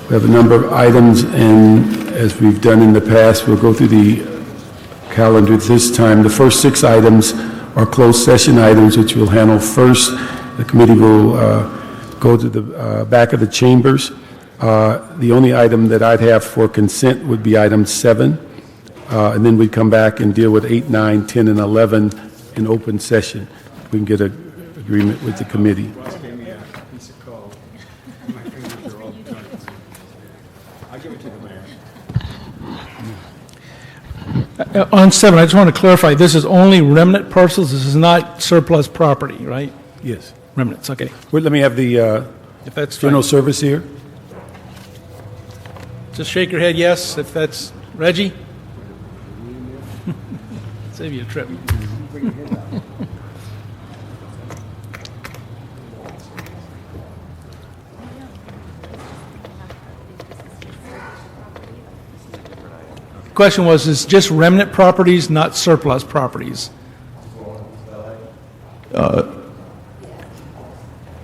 We have a number of items, and as we've done in the past, we'll go through the calendar this time. The first 6 items are closed session items, which we'll handle first. The committee will go to the back of the chambers. The only item that I'd have for consent would be item 7, and then we'd come back and deal with 8, 9, 10, and 11 in open session. We can get an agreement with the committee. Ross gave me a piece of coal. My fingers are all done. I'll give it to the mayor. On 7, I just want to clarify, this is only remnant parcels, this is not surplus property, right? Yes. Remnants, okay. Wait, let me have the If that's general fine. service here. Just shake your head yes, if that's, Reggie? Save you a trip. Question was, is just remnant properties, not surplus properties?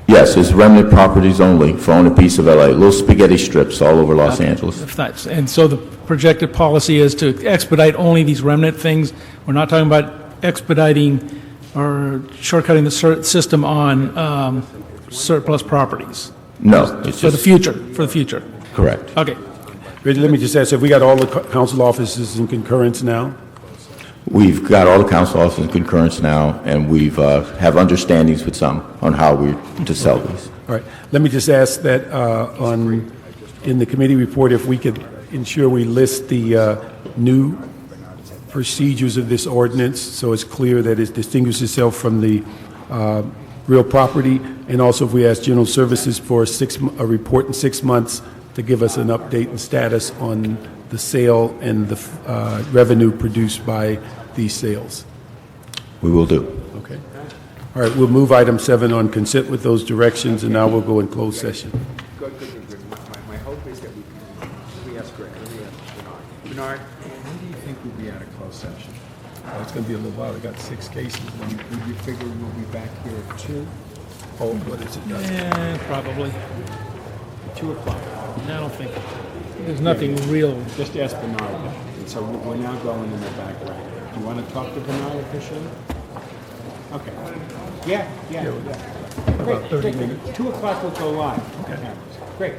Yes, it's remnant properties only for own a piece of LA. Little spaghetti strips all over Los Angeles. If that's, and so the projected policy is to expedite only these remnant things. We're not talking about expediting or shortcutting the system on surplus properties. No, it's For the just future, for the future. correct. Okay. Reggie, let me just ask, have we got all the council offices in concurrence now? We've got all the council officers in concurrence now, and we've have understandings with some on how we're to sell these. All right. Let me just ask that in the committee report, if we could ensure we list the new procedures of this ordinance so it's clear that it distinguishes itself from the real property, and also if we ask General Services for a report in 6 months to give us an update and status on the sale and the revenue produced by these sales. We will do. Okay. All right, we'll move item 7 on consent with those directions, and now we'll go in closed session. Good. My hope is that we can, let me ask Greg, let me ask Bernard. Bernard, when do you think we'll be out of closed session? Oh, it's going to be a little while. We got 6 cases. Would you figure we'll be back here at 2? Oh, what is it? Yeah, probably. 2 o'clock. I don't think, there's nothing real. Just ask Bernard. And so we're now going in the background. Do you want to talk to Bernard officially? Okay. Yeah. About 30 minutes. 2 o'clock we'll go live. Okay. Great.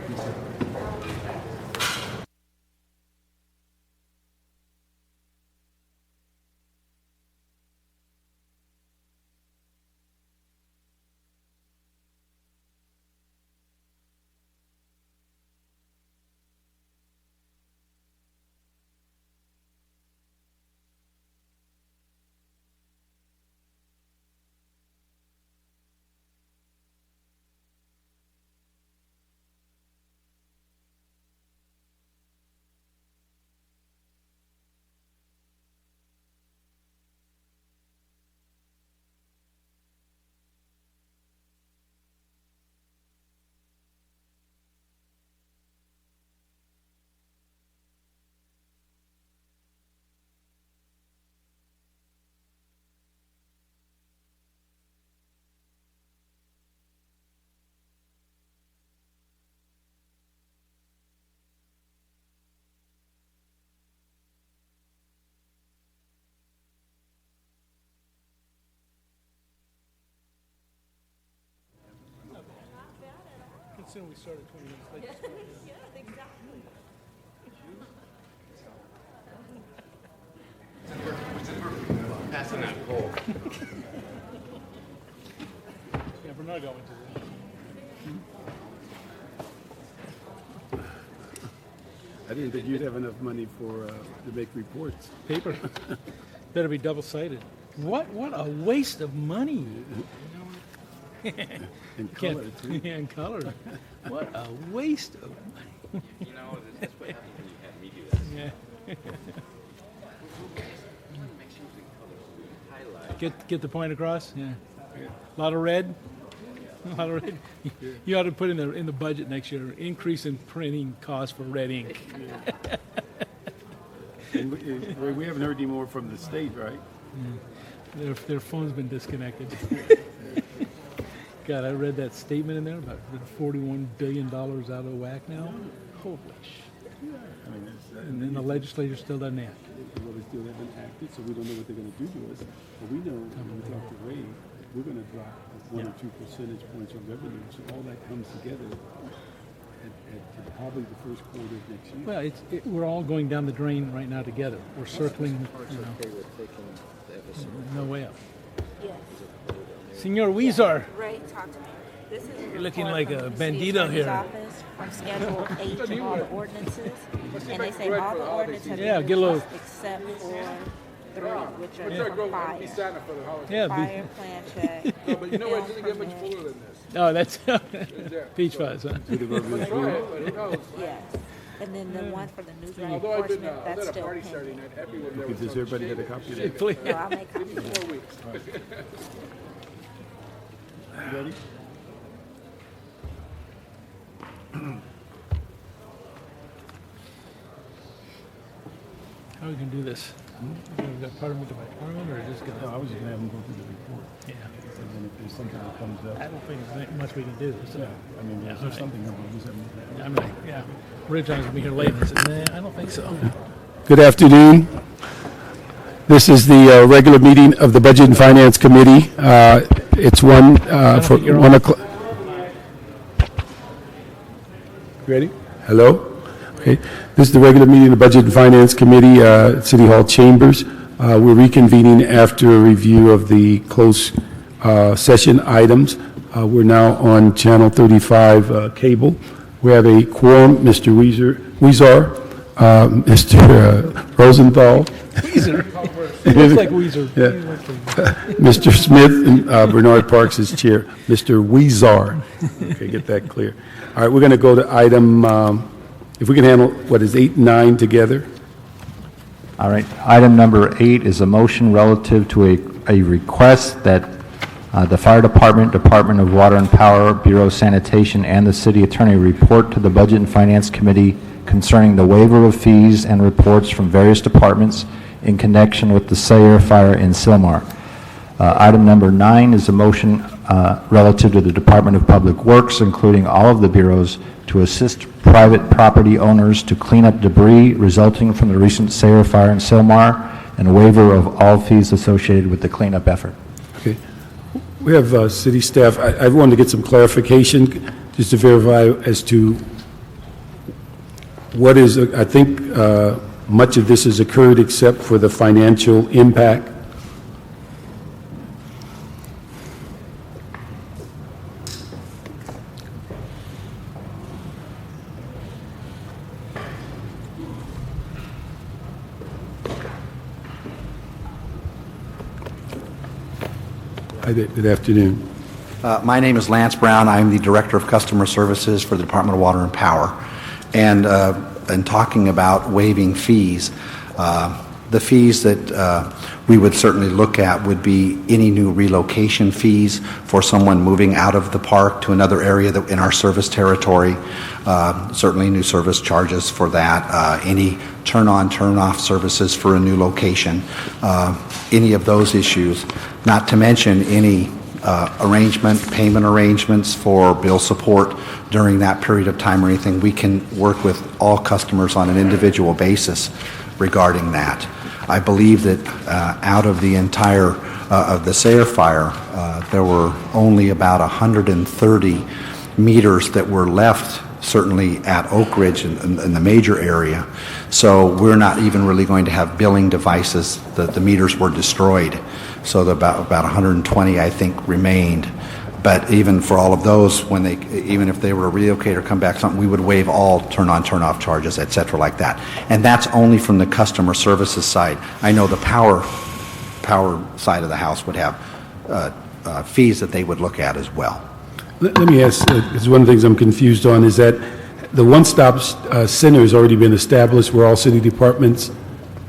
Considering we started 20 minutes late. Yeah, exactly. Passing that poll. Yeah, we're not going to. I didn't think you'd have enough money to make reports. Paper. Better be double-sided. What a waste of money. And color, too. Yeah, and color. What a waste of money. You know, that's what happens when you have me do that. Yeah. Make sure the colors highlight. Get the point across? Yeah. A lot of red? A lot of red. You ought to put in the budget next year, increase in printing costs for red ink. And we haven't heard any more from the state, right? Their phone's been disconnected. God, I read that statement in there about $41 billion out of whack now. Holy sh! And then the legislature still doesn't act. Well, they still haven't acted, so we don't know what they're gonna do to us. But we know when we talk to Ray, we're gonna drop 1 or 2 percentage points of revenue. So all that comes together at probably the first quarter of next year. Well, we're all going down the drain right now together. We're circling, no way up. Yes. Senor Weezer, Ray, talk to me. This is a You're looking report like from a the city bandito attorney's here. office from Schedule H of all the ordinances. And they say all the ordinances have Yeah, been get a little- reduced except for 3, which are for fire. yeah, Fire, plan check, But you know what? It doesn't get much permit. fuller than this. oh, that's peach fuzz, huh? Try it, but who knows? Yes. And then the one for the news right Although I've been, enforcement, I was that's at a still party Saturday pending. night, everyone there Okay, was does so everybody get a copy of that? Please. No, I'll make copies. 4 weeks. You ready? How are we gonna do this? We got department by department, or just No, gonna? I was just gonna have them go through the report. Yeah. And then if there's something that comes I up, don't think there's much we can do. So. yeah, I mean, Yeah, if there's all right. something that we'll just have them. I mean, yeah. Originally, I was gonna be here late, and I said, nah, I don't think so. Good afternoon. This is the regular meeting of the Budget and Finance Committee. It's for think you're 1 on. o'clock. Ready? Hello? Okay. This is the regular meeting of the Budget and Finance Committee at City Hall Chambers. We're reconvening after a review of the closed session items. We're now on Channel 35 cable. We have a quorum, Mr. Weezer, Mr. Rosenthal, Weezer. He looks like Weezer. Yeah. He looks like- Mr. Smith, and Bernard Parks is chair. Mr. Weezer. Okay, get that clear. All right, we're going to go to item, if we can handle, what is 8 and 9 together? All right. Item number 8 is a motion relative to a request that the Fire Department, Department of Water and Power, Bureau of Sanitation, and the City Attorney report to the Budget and Finance Committee concerning the waiver of fees and reports from various departments in connection with the Sayre Fire in Sylmar. Item number 9 is a motion relative to the Department of Public Works, including all of the bureaus, to assist private property owners to clean up debris resulting from the recent Sayre Fire in Sylmar, and waiver of all fees associated with the cleanup effort. Okay. We have city staff. I wanted to get some clarification, just to verify as to what is, I think much of this has occurred except for the financial impact. Hi there. Good afternoon. My name is Lance Brown. I'm the Director of Customer Services for the Department of Water and Power. And in talking about waiving fees, the fees that we would certainly look at would be any new relocation fees for someone moving out of the park to another area in our service territory, certainly new service charges for that, any turn-on, turn-off services for a new location, any of those issues, not to mention any payment arrangements for bill support during that period of time or anything. We can work with all customers on an individual basis regarding that. I believe that out of the entire of the Sayre fire, there were only about 130 meters that were left, certainly at Oak Ridge in the major area. So we're not even really going to have billing devices. The meters were destroyed. So about 120, I think, remained. But even for all of those, even if they were to relocate or come back, something, we would waive all turn-on, turn-off charges, et cetera, like that. And that's only from the customer services side. I know the power side of the house would have fees that they would look at as well. Let me ask, because one of the things I'm confused on is that the one-stop center has already been established where all city departments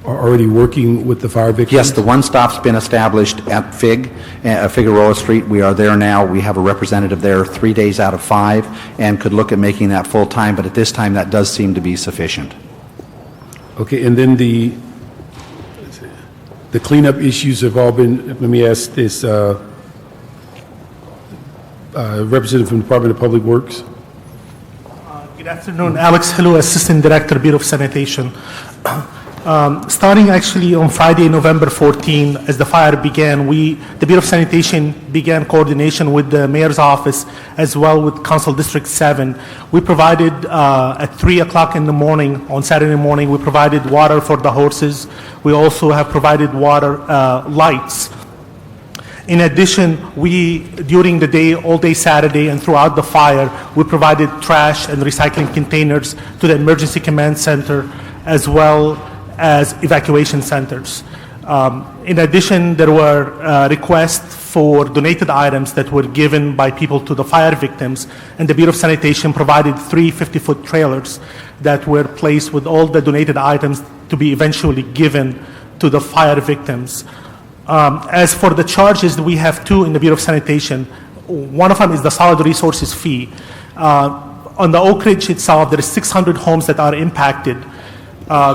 are already working with the fire victims? Yes, the one-stop's been established at Figueroa Street. We are there now. We have a representative there 3 days out of 5 and could look at making that full-time, but at this time, that does seem to be sufficient. Okay, and then the cleanup issues have all been, let me ask this, representative from the Department of Public Works? Good afternoon. Alex Hello, Assistant Director, Bureau of Sanitation. Starting actually on Friday, November 14, as the fire began, the Bureau of Sanitation began coordination with the Mayor's Office as well with Council District 7. We provided, at 3 o'clock in the morning, on Saturday morning, we provided water for the horses. We also have provided water lights. In addition, during the day, all day Saturday and throughout the fire, we provided trash and recycling containers to the Emergency Command Center as well as evacuation centers. In addition, there were requests for donated items that were given by people to the fire victims, and the Bureau of Sanitation provided 3 50-foot trailers that were placed with all the donated items to be eventually given to the fire victims. As for the charges, we have 2 in the Bureau of Sanitation. One of them is the solid resources fee. On the Oak Ridge itself, there is 600 homes that are impacted.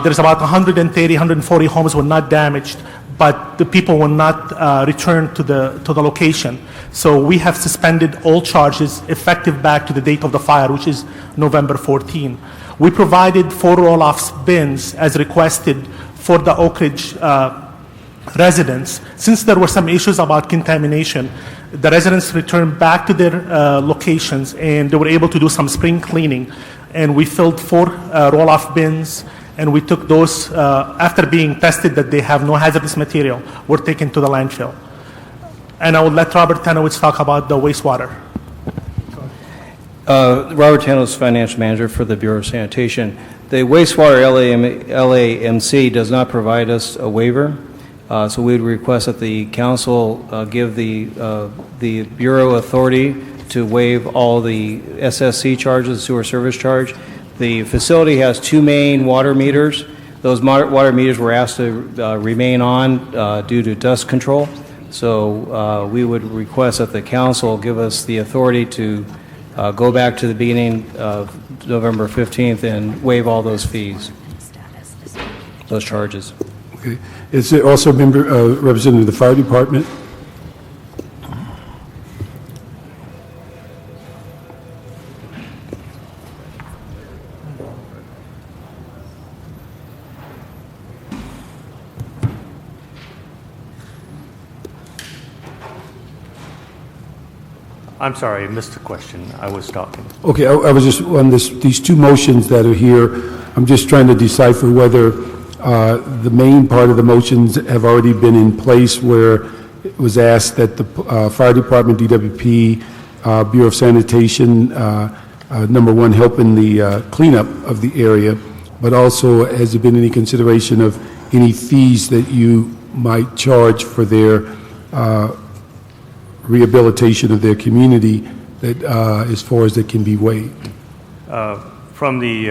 There's about 130, 140 homes were not damaged, but the people will not return to the location. So we have suspended all charges effective back to the date of the fire, which is November 14. We provided 4 roll-offs bins as requested for the Oak Ridge residents. Since there were some issues about contamination, the residents returned back to their locations and they were able to do some spring cleaning. And we filled 4 roll-off bins, and we took those, after being tested that they have no hazardous material, were taken to the landfill. And I will let Robert Tanowitz talk about the wastewater. Robert Tanowitz, Financial Manager for the Bureau of Sanitation. The wastewater LAMC does not provide us a waiver. So we would request that the council give the Bureau authority to waive all the SSC charges, sewer service charge. The facility has 2 main water meters. Those water meters were asked to remain on due to dust control. So we would request that the council give us the authority to go back to the beginning of November 15th and waive all those fees, those charges. Okay. Is there also a member, representative of the fire department? I'm sorry, I missed the question. I was talking. Okay, I was just on these 2 motions that are here. I'm just trying to decipher whether the main part of the motions have already been in place, where it was asked that the fire department, DWP, Bureau of Sanitation, number 1, help in the cleanup of the area, but also has there been any consideration of any fees that you might charge for their rehabilitation of their community that as far as that can be waived? From the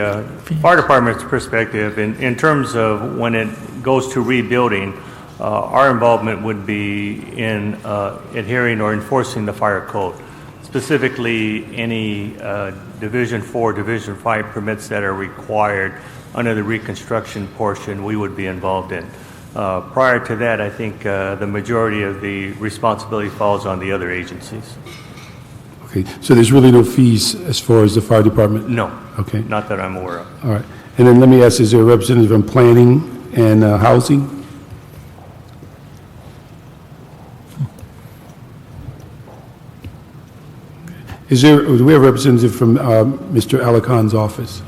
fire department's perspective, in terms of when it goes to rebuilding, our involvement would be in adhering or enforcing the fire code, specifically any Division 4, Division 5 permits that are required under the reconstruction portion we would be involved in. Prior to that, I think the majority of the responsibility falls on the other agencies. Okay, so there's really no fees as far as the fire department? No. Okay. Not that I'm aware of. All right. And then let me ask, is there a representative on planning and housing? Do we have a representative from Mr. Alakhan's office?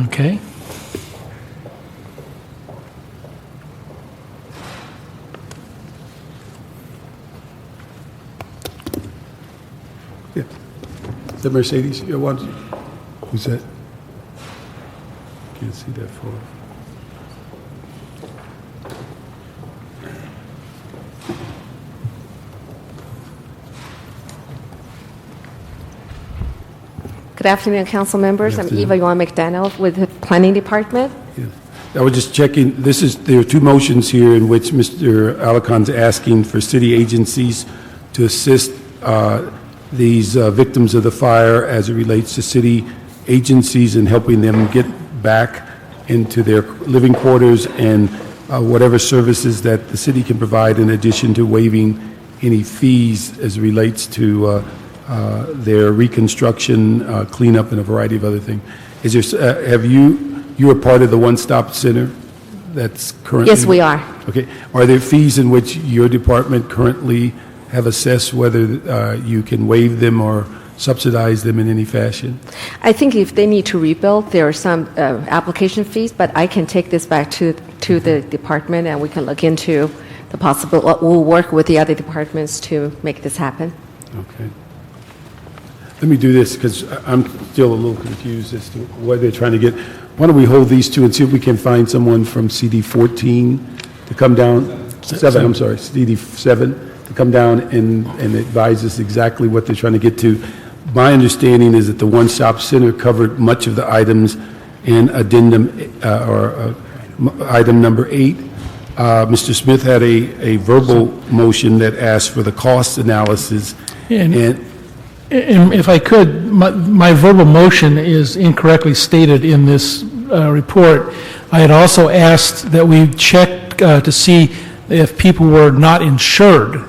Okay. Yeah. Is that Mercedes? Yeah, who's that? Can't see that far. Good afternoon, council members. I'm Eva Yuan McDaniel with the Planning Department. Yeah. I was just checking, there are 2 motions here in which Mr. Alakhan's asking for city agencies to assist these victims of the fire as it relates to city agencies and helping them get back into their living quarters and whatever services that the city can provide in addition to waiving any fees as relates to their reconstruction, cleanup, and a variety of other things. Is there, you are part of the one-stop center that's currently? Yes, we are. Okay. Are there fees in which your department currently have assessed whether you can waive them or subsidize them in any fashion? I think if they need to rebuild, there are some application fees, but I can take this back to the department and we can look into the possible, we'll work with the other departments to make this happen. Okay. Let me do this because I'm still a little confused as to what they're trying to get. Why don't we hold these two and see if we can find someone from CD 14 to come down, CD 7 to come down and advise us exactly what they're trying to get to. My understanding is that the one-stop center covered much of the items in addendum item number 8. Mr. Smith had a verbal motion that asked for the cost analysis. And if I could, my verbal motion is incorrectly stated in this report. I had also asked that we check to see if people were not insured,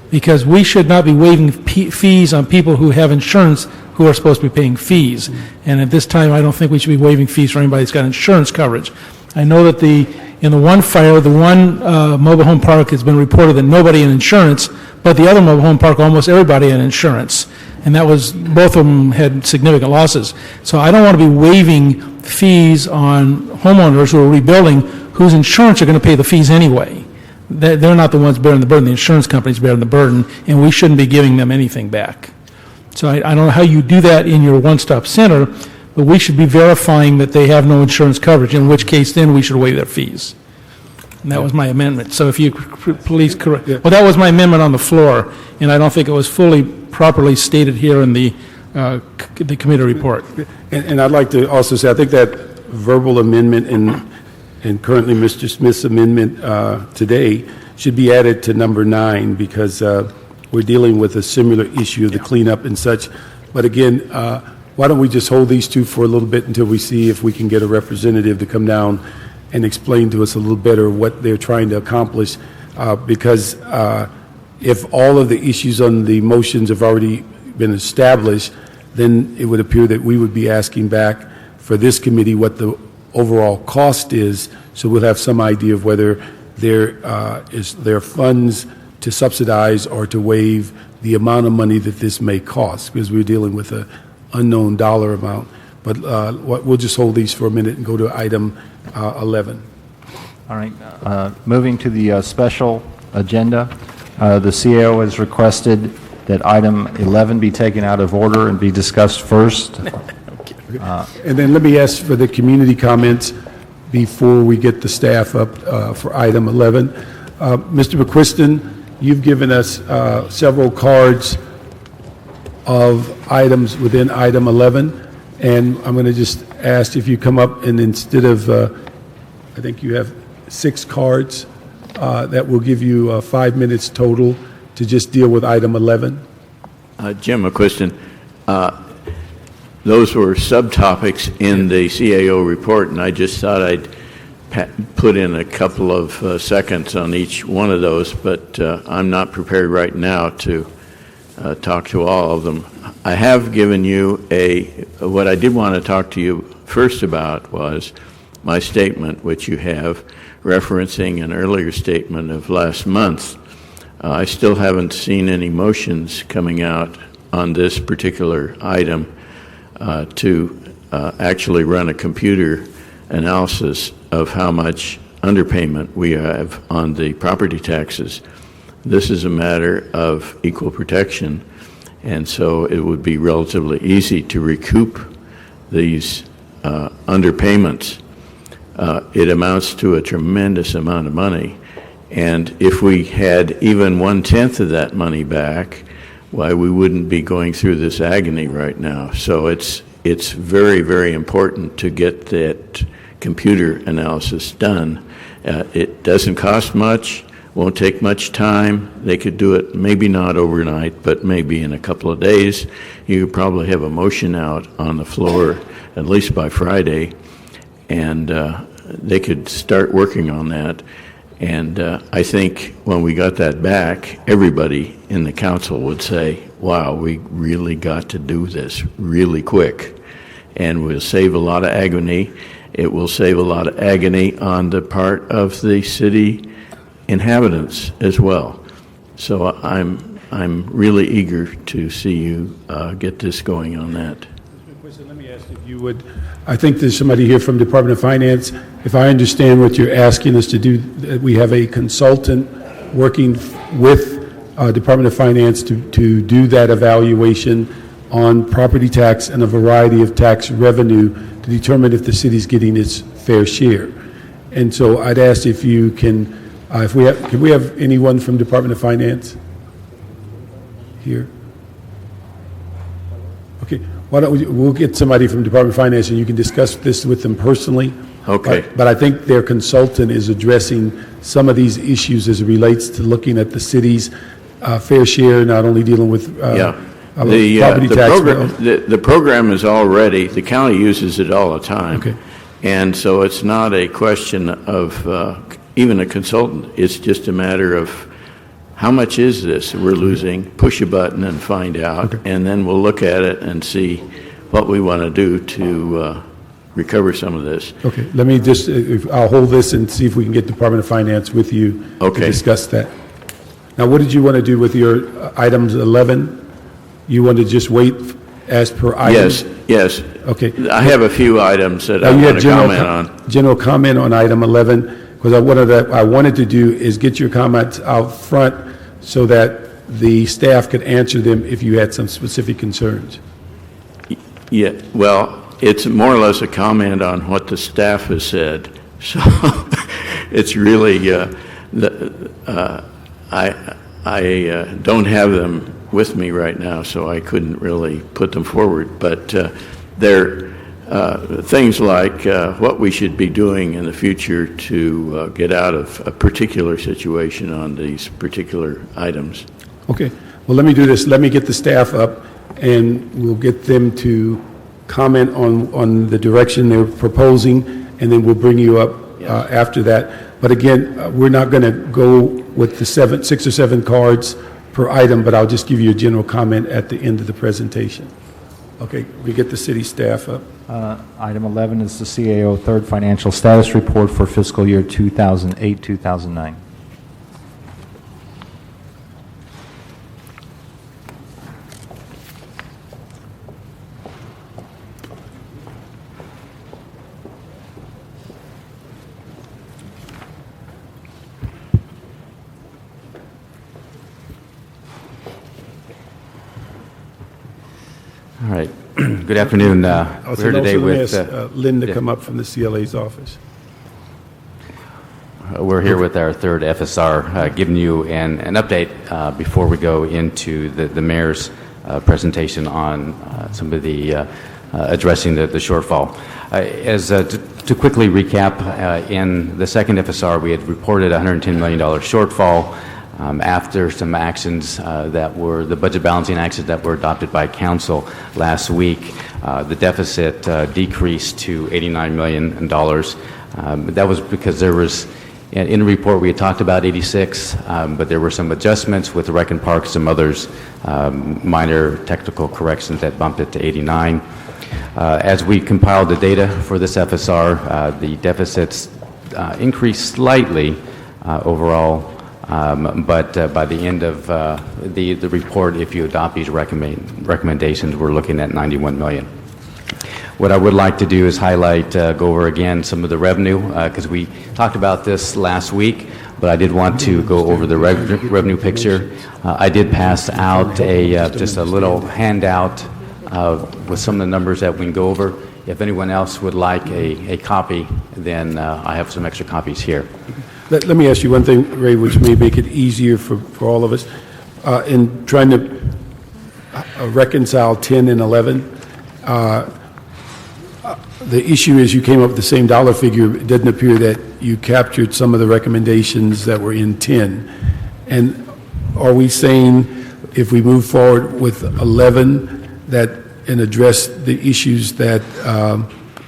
because we should not be waiving fees on people who have insurance who are supposed to be paying fees. And at this time, I don't think we should be waiving fees for anybody that's got insurance coverage. I know that in the one fire, the one mobile home park has been reported that nobody had insurance, but the other mobile home park, almost everybody had insurance. And that was, both of them had significant losses. So I don't want to be waiving fees on homeowners who are rebuilding whose insurance are going to pay the fees anyway. They're not the ones bearing the burden. The insurance company's bearing the burden, and we shouldn't be giving them anything back. So I don't know how you do that in your one-stop center, but we should be verifying that they have no insurance coverage, in which case then we should waive their fees. And that was my amendment. So if you please correct. Well, that was my amendment on the floor, and I don't think it was fully properly stated here in the committee report. And I'd like to also say, I think that verbal amendment and currently Mr. Smith's amendment today should be added to number 9, because we're dealing with a similar issue of the cleanup and such. But again, why don't we just hold these two for a little bit until we see if we can get a representative to come down and explain to us a little better what they're trying to accomplish, because if all of the issues on the motions have already been established, then it would appear that we would be asking back for this committee what the overall cost is, so we'll have some idea of whether there are funds to subsidize or to waive the amount of money that this may cost, because we're dealing with an unknown dollar amount. But we'll just hold these for a minute and go to item 11. All right. Moving to the special agenda, the CAO has requested that item 11 be taken out of order and be discussed first. And then let me ask for the community comments before we get the staff up for item 11. Mr. McQuiston, you've given us several cards of items within item 11, and I'm going to just ask if you come up and instead of, I think you have 6 cards, that will give you 5 minutes total to just deal with item 11. Jim McQuiston, those were subtopics in the CAO report, and I just thought I'd put in a couple of seconds on each one of those, but I'm not prepared right now to talk to all of them. I have given you what I did want to talk to you first about was my statement, which you have, referencing an earlier statement of last month. I still haven't seen any motions coming out on this particular item to actually run a computer analysis of how much underpayment we have on the property taxes. This is a matter of equal protection, and so it would be relatively easy to recoup these underpayments. It amounts to a tremendous amount of money, and if we had even 1/10 of that money back, why, we wouldn't be going through this agony right now. So it's very, very important to get that computer analysis done. It doesn't cost much, won't take much time. They could do it maybe not overnight, but maybe in a couple of days. You could probably have a motion out on the floor at least by Friday, and they could start working on that. And I think when we got that back, everybody in the council would say, wow, we really got to do this really quick. And we'll save a lot of agony. It will save a lot of agony on the part of the city inhabitants as well. So I'm really eager to see you get this going on that. Let me ask if you would, I think there's somebody here from Department of Finance. If I understand what you're asking us to do, we have a consultant working with Department of Finance to do that evaluation on property tax and a variety of tax revenue to determine if the city's getting its fair share. And so I'd ask if you can, can we have anyone from Department of Finance here? Okay, why don't we'll get somebody from Department of Finance and you can discuss this with them personally. Okay. But I think their consultant is addressing some of these issues as it relates to looking at the city's fair share, not only dealing with property tax. The program is already, the county uses it all the time. Okay. And so it's not a question of even a consultant. It's just a matter of how much is this we're losing, push a button and find out, and then we'll look at it and see what we want to do to recover some of this. Okay, let me just, I'll hold this and see if we can get Department of Finance with you to discuss that. Now, what did you want to do with your items 11? You want to just wait as per item? Yes. Okay. I have a few items that I want to comment on. General comment on item 11, because I wanted to do is get your comments out front so that the staff could answer them if you had some specific concerns. Yeah, well, it's more or less a comment on what the staff has said. So it's really, I don't have them with me right now, so I couldn't really put them forward. But they're things like what we should be doing in the future to get out of a particular situation on these particular items. Okay. Well, let me do this. Let me get the staff up, and we'll get them to comment on the direction they're proposing, and then we'll bring you up after that. But again, we're not going to go with the 6 or 7 cards per item, but I'll just give you a general comment at the end of the presentation. Okay, we get the city staff up. Item 11 is the CAO third financial status report for fiscal year 2008-2009. All right. Good afternoon. We're here today with Lynn to come up from the CLA's office. We're here with our third FSR, giving you an update before we go into the mayor's presentation on some of the addressing the shortfall. To quickly recap, in the second FSR, we had reported a $110 million shortfall. After some actions that were the budget balancing actions that were adopted by council last week, the deficit decreased to $89 million. That was because there was, in the report we had talked about 86, but there were some adjustments with the Rec and Park, some others, minor technical corrections that bumped it to 89. As we compiled the data for this FSR, the deficits increased slightly overall. But by the end of the report, if you adopt these recommendations, we're looking at $91 million. What I would like to do is highlight, go over again some of the revenue, because we talked about this last week, but I did want to go over the revenue picture. I did pass out just a little handout with some of the numbers that we can go over. If anyone else would like a copy, then I have some extra copies here. Let me ask you one thing, Ray, which may make it easier for all of us. In trying to reconcile 10 and 11, the issue is you came up with the same dollar figure. It doesn't appear that you captured some of the recommendations that were in 10. And are we saying if we move forward with 11 and address the issues that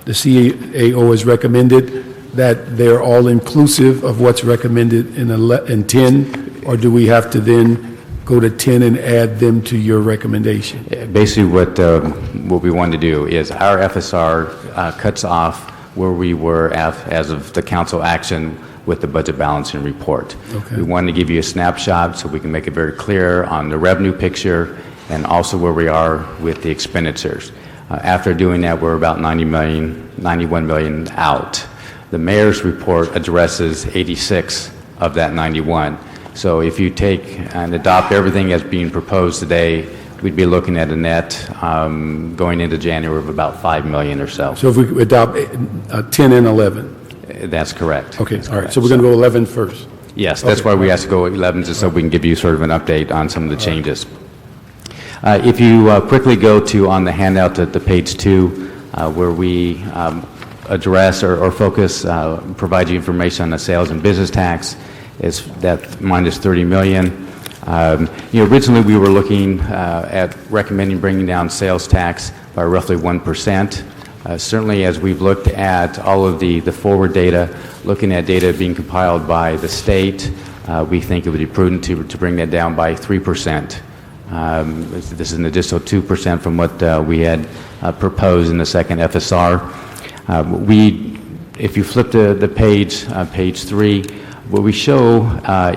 the CAO has recommended, that they're all inclusive of what's recommended in 10, or do we have to then go to 10 and add them to your recommendation? Basically, what we want to do is our FSR cuts off where we were as of the council action with the budget balancing report. Okay. We wanted to give you a snapshot so we can make it very clear on the revenue picture and also where we are with the expenditures. After doing that, we're about 91 million out. The mayor's report addresses 86 of that 91. So if you take and adopt everything that's being proposed today, we'd be looking at a net going into January of about 5 million or so. So if we adopt 10 and 11? That's correct. Okay, That's all right, correct. so we're going to go 11 first? Yes, that's Okay. why we asked to go 11, just so we can give you sort of an update on some of the changes. If you quickly go to, on the handout, to page 2, where we address or focus, provide you information on the sales and business tax, is that minus 30 million. Originally we were looking at recommending bringing down sales tax by roughly 1%. Certainly, as we've looked at all of the forward data, looking at data being compiled by the state, we think it would be prudent to bring that down by 3%. This is an additional 2% from what we had proposed in the second FSR. If you flip the page, page 3, what we show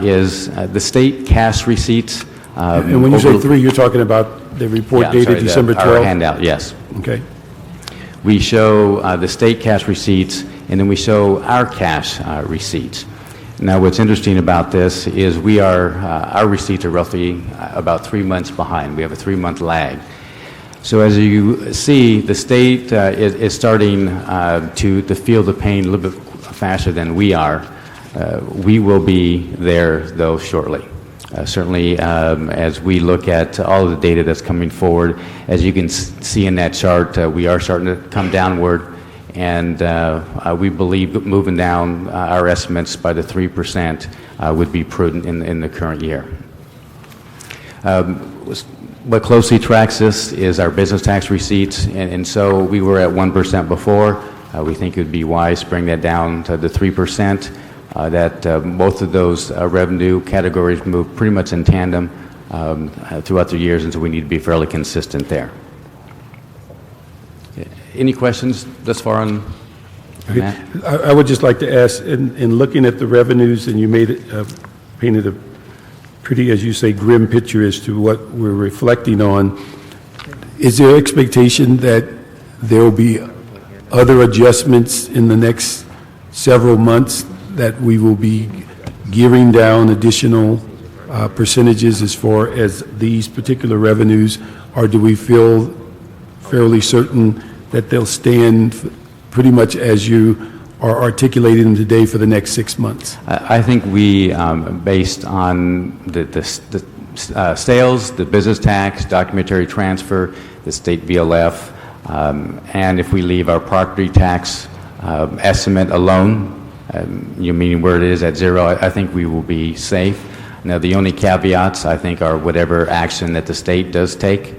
is the state cash receipts. And when you say 3, you're talking about the report dated December 12th? Our handout, yes. Okay. We show the state cash receipts, and then we show our cash receipts. Now, what's interesting about this is our receipts are roughly about 3 months behind. We have a 3-month lag. So as you see, the state is starting to feel the pain a little bit faster than we are. We will be there, though, shortly. Certainly, as we look at all of the data that's coming forward, as you can see in that chart, we are starting to come downward, and we believe moving down our estimates by the 3% would be prudent in the current year. What closely tracks this is our business tax receipts, and so we were at 1% before. We think it would be wise to bring that down to the 3%. That both of those revenue categories move pretty much in tandem throughout the years, and so we need to be fairly consistent there. Any questions thus far on that? I would just like to ask, in looking at the revenues, and you painted a pretty, as you say, grim picture as to what we're reflecting on, is there expectation that there will be other adjustments in the next several months that we will be gearing down additional percentages as far as these particular revenues, or do we feel fairly certain that they'll stand pretty much as you are articulating them today for the next 6 months? I think we, based on the sales, the business tax, documentary transfer, the state VLF, and if we leave our property tax estimate alone, meaning where it is at 0, I think we will be safe. Now, the only caveats, I think, are whatever action that the state does take,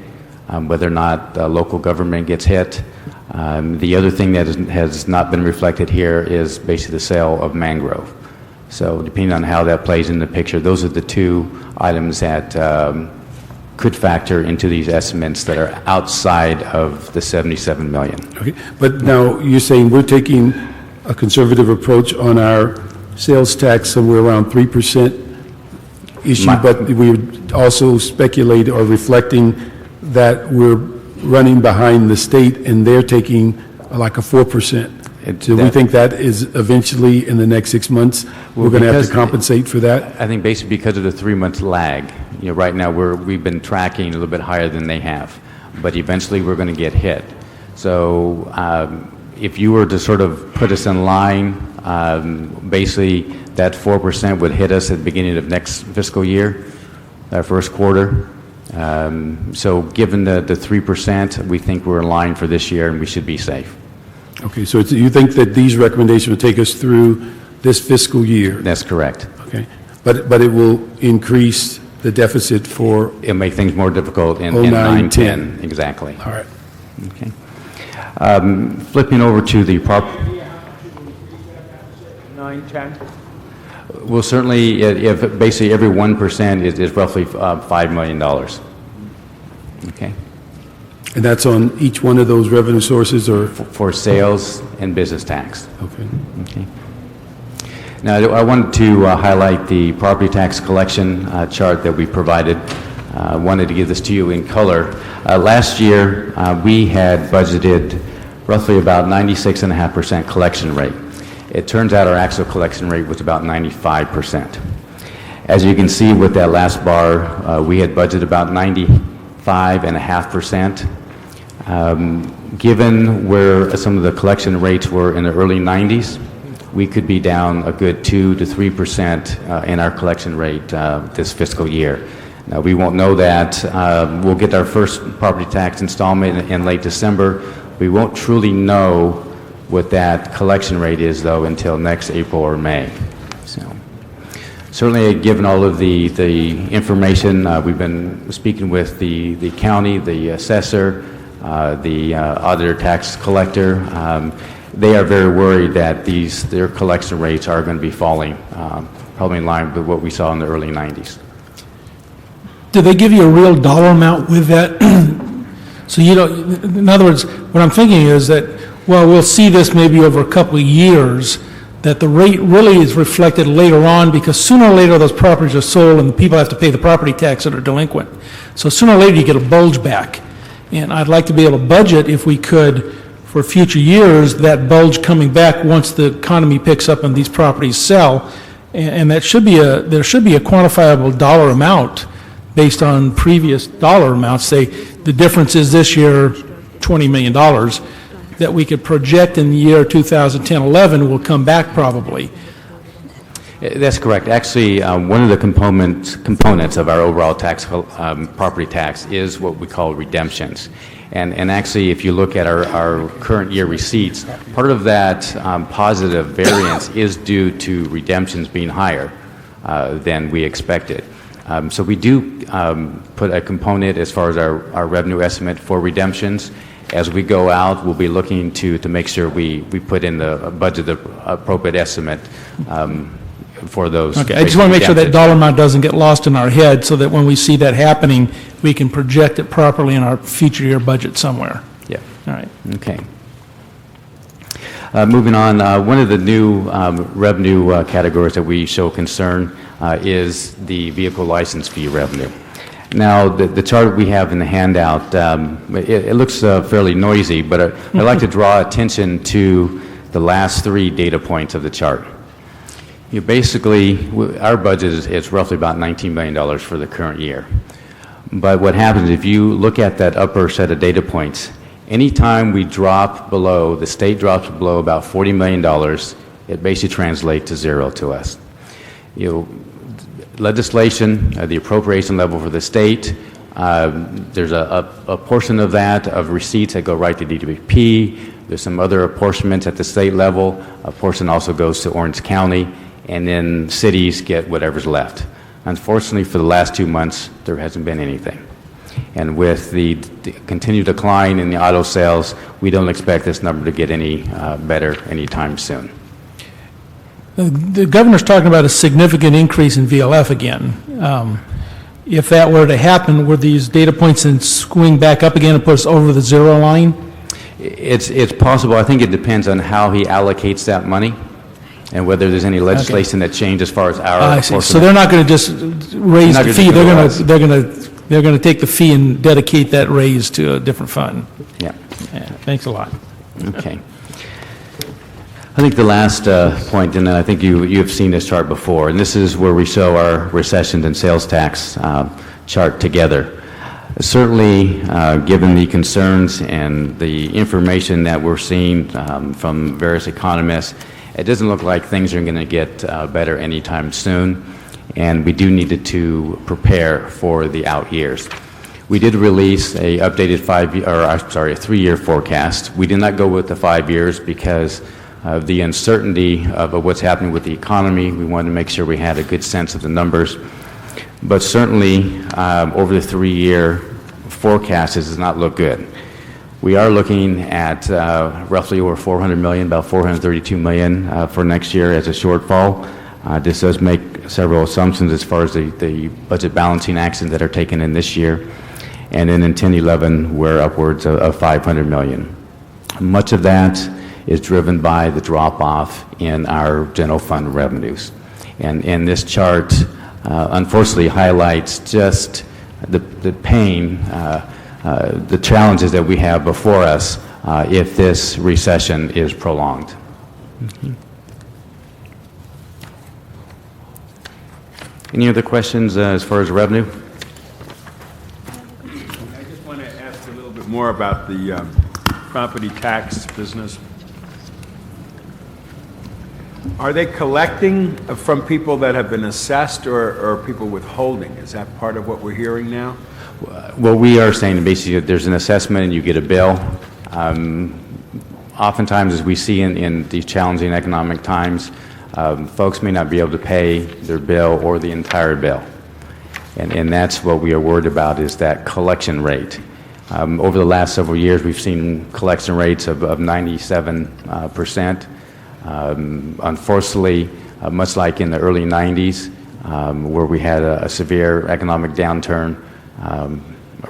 whether or not local government gets hit. The other thing that has not been reflected here is basically the sale of mangrove. So depending on how that plays in the picture, those are the 2 items that could factor into these estimates that are outside of the 77 million. Okay, but now you're saying we're taking a conservative approach on our sales tax, somewhere around 3% issue, but we also speculate or reflecting that we're running behind the state and they're taking like a 4%. Do we think that is eventually in the next 6 months, we're going to have to compensate for that? I think basically because of the 3-month lag. Right now we've been tracking a little bit higher than they have, but eventually we're going to get hit. So if you were to sort of put us in line, basically that 4% would hit us at the beginning of next fiscal year, our first quarter. So given the 3%, we think we're in line for this year and we should be safe. Okay, so you think that these recommendations will take us through this fiscal year? That's correct. Okay, but it will increase the deficit for... It'll make things more difficult in 9-10. Exactly. All right. Okay. Flipping over to the 9, 10? Well, certainly, if basically every 1% is roughly $5 million. Okay? And that's on each one of those revenue sources, or? For sales and business tax. Okay. Okay. Now, I wanted to highlight the property tax collection chart that we provided. I wanted to give this to you in color. Last year, we had budgeted roughly about 96.5% collection rate. It turns out our actual collection rate was about 95%. As you can see with that last bar, we had budgeted about 95.5%. Given where some of the collection rates were in the early 90s, we could be down a good 2 to 3% in our collection rate this fiscal year. Now, we won't know that. We'll get our first property tax installment in late December. We won't truly know what that collection rate is, though, until next April or May. So, certainly, given all of the information, we've been speaking with the county, the assessor, the auditor tax collector. They are very worried that their collection rates are going to be falling, probably in line with what we saw in the early 90s. Do they give you a real dollar amount with that? So you don't, in other words, what I'm thinking is that, well, we'll see this maybe over a couple of years, that the rate really is reflected later on, because sooner or later those properties are sold and the people have to pay the property tax that are delinquent. So sooner or later you get a bulge back. And I'd like to be able to budget, if we could, for future years, that bulge coming back once the economy picks up and these properties sell. And that should be there should be a quantifiable dollar amount based on previous dollar amounts. Say the difference is this year $20 million, that we could project in the year 2010-11 will come back probably. That's correct. Actually, one of the components of our overall tax, property tax, is what we call redemptions. And actually, if you look at our current year receipts, part of that positive variance is due to redemptions being higher than we expected. So we do put a component as far as our revenue estimate for redemptions. As we go out, we'll be looking to make sure we put in the budget the appropriate estimate for those. Okay, I just want to make sure that dollar amount doesn't get lost in our head, so that when we see that happening, we can project it properly in our future year budget somewhere. Yeah. All right. Okay. Moving on, one of the new revenue categories that we show concern is the vehicle license fee revenue. Now, the chart we have in the handout, it looks fairly noisy, but I'd like to draw attention to the last 3 data points of the chart. Basically, our budget is roughly about $19 million for the current year. But what happens if you look at that upper set of data points, anytime we drop below, the state drops below about $40 million, it basically translates to zero to us. Legislation, the appropriation level for the state, there's a portion of that, of receipts that go right to DWP. There's some other apportionments at the state level. A portion also goes to Orange County, and then cities get whatever's left. Unfortunately, for the last 2 months, there hasn't been anything. And with the continued decline in the auto sales, we don't expect this number to get any better anytime soon. The governor's talking about a significant increase in VLF again. If that were to happen, would these data points then swing back up again and put us over the zero line? It's possible. I think it depends on how he allocates that money and whether there's any legislation that changed as far as our I see. So they're not going to just raise the fee. They're going to take the fee and dedicate that raise to a different fund. Yeah. Thanks a lot. Okay. I think the last point, and I think you have seen this chart before, and this is where we show our recession and sales tax chart together. Certainly, given the concerns and the information that we're seeing from various economists, it doesn't look like things are going to get better anytime soon, and we do need to prepare for the out years. We did release a updated 3-year forecast. We did not go with the 5 years because of the uncertainty of what's happening with the economy. We wanted to make sure we had a good sense of the numbers. But certainly, over the 3-year forecast, it does not look good. We are looking at roughly over $400 million, about $432 million for next year as a shortfall. This does make several assumptions as far as the budget balancing actions that are taken in this year. And then in 10-11, we're upwards of $500 million. Much of that is driven by the drop-off in our general fund revenues. And this chart, unfortunately, highlights just the pain, the challenges that we have before us if this recession is prolonged. Mm-hmm. Any other questions as far as revenue? I just want to ask a little bit more about the property tax business. Are they collecting from people that have been assessed or people withholding? Is that part of what we're hearing now? Well, we are saying basically that there's an assessment and you get a bill. Oftentimes, as we see in these challenging economic times, folks may not be able to pay their bill or the entire bill. And that's what we are worried about, is that collection rate. Over the last several years, we've seen collection rates of 97%. Unfortunately, much like in the early 90s, where we had a severe economic downturn,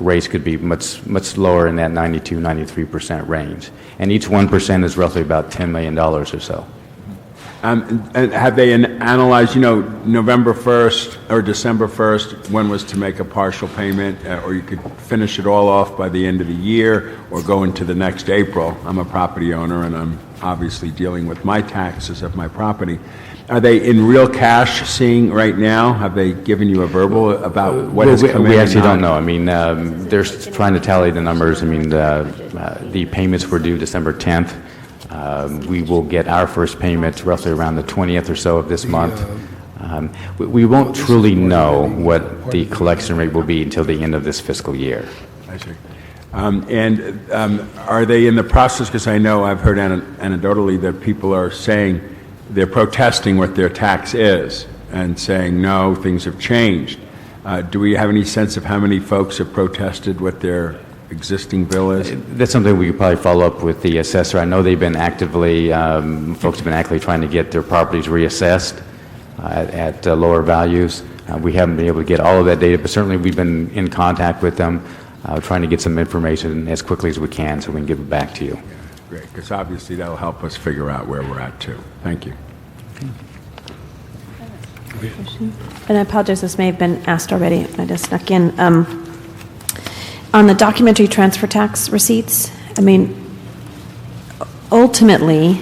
rates could be much lower in that 92, 93% range. And each 1% is roughly about $10 million or so. And have they analyzed, November 1st or December 1st, when was to make a partial payment, or you could finish it all off by the end of the year or go into the next April? I'm a property owner, and I'm obviously dealing with my taxes of my property. Are they in real cash seeing right now? Have they given you a verbal about what has come in? We actually don't know. I mean, they're trying to tally the numbers. I mean, the payments were due December 10th. We will get our first payment roughly around the 20th or so of this month. We won't truly know what the collection rate will be until the end of this fiscal year. I see. Are they in the process, because I know I've heard anecdotally that people are saying they're protesting what their tax is and saying, no, things have changed. Do we have any sense of how many folks have protested what their existing bill is? That's something we could probably follow up with the assessor. I know they've been actively, folks have been actively trying to get their properties reassessed at lower values. We haven't been able to get all of that data, but certainly we've been in contact with them, trying to get some information as quickly as we can so we can give it back to you. Yeah, great, because obviously that'll help us figure out where we're at too. Thank you. And I apologize, this may have been asked already. I just snuck in. On the documentary transfer tax receipts, I mean, ultimately,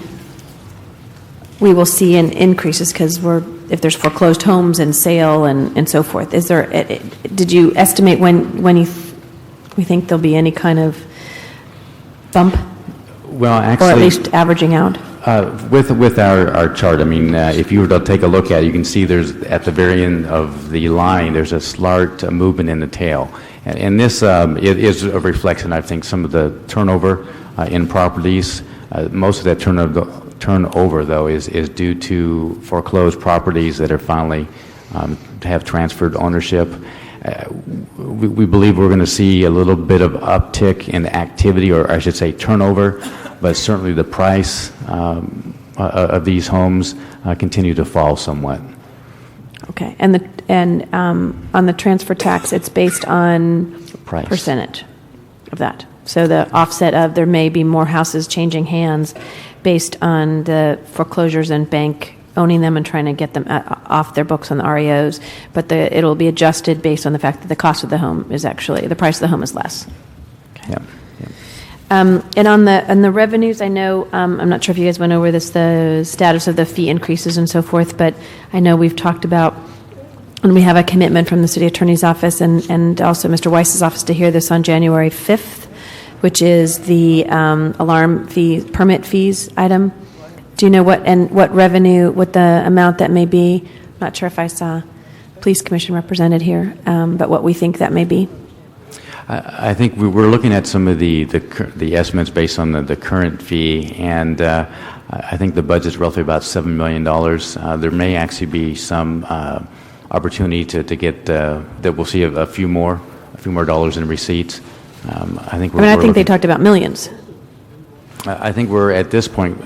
we will see an increases because if there's foreclosed homes and sale and so forth. Did you estimate when we think there'll be any kind of bump? Well, actually, or at least averaging out? With our chart, I mean, if you were to take a look at it, you can see there's, at the very end of the line, there's a slight movement in the tail. And this it is a reflection, I think, some of the turnover in properties. Most of that turnover, though, is due to foreclosed properties that are finally have transferred ownership. We believe we're going to see a little bit of uptick in activity, or I should say turnover, but certainly the price of these homes continue to fall somewhat. Okay, and on the transfer tax, it's based on price percentage of that. So the offset of there may be more houses changing hands based on the foreclosures and bank owning them and trying to get them off their books on the REOs, but it'll be adjusted based on the fact that the cost of the home is actually, the price of the home is less. Okay. Yeah. And on the revenues, I know, I'm not sure if you guys went over this, the status of the fee increases and so forth, but I know we've talked about, and we have a commitment from the city attorney's office and also Mr. Weiss's office to hear this on January 5th, which is the alarm fee, permit fees item. Do you know what revenue, what the amount that may be? I'm not sure if I saw police commission represented here, but what we think that may be. I think we're looking at some of the estimates based on the current fee, and I think the budget's roughly about $7 million. There may actually be some opportunity to get that we'll see a few more dollars in receipts. I think I mean, I think they talked about millions. I think we're at this point,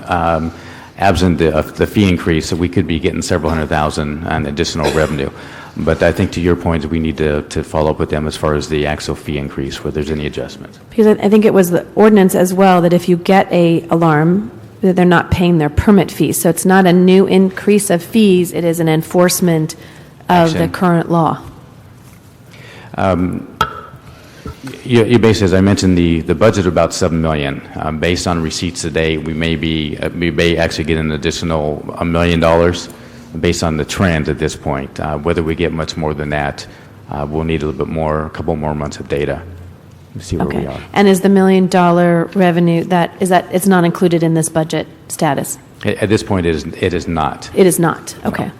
absent the fee increase, so we could be getting several $100,000 on additional revenue. But I think to your point, we need to follow up with them as far as the actual fee increase, whether there's any adjustments. Because I think it was the ordinance as well that if you get a alarm, that they're not paying their permit fees. So it's not a new increase of fees, it is an enforcement of the current law. You basically, as I mentioned, the budget of about $7 million. Based on receipts today, we may actually get an additional $1 million based on the trend at this point. Whether we get much more than that, we'll need a little bit more, a couple more months of data to see where we are. And is the $1 million revenue, it's not included in this budget status? At this point, it is not. It is not, okay.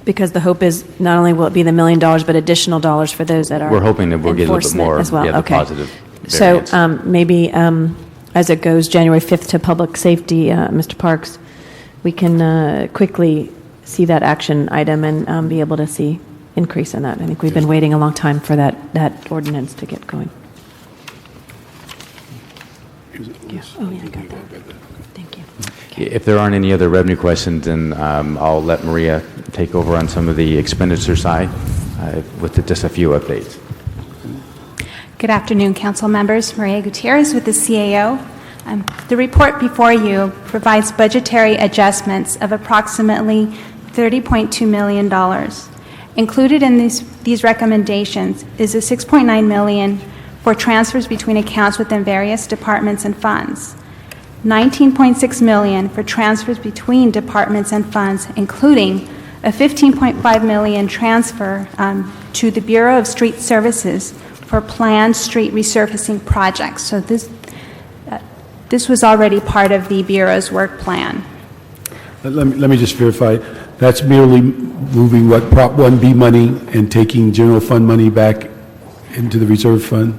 Because the hope is not only will it be the $1 million, but additional dollars for those that are We're hoping that we'll get a little bit more as well. the positive variance. So maybe as it goes January 5th to public safety, Mr. Parks, we can quickly see that action item and be able to see increase in that. I think we've been waiting a long time for that ordinance to get going. Yeah. Oh, yeah, I got that. Thank you. If there aren't any other revenue questions, then I'll let Maria take over on some of the expenditure side with just a few updates. Good afternoon, council members. Maria Gutierrez with the CAO. The report before you provides budgetary adjustments of approximately $30.2 million. Included in these recommendations is a $6.9 million for transfers between accounts within various departments and funds, $19.6 million for transfers between departments and funds, including a $15.5 million transfer to the Bureau of Street Services for planned street resurfacing projects. So this was already part of the Bureau's work plan. Let me just verify. That's merely moving what Prop 1B money and taking general fund money back into the reserve fund?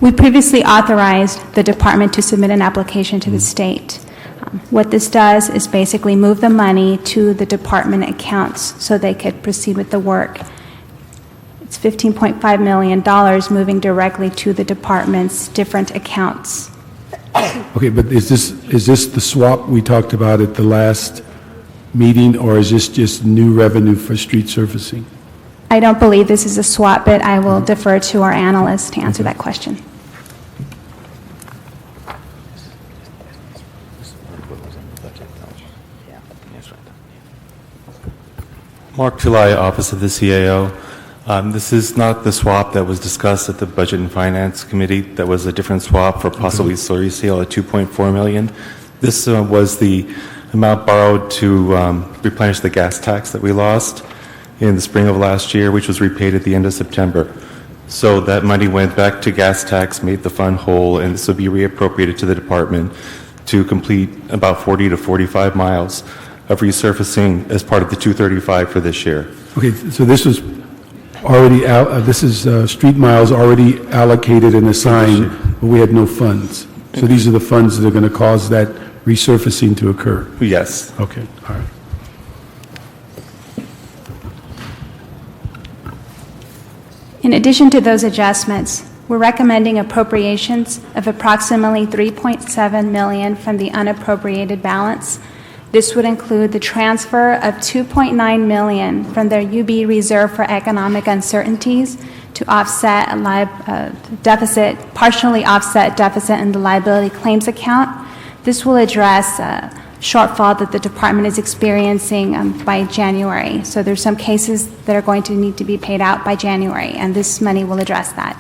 We previously authorized the department to submit an application to the state. What this does is basically move the money to the department accounts so they could proceed with the work. It's $15.5 million moving directly to the department's different accounts. Okay, but is this the swap we talked about at the last meeting, or is this just new revenue for street surfacing? I don't believe this is a swap, but I will defer to our analyst to answer that question. Mark July, Office of the CAO. This is not the swap that was discussed at the Budget and Finance Committee. That was a different swap for possibly slurry sale at $2.4 million. This was the amount borrowed to replenish the gas tax that we lost in the spring of last year, which was repaid at the end of September. So that money went back to gas tax, made the fund whole, and this will be reappropriated to the department to complete about 40 to 45 miles of resurfacing as part of the 235 for this year. Okay, so this is already this is street miles already allocated and assigned, but we had no funds. So these are the funds that are going to cause that resurfacing to occur? Yes. Okay, all right. In addition to those adjustments, we're recommending appropriations of approximately $3.7 million from the unappropriated balance. This would include the transfer of $2.9 million from their UB Reserve for Economic Uncertainties to offset deficit, partially offset deficit in the liability claims account. This will address a shortfall that the department is experiencing by January. So there's some cases that are going to need to be paid out by January, and this money will address that.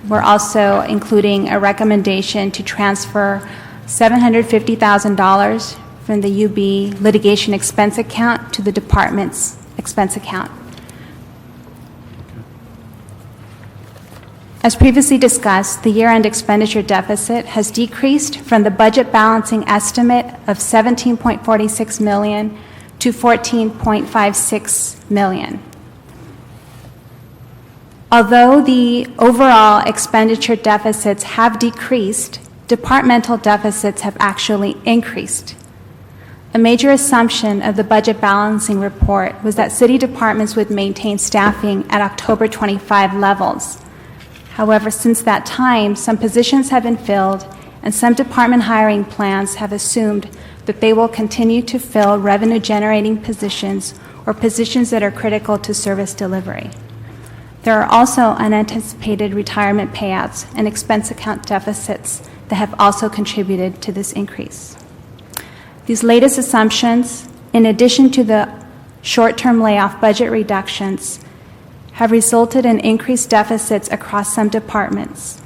We're also including a recommendation to transfer $750,000 from the UB litigation expense account to the department's expense account. As previously discussed, the year-end expenditure deficit has decreased from the budget balancing estimate of $17.46 million to $14.56 million. Although the overall expenditure deficits have decreased, departmental deficits have actually increased. A major assumption of the budget balancing report was that city departments would maintain staffing at October 25 levels. However, since that time, some positions have been filled, and some department hiring plans have assumed that they will continue to fill revenue-generating positions or positions that are critical to service delivery. There are also unanticipated retirement payouts and expense account deficits that have also contributed to this increase. These latest assumptions, in addition to the short-term layoff budget reductions, have resulted in increased deficits across some departments,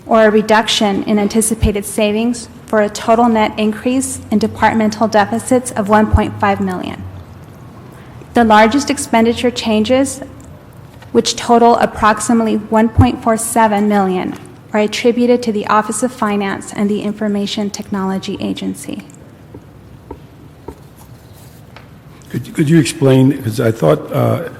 or a reduction in anticipated savings for a total net increase in departmental deficits of $1.5 million. The largest expenditure changes, which total approximately $1.47 million, are attributed to the Office of Finance and the Information Technology Agency. Could you explain, because I thought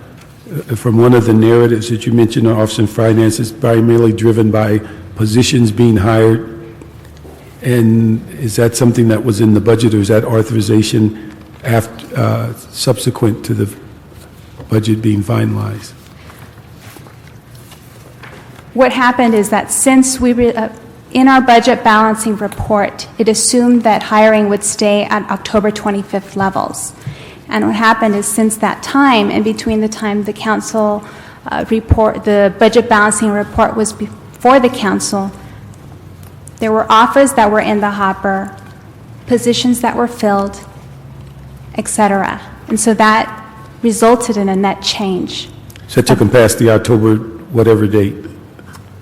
from one of the narratives that you mentioned, the Office of Finance is primarily driven by positions being hired, and is that something that was in the budget, or is that authorization after, subsequent to the budget being finalized? What happened is that since in our budget balancing report, it assumed that hiring would stay at October 25th levels. And what happened is since that time, and between the time the council the budget balancing report was before the council, there were offers that were in the hopper, positions that were filled, etc. And so that resulted in a net change. So that took them past the October whatever date,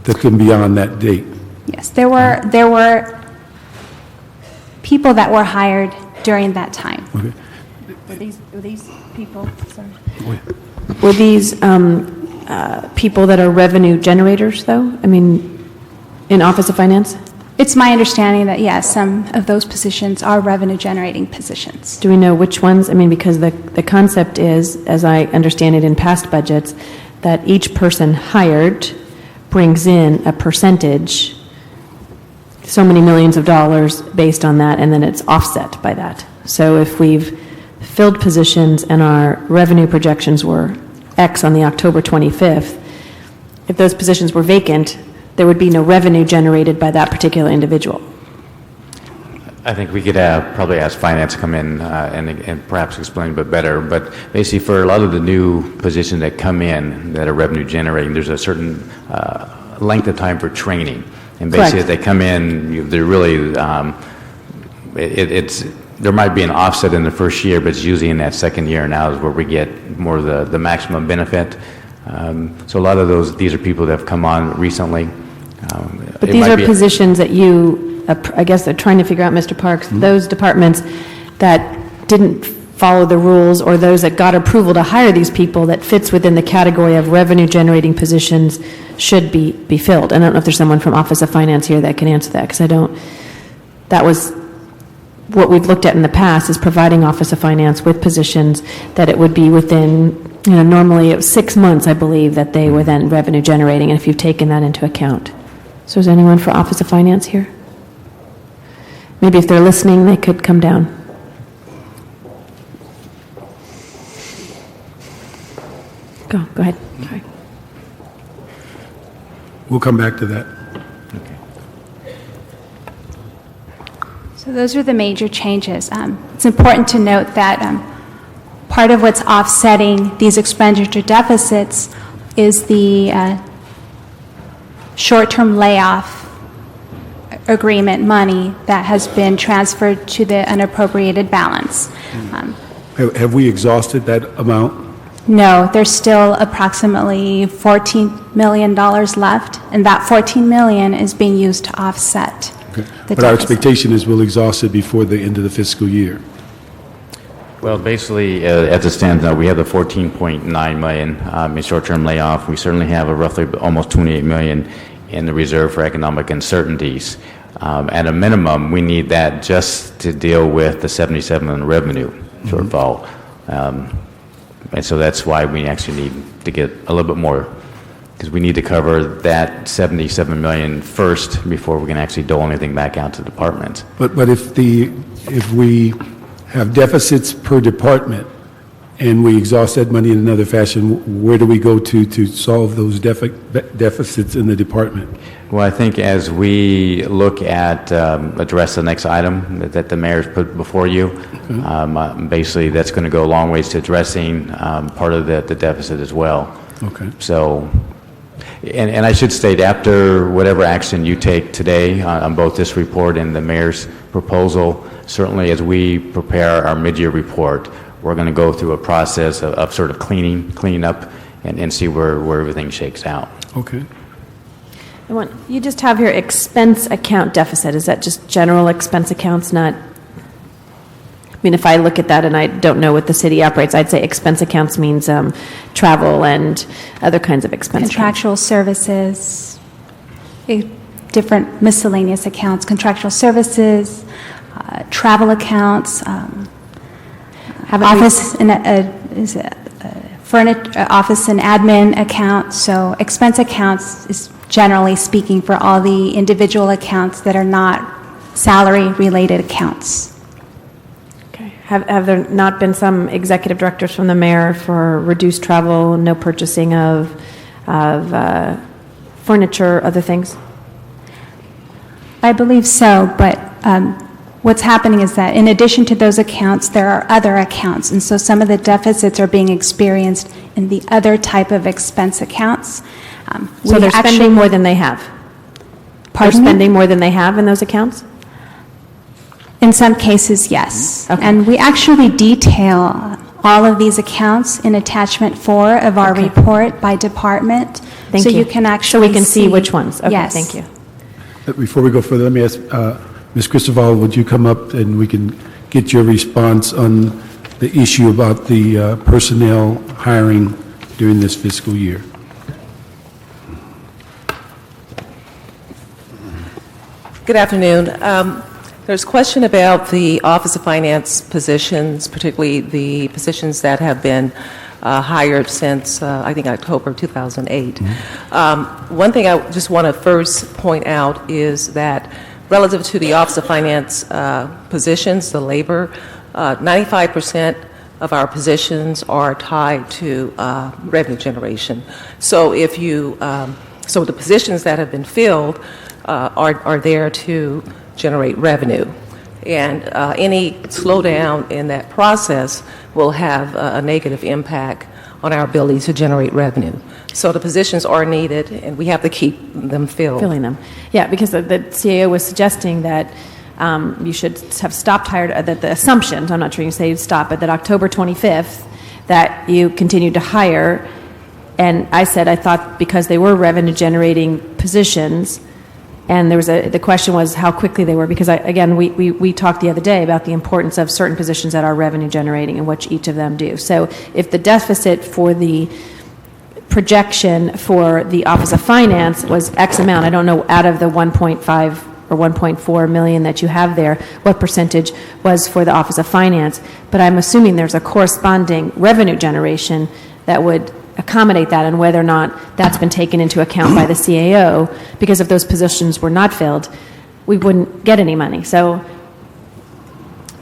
that couldn't be on that date? Yes, there were people that were hired during that time. Okay. Were these people, sorry. Were these people that are revenue generators, though? I mean, in Office of Finance? It's my understanding that, yes, some of those positions are revenue-generating positions. Do we know which ones? I mean, because the concept is, as I understand it in past budgets, that each person hired brings in a percentage, so many millions of dollars based on that, and then it's offset by that. So if we've filled positions and our revenue projections were X on the October 25th, if those positions were vacant, there would be no revenue generated by that particular individual. I think we could probably ask finance to come in and perhaps explain a bit better. But basically, for a lot of the new positions that come in that are revenue generating, there's a certain length of time for training. And basically, as they come in, they're really there might be an offset in the first year, but it's usually in that second year now is where we get more of the maximum benefit. So a lot of these are people that have come on recently. But these are positions that you, I guess they're trying to figure out, Mr. Parks, those departments that didn't follow the rules, or those that got approval to hire these people that fits within the category of revenue-generating positions should be filled. I don't know if there's someone from Office of Finance here that can answer that, because that was what we've looked at in the past, is providing Office of Finance with positions that it would be within, normally it was 6 months, I believe, that they were then revenue generating, and if you've taken that into account. So is anyone for Office of Finance here? Maybe if they're listening, they could come down. Go ahead. Sorry. We'll come back to that. So those are the major changes. It's important to note that part of what's offsetting these expenditure deficits is the short-term layoff agreement money that has been transferred to the unappropriated balance. Have we exhausted that amount? No, there's still approximately $14 million left, and that $14 million is being used to offset. But our expectation is we'll exhaust it before the end of the fiscal year. Well, basically, as it stands now, we have the $14.9 million in short-term layoff. We certainly have a roughly almost $28 million in the reserve for economic uncertainties. At a minimum, we need that just to deal with the 77 in revenue shortfall. And so that's why we actually need to get a little bit more, because we need to cover that $77 million first before we can actually dole anything back out to departments. But if we have deficits per department, and we exhaust that money in another fashion, where do we go to solve those deficits in the department? Well, I think as we look at address the next item that the mayor's put before you, basically that's going to go a long ways to addressing part of the deficit as well. Okay. So, and I should state, after whatever action you take today on both this report and the mayor's proposal, certainly as we prepare our mid-year report, we're going to go through a process of sort of cleaning up and see where everything shakes out. Okay. You just have your expense account deficit. Is that just general expense accounts, not? I mean, if I look at that and I don't know what the city operates, I'd say expense accounts means travel and other kinds of expense Contractual services, different miscellaneous accounts, contractual services, travel accounts, office and office and admin accounts. So expense accounts is generally speaking for all the individual accounts that are not salary-related accounts. Okay. Have there not been some executive directives from the mayor for reduced travel, no purchasing of furniture, other things? I believe so, but what's happening is that in addition to those accounts, there are other accounts, and so some of the deficits are being experienced in the other type of expense accounts. So they're spending more than they have? They're spending more than they have in those accounts? In some cases, yes. Okay. And we actually detail all of these accounts in attachment 4 of our report by department. Thank so you. you can actually So we can see which ones. Okay, yes. thank you. Before we go further, let me ask, Ms. Cristoval, would you come up and we can get your response on the issue about the personnel hiring during this fiscal year? Good afternoon. There's a question about the Office of Finance positions, particularly the positions that have been hired since, I think, October 2008. One thing I just want to first point out is that relative to the Office of Finance positions, the labor, 95% of our positions are tied to revenue generation. So if you, so the positions that have been filled are there to generate revenue. And any slowdown in that process will have a negative impact on our ability to generate revenue. So the positions are needed, and we have to keep them filled. Filling them. Yeah, because the CAO was suggesting that you should have stopped hired, that the assumptions, I'm not sure you can say stop, but that October 25th, that you continued to hire. And I said I thought because they were revenue-generating positions, and there was the question was how quickly they were, because we talked the other day about the importance of certain positions that are revenue generating and what each of them do. So if the deficit for the projection for the Office of Finance was X amount, I don't know out of the 1.5 or 1.4 million that you have there, what percentage was for the Office of Finance, but I'm assuming there's a corresponding revenue generation that would accommodate that, and whether or not that's been taken into account by the CAO, because if those positions were not filled, we wouldn't get any money. So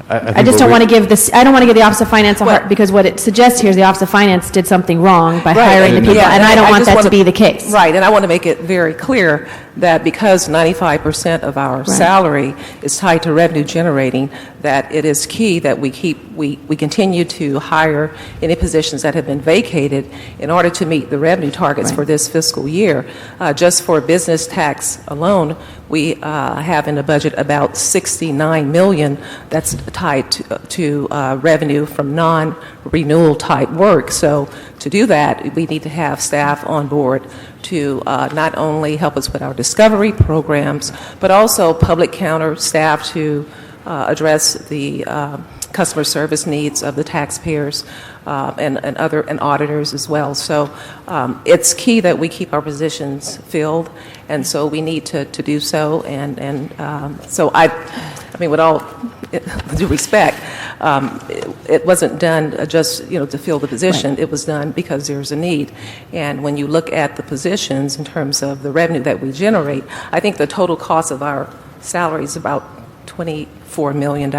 I just don't want to give this. I don't want to give the Office of Finance a heart, because what it suggests here is the Office of Finance did something wrong by hiring the people, and I don't want that to be the case. Right, and I want to make it very clear that because 95% of our salary is tied to revenue generating, that it is key that we continue to hire any positions that have been vacated in order to meet the revenue targets for this fiscal year. Just for business tax alone, we have in the budget about $69 million that's tied to revenue from non-renewal type work. So to do that, we need to have staff on board to not only help us with our discovery programs, but also public counter staff to address the customer service needs of the taxpayers and auditors as well. So it's key that we keep our positions filled, and so we need to do so. And so I mean, with all due respect, it wasn't done just to fill the position. Right. It was done because there's a need. And when you look at the positions in terms of the revenue that we generate, I think the total cost of our salary is about $24 million.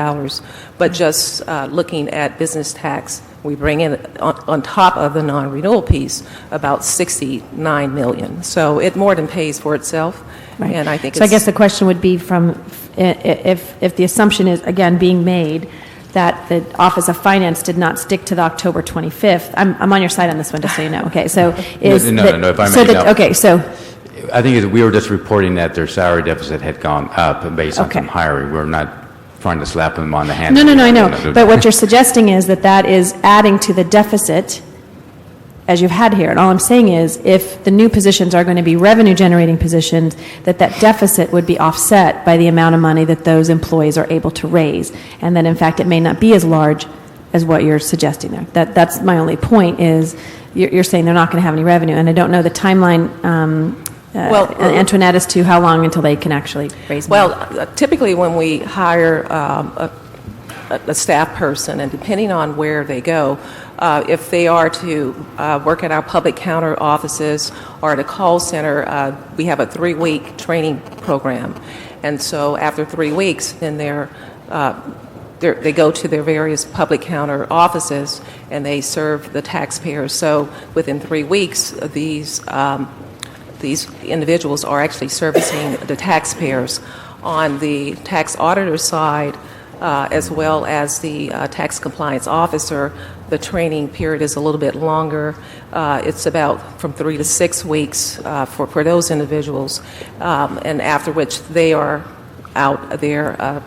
But just looking at business tax, we bring in, on top of the non-renewal piece, about $69 million. So it more than pays for itself. Right. And I think So I guess the question would be from, if the assumption is, again, being made that the Office of Finance did not stick to the October 25th, I'm on your side on this one, just so you know, okay? So is... No, if I may, so no. Okay, so... I think we were just reporting that their salary deficit had gone up based on some hiring. We're not trying to slap them on the hand. No, I know. But what you're suggesting is that is adding to the deficit as you've had here. And all I'm saying is, if the new positions are going to be revenue-generating positions, that deficit would be offset by the amount of money that those employees are able to raise. And that, in fact, it may not be as large as what you're suggesting there. That's my only point, is you're saying they're not going to have any revenue. And I don't know the timeline, Antoinette, as to how long until they can actually raise money. Well, typically when we hire a staff person, and depending on where they go, if they are to work at our public counter offices or at a call center, we have a 3-week training program. And so after 3 weeks, then they go to their various public counter offices and they serve the taxpayers. So within 3 weeks, these individuals are actually servicing the taxpayers. On the tax auditor side, as well as the tax compliance officer, the training period is a little bit longer. It's about from 3 to 6 weeks for those individuals, and after which they are out there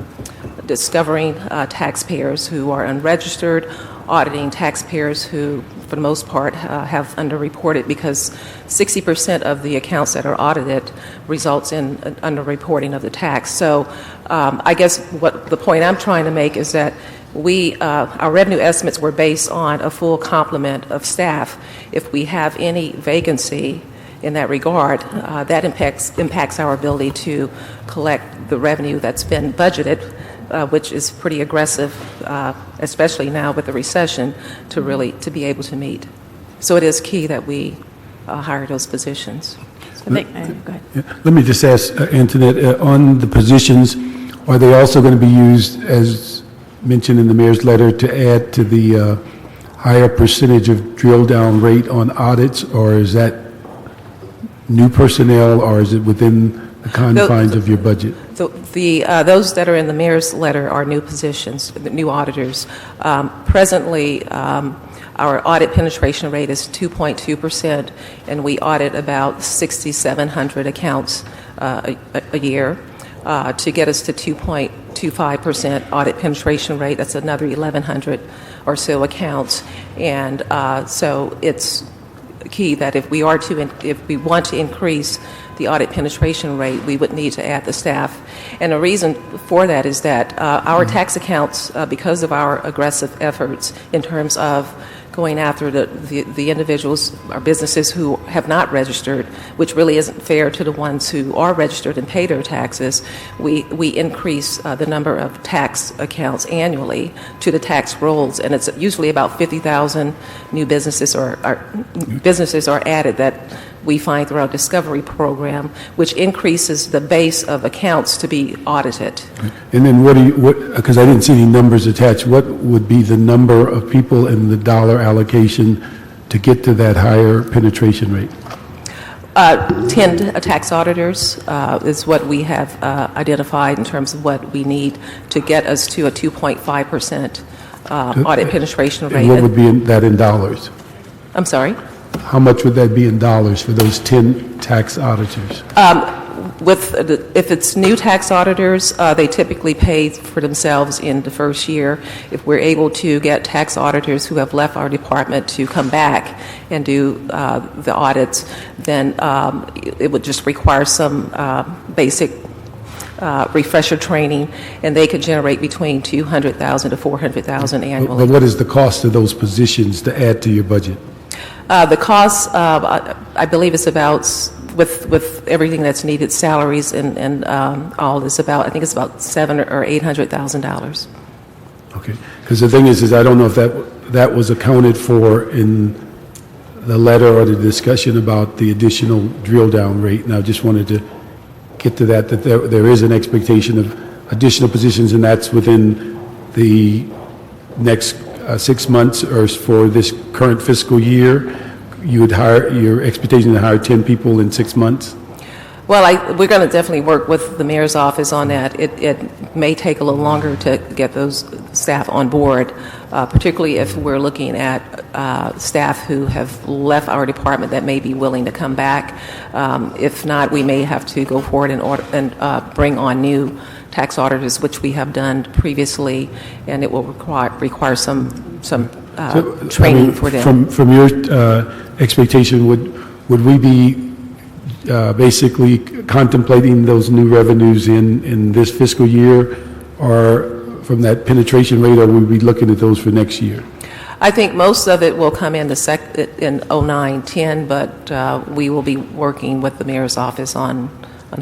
discovering taxpayers who are unregistered, auditing taxpayers who, for the most part, have underreported, because 60% of the accounts that are audited results in underreporting of the tax. So I guess what the point I'm trying to make is that our revenue estimates were based on a full complement of staff. If we have any vacancy in that regard, that impacts our ability to collect the revenue that's been budgeted, which is pretty aggressive, especially now with the recession, to be able to meet. So it is key that we hire those positions. Go ahead. Let me just ask, Antoinette, on the positions, are they also going to be used, as mentioned in the mayor's letter, to add to the higher percentage of drill down rate on audits, or is that new personnel, or is it within the confines of your budget? So those that are in the mayor's letter are new positions, new auditors. Presently, our audit penetration rate is 2.2%, and we audit about 6,700 accounts a year. To get us to 2.25% audit penetration rate, that's another 1,100 or so accounts. And so it's key that if we want to increase the audit penetration rate, we would need to add the staff. And the reason for that is that our tax accounts, because of our aggressive efforts in terms of going after the individuals or businesses who have not registered, which really isn't fair to the ones who are registered and pay their taxes, we increase the number of tax accounts annually to the tax rolls, and it's usually about 50,000 new businesses are added that we find through our discovery program, which increases the base of accounts to be audited. And then because I didn't see any numbers attached, what would be the number of people and the dollar allocation to get to that higher penetration rate? 10 tax auditors is what we have identified in terms of what we need to get us to a 2.5% audit penetration rate. And what would be that in dollars? I'm sorry? How much would that be in dollars for those 10 tax auditors? If it's new tax auditors, they typically pay for themselves in the first year. If we're able to get tax auditors who have left our department to come back and do the audits, then it would just require some basic refresher training, and they could generate between $200,000 to $400,000 annually. But what is the cost of those positions to add to your budget? The cost, I believe, is about, with everything that's needed, salaries and all, is about, I think it's about $700,000 or $800,000. Okay, because the thing is I don't know if that was accounted for in the letter or the discussion about the additional drill down rate, and I just wanted to get to that there is an expectation of additional positions, and that's within the next 6 months or for this current fiscal year? You would hire, your expectation to hire 10 people in 6 months? Well, we're going to definitely work with the mayor's office on that. It may take a little longer to get those staff on board, particularly if we're looking at staff who have left our department that may be willing to come back. If not, we may have to go forward and bring on new tax auditors, which we have done previously, and it will require some training for them. From your expectation, would we be basically contemplating those new revenues in this fiscal year, or from that penetration rate, or will we be looking at those for next year? I think most of it will come in in 09-10, but we will be working with the mayor's office on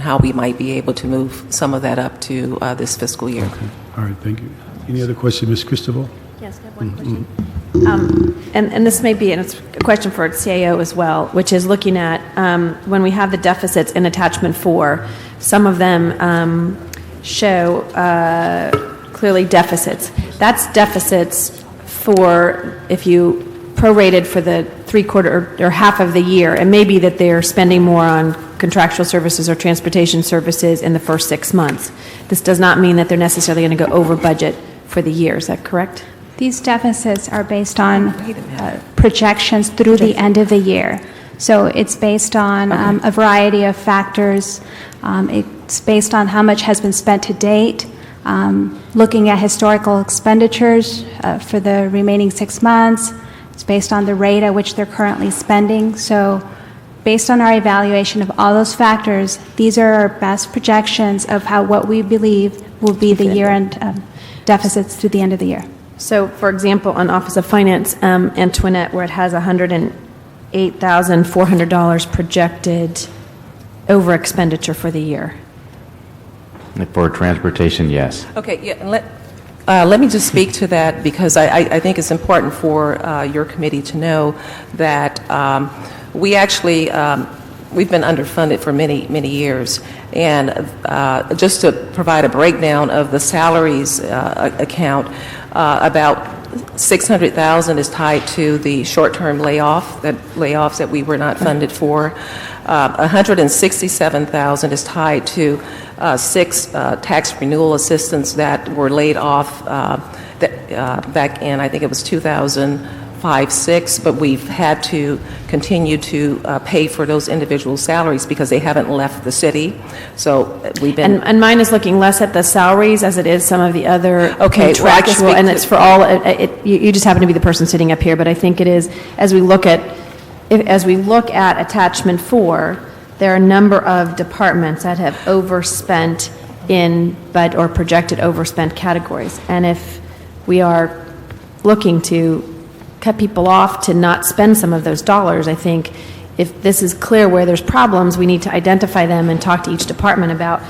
how we might be able to move some of that up to this fiscal year. Okay. All right, thank you. Any other question, Ms. Cristobal? Yes, I have one question. And this may be, and it's a question for CAO as well, which is looking at when we have the deficits in attachment 4, some of them show clearly deficits. That's deficits for, if you prorated for the 3/4 or half of the year, it may be that they're spending more on contractual services or transportation services in the first 6 months. This does not mean that they're necessarily going to go over budget for the year. Is that correct? These deficits are based on projections through the end of the year. So it's based on a variety of factors. It's based on how much has been spent to date, looking at historical expenditures for the remaining 6 months. It's based on the rate at which they're currently spending. So based on our evaluation of all those factors, these are our best projections of what we believe will be the year-end deficits through the end of the year. So, for example, on Office of Finance, Antoinette, where it has $108,400 projected over expenditure for the year. For transportation, yes. Okay, yeah, let me just speak to that, because I think it's important for your committee to know that we actually, we've been underfunded for many, many years. And just to provide a breakdown of the salaries account, about $600,000 is tied to the short-term layoffs that we were not funded for. $167,000 is tied to 6 tax renewal assistants that were laid off back in, I think it was 2005-06, but we've had to continue to pay for those individual salaries because they haven't left the city. So we've been... And mine is looking less at the salaries as it is some of the other contractual, well, and it's for all, you just happen to be the person sitting up here, but I think it is, as we look at attachment 4, there are a number of departments that have overspent in or projected overspent categories. And if we are looking to cut people off to not spend some of those dollars, I think if this is clear where there's problems, we need to identify them and talk to each department about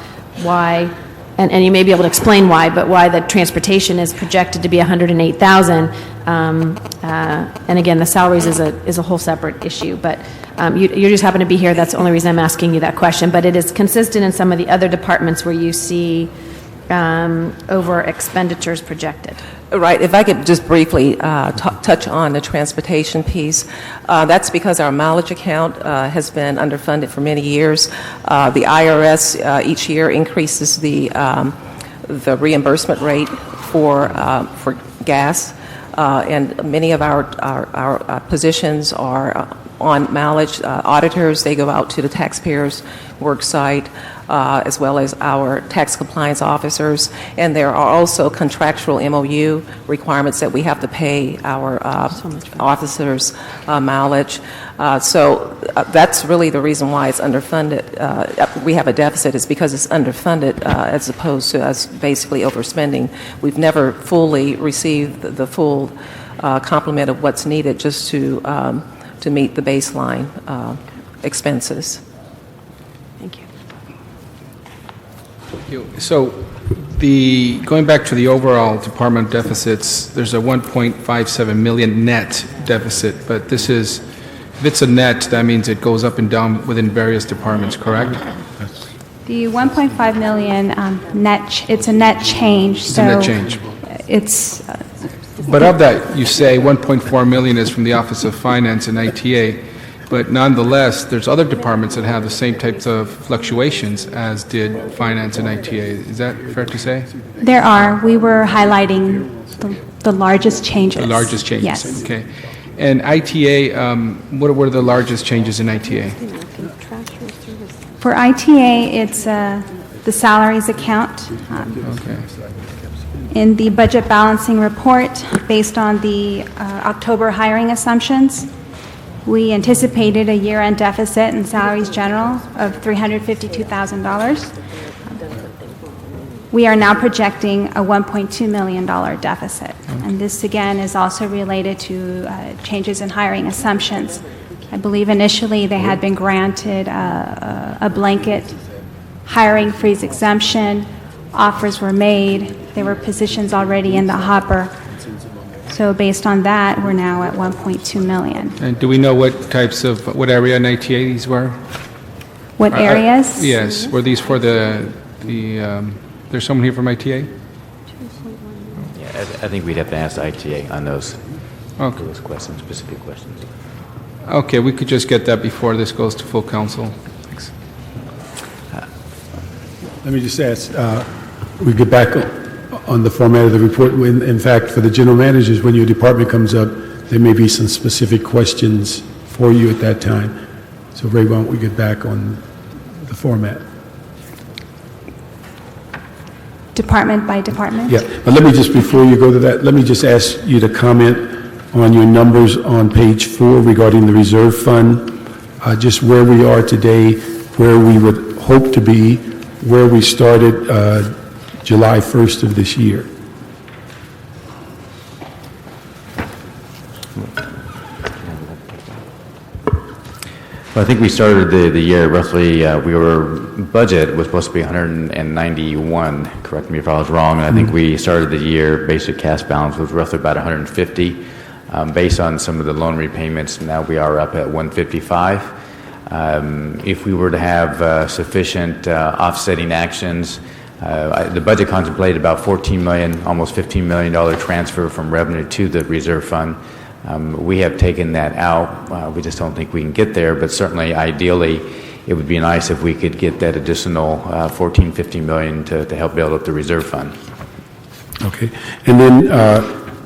why, and you may be able to explain why, but why the transportation is projected to be $108,000. And again, the salaries is a whole separate issue, but you just happen to be here. That's the only reason I'm asking you that question. But it is consistent in some of the other departments where you see over expenditures projected. Right. If I could just briefly touch on the transportation piece, that's because our mileage account has been underfunded for many years. The IRS each year increases the reimbursement rate for gas, and many of our positions are on mileage. Auditors, they go out to the taxpayers' work site, as well as our tax compliance officers. And there are also contractual MOU requirements that we have to pay our officers' mileage. So that's really the reason why it's underfunded. We have a deficit is because it's underfunded as opposed to us basically overspending. We've never fully received the full complement of what's needed just to meet the baseline expenses. Thank you. So going back to the overall department deficits, there's a 1.57 million net deficit, but this is, if it's a net, that means it goes up and down within various departments, correct? The 1.5 million it's a net change. It's a net change. It's, But of that, you say 1.4 million is from the Office of Finance and ITA, but nonetheless, there's other departments that have the same types of fluctuations as did Finance and ITA. Is that fair to say? there are. We were highlighting the largest changes. The largest changes? Yes. Okay. And ITA, what were the largest changes in ITA? For ITA, it's the salaries account. Okay. In the budget balancing report, based on the October hiring assumptions, we anticipated a year-end deficit in salaries general of $352,000. We are now projecting a $1.2 million deficit. And this, again, is also related to changes in hiring assumptions. I believe initially they had been granted a blanket hiring freeze exemption. Offers were made. There were positions already in the hopper. So based on that, we're now at 1.2 million. And do we know what area in ITA these were? What areas? Yes. Were these for there's someone here from ITA? Yeah, I think we'd have to ask ITA on those, Okay. those questions, specific questions. Okay, we could just get that before this goes to full council. Thanks. Let me just ask, we get back on the format of the report. In fact, for the general managers, when your department comes up, there may be some specific questions for you at that time. So Ray, why don't we get back on the format? Department by department? Yeah, but let me just, before you go to that, let me just ask you to comment on your numbers on page 4 regarding the reserve fund, just where we are today, where we would hope to be, where we started July 1st of this year. Well, I think we started the year roughly, budget was supposed to be 191, correct me if I was wrong, and I think we started the year, basic cash balance was roughly about 150. Based on some of the loan repayments, now we are up at 155. If we were to have sufficient offsetting actions, the budget contemplated about $14 million, almost $15 million transfer from revenue to the reserve fund. We have taken that out. We just don't think we can get there, but certainly, ideally, it would be nice if we could get that additional $14-15 million to help build up the reserve fund. Okay. And then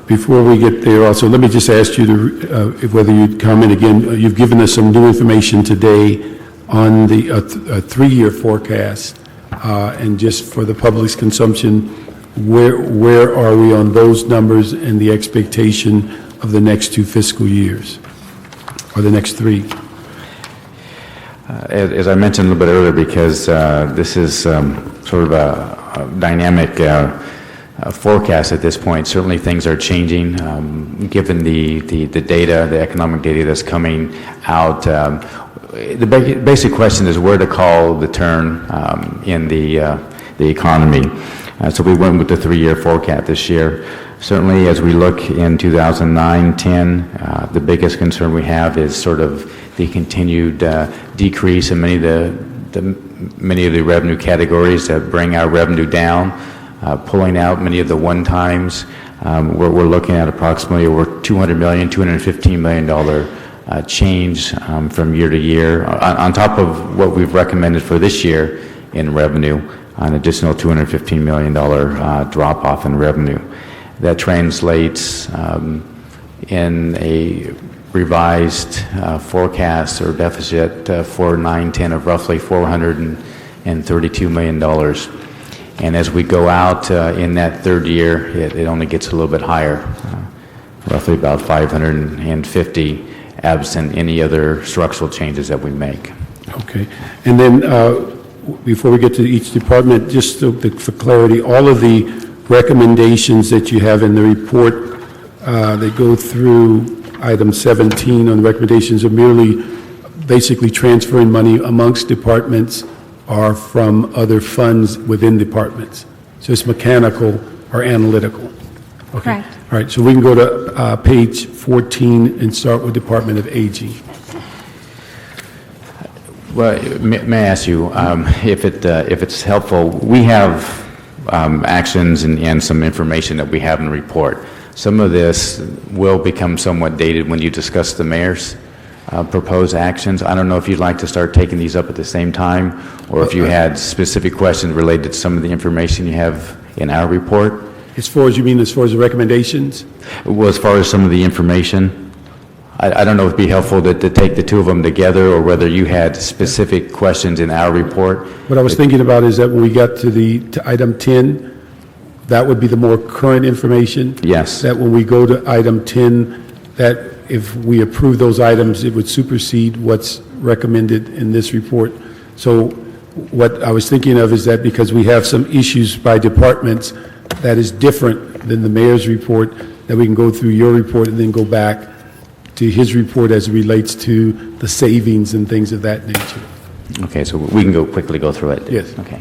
before we get there also, let me just ask you to, whether you'd comment again. You've given us some new information today on the 3-year forecast, and just for the public's consumption, where are we on those numbers and the expectation of the next 2 fiscal years, or the next 3? As I mentioned a little bit earlier, because this is sort of a dynamic forecast at this point, certainly things are changing. Given the data, the economic data that's coming out, the basic question is where to call the turn in the economy. So we went with the 3-year forecast this year. Certainly, as we look in 2009-10, the biggest concern we have is sort of the continued decrease in many of the revenue categories that bring our revenue down, pulling out many of the one-times. We're looking at approximately over $200 million, $215 million change from year to year, on top of what we've recommended for this year in revenue, an additional $215 million drop-off in revenue. That translates in a revised forecast or deficit for 9-10 of roughly $432 million. And as we go out in that 3rd year, it only gets a little bit higher, roughly about 550, absent any other structural changes that we make. Okay. And then before we get to each department, just for clarity, all of the recommendations that you have in the report that go through item 17 on recommendations are merely basically transferring money amongst departments or from other funds within departments. So it's mechanical or analytical. Okay. Correct. All right, so we can go to page 14 and start with Department of Aging. Well, may I ask you, if it's helpful, we have actions and some information that we have in the report. Some of this will become somewhat dated when you discuss the mayor's proposed actions. I don't know if you'd like to start taking these up at the same time, or if you had specific questions related to some of the information you have in our report. As far as the recommendations? Well, as far as some of the information, I don't know if it'd be helpful to take the two of them together, or whether you had specific questions in our report. What I was thinking about is that when we got to item 10, that would be the more current information. Yes. That when we go to item 10, that if we approve those items, it would supersede what's recommended in this report. So what I was thinking of is that because we have some issues by departments that is different than the mayor's report, that we can go through your report and then go back to his report as it relates to the savings and things of that nature. Okay, so we can quickly go through it. Yes. Okay.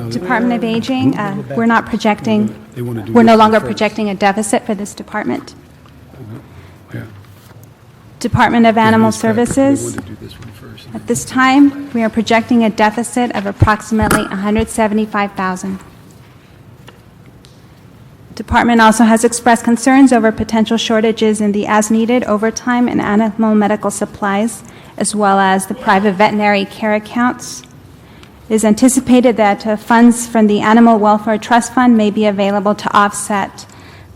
Department of Aging, we're not projecting, we're we're no longer projecting a deficit for this department. Department of Animal Services, at this time, we are projecting a deficit of approximately $175,000. Department also has expressed concerns over potential shortages in the as-needed overtime and animal medical supplies, as well as the private veterinary care accounts. It is anticipated that funds from the Animal Welfare Trust Fund may be available to offset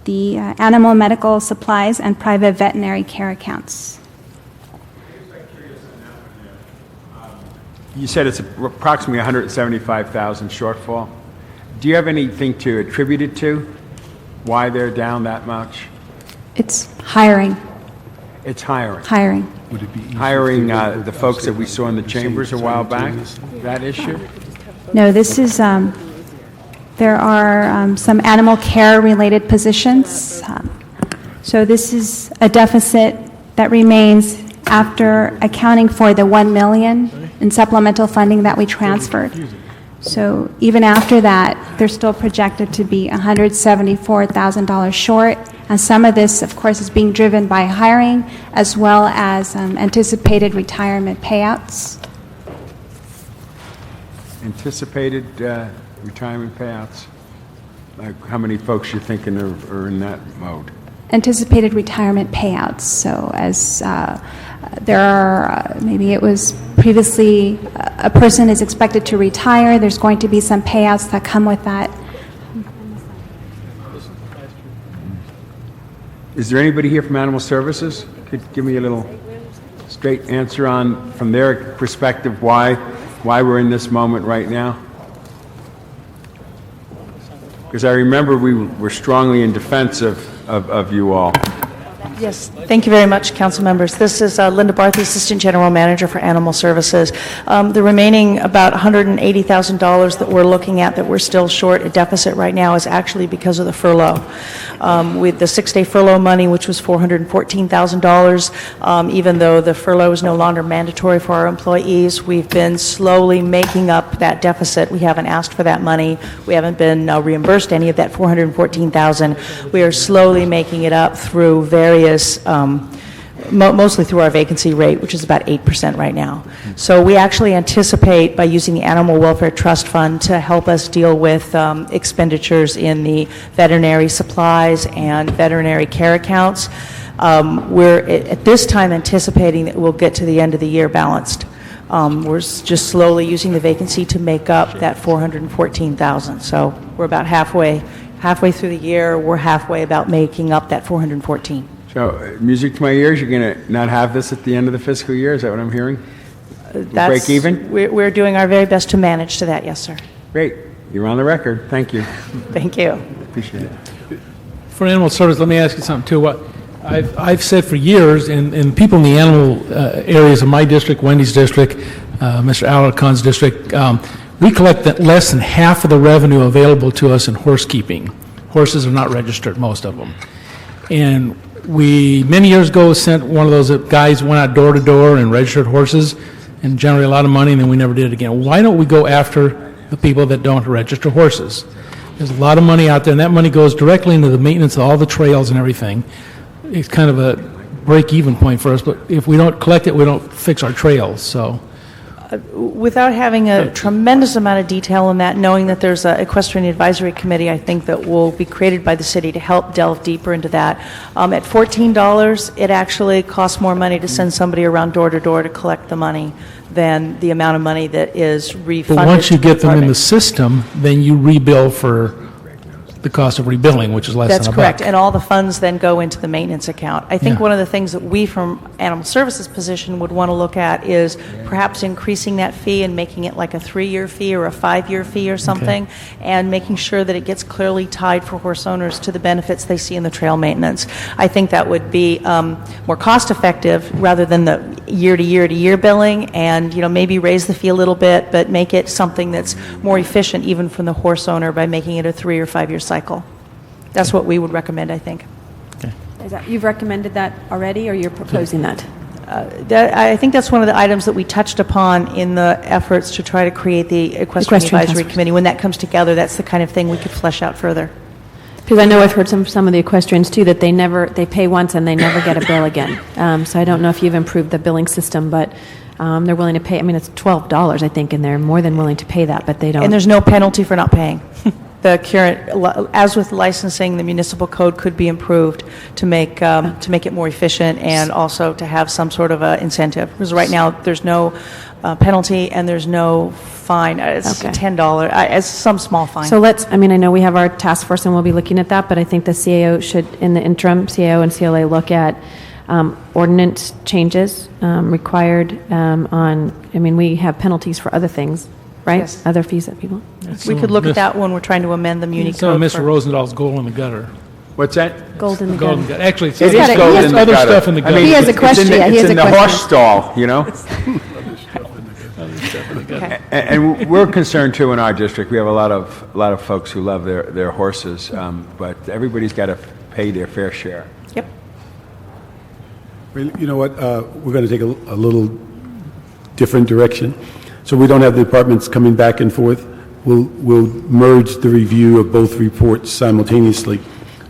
the animal medical supplies and private veterinary care accounts. You said it's approximately 175,000 shortfall. Do you have anything to attribute it to? Why they're down that much? It's hiring. It's hiring. Hiring. Would it be Hiring the folks that we saw in the chambers a while back? That issue? No, this is, there are some animal care related positions. So this is a deficit that remains after accounting for the $1 million in supplemental funding that we transferred. So even after that, they're still projected to be $174,000 short. And some of this, of course, is being driven by hiring as well as anticipated retirement payouts. Anticipated retirement payouts? Like how many folks you're thinking are in that mode? Anticipated retirement payouts. So as there are, maybe it was previously a person is expected to retire, there's going to be some payouts that come with that. Is there anybody here from Animal Services? Could give me a little straight answer on, from their perspective, why we're in this moment right now? Because I remember we were strongly in defense of you all. Yes, thank you very much, council members. This is Linda Barth, the Assistant General Manager for Animal Services. The remaining about $180,000 that we're looking at that we're still short a deficit right now is actually because of the furlough. With the 6-day furlough money, which was $414,000, even though the furlough is no longer mandatory for our employees, we've been slowly making up that deficit. We haven't asked for that money. We haven't been reimbursed any of that $414,000. We are slowly making it up through various mostly through our vacancy rate, which is about 8% right now. So we actually anticipate, by using the Animal Welfare Trust Fund to help us deal with expenditures in the veterinary supplies and veterinary care accounts, we're at this time anticipating that we'll get to the end of the year balanced. We're just slowly using the vacancy to make up that $414,000. So we're about halfway through the year. We're halfway about making up that $414,000. So, music to my ears, you're going to not have this at the end of the fiscal year? Is that what I'm hearing? Break even? We're doing our very best to manage to that, yes, sir. Great. You're on the record. Thank you. Thank you. Appreciate it. For Animal Service, let me ask you something, too. What I've said for years, and people in the animal areas of my district, Wendy's district, Mr. Alarcon's district, we collect less than half of the revenue available to us in horse keeping. Horses are not registered, most of them. And we, many years ago, sent one of those guys went out door to door and registered horses and generated a lot of money, and then we never did it again. Why don't we go after the people that don't register horses? There's a lot of money out there, and that money goes directly into the maintenance of all the trails and everything. It's kind of a break-even point for us, but if we don't collect it, we don't fix our trails, so. Without having a tremendous amount of detail in that, knowing that there's a equestrian advisory committee, I think that will be created by the city to help delve deeper into that. At $14, it actually costs more money to send somebody around door to door to collect the money than the amount of money that is refunded. But once you to the get them in the department. system, then you rebill for the cost of rebilling, which is less That's than a correct, buck. and all the funds then go into the maintenance account. I think Yeah. one of the things that we from Animal Services position would want to look at is perhaps increasing that fee and making it like a 3-year fee or a 5-year fee or something, and making sure that it gets clearly tied for horse owners to the benefits they see in the trail maintenance. I think that would be more cost-effective rather than the year-to-year-to-year billing, and maybe raise the fee a little bit, but make it something that's more efficient even from the horse owner by making it a 3 or 5-year cycle. That's what we would recommend, I think. You've recommended that already, or you're proposing that? I think that's one of the items that we touched upon in the efforts to try to create the Equestrian Advisory Committee. When that comes together, that's the kind of thing we could flesh out further. Because I know I've heard some of the equestrians too, that they pay once and they never get a bill again. So I don't know if you've improved the billing system, but they're willing to pay, it's $12, I think, and they're more than willing to pay that, but they don't. And there's no penalty for not paying. The current, as with licensing, the municipal code could be improved to make it more efficient and also to have some sort of a incentive. Because right now, there's no penalty and there's no fine. It's $10, it's some small fine. So I know we have our task force and we'll be looking at that, but I think the CAO should, in the interim, CAO and CLA look at ordinance changes required we have penalties for other things, right? Yes. Other fees that people. We could look at that when we're trying to amend the Muni Some of code. Mr. Rosendal's gold in the gutter. What's that? Gold in the Gold in gutter. the gutter. Actually, It is gold in the other gutter. stuff in the gutter. He has a question. It's in the, Yeah, he it's has in a the question. horse stall, And we're concerned too in our district. We have a lot of folks who love their horses, but everybody's got to pay their fair share. Yep. You know what, we're going to take a little different direction. So we don't have the departments coming back and forth. We'll merge the review of both reports simultaneously.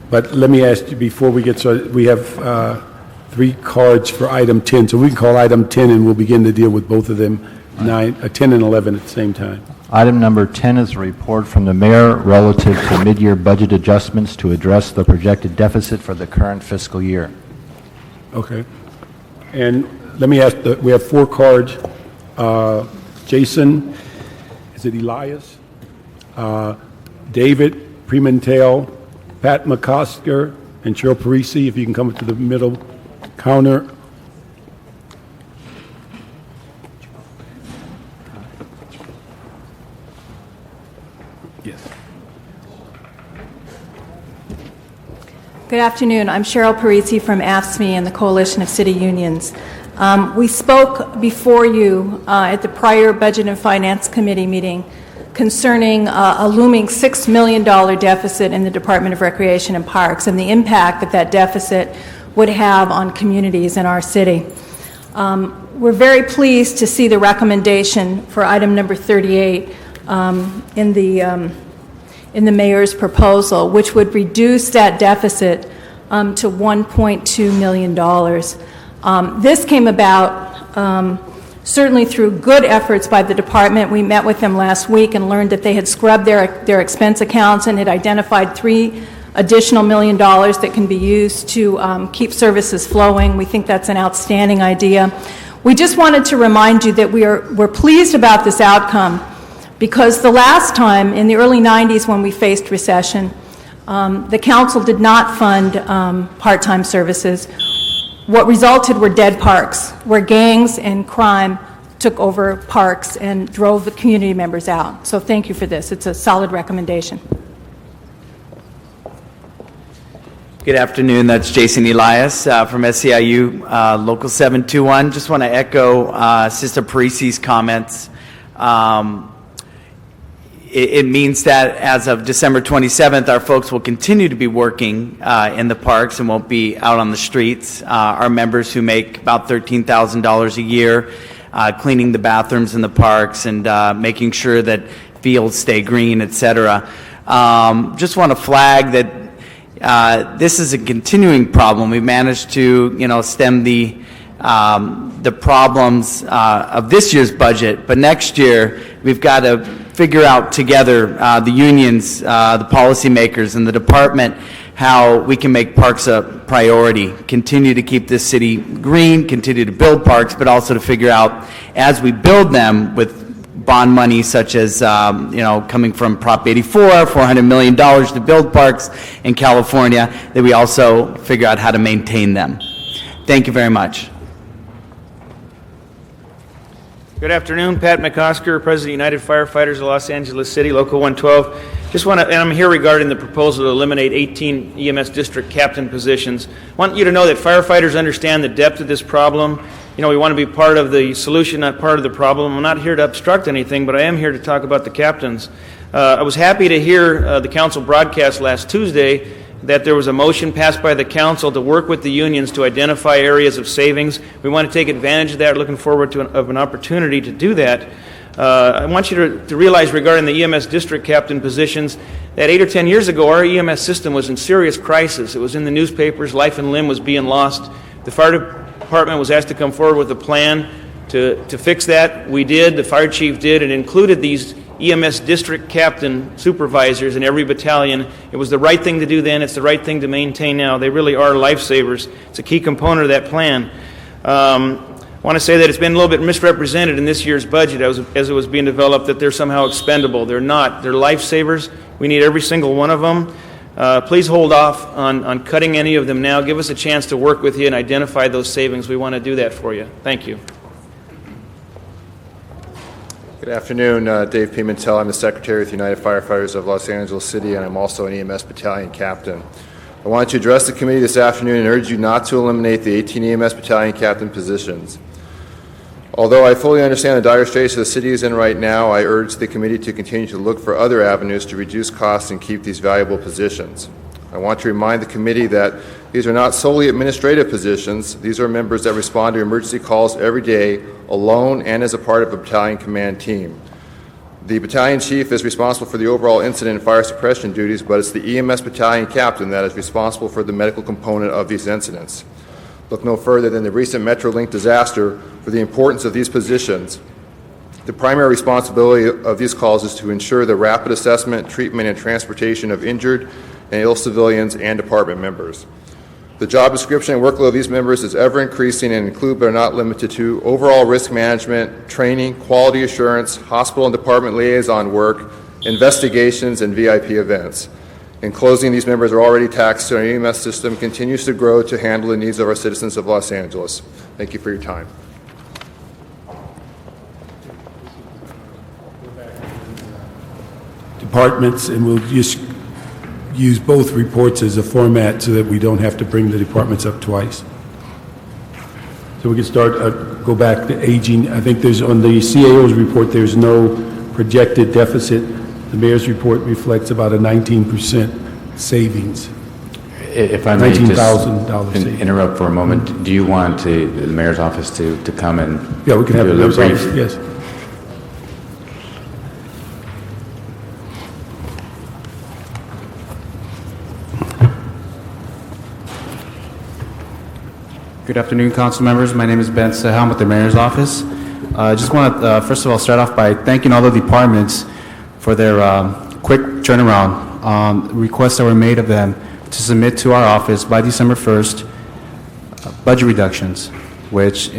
But let me ask you, before we get started, we have 3 cards for item 10. So we can call item 10 and we'll begin to deal with both of them, 10 and 11 at the same time. Item number 10 is a report from the mayor relative to mid-year budget adjustments to address the projected deficit for the current fiscal year. Okay. And let me ask, we have 4 cards. Jason, is it Elias? David Pimentel, Pat McCosker, and Cheryl Parisi, if you can come up to the middle counter. Yes. Good afternoon. I'm Cheryl Parisi from AFSCME and the Coalition of City Unions. We spoke before you at the prior Budget and Finance Committee meeting concerning a looming $6 million deficit in the Department of Recreation and Parks and the impact that deficit would have on communities in our city. We're very pleased to see the recommendation for item number 38 in the mayor's proposal, which would reduce that deficit to $1.2 million. This came about certainly through good efforts by the department. We met with them last week and learned that they had scrubbed their expense accounts and had identified $3 additional million that can be used to keep services flowing. We think that's an outstanding idea. We just wanted to remind you that we're pleased about this outcome because the last time, in the early 90s when we faced recession, the council did not fund part-time services. What resulted were dead parks, where gangs and crime took over parks and drove the community members out. So thank you for this. It's a solid recommendation. Good afternoon. That's Jason Elias from SEIU Local 721. Just want to echo Sister Parisi's comments. It means that as of December 27th, our folks will continue to be working in the parks and won't be out on the streets. Our members who make about $13,000 a year cleaning the bathrooms in the parks and making sure that fields stay green, et cetera. Just want to flag that This is a continuing problem. We've managed to, stem the problems of this year's budget, but next year we've got to figure out together, the unions, the policymakers, and the department, how we can make parks a priority, continue to keep this city green, continue to build parks, but also to figure out, as we build them with bond money such as, coming from Prop 84, $400 million to build parks in California, that we also figure out how to maintain them. Thank you very much. Good afternoon, Pat McCosker, President of United Firefighters of Los Angeles City, Local 112. And I'm here regarding the proposal to eliminate 18 EMS district captain positions. I want you to know that firefighters understand the depth of this problem. We want to be part of the solution, not part of the problem. I'm not here to obstruct anything, but I am here to talk about the captains. I was happy to hear the council broadcast last Tuesday that there was a motion passed by the council to work with the unions to identify areas of savings. We want to take advantage of that, looking forward to an opportunity to do that. I want you to realize regarding the EMS district captain positions that 8 or 10 years ago, our EMS system was in serious crisis. It was in the newspapers, life and limb was being lost. The fire department was asked to come forward with a plan to fix that. We did, the fire chief did, and included these EMS district captain supervisors in every battalion. It was the right thing to do then, it's the right thing to maintain now. They really are lifesavers. It's a key component of that plan. I want to say that it's been a little bit misrepresented in this year's budget as it was being developed, that they're somehow expendable. They're not. They're lifesavers. We need every single one of them. Please hold off on cutting any of them now. Give us a chance to work with you and identify those savings. We want to do that for you. Thank you. Good afternoon, Dave Pimentel. I'm the Secretary with United Firefighters of Los Angeles City, and I'm also an EMS battalion captain. I wanted to address the committee this afternoon and urge you not to eliminate the 18 EMS battalion captain positions. Although I fully understand the dire straits the city is in right now, I urge the committee to continue to look for other avenues to reduce costs and keep these valuable positions. I want to remind the committee that these are not solely administrative positions. These are members that respond to emergency calls every day, alone and as a part of a battalion command team. The battalion chief is responsible for the overall incident and fire suppression duties, but it's the EMS battalion captain that is responsible for the medical component of these incidents. Look no further than the recent Metrolink disaster for the importance of these positions. The primary responsibility of these calls is to ensure the rapid assessment, treatment, and transportation of injured and ill civilians and department members. The job description and workload of these members is ever increasing and include but are not limited to overall risk management, training, quality assurance, hospital and department liaison work, investigations, and VIP events. In closing, these members are already taxed, so our EMS system continues to grow to handle the needs of our citizens of Los Angeles. Thank you for your time. Departments, and we'll just use both reports as a format so that we don't have to bring the departments up twice. So we can start, go back to aging. I think there's, on the CAO's report, there's no projected deficit. The mayor's report reflects about a 19% savings. If I may $19,000 savings. interrupt for a moment, do you want the mayor's office to come and Yeah, we can have do a the little mayor's brief? office, yes. Good afternoon, council members. My name is Ben Saham with the mayor's office. I just want to, first of all, start off by thanking all the departments for their quick turnaround on requests that were made of them to submit to our office by December 1st budget reductions, which,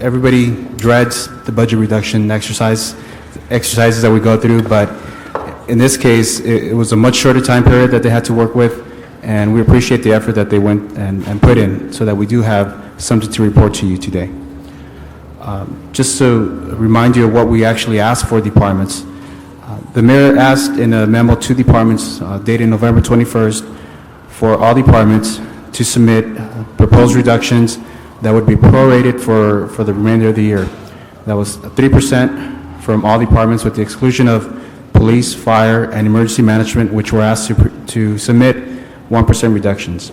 everybody dreads the budget reduction exercises that we go through, but in this case, it was a much shorter time period that they had to work with, and we appreciate the effort that they went and put in so that we do have something to report to you today. Just to remind you of what we actually asked for departments, the mayor asked in a memo to departments dated November 21st for all departments to submit proposed reductions that would be prorated for the remainder of the year. That was 3% from all departments with the exclusion of police, fire, and emergency management, which were asked to submit 1% reductions.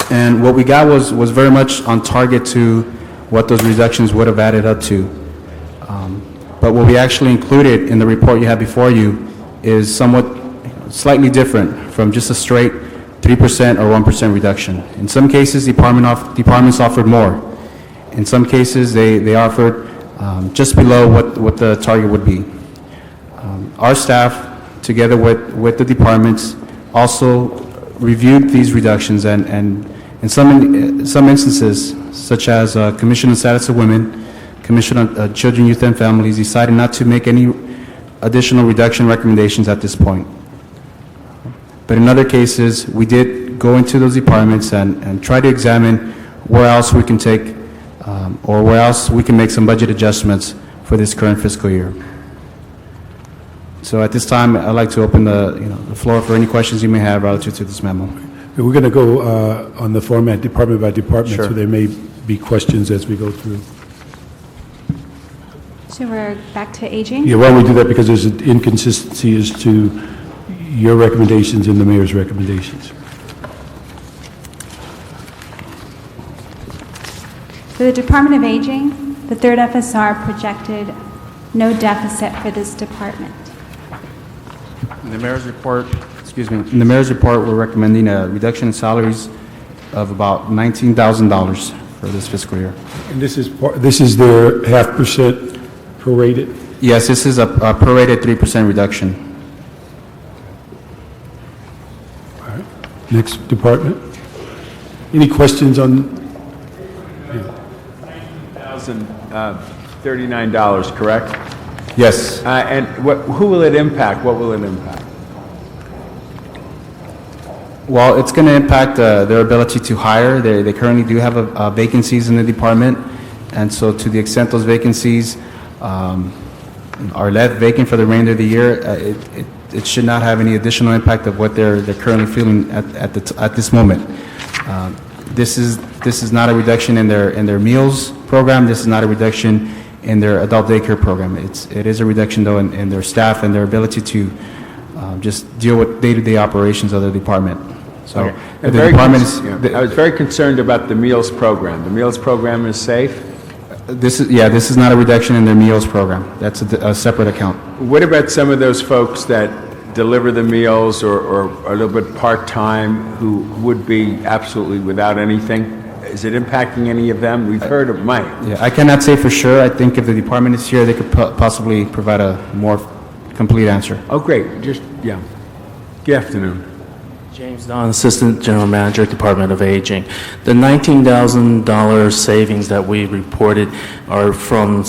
And what we got was very much on target to what those reductions would have added up to. But what we actually included in the report you have before you is somewhat slightly different from just a straight 3% or 1% reduction. In some cases, departments offered more. In some cases, they offered just below what the target would be. Our staff, together with the departments, also reviewed these reductions, and in some instances, such as Commission on Status of Women, Commission on Children, Youth, and Families, decided not to make any additional reduction recommendations at this point. But in other cases, we did go into those departments and try to examine where else we can take or where else we can make some budget adjustments for this current fiscal year. So at this time, I'd like to open the floor for any questions you may have relative to this memo. We're going to go on the format department by department, Sure. so there may be questions as we go through. So we're back to aging? Yeah, why don't we do that, because there's an inconsistency as to your recommendations and the mayor's recommendations. For the Department of Aging, the third FSR projected no deficit for this department. In the mayor's report, we're recommending a reduction in salaries of about $19,000 for this fiscal year. And this is their 0.5% prorated? Yes, this is a prorated 3% reduction. All right. Next department. Any questions on? $39, correct? Yes. And who will it impact? What will it impact? Well, it's going to impact their ability to hire. They currently do have vacancies in the department, and so to the extent those vacancies are left vacant for the remainder of the year, it should not have any additional impact of what they're currently feeling at this moment. This is not a reduction in their meals program. This is not a reduction in their adult daycare program. It is a reduction, though, in their staff and their ability to just deal with day-to-day operations of the department. So Okay. the department is. I was very concerned about the meals program. The meals program is safe? This is not a reduction in their meals program. That's a separate account. What about some of those folks that deliver the meals or are a little bit part-time who would be absolutely without anything? Is it impacting any of them? We've heard it might. Yeah, I cannot say for sure. I think if the department is here, they could possibly provide a more complete answer. Oh, great. Yeah. Good afternoon. James Don, Assistant General Manager, Department of Aging. The $19,000 savings that we reported are from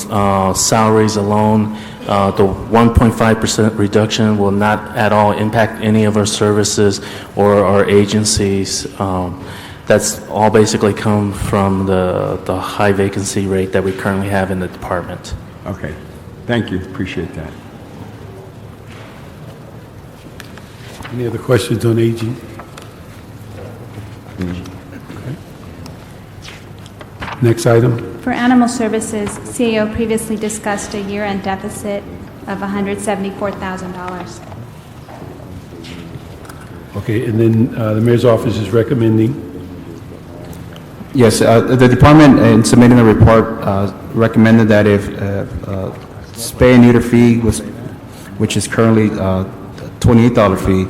salaries alone. The 1.5% reduction will not at all impact any of our services or our agencies. That's all basically come from the high vacancy rate that we currently have in the department. Okay. Thank you. Appreciate that. Any other questions on aging? Okay. Next item. For Animal Services, CAO previously discussed a year-end deficit of $174,000. Okay, and then the mayor's office is recommending? Yes, the department, in submitting the report, recommended that if spay and neuter fee, which is currently $28 fee,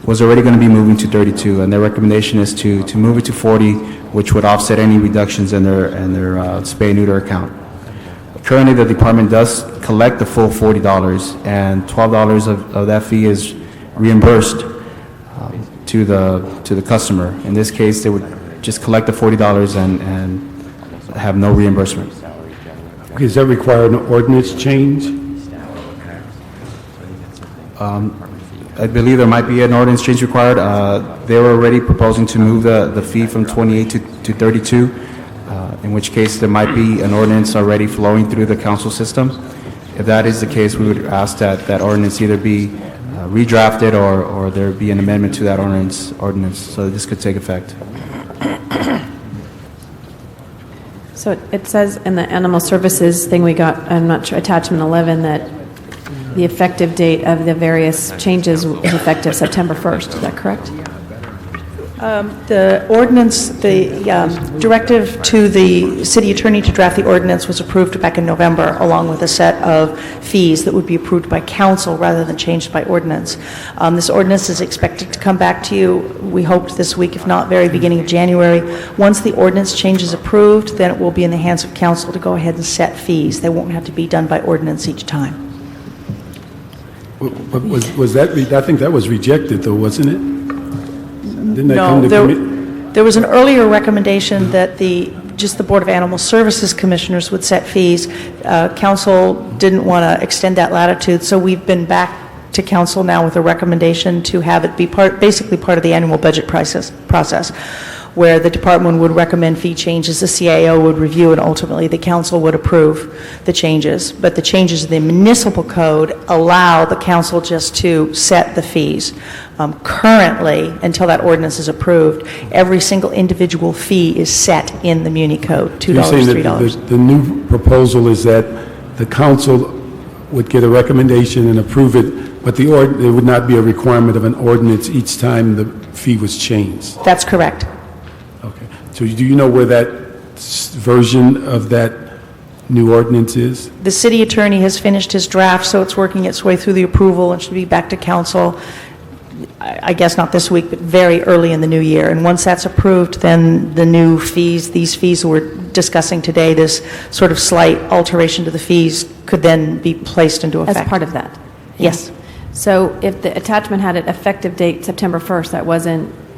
was already going to be moving to 32, and their recommendation is to move it to 40, which would offset any reductions in their spay and neuter account. Currently, the department does collect the full $40, and $12 of that fee is reimbursed to the customer. In this case, they would just collect the $40 and have no reimbursement. Okay, does that require an ordinance change? I believe there might be an ordinance change required. They were already proposing to move the fee from 28 to 32, in which case there might be an ordinance already flowing through the council system. If that is the case, we would ask that ordinance either be redrafted or there be an amendment to that ordinance so that this could take effect. So it says in the animal services thing we got, I'm not sure, attachment 11, that the effective date of the various changes is effective September 1st. Is that correct? The ordinance, the directive to the city attorney to draft the ordinance was approved back in November, along with a set of fees that would be approved by council rather than changed by ordinance. This ordinance is expected to come back to you, we hoped this week, if not very beginning of January. Once the ordinance change is approved, then it will be in the hands of council to go ahead and set fees. They won't have to be done by ordinance each time. Was that, I think that was rejected though, wasn't it? Didn't that come to There was an earlier recommendation that just the Board of Animal Services Commissioners would set fees. Council didn't want to extend that latitude, so we've been back to council now with a recommendation to have it be basically part of the annual budget process, where the department would recommend fee changes, the CAO would review, and ultimately the council would approve the changes. But the changes in the municipal code allow the council just to set the fees. Currently, until that ordinance is approved, every single individual fee is set in the Muni Code, $2, You're saying $3. that the new proposal is that the council would get a recommendation and approve it, but there would not be a requirement of an ordinance each time the fee was changed. That's correct. Okay. So do you know where that version of that new ordinance is? The city attorney has finished his draft, so it's working its way through the approval and should be back to council, I guess not this week, but very early in the new year. And once that's approved, then the new fees, these fees we're discussing today, this sort of slight alteration to the fees could then be placed into effect. As part of that? Yes. So if the attachment had an effective date September 1st,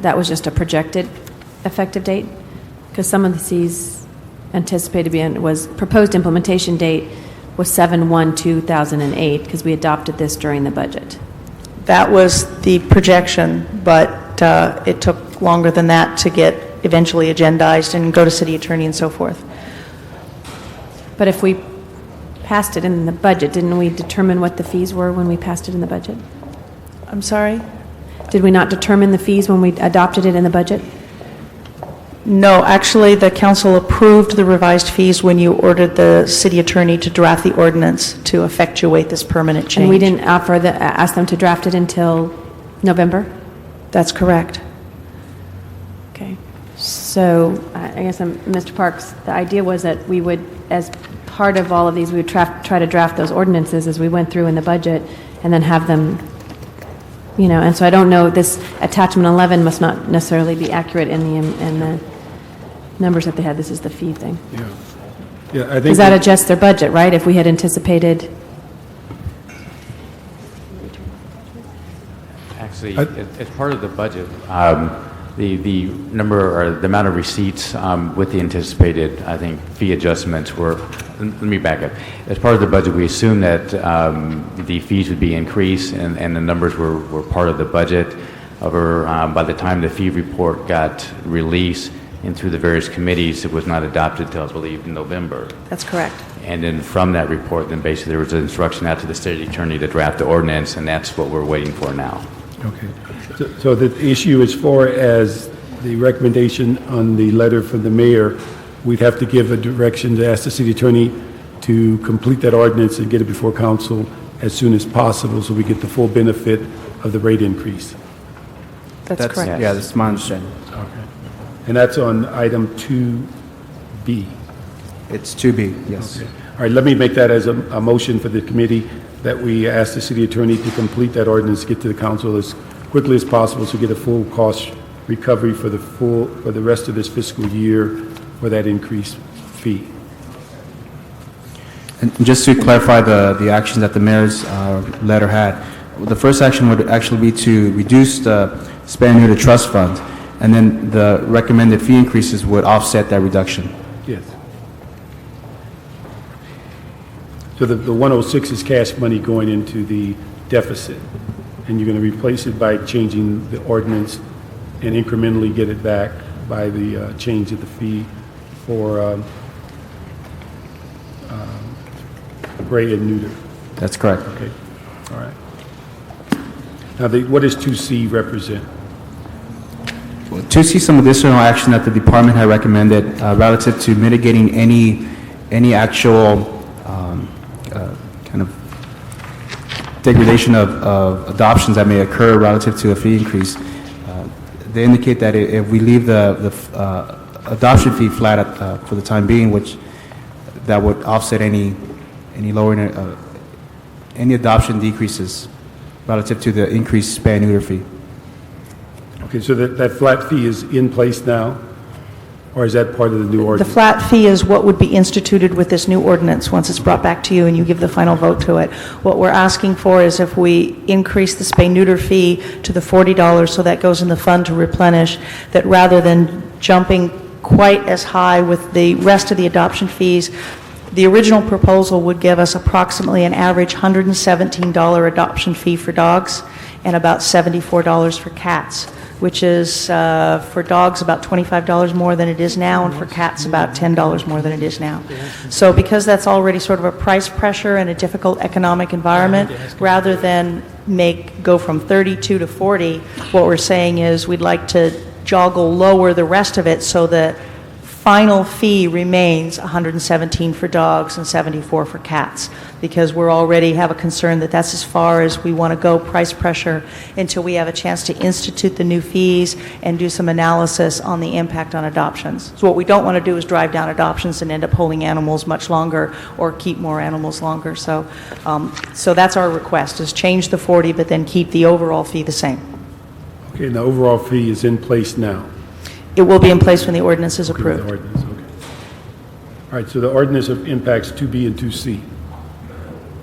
that was just a projected effective date? Because some of these anticipated to be was proposed implementation date was 7/1/2008, because we adopted this during the budget. That was the projection, but it took longer than that to get eventually agendized and go to city attorney and so forth. But if we passed it in the budget, didn't we determine what the fees were when we passed it in the budget? I'm sorry? Did we not determine the fees when we adopted it in the budget? No, actually, the council approved the revised fees when you ordered the city attorney to draft the ordinance to effectuate this permanent change. And we didn't ask them to draft it until November? That's correct. Okay. So I guess, Mr. Parks, the idea was that we would, as part of all of these, we would try to draft those ordinances as we went through in the budget and then have them, and so I don't know, this attachment 11 must not necessarily be accurate in the numbers that they had. This is the fee thing. Yeah, I think. Does that adjust their budget, right? If we had anticipated. Actually, as part of the budget, the number or the amount of receipts with the anticipated, I think, fee adjustments were. Let me back up. As part of the budget, we assumed that the fees would be increased, and the numbers were part of the budget. However, by the time the fee report got released and through the various committees, it was not adopted until, I believe, November. That's correct. And then from that report, then basically there was an instruction out to the city attorney to draft the ordinance, and that's what we're waiting for now. Okay. So the issue, as far as the recommendation on the letter from the mayor, we'd have to give a direction to ask the city attorney to complete that ordinance and get it before council as soon as possible so we get the full benefit of the rate increase. That's correct. Yes. Yeah, that's my understanding. Okay. And that's on item 2B. It's 2B, yes. Okay. All right, let me make that as a motion for the committee that we ask the city attorney to complete that ordinance, get to the council as quickly as possible so we get a full cost recovery for the rest of this fiscal year for that increased fee. And just to clarify the actions that the mayor's letter had, the first action would actually be to reduce the spend new to trust fund, and then the recommended fee increases would offset that reduction. Yes. So the 106 is cash money going into the deficit, and you're going to replace it by changing the ordinance and incrementally get it back by the change of the fee for gray and neuter. That's correct. Okay, all right. Now, what does 2C represent? To see some additional action that the department had recommended relative to mitigating any actual kind of degradation of adoptions that may occur relative to a fee increase. they indicate that if we leave the adoption fee flat for the time being, which that would offset any lowering, any adoption decreases relative to the increased spay and neuter fee. Okay, so that flat fee is in place now, or is that part of the new The ordinance? flat fee is what would be instituted with this new ordinance once it's brought back to you and you give the final vote to it. What we're asking for is if we increase the spay-neuter fee to the $40, so that goes in the fund to replenish, that rather than jumping quite as high with the rest of the adoption fees, the original proposal would give us approximately an average $117 adoption fee for dogs and about $74 for cats, which is for dogs about $25 more than it is now, and for cats about $10 more than it is now. So because that's already sort of a price pressure and a difficult economic environment, rather than go from 32 to 40, what we're saying is we'd like to joggle lower the rest of it so the final fee remains $117 for dogs and $74 for cats, because we're already have a concern that that's as far as we want to go price pressure until we have a chance to institute the new fees and do some analysis on the impact on adoptions. So what we don't want to do is drive down adoptions and end up holding animals much longer or keep more animals longer. So that's our request, is change the 40 but then keep the overall fee the same. Okay, and the overall fee is in place now? It will be in place when the ordinance is approved. The ordinance, okay. All right, so the ordinance impacts 2B and 2C.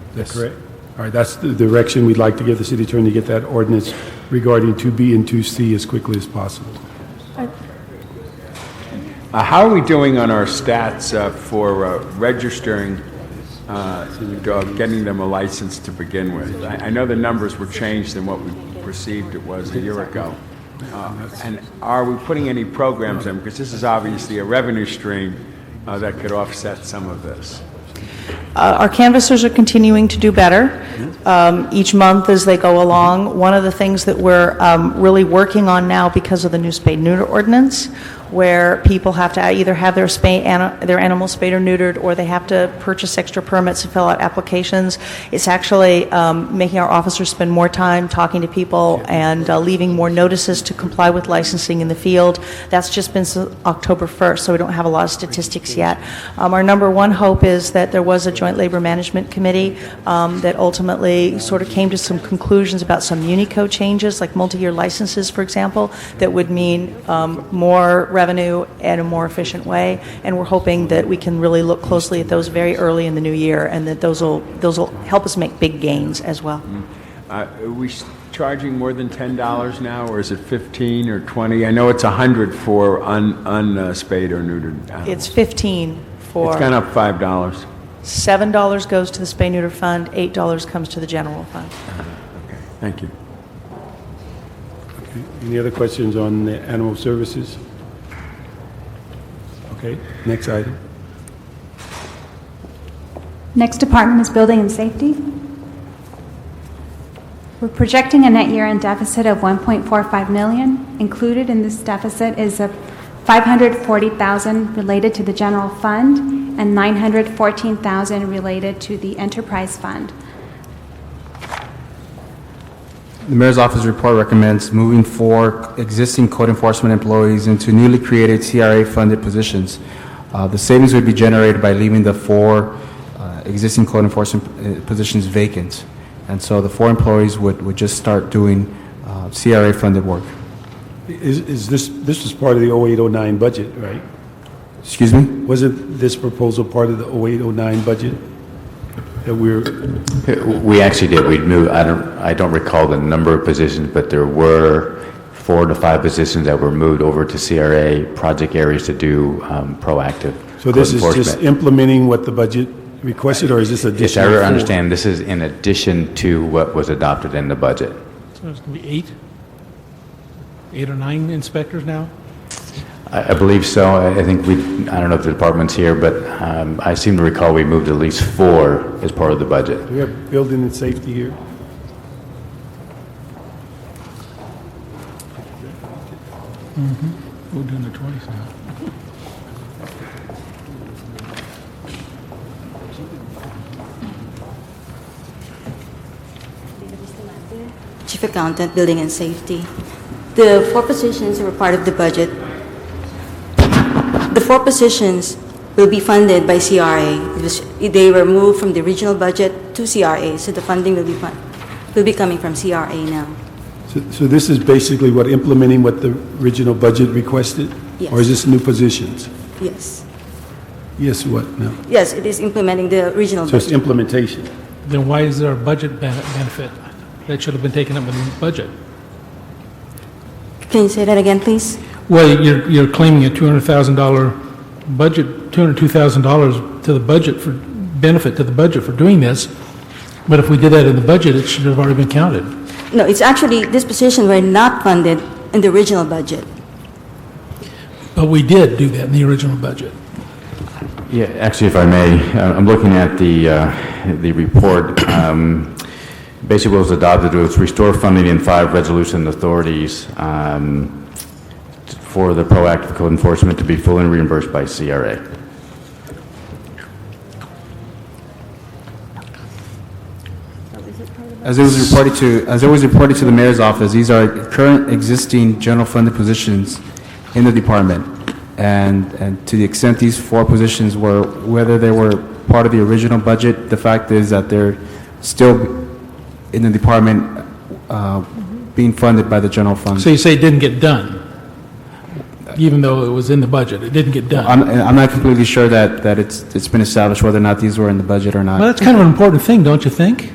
Is that correct? All right, that's the direction we'd like to give the city attorney, to get that ordinance regarding 2B and 2C as quickly as possible. How are we doing on our stats for registering the dog, getting them a license to begin with? I know the numbers were changed than what we perceived it was a year ago. And are we putting any programs in? Because this is obviously a revenue stream that could offset some of this. Our canvassers are continuing to do better each month as they go along. One of the things that we're really working on now, because of the new spay-neuter ordinance, where people have to either have their animals spayed or neutered, or they have to purchase extra permits and fill out applications. It's actually making our officers spend more time talking to people and leaving more notices to comply with licensing in the field. That's just been since October 1st, so we don't have a lot of statistics yet. Our number one hope is that there was a joint labor management committee that ultimately sort of came to some conclusions about some Unicode changes, like multi-year licenses, for example, that would mean more revenue in a more efficient way, and we're hoping that we can really look closely at those very early in the new year, and that those will help us make big gains as well. Are we charging more than $10 now, or is it 15 or 20? I know it's 100 for unspayed or neutered animals. It's 15 for. It's gone up $5. $7 goes to the spay-neuter fund, $8 comes to the general fund. Okay, thank you. Okay. Any other questions on the animal services? Okay, next item. Next department is Building and Safety. We're projecting a net year-end deficit of $1.45 million. Included in this deficit is a $540,000 related to the general fund and $914,000 related to the enterprise fund. The Mayor's Office report recommends moving 4 existing code enforcement employees into newly created CRA-funded positions. The savings would be generated by leaving the 4 existing code enforcement positions vacant. And so the 4 employees would just start doing CRA-funded work. Is this was part of the 0809 budget, right? Excuse me? Wasn't this proposal part of the 0809 budget? That We actually did. We moved. I don't recall the number of positions, but there were 4 to 5 positions that were moved over to CRA project areas to do proactive. So this is just implementing what the budget requested, or is this additional? Yes, I understand. This is in addition to what was adopted in the budget. So it's going to be 8 or 9 inspectors now? I believe so. I think I don't know if the department's here, but I seem to recall we moved at least 4 as part of the budget. Do we have building and safety here? Mm-hmm. We're doing it twice now. Chief Accountant, Building and Safety. The 4 positions were part of the budget. The 4 positions will be funded by CRA. They were moved from the original budget to CRA, so the funding will be coming from CRA now. So this is basically implementing what the original budget requested? Yes. Or is this new positions? Yes. Yes, what, no? Yes, it is implementing the original So it's budget. implementation. Then why is there a budget benefit? That should have been taken up in the budget. Can you say that again, please? Well, you're claiming a $200,000 budget, $202,000 to the budget for benefit to the budget for doing this, but if we did that in the budget, it should have already been counted. No, it's actually, this position were not funded in the original budget. But we did do that in the original budget. Yeah, actually, if I may, I'm looking at the report. Basically, what was adopted was restore funding in 5 resolution authorities for the proactive code enforcement to be fully reimbursed by CRA. As it was reported to the mayor's office, these are current existing general funded positions in the department. And to the extent these 4 positions were, whether they were part of the original budget, the fact is that they're still in the department being funded by the general fund. So you say it didn't get done, even though it was in the budget, it didn't get done? I'm not completely sure that it's been established whether or not these were in the budget or not. Well, that's kind of an important thing, don't you think?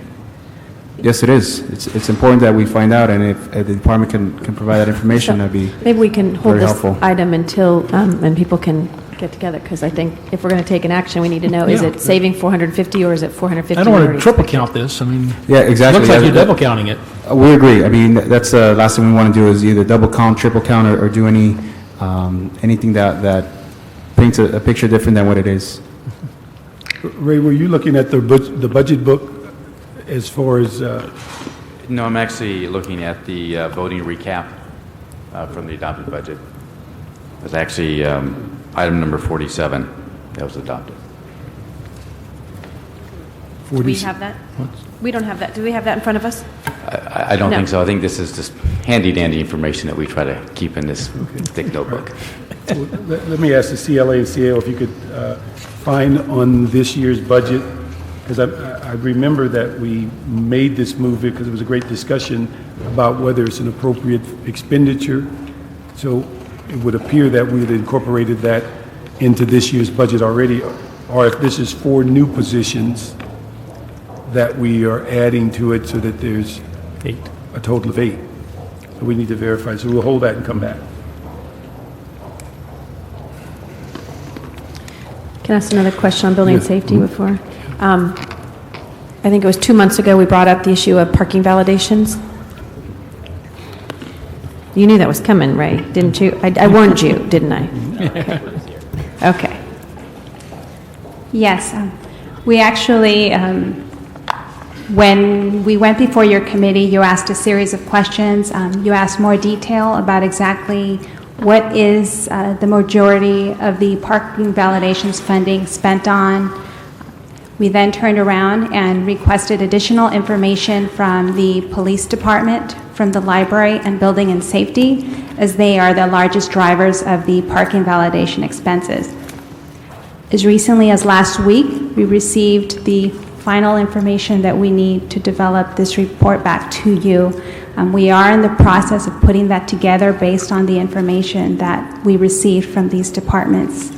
Yes, it is. It's important that we find out, and if the department can provide that information, that'd be Maybe we can hold very this helpful. item until, and people can get together, because I think if we're going to take an action, we need to know, is Yeah. it saving 450 or is it 450? I don't want already to triple expected? count this, I mean. Yeah, exactly. Looks like Yeah, you're double counting it. We agree. I mean, that's the last thing we want to do is either double count, triple count, or do anything that paints a picture different than what it is. Ray, were you looking at the budget book as far as, No, I'm actually looking at the voting recap from the adopted budget. It was actually item number 47 that was adopted. Do we have that? We don't have that. Do we have that in front of us? I don't No. think so. I think this is just handy-dandy information that we try to keep in this thick notebook. let me ask the CLA and CAO if you could find on this year's budget, because I remember that we made this move because it was a great discussion about whether it's an appropriate expenditure. So it would appear that we had incorporated that into this year's budget already, or if this is 4 new positions that we are adding to it so that there's 8, a total of 8. So we need to verify, so we'll hold that and come back. Can I ask another question on building and Yes. safety before? I think it was 2 months ago, we brought up the issue of parking validations. You knew that was coming, right? Didn't you? I warned you, didn't I? Okay. Yes. We actually, when we went before your committee, you asked a series of questions. You asked more detail about exactly what is the majority of the parking validations funding spent on. We then turned around and requested additional information from the police department, from the library, and building and safety, as they are the largest drivers of the parking validation expenses. As recently as last week, we received the final information that we need to develop this report back to you. We are in the process of putting that together based on the information that we received from these departments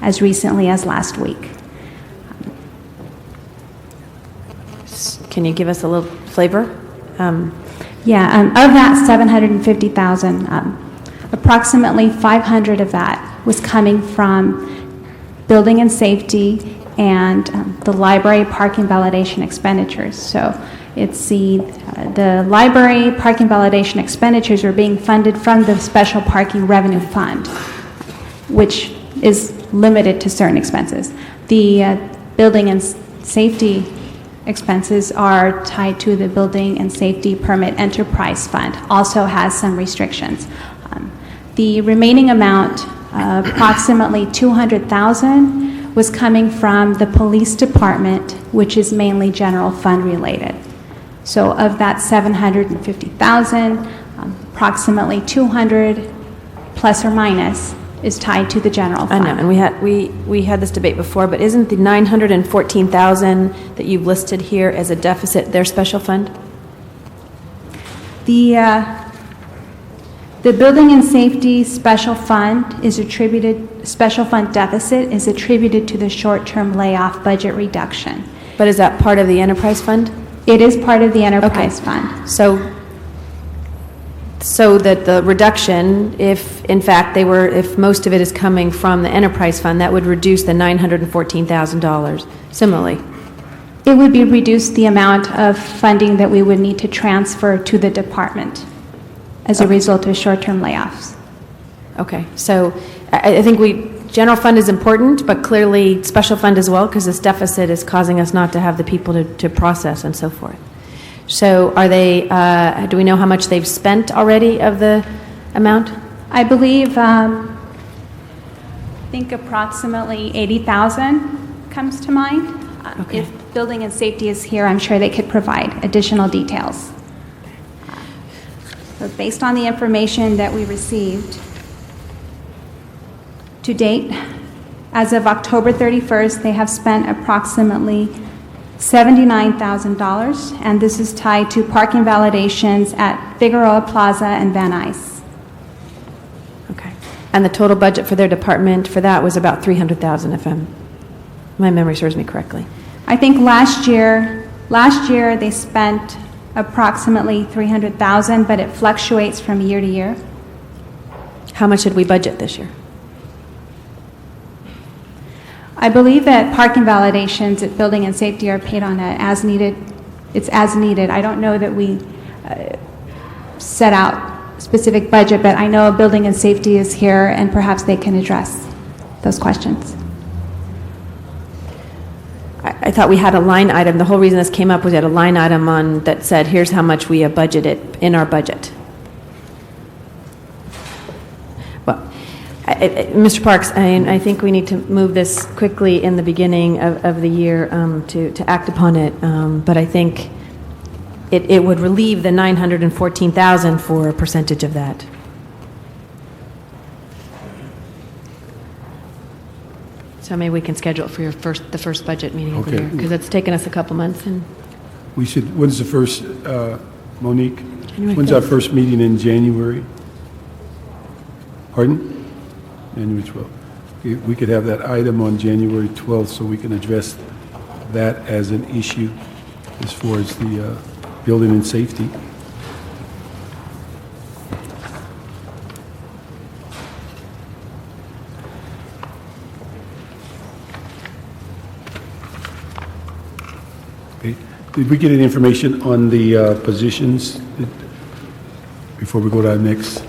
as recently as last week. Can you give us a little flavor? Of that 750,000, approximately 500 of that was coming from building and safety and the library parking validation expenditures. So it's the library parking validation expenditures are being funded from the special parking revenue fund, which is limited to certain expenses. The building and safety expenses are tied to the Building and Safety Permit Enterprise Fund, also has some restrictions. The remaining amount, approximately $200,000, was coming from the police department, which is mainly general fund related. So of that $750,000, Approximately 200 plus or minus is tied to the general I fund. know, and we had this debate before, but isn't the 914,000 that you've listed here as a deficit their special fund? The Building and Safety Special Fund special fund deficit is attributed to the short-term layoff budget reduction. But is that part of the enterprise fund? It is part of the enterprise fund. So that the reduction, if in fact if most of it is coming from the enterprise fund, that would reduce the $914,000. Similarly, it would be reduced the amount of funding that we would need to transfer to the department as a result of short-term layoffs. Okay, so I think general fund is important, but clearly special fund as well, because this deficit is causing us not to have the people to process and so forth. So are they, do we know how much they've spent already of the amount? I believe, I think approximately 80,000 comes to mind. Okay. If Building and Safety is here, I'm sure they could provide additional details. But based on the information that we received to date, as of October 31st, they have spent approximately $79,000, and this is tied to parking validations at Figueroa Plaza and Van Nuys. Okay. And the total budget for their department for that was about $300,000, if my memory serves me correctly. I think last year they spent approximately $300,000, but it fluctuates from year to year. How much did we budget this year? I believe that parking validations at Building and Safety are paid on as needed. It's as needed. I don't know that we set out specific budget, but I know Building and Safety is here, and perhaps they can address those questions. I thought we had a line item. The whole reason this came up was we had a line item on that said, here's how much we have budgeted in our budget. Well, Mr. Parks, I think we need to move this quickly in the beginning of the year to act upon it, but I think it would relieve the $914,000 for a percentage of that. So maybe we can schedule it for the first budget meeting of the Okay. year, because it's taken us a couple months. And When's the first, Monique? January When's our 12th. first meeting in January? Pardon? January 12th. We could have that item on January 12th so we can address that as an issue as far as the building and safety. Okay. Did we get any information on the positions before we go to our next?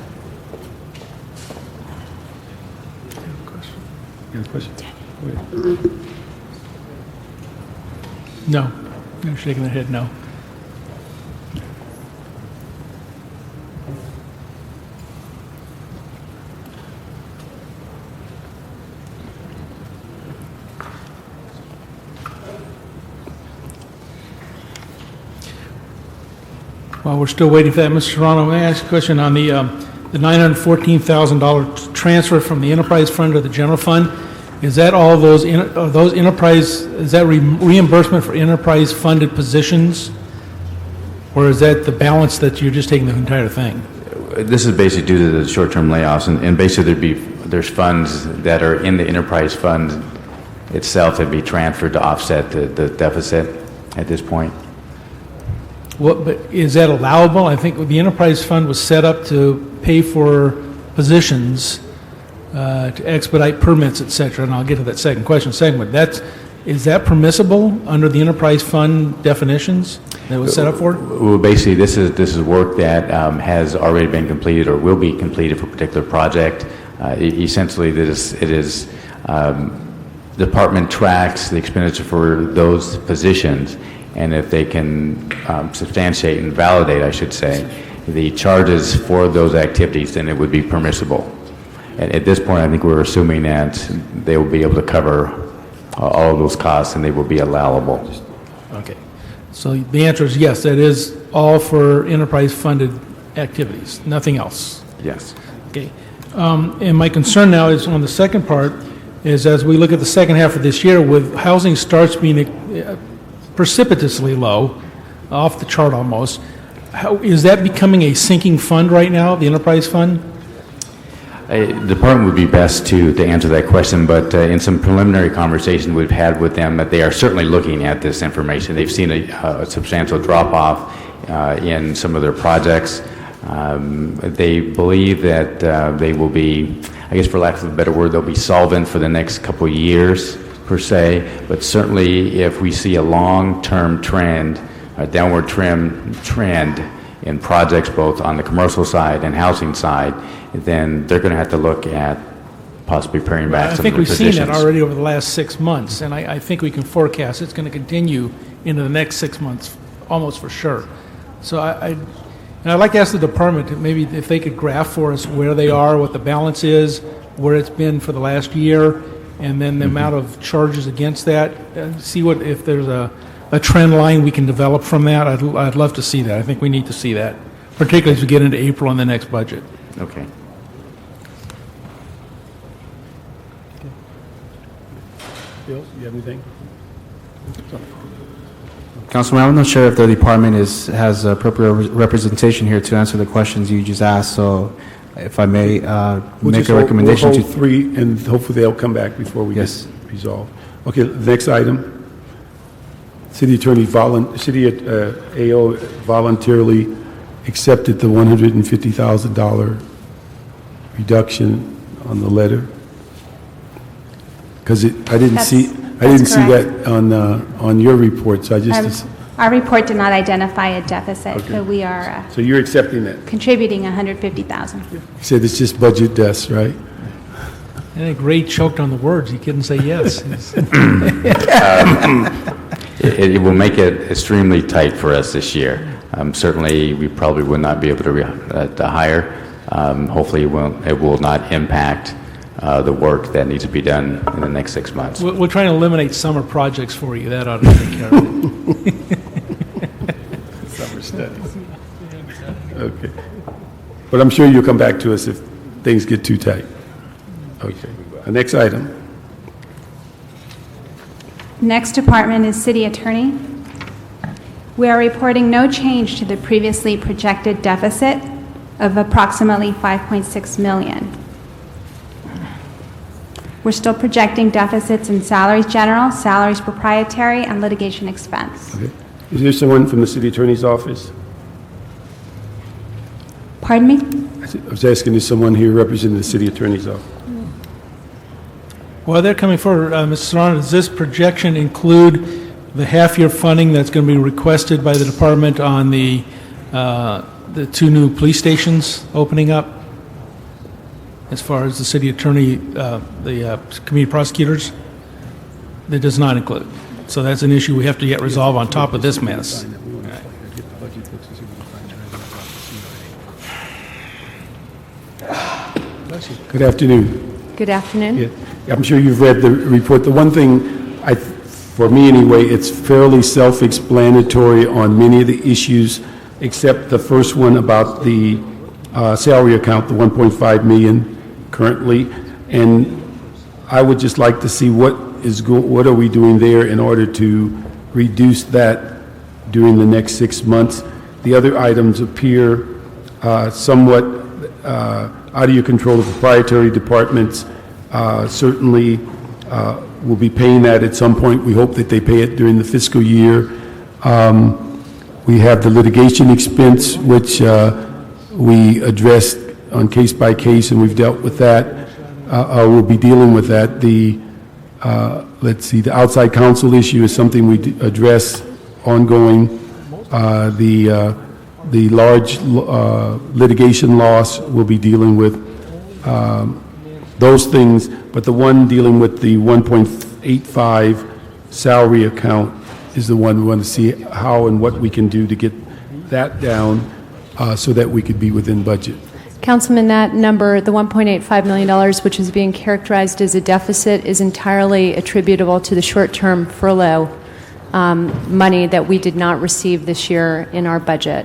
You have a question? Go ahead. No. They're shaking their head no. While we're still waiting for that, Mr. Serrano, may I ask a question on the $914,000 transfer from the enterprise fund to the general fund? Is that all those enterprise, is that reimbursement for enterprise funded positions? Or is that the balance that you're just taking the entire thing? This is basically due to the short-term layoffs, and basically there's funds that are in the enterprise fund itself that be transferred to offset the deficit at this point. What, but is that allowable? I think the enterprise fund was set up to pay for positions, to expedite permits, et cetera, and I'll get to that second question segment. Is that permissible under the enterprise fund definitions that was set up for? Well, basically, this is work that has already been completed or will be completed for a particular project. Essentially, it is department tracks the expenditure for those positions, and if they can substantiate and validate, I should say, the charges for those activities, then it would be permissible. At this point, I think we're assuming that they will be able to cover all of those costs and they will be allowable. Okay. So the answer is yes, that is all for enterprise funded activities, nothing else. Yes. Okay. And my concern now is on the second part, is as we look at the second half of this year, with housing starts being precipitously low, off the chart almost, is that becoming a sinking fund right now, the enterprise fund? The department would be best to answer that question, but in some preliminary conversation we've had with them, that they are certainly looking at this information. They've seen a substantial drop-off in some of their projects. They believe that they will be, I guess for lack of a better word, they'll be solvent for the next couple of years, per se, but certainly if we see a long-term trend, a downward trend in projects both on the commercial side and housing side, then they're going to have to look at possibly paring back some of the positions. I think we've seen that already over the last 6 months, and I think we can forecast it's going to continue into the next 6 months, almost for sure. So I'd like to ask the department maybe if they could graph for us where they are, what the balance is, where it's been for the last year, and then the amount of charges against that. See what if there's a trend line we can develop from that. I'd love to see that. I think we need to see that, particularly as we get into April and the next budget. Okay. Bill, you have anything? Councilman, I'm not sure if the department has appropriate representation here to answer the questions you just asked, so if I may make a recommendation We'll hold three, and hopefully they'll come back before we get resolved. Okay, next item. City Attorney, AO voluntarily accepted the $150,000 reduction on the letter. Because I didn't see that on your report, so I just. Our report did not identify a deficit, Okay. so we are So you're accepting that? contributing $150,000. You said it's just budget desk, right? I think Ray choked on the words. He couldn't say yes. It will make it extremely tight for us this year. Certainly, we probably will not be able to hire. Hopefully, it will not impact the work that needs to be done in the next 6 months. We're trying to eliminate summer projects for you. That ought to take care of it. Summer studies. Okay. But I'm sure you'll come back to us if things get too tight. Okay. Next item. Next department is City Attorney. We are reporting no change to the previously projected deficit of approximately $5.6 million. We're still projecting deficits in salaries general, salaries proprietary, and litigation expense. Okay. Is there someone from the City Attorney's office? Pardon me? I was asking, is someone here representing the City Attorney's office? Well, they're coming forward. Mr. Serrano, does this projection include the half-year funding that's going to be requested by the department on the 2 new police stations opening up? As far as the city attorney, the community prosecutors, that does not include. So that's an issue we have to get resolved on top of this mess. Good afternoon. Good afternoon. Yeah, I'm sure you've read the report. The one thing, for me anyway, it's fairly self-explanatory on many of the issues, except the first one about the salary account, the $1.5 million currently, and I would just like to see what are we doing there in order to reduce that during the next 6 months. The other items appear somewhat out of your control. The proprietary departments certainly will be paying that at some point. We hope that they pay it during the fiscal year. We have the litigation expense, which we addressed on case by case, and we've dealt with that. We'll be dealing with that. The outside counsel issue is something we address ongoing. The large litigation loss we'll be dealing with. Those things, but the one dealing with the 1.85 salary account is the one we want to see how and what we can do to get that down so that we could be within budget. Councilman, that number, the $1.85 million, which is being characterized as a deficit, is entirely attributable to the short-term furlough money that we did not receive this year in our budget.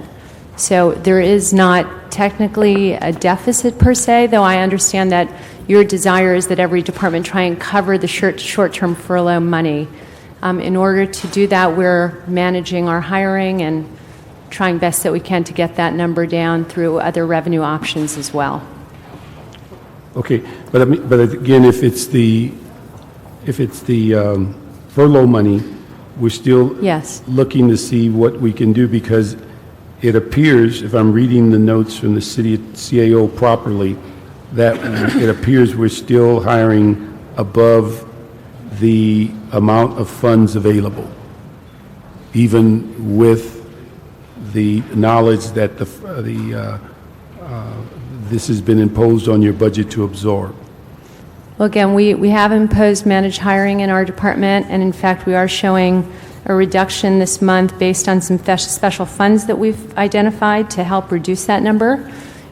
So there is not technically a deficit per se, though I understand that your desire is that every department try and cover the short-term furlough money. In order to do that, we're managing our hiring and trying best that we can to get that number down through other revenue options as well. Okay, but again, if it's the furlough money, we're still Yes. looking to see what we can do, because it appears, if I'm reading the notes from the city CAO properly, that it appears we're still hiring above the amount of funds available, even with the knowledge that this has been imposed on your budget to absorb. Well, again, we have imposed managed hiring in our department, and in fact, we are showing a reduction this month based on some special funds that we've identified to help reduce that number.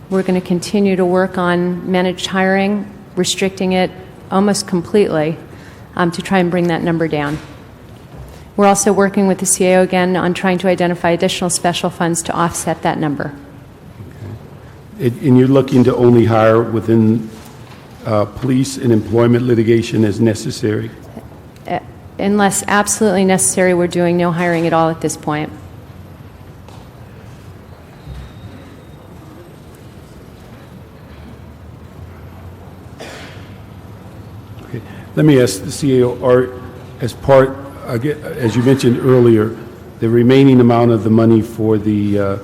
We're going to continue to work on managed hiring, restricting it almost completely to try and bring that number down. We're also working with the CAO again on trying to identify additional special funds to offset that number. And you're looking to only hire within police and employment litigation as necessary? Unless absolutely necessary, we're doing no hiring at all at this point. Okay. Let me ask the CAO, as you mentioned earlier, the remaining amount of the money for the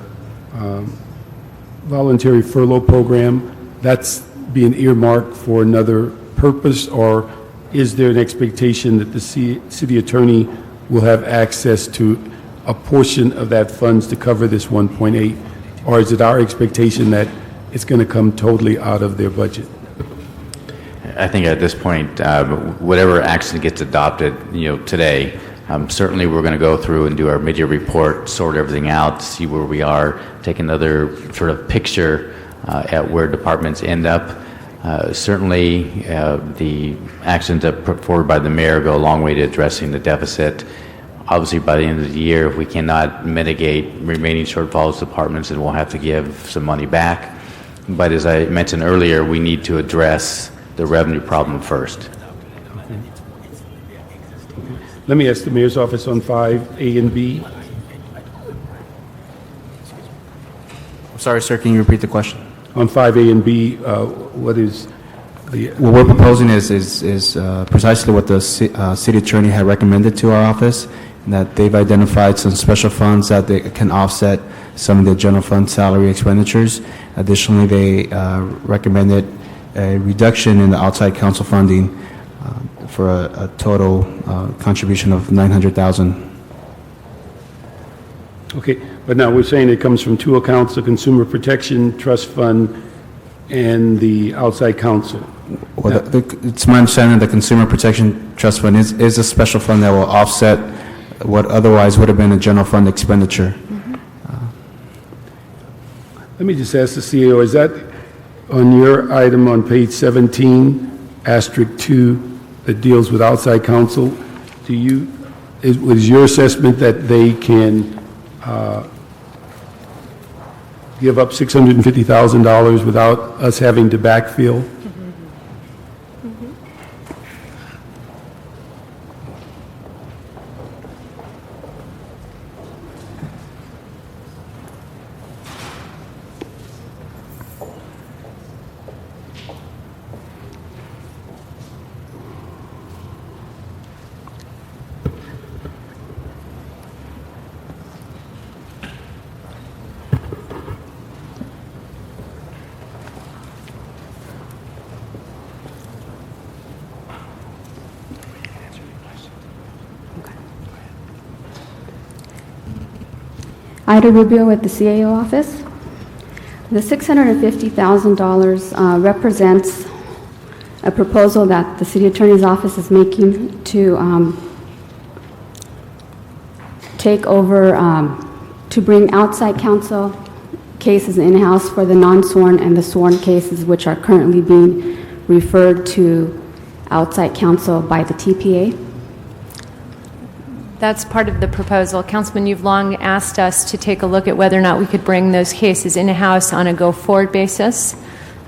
voluntary furlough program, that's being earmarked for another purpose, or is there an expectation that the city attorney will have access to a portion of that funds to cover this 1.8, or is it our expectation that it's going to come totally out of their budget? I think at this point, whatever action gets adopted, today, certainly we're going to go through and do our mid-year report, sort everything out, see where we are, take another sort of picture at where departments end up. Certainly, the actions that put forward by the mayor go a long way to addressing the deficit. Obviously, by the end of the year, if we cannot mitigate remaining shortfalls departments, then we'll have to give some money back. But as I mentioned earlier, we need to address the revenue problem first. Let me ask the mayor's office on 5A and B. Sorry, sir, can you repeat the question? On 5A and B, what is the... What we're proposing is precisely what the city attorney had recommended to our office, and that they've identified some special funds that they can offset some of the general fund salary expenditures. Additionally, they recommended a reduction in the outside counsel funding for a total contribution of $900,000. Okay, but now we're saying it comes from two accounts, the Consumer Protection Trust Fund and the outside counsel. Well, it's my understanding the Consumer Protection Trust Fund is a special fund that will offset what otherwise would have been a general fund expenditure. Let me just ask the CEO, is that on your item on page 17, asterisk 2, that deals with outside counsel? Is your assessment that they can give up $650,000 without us having to backfill? Ida Rubio with the CAO office. The $650,000 represents a proposal that the city attorney's office is making to take over, to bring outside counsel cases in-house for the non-sworn and the sworn cases, which are currently being referred to outside counsel by the TPA. That's part of the proposal. Councilman, you've long asked us to take a look at whether or not we could bring those cases in-house on a go-forward basis.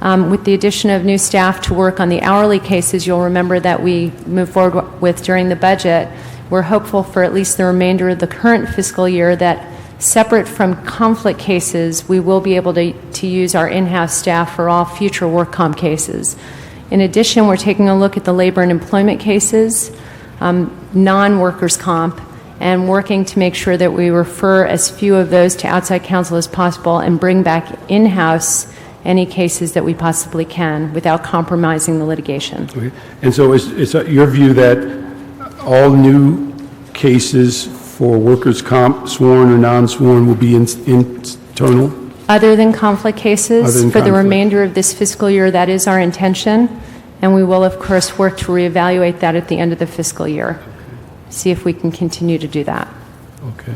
With the addition of new staff to work on the hourly cases, you'll remember that we moved forward with during the budget. We're hopeful for at least the remainder of the current fiscal year that, separate from conflict cases, we will be able to use our in-house staff for all future work comp cases. In addition, we're taking a look at the labor and employment cases, non-workers' comp, and working to make sure that we refer as few of those to outside counsel as possible and bring back in-house any cases that we possibly can without compromising the litigation. Okay. And so it's your view that all new cases for workers' comp, sworn or non-sworn, will be internal? Other than conflict cases, for the remainder of this fiscal year, that is our intention, and we will, of course, work to reevaluate that at the end of the fiscal year, see if we can continue to do that. Okay.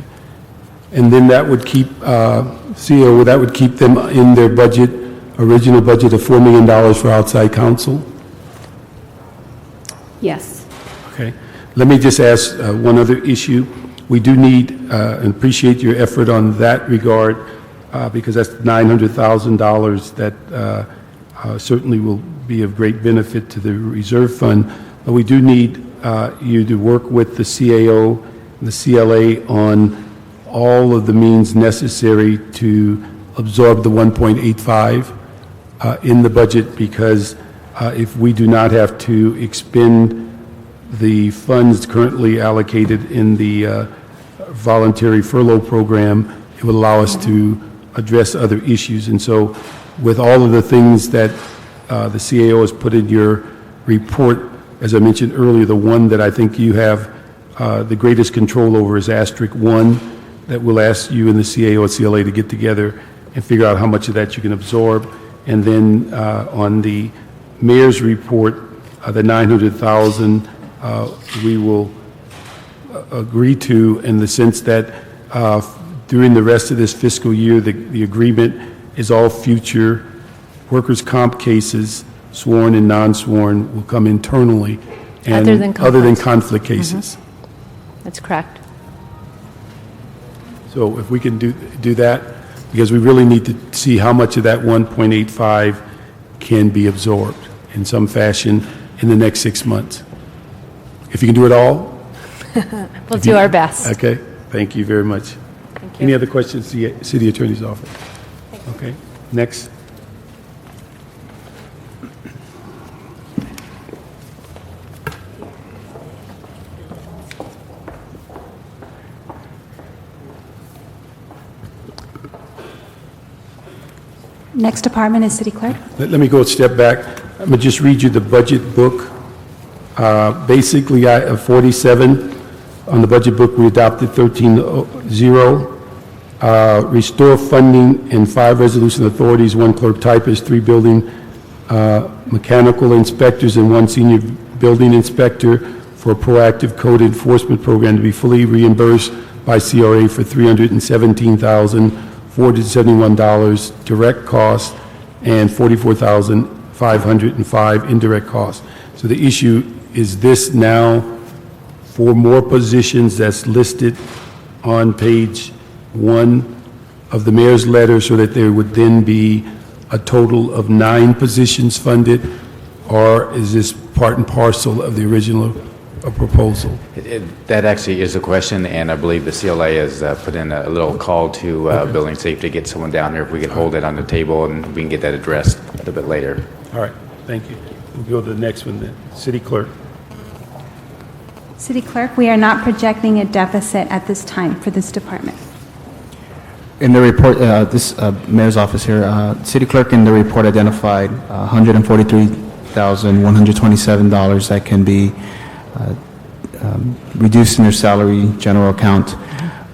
And then that would keep, CEO, that would keep them in their budget, original budget of $4 million for outside counsel? Yes. Okay. Let me just ask one other issue. We do need and appreciate your effort on that regard because that's $900,000 that certainly will be of great benefit to the reserve fund. But we do need you to work with the CAO and the CLA on all of the means necessary to absorb the 1.85 in the budget, because if we do not have to expend the funds currently allocated in the voluntary furlough program, it will allow us to address other issues. And so with all of the things that the CAO has put in your report, as I mentioned earlier, the one that I think you have the greatest control over is asterisk 1, that we'll ask you and the CAO and CLA to get together and figure out how much of that you can absorb. And then on the mayor's report, the $900,000 we will agree to, in the sense that during the rest of this fiscal year, the agreement is all future workers' comp cases, sworn and non-sworn, will come internally, and other than conflict cases. That's correct. So if we can do that, because we really need to see how much of that 1.85 can be absorbed in some fashion in the next 6 months. If you can do it all? We'll do our best. Okay, thank you very much. Thank you. Any other questions, City Attorney's Office? Okay, next. Next department is City Clerk. Let me go a step back. I'm going to just read you the budget book. Basically, 47 on the budget book, we adopted 13.0. Restore funding and 5 resolution authorities, 1 clerk typist, 3 building mechanical inspectors, and 1 senior building inspector for a proactive code enforcement program to be fully reimbursed by CRA for $317,471 direct costs and $44,505 indirect costs. So the issue is this now, 4 more positions that's listed on page 1 of the mayor's letter, so that there would then be a total of 9 positions funded, or is this part and parcel of the original proposal? That actually is a question, and I believe the CLA has put in a little call to building safety to get someone down here. If we could hold it on the table, and we can get that addressed a little bit later. All right, thank you. We'll go to the next one then. City Clerk. City Clerk, we are not projecting a deficit at this time for this department. In the report, this mayor's office here, City Clerk in the report identified $143,127 that can be reduced in their salary general account.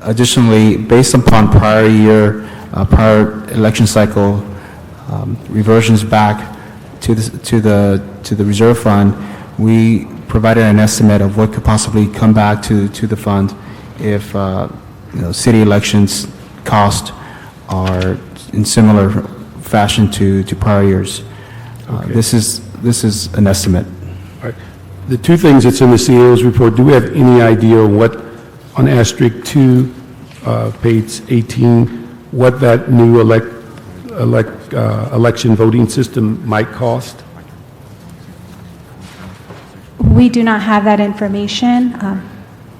Additionally, based upon prior year, prior election cycle reversions back to the reserve fund, we provided an estimate of what could possibly come back to the fund if city elections costs are in similar fashion to prior years. Okay. This is an estimate. All right. The 2 things that's in the CAO's report, do we have any idea what on asterisk 2, page 18, what that new election voting system might cost? We do not have that information.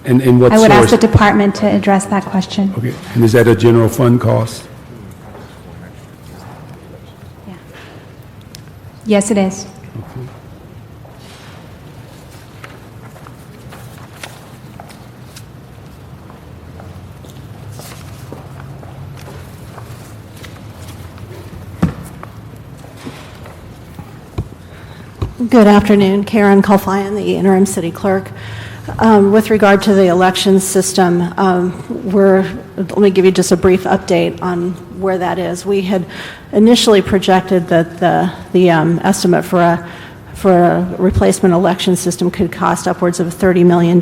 And what I would ask the source? department to address that question. Okay, and is that a general fund cost? Yes, it is. Good afternoon. Karen Kulfian, the interim city clerk. With regard to the election system, let me give you just a brief update on where that is. We had initially projected that the estimate for a replacement election system could cost upwards of $30 million.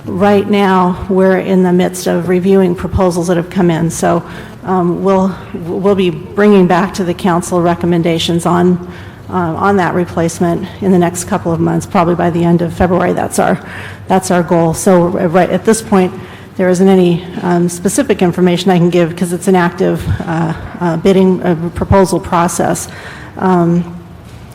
Right now, we're in the midst of reviewing proposals that have come in. So we'll be bringing back to the council recommendations on that replacement in the next couple of months, probably by the end of February. That's our goal. So right at this point, there isn't any specific information I can give because it's an active bidding proposal process.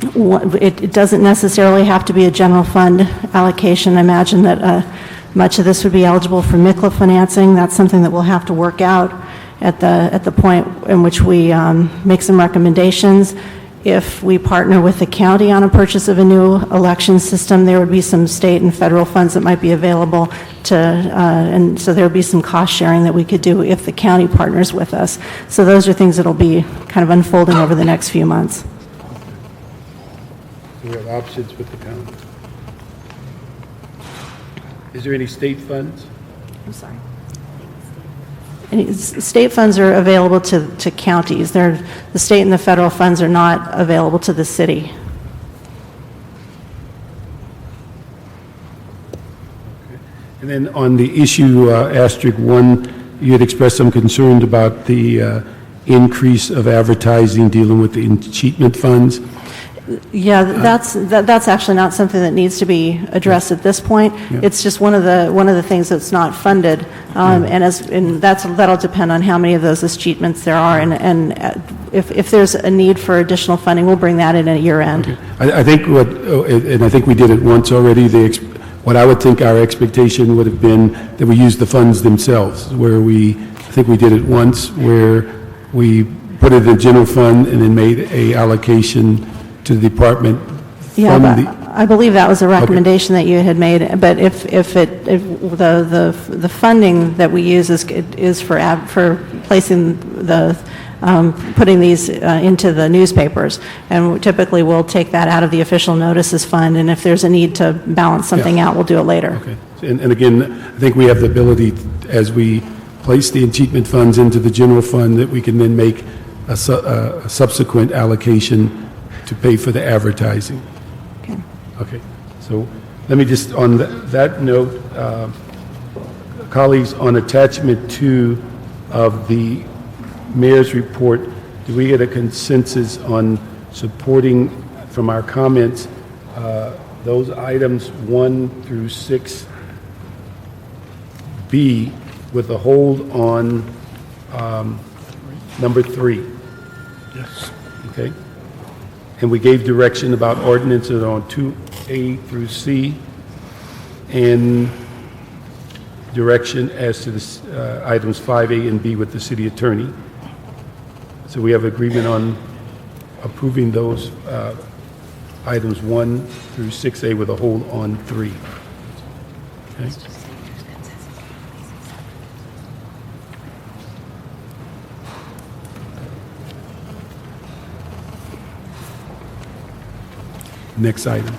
It doesn't necessarily have to be a general fund allocation. I imagine that much of this would be eligible for MICLA financing. That's something that we'll have to work out at the point in which we make some recommendations. If we partner with the county on a purchase of a new election system, there would be some state and federal funds that might be available and so there would be some cost sharing that we could do if the county partners with us. So those are things that'll be kind of unfolding over the next few months. We have options with the county. Is there any state funds? I'm sorry. State funds are available to counties. The state and the federal funds are not available to the city. And then on the issue, asterisk 1, you had expressed some concern about the increase of advertising dealing with the cheatment funds. Yeah, that's actually not something that needs to be addressed at this point. Yeah. It's just one of the things that's not funded, and that'll depend on how many of those cheatments there are, and if there's a need for additional funding, we'll bring that in at year end. Okay. I think we did it once already. What I would think our expectation would have been that we use the funds themselves, I think we did it once where we put it in the general fund and then made a allocation to the department. Yeah, but I believe that was a recommendation that you had made, but if the funding that we use is for placing putting these into the newspapers, and typically we'll take that out of the official notices fund, and if there's a need to balance something out, we'll do it later. Okay. And again, I think we have the ability, as we place the achievement funds into the general fund, that we can then make a subsequent allocation to pay for the advertising. Okay. Okay. So let me just, on that note, colleagues, on attachment 2 of the mayor's report, do we get a consensus on supporting, from our comments, those items 1 through 6B with a hold on number 3? Yes. Okay. And we gave direction about ordinances on 2A through C, and direction as to the items 5A and B with the city attorney. So we have agreement on approving those items 1 through 6A with a hold on 3. Okay. Next item.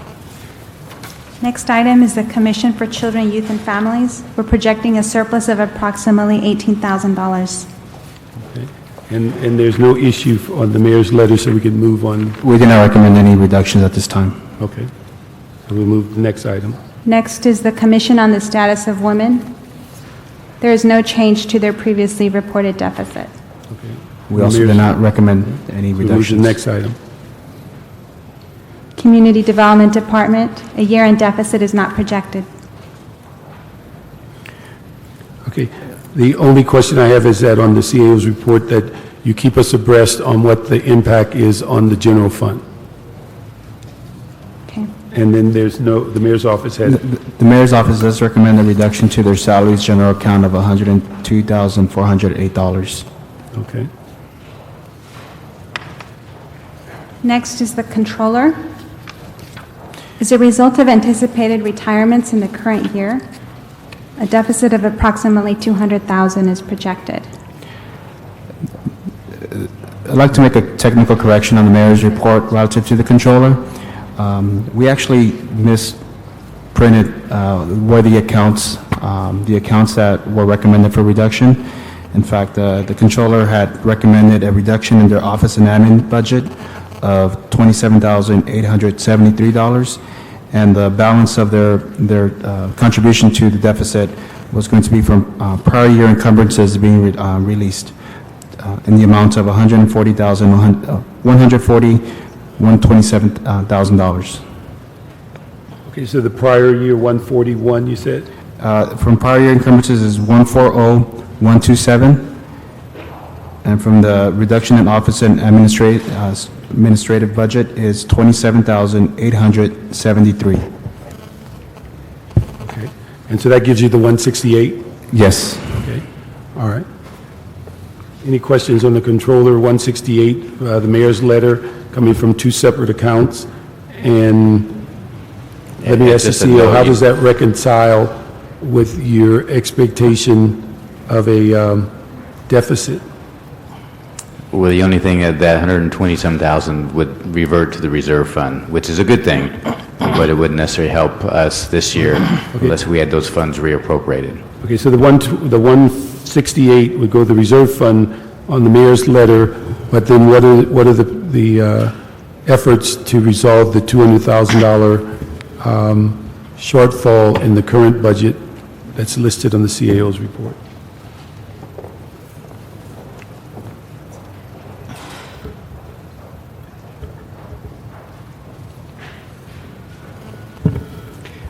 Next item is the Commission for Children, Youth, and Families. We're projecting a surplus of approximately $18,000. Okay. And there's no issue on the mayor's letter, so we can move on. We do not recommend any reductions at this time. Okay. So we'll move to the next item. Next is the Commission on the Status of Women. There is no change to their previously reported deficit. Okay. We also do not recommend any reductions. We'll move to the next item. Community Development Department, a year-end deficit is not projected. Okay. The only question I have is that on the CAO's report that you keep us abreast on what the impact is on the general fund. Okay. And then there's no, the mayor's office has, The mayor's office does recommend a reduction to their salaries general account of $102,408. okay. Next is the controller. As a result of anticipated retirements in the current year, a deficit of approximately $200,000 is projected. I'd like to make a technical correction on the mayor's report relative to the controller. We actually misprinted where the accounts that were recommended for reduction. In fact, the controller had recommended a reduction in their office and admin budget of $27,873, and the balance of their contribution to the deficit was going to be from prior year encumbrances being released in the amount of $127,000. Okay, so the prior year 141, you said? From prior year encumbrances is 140,127, and from the reduction in office and administrative budget is 27,873. Okay. And so that gives you the 168? Yes. Okay, all right. Any questions on the controller, 168, the mayor's letter coming from two separate accounts? And let me ask the CEO, how does that reconcile with your expectation of a deficit? Well, the only thing that 127,000 would revert to the reserve fund, which is a good thing, but it wouldn't necessarily help us this year unless we had those funds reappropriated. Okay, so the 168 would go to the reserve fund on the mayor's letter, but then what are the efforts to resolve the $200,000 shortfall in the current budget that's listed on the CAO's report?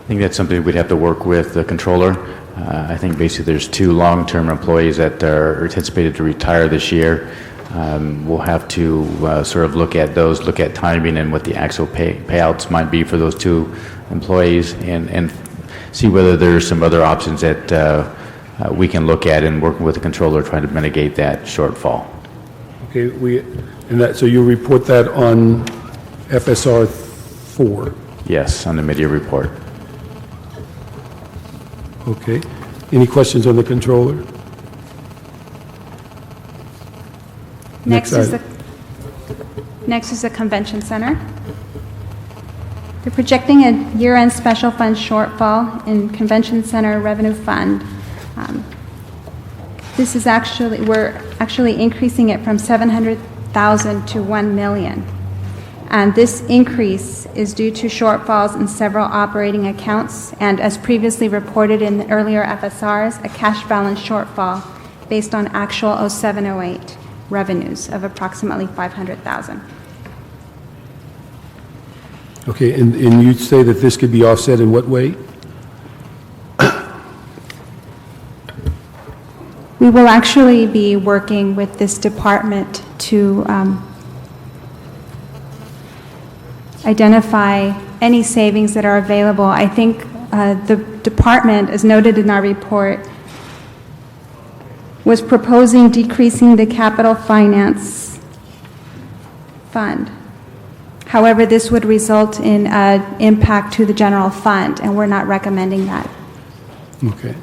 I think that's something we'd have to work with the controller. I think basically there's two long-term employees that are anticipated to retire this year. We'll have to sort of look at those, look at timing and what the actual payouts might be for those two employees, and see whether there's some other options that we can look at in working with the controller trying to mitigate that shortfall. Okay, so you'll report that on FSR 4? Yes, on the mid-year report. Okay. Any questions on the controller? Next is item. the convention center. They're projecting a year-end special fund shortfall in convention center revenue fund. We're actually increasing it from $700,000 to $1 million. And this increase is due to shortfalls in several operating accounts, and as previously reported in the earlier FSRs, a cash balance shortfall based on actual 07-08 revenues of approximately $500,000. Okay, and you'd say that this could be offset in what way? We will actually be working with this department to identify any savings that are available. I think the department, as noted in our report, was proposing decreasing the capital finance fund. However, this would result in an impact to the general fund, and we're not recommending that. Okay.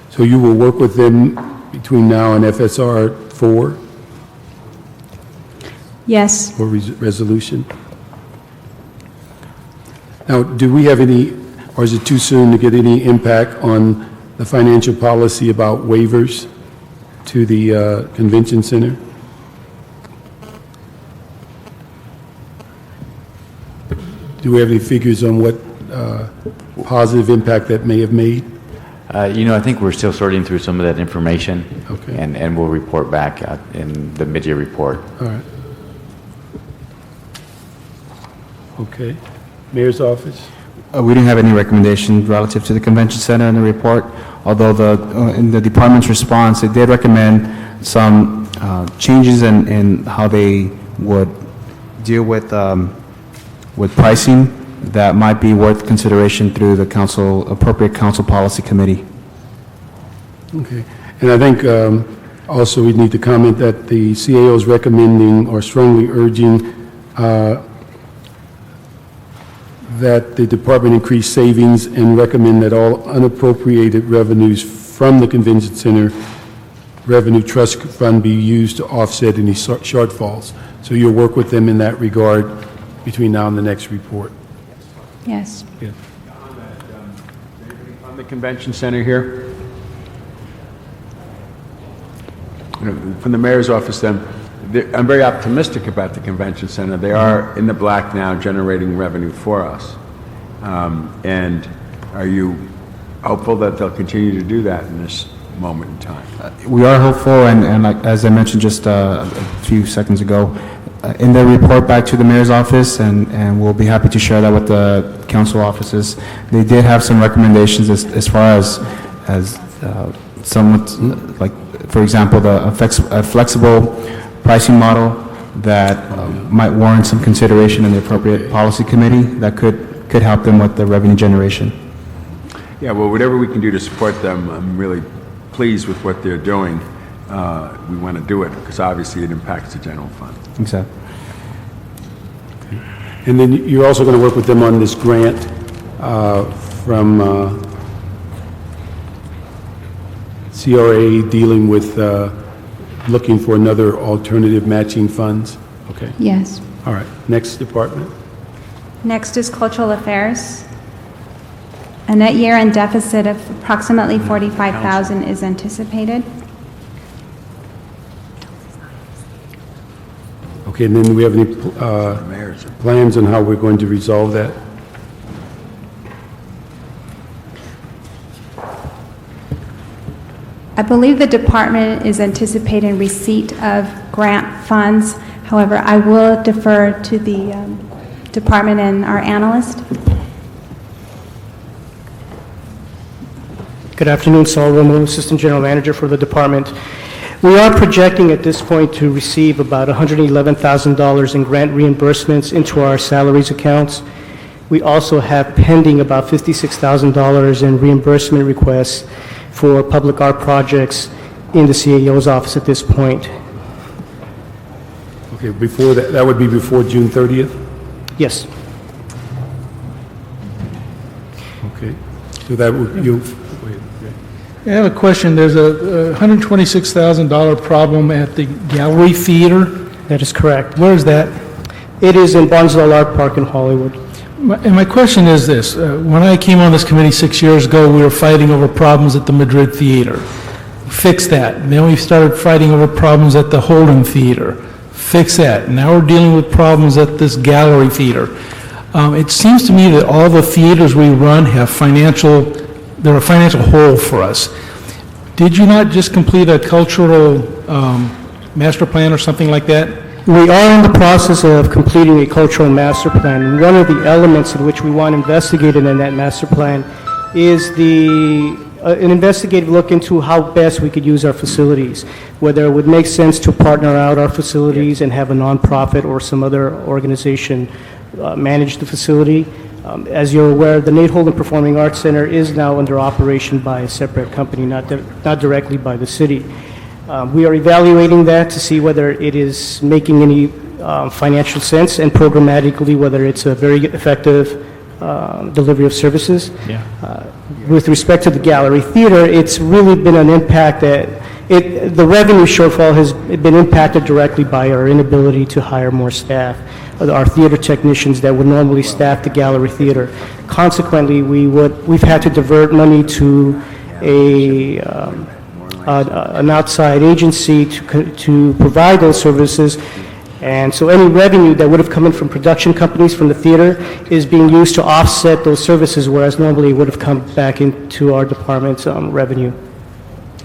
So you will work with them between now and FSR 4? Yes. For resolution? Now, do we have any, or is it too soon to get any impact on the financial policy about waivers to the convention center? Do we have any figures on what positive impact that may have made? I think we're still sorting through some of that information. Okay. And we'll report back in the mid-year report. All right. Okay. Mayor's office? We didn't have any recommendations relative to the convention center in the report, although in the department's response, they did recommend some changes in how they would deal with pricing that might be worth consideration through the appropriate council policy committee. Okay. And I think also we need to comment that the CAO is recommending or strongly urging that the department increase savings and recommend that all unappropriated revenues from the convention center revenue trust fund be used to offset any shortfalls. So you'll work with them in that regard between now and the next report. Yes. Yeah. On the convention center here? From the mayor's office then, I'm very optimistic about the convention center. They are in the black now, generating revenue for us. And are you hopeful that they'll continue to do that in this moment in time? We are hopeful, and like, as I mentioned just a few seconds ago, in their report back to the mayor's office, and we'll be happy to share that with the council offices. They did have some recommendations as far as somewhat, like, for example, a flexible pricing model that might warrant some consideration in the appropriate policy committee that could help them with the revenue generation. Yeah, well, whatever we can do to support them, I'm really pleased with what they're doing. We want to do it because obviously it impacts the general fund. Exactly. Okay. And then you're also going to work with them on this grant from CRA dealing with looking for another alternative matching funds? Okay. Yes. All right. Next department. Next is Cultural Affairs. A net year-end deficit of approximately $45,000 is anticipated. Okay, and then do we have any plans on how we're going to resolve that? I believe the department is anticipating receipt of grant funds. However, I will defer to the department and our analyst. Good afternoon, Saul Romo, Assistant General Manager for the department. We are projecting at this point to receive about $111,000 in grant reimbursements into our salaries accounts. We also have pending about $56,000 in reimbursement requests for public art projects in the CAO's office at this point. Okay, before that would be before June 30th? Yes. Okay, so that would, I have a question. There's a $126,000 problem at the Gallery Theater. That is correct. Where is that? It is in Barnesville Art Park in Hollywood. And my question is this. When I came on this committee 6 years ago, we were fighting over problems at the Madrid Theater. Fix that. And then we started fighting over problems at the Holden Theater. Fix that. And now we're dealing with problems at this Gallery Theater. It seems to me that all the theaters we run have they're a financial hole for us. Did you not just complete a cultural master plan or something like that? We are in the process of completing a cultural master plan. And one of the elements in which we want investigated in that master plan is an investigative look into how best we could use our facilities, whether it would make sense to partner out our facilities and have a nonprofit or some other organization manage the facility. As you're aware, the Nate Holden Performing Arts Center is now under operation by a separate company, not directly by the city. We are evaluating that to see whether it is making any financial sense and programmatically whether it's a very effective delivery of services. Yeah. With respect to the Gallery Theater, it's really been an impact the revenue shortfall has been impacted directly by our inability to hire more staff, our theater technicians that would normally staff the Gallery Theater. Consequently, we've had to divert money to an outside agency to provide those services. And so any revenue that would have come in from production companies from the theater is being used to offset those services, whereas normally it would have come back into our department's revenue.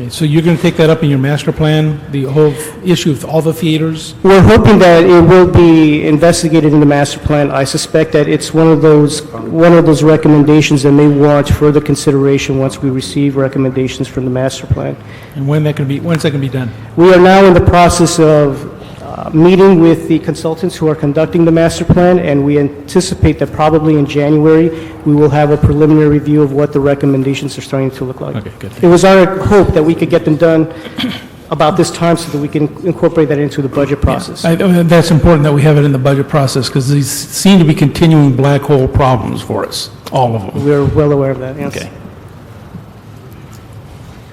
Okay, so you're going to take that up in your master plan, the whole issue of all the theaters? We're hoping that it will be investigated in the master plan. I suspect that it's one of those recommendations that may warrant further consideration once we receive recommendations from the master plan. And when's that going to be done? We are now in the process of meeting with the consultants who are conducting the master plan, and we anticipate that probably in January, we will have a preliminary review of what the recommendations are starting to look like. Okay, good. It was our hope that we could get them done about this time so that we can incorporate that into the budget process. That's important that we have it in the budget process, because these seem to be continuing black hole problems for us, all of them. We're well aware of that, yes. Okay.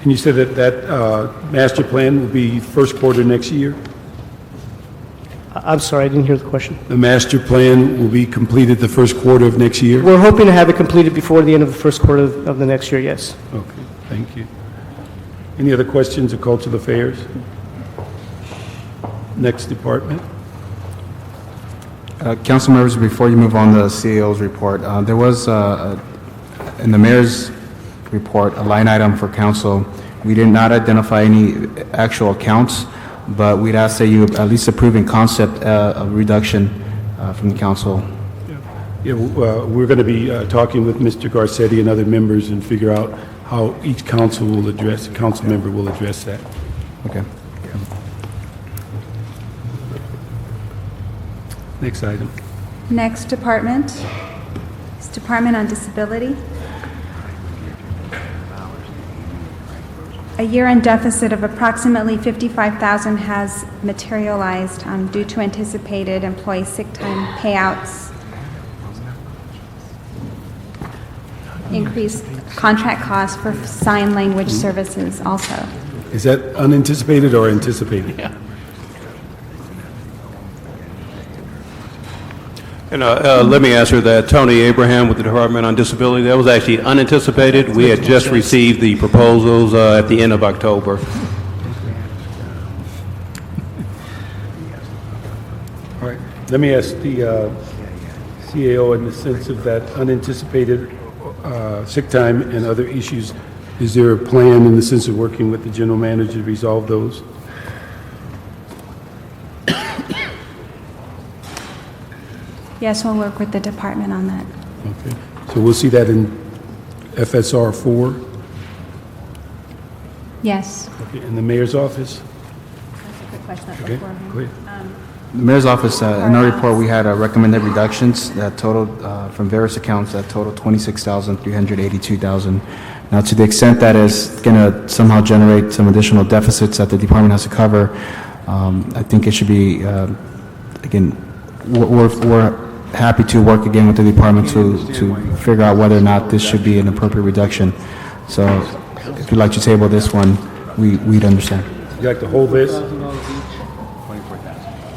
And you said that master plan will be first quarter next year? I'm sorry, I didn't hear the question. The master plan will be completed the first quarter of next year? We're hoping to have it completed before the end of the first quarter of the next year, yes. Okay, thank you. Any other questions of Cultural Affairs? Next department. Council members, before you move on to the CAO's report, there was, in the mayor's report, a line item for council. We did not identify any actual accounts, but we'd ask that you at least approve in concept a reduction from the council. Yeah, we're going to be talking with Mr. Garcetti and other members and figure out how each council member will address that. Okay. Next item. Next department is Department on Disability. A year-end deficit of approximately $55,000 has materialized due to anticipated employee sick time payouts, increased contract costs for sign language services also. Is that unanticipated or anticipated? Yeah. And let me answer that. Tony Abraham with the Department on Disability. That was actually unanticipated. We had just received the proposals at the end of October. All right. Let me ask the CAO in the sense of that unanticipated sick time and other issues. Is there a plan in the sense of working with the general manager to resolve those? Yes, we'll work with the department on that. Okay. So we'll see that in FSR 4? Yes. Okay. In the mayor's office? That's a good question. Okay. Go ahead. The mayor's office, in our report, we had recommended reductions that totaled, from various accounts, that totaled $26,382,000. Now, to the extent that is going to somehow generate some additional deficits that the department has to cover, I think it should be, again, we're happy to work again with the department to figure out whether or not this should be an appropriate reduction. So if you'd like to table this one, we'd understand. You'd like to hold this?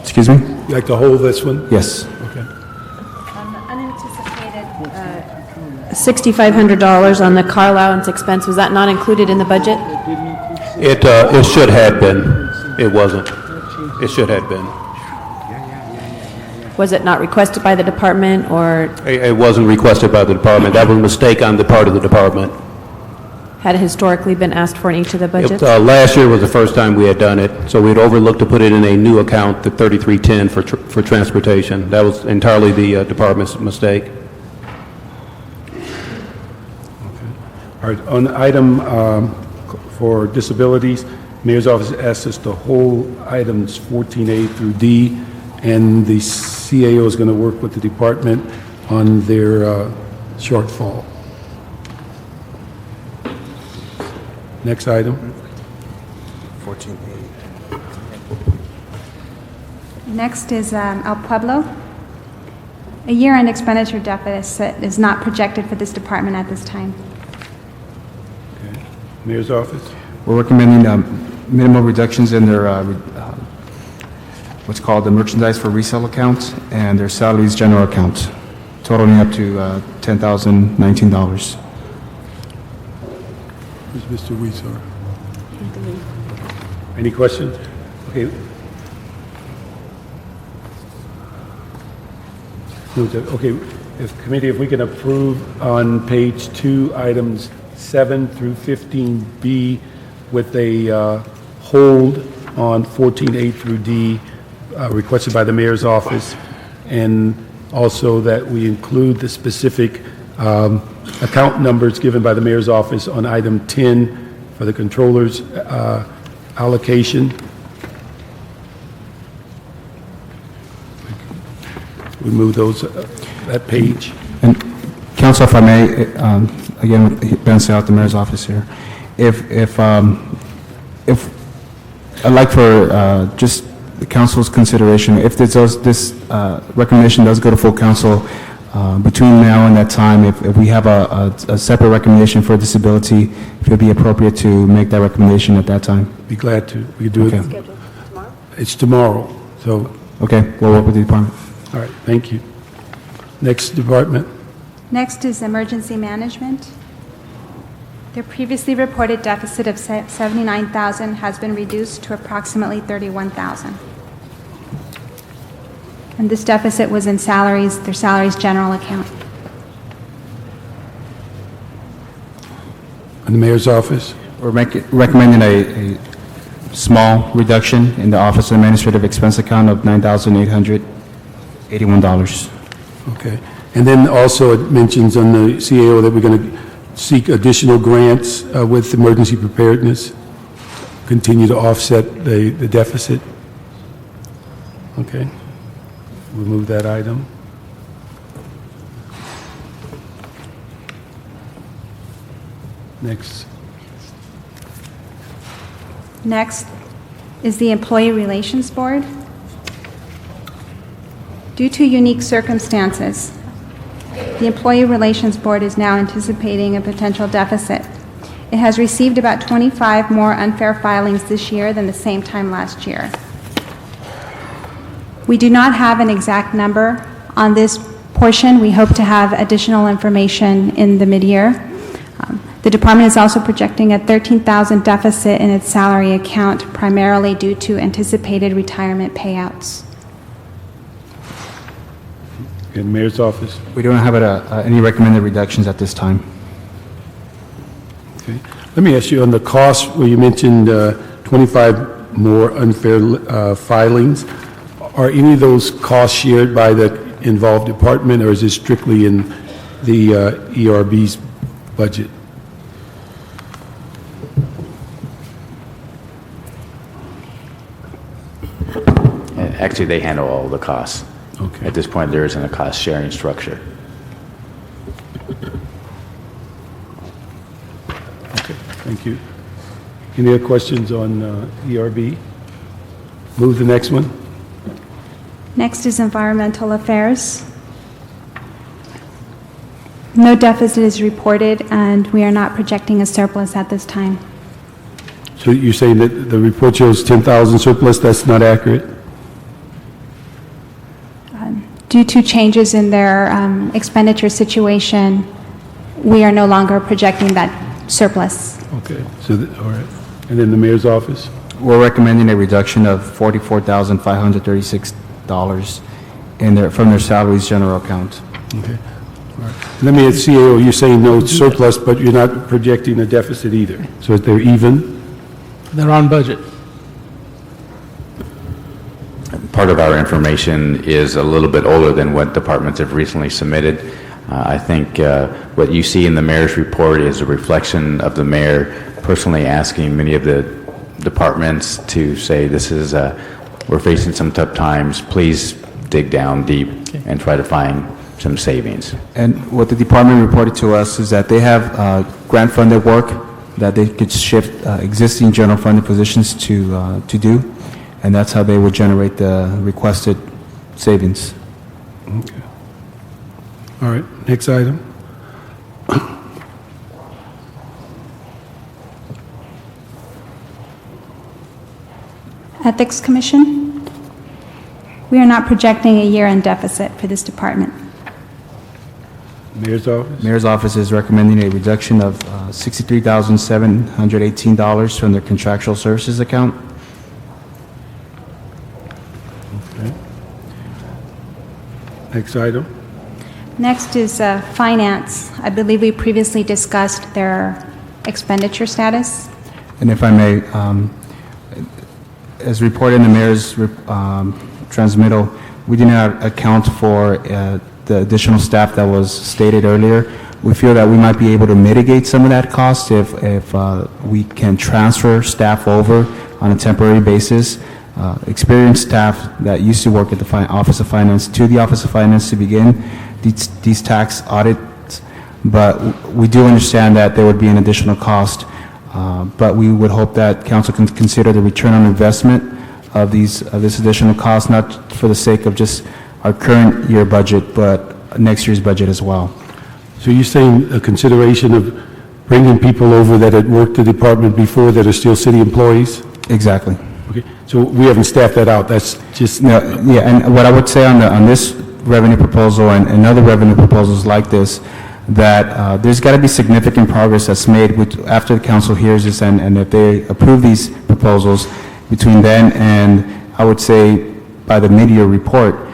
Excuse me? You'd like to hold this one? Yes. Okay. Unanticipated $6,500 on the car allowance expense, was that not included in the budget? It should have been. It wasn't. It should have been. Was it not requested by the department, or It wasn't requested by the department. That was a mistake on the part of the department. had it historically been asked for in each of the budgets? Last year was the first time we had done it, so we had overlooked to put it in a new account, the 3310 for transportation. That was entirely the department's mistake. All right, on item for disabilities, Mayor's Office asked us to hold items 14A through D, and the CAO is going to work with the department on their shortfall. Next item. 14A. Next is El Pueblo. A year-end expenditure deficit is not projected for this department at this time. Okay. Mayor's Office. We're recommending minimal reductions in their what's called the merchandise for resale account and their salaries general account, totaling up to $10,019. Who's Mr. Weezer? Any questions? Okay. Okay, if we can approve on page 2, items 7 through 15B, with a hold on 14A through D requested by the mayor's office, and also that we include the specific account numbers given by the mayor's office on item 10 for the controller's allocation. We move those, that page. And Council, if I may, again, Ben Sal, the mayor's office here. If I'd like for just the council's consideration, if this recommendation does go to full council, between now and that time, if we have a separate recommendation for disability, if it would be appropriate to make that recommendation at that time. Be glad to. We could do it. It's tomorrow, so. Okay, we'll work with the department. All right, thank you. Next department. Next is emergency management. Their previously reported deficit of $79,000 has been reduced to approximately $31,000. And this deficit was in salaries, their salaries general account. In the mayor's office? We're recommending a small reduction in the office administrative expense account of $9,881. Okay. And then also it mentions on the CAO that we're going to seek additional grants with emergency preparedness, continue to offset the deficit. Okay. We'll move that item. Next. Next is the Employee Relations Board. Due to unique circumstances, the Employee Relations Board is now anticipating a potential deficit. It has received about 25 more unfair filings this year than the same time last year. We do not have an exact number on this portion. We hope to have additional information in the mid-year. The department is also projecting a $13,000 deficit in its salary account, primarily due to anticipated retirement payouts. In the mayor's office? We don't have any recommended reductions at this time. Okay. Let me ask you on the cost where you mentioned 25 more unfair filings. Are any of those costs shared by the involved department, or is it strictly in the ERB's budget? Actually, they handle all the costs. Okay. At this point, there isn't a cost-sharing structure. Okay, thank you. Any other questions on ERB? Move the next one. Next is Environmental Affairs. No deficit is reported, and we are not projecting a surplus at this time. So you're saying that the report shows 10,000 surplus, that's not accurate? Due to changes in their expenditure situation, we are no longer projecting that surplus. Okay, so, all right. And then the mayor's office? We're recommending a reduction of $44,536 from their salaries general account. Okay. All right. Let me ask CAO, you're saying no surplus, but you're not projecting a deficit either. So they're even? They're on budget. Part of our information is a little bit older than what departments have recently submitted. I think what you see in the mayor's report is a reflection of the mayor personally asking many of the departments to say, this is, we're facing some tough times, please dig down deep and try to find some savings. And what the department reported to us is that they have grant-funded work that they could shift existing general funded positions to do, and that's how they would generate the requested savings. Okay. All right, next item. Ethics Commission. We are not projecting a year-end deficit for this department. Mayor's office? Mayor's office is recommending a reduction of $63,718 from their contractual services account. Okay. Next item. Next is Finance. I believe we previously discussed their expenditure status. And if I may, as reported in the mayor's transmittal, we did not account for the additional staff that was stated earlier. We feel that we might be able to mitigate some of that cost if we can transfer staff over on a temporary basis, experienced staff that used to work at the Office of Finance to the Office of Finance to begin these tax audits. But we do understand that there would be an additional cost, but we would hope that council can consider the return on investment of this additional cost, not for the sake of just our current year budget, but next year's budget as well. So you're saying a consideration of bringing people over that had worked the department before that are still city employees? Exactly. Okay, so we haven't staffed that out, that's just... No, yeah, and what I would say on this revenue proposal and other revenue proposals like this, that there's got to be significant progress that's made after the council hears this and if they approve these proposals between then and I would say by the mid-year report,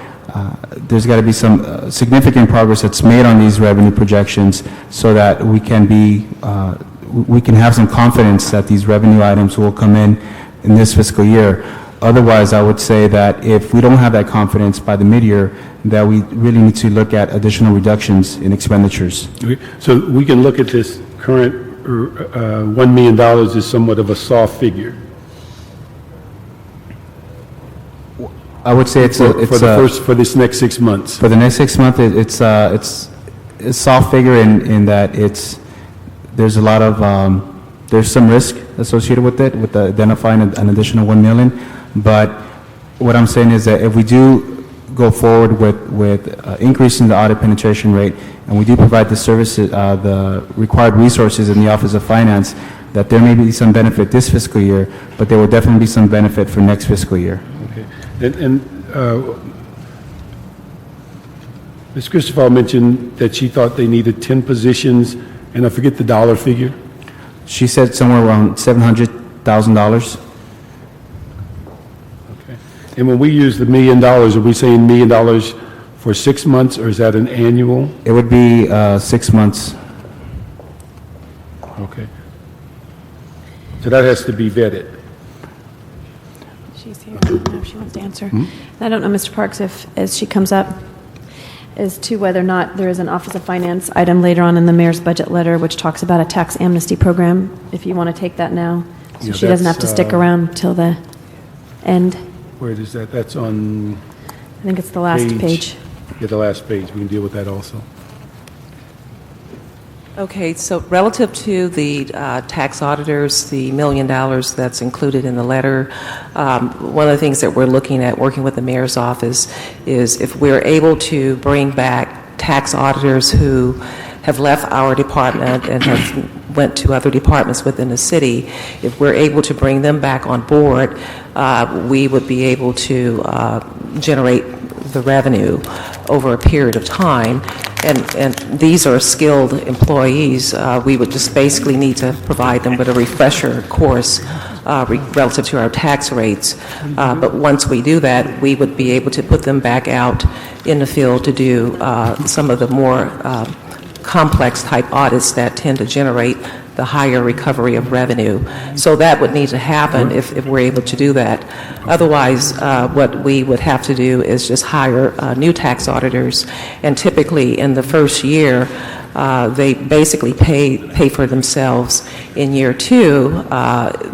there's got to be some significant progress that's made on these revenue projections so that we can have some confidence that these revenue items will come in this fiscal year. Otherwise, I would say that if we don't have that confidence by the mid-year, that we really need to look at additional reductions in expenditures. Okay, so we can look at this current $1 million as somewhat of a soft figure. I would say for this next 6 months. For the next 6 months, it's a soft figure in that there's a lot of there's some risk associated with it, with identifying an additional 1 million. But what I'm saying is that if we do go forward with increasing the audit penetration rate, and we do provide the services, the required resources in the Office of Finance, that there may be some benefit this fiscal year, but there will definitely be some benefit for next fiscal year. Okay. And Ms. Christopher mentioned that she thought they needed 10 positions, and I forget the dollar figure. She said somewhere around $700,000. Okay. And when we use the $1 million, are we saying $1 million for 6 months, or is that an annual? It would be 6 months. Okay. So that has to be vetted. She's here. I don't know if she wants to answer. I don't know, Mr. Parks, if as she comes up, as to whether or not there is an Office of Finance item later on in the mayor's budget letter which talks about a tax amnesty program, if you want to take that now, so she doesn't have to stick around till the end. Where is that? That's on... I think it's the last page. Yeah, the last page. We can deal with that also. Okay, so relative to the tax auditors, the $1 million that's included in the letter, one of the things that we're looking at working with the mayor's office is if we're able to bring back tax auditors who have left our department and have went to other departments within the city, if we're able to bring them back on board, we would be able to generate the revenue over a period of time. And these are skilled employees. We would just basically need to provide them with a refresher course relative to our tax rates. But once we do that, we would be able to put them back out in the field to do some of the more complex type audits that tend to generate the higher recovery of revenue. So that would need to happen if we're able to do that. Otherwise, what we would have to do is just hire new tax auditors, and typically in the first year, they basically pay for themselves. In year 2,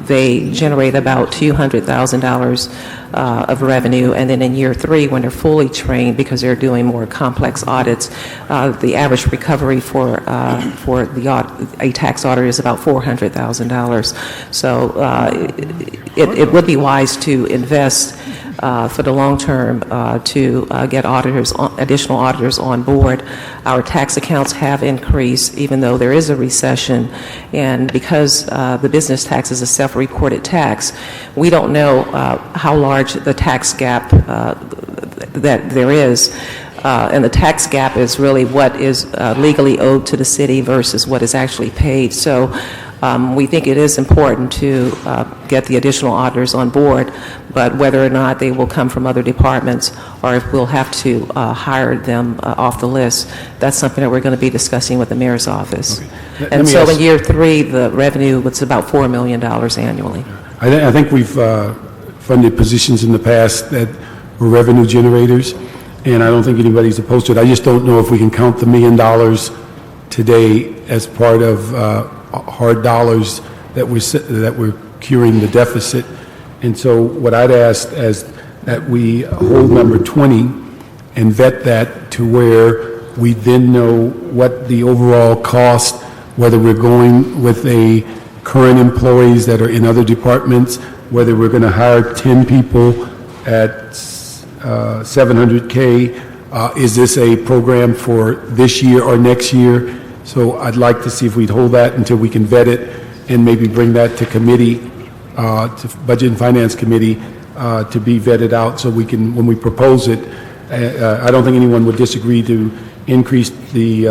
they generate about $200,000 of revenue, and then in year 3, when they're fully trained, because they're doing more complex audits, the average recovery for a tax auditor is about $400,000. So it would be wise to invest for the long term to get additional auditors on board. Our tax accounts have increased even though there is a recession, and because the business tax is a self-reported tax, we don't know how large the tax gap that there is. And the tax gap is really what is legally owed to the city versus what is actually paid. So We think it is important to get the additional auditors on board, but whether or not they will come from other departments or if we'll have to hire them off the list, that's something that we're going to be discussing with the mayor's office. Let And me so ask- in year 3, the revenue was about $4 million annually. I think we've funded positions in the past that were revenue generators, and I don't think anybody's opposed to it. I just don't know if we can count the $1 million today as part of hard dollars that we're curing the deficit. And so what I'd ask is that we hold number 20 and vet that to where we then know what the overall cost, whether we're going with a current employees that are in other departments, whether we're going to hire 10 people at $700K. Is this a program for this year or next year? So I'd like to see if we'd hold that until we can vet it and maybe bring that to committee, to Budget and Finance Committee, to be vetted out so we can, when we propose it, I don't think anyone would disagree to increase the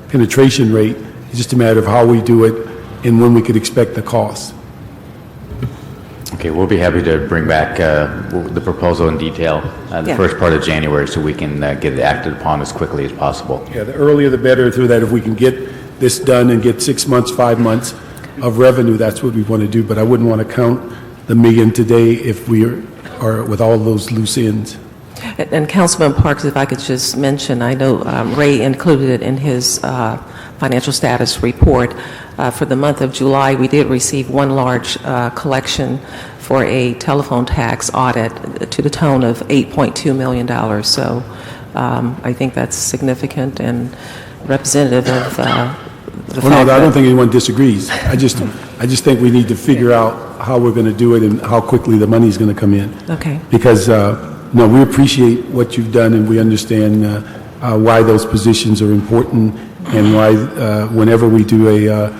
penetration rate. It's just a matter of how we do it and when we could expect the cost. Okay, we'll be happy to bring back the proposal in detail the first part of January so we can get it acted upon as quickly as possible. Yeah, the earlier the better, through that if we can get this done and get 6 months, 5 months of revenue, that's what we want to do. But I wouldn't want to count the million today if we are with all those loose ends. And Councilman Parks, if I could just mention, I know Ray included it in his financial status report. For the month of July, we did receive one large collection for a telephone tax audit to the tune of $8.2 million. So I think that's significant and representative of the fact No, I don't that- think anyone disagrees. I just think we need to figure out how we're going to do it and how quickly the money's going to come in. Okay. Because, no, we appreciate what you've done and we understand why those positions are important and why whenever we do a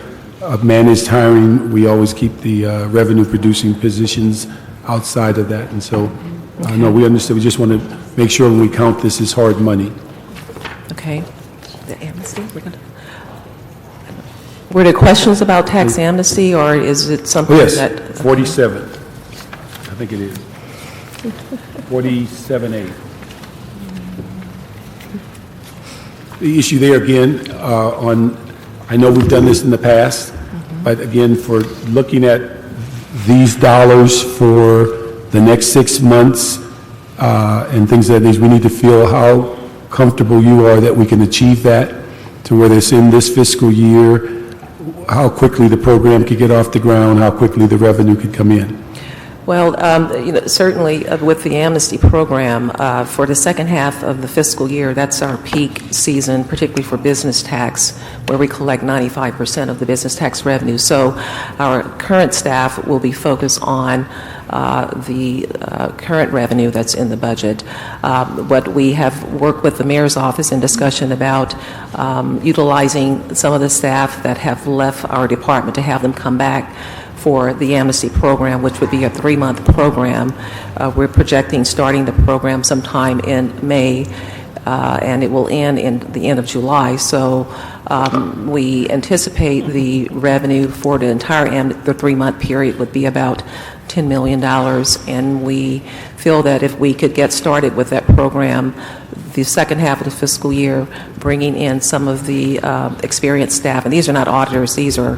managed hiring, we always keep the revenue-producing positions outside of that. And so, no, we understand. We just want to make sure when we count this as hard money. Okay. The amnesty? Were there questions about tax amnesty, or is it something Yes, that... 47. I think it is. 47A. The issue there again, I know we've done this in the past, but again, for looking at these dollars for the next 6 months and things like these, we need to feel how comfortable you are that we can achieve that to whether it's in this fiscal year, how quickly the program could get off the ground, how quickly the revenue could come in. Well, certainly with the amnesty program, for the second half of the fiscal year, that's our peak season, particularly for business tax, where we collect 95% of the business tax revenue. So our current staff will be focused on the current revenue that's in the budget. But we have worked with the mayor's office in discussion about utilizing some of the staff that have left our department to have them come back for the amnesty program, which would be a 3-month program. We're projecting starting the program sometime in May, and it will end in the end of July. So we anticipate the revenue for the entire the 3-month period would be about $10 million, and we feel that if we could get started with that program the second half of the fiscal year, bringing in some of the experienced staff, and these are not auditors, these are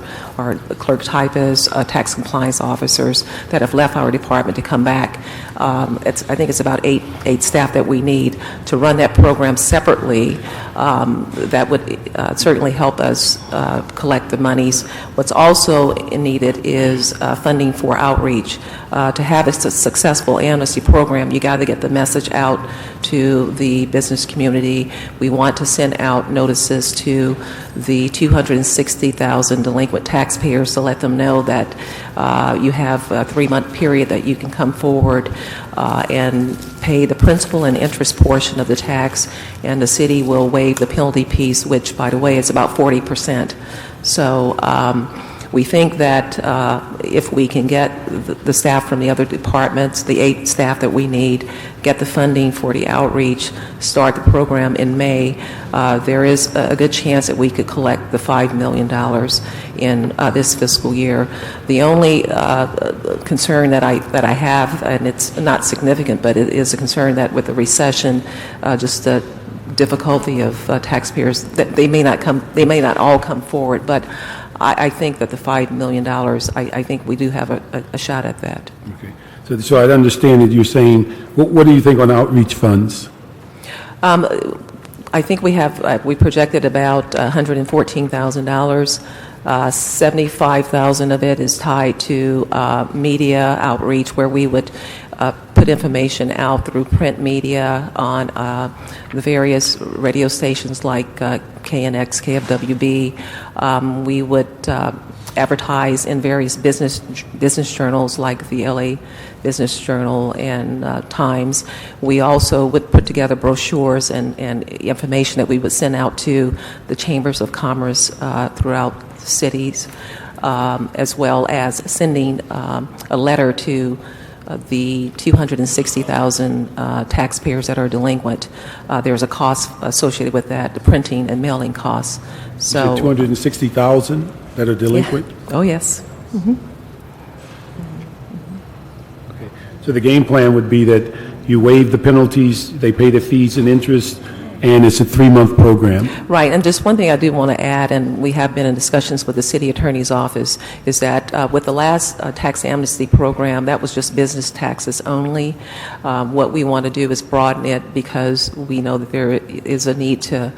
clerk typists, tax compliance officers that have left our department to come back. I think it's about eight staff that we need to run that program separately. That would certainly help us collect the monies. What's also needed is funding for outreach. To have a successful amnesty program, you got to get the message out to the business community. We want to send out notices to the 260,000 delinquent taxpayers to let them know that you have a 3-month period that you can come forward and pay the principal and interest portion of the tax, and the city will waive the penalty piece, which, by the way, is about 40%. So We think that if we can get the staff from the other departments, the 8 staff that we need, get the funding for the outreach, start the program in May, there is a good chance that we could collect the $5 million in this fiscal year. The only concern that I have, and it's not significant, but it is a concern that with the recession, just the difficulty of taxpayers, that they may not all come forward, but I think that the $5 million, I think we do have a shot at that. Okay. So I understand that you're saying, what do you think on outreach funds? I think we projected about $114,000. 75,000 of it is tied to media outreach, where we would put information out through print media on the various radio stations like KNX, KFWB. We would advertise in various business journals like the LA Business Journal and Times. We also would put together brochures and information that we would send out to the chambers of commerce throughout cities, as well as sending a letter to the 260,000 taxpayers that are delinquent. There's a cost associated with that, the printing and mailing costs. So 260,000 that are delinquent? Yeah. Oh, yes. Mm-hmm. Okay. So the game plan would be that you waive the penalties, they pay the fees and interest, and it's a 3-month program. Right, and just one thing I do want to add, and we have been in discussions with the city attorney's office, is that with the last tax amnesty program, that was just business taxes only. What we want to do is broaden it, because we know that there is a need to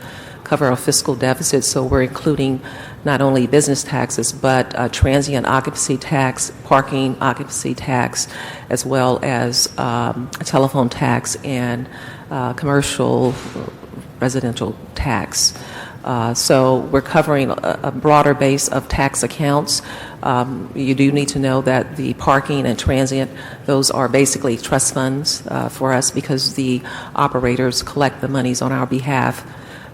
cover our fiscal deficit, so we're including not only business taxes, but transient occupancy tax, parking occupancy tax, as well as a telephone tax and commercial residential tax. So we're covering a broader base of tax accounts. You do need to know that the parking and transient, those are basically trust funds for us, because the operators collect the monies on our behalf,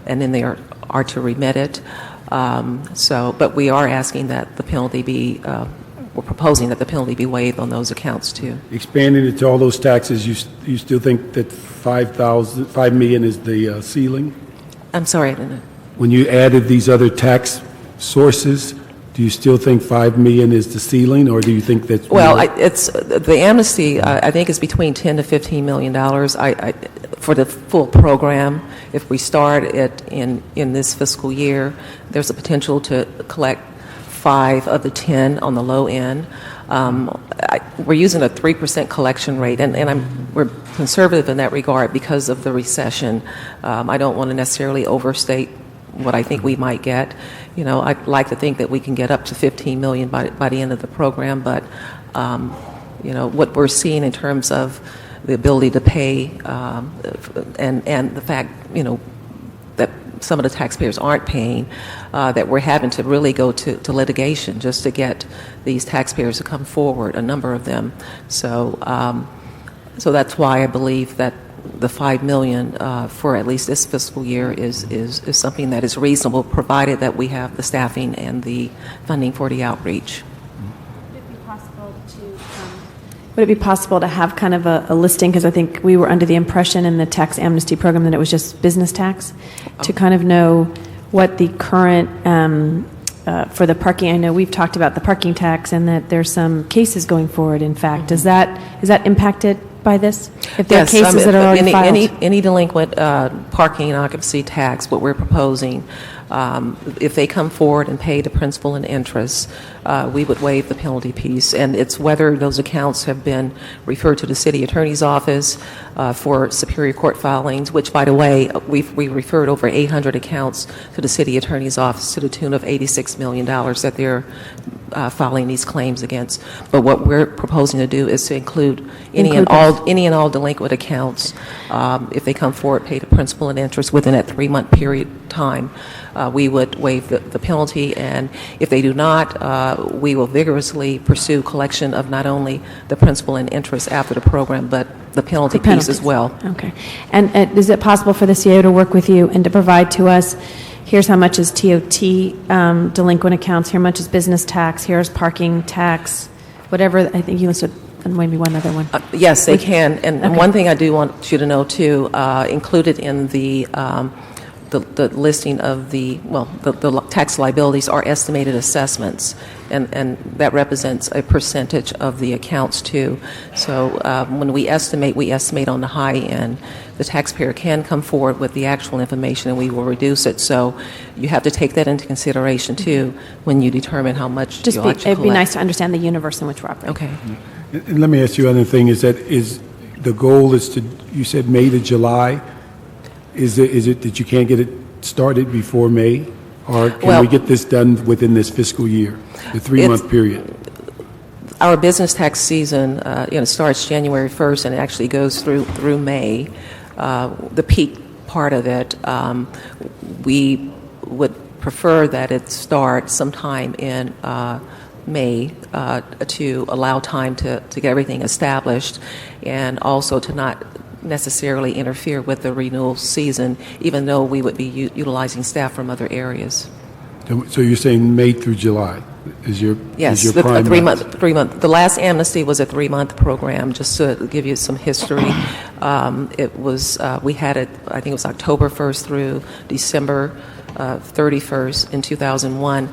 and then they are to remit it. But we are asking that the penalty be, we're proposing that the penalty be waived on those accounts too. Expanding it to all those taxes, you still think that $5 million is the ceiling? I'm sorry, I didn't know. When you added these other tax sources, do you still think $5 million is the ceiling, or do you think that's more? Well, it's the amnesty. I think is between $10 to $15 million. For the full program, if we start it in this fiscal year, there's a potential to collect 5 of the 10 on the low end. We're using a 3% collection rate, and we're conservative in that regard because of the recession. I don't want to necessarily overstate what I think we might get. You know, I'd like to think that we can get up to $15 million by the end of the program, but you know, what we're seeing in terms of the ability to pay and the fact, you know, that some of the taxpayers aren't paying, that we're having to really go to litigation just to get these taxpayers to come forward, a number of them. So that's why I believe that the $5 million for at least this fiscal year is something that is reasonable, provided that we have the staffing and the funding for the outreach. Would it be possible to have kind of a listing, because I think we were under the impression in the tax amnesty program that it was just business tax, to kind of know what the current, for the parking, I know we've talked about the parking tax and that there's some cases going forward, in fact. Is that impacted by this? If there are cases that are already filed? Any delinquent parking and occupancy tax, what we're proposing, if they come forward and pay the principal and interest, we would waive the penalty piece. And it's whether those accounts have been referred to the city attorney's office for Superior Court filings, which, by the way, we referred over 800 accounts to the city attorney's office to the tune of $86 million that they're filing these claims against. But what we're proposing to do is to include any and all delinquent accounts. If they come forward, pay the principal and interest within that 3-month period time, we would waive the penalty. And if they do not, we will vigorously pursue collection of not only the principal and interest after the program, but the penalty piece as well. Okay. And is it possible for the CAO to work with you and to provide to us here's how much is TOT delinquent accounts, here much is business tax, here's parking tax, whatever, I think you listed, and maybe one other one. Yes, they can. And Okay. one thing I do want you to know, too, included in the listing of the tax liabilities are estimated assessments, and that represents a percentage of the accounts, too. So when we estimate on the high end. The taxpayer can come forward with the actual information, and we will reduce it. So you have to take that into consideration, too, when you determine how much you ought to It'd be collect. nice to understand the universe in which we're operating. Okay. And let me ask you another thing, is the goal is to, you said May to July? Is it that you can't get it started before May? Or can we get this done within this fiscal year, the 3-month period? Our business tax season, starts January 1st, and it actually goes through May. The peak part of it, we would prefer that it start sometime in May to allow time to get everything established, and also to not necessarily interfere with the renewal season, even though we would be utilizing staff from other areas. So you're saying May through July is your Yes, is your prime month? 3-month. The last amnesty was a 3-month program. Just to give you some history, it was we had it. I think it was October 1st through December 31st in 2001.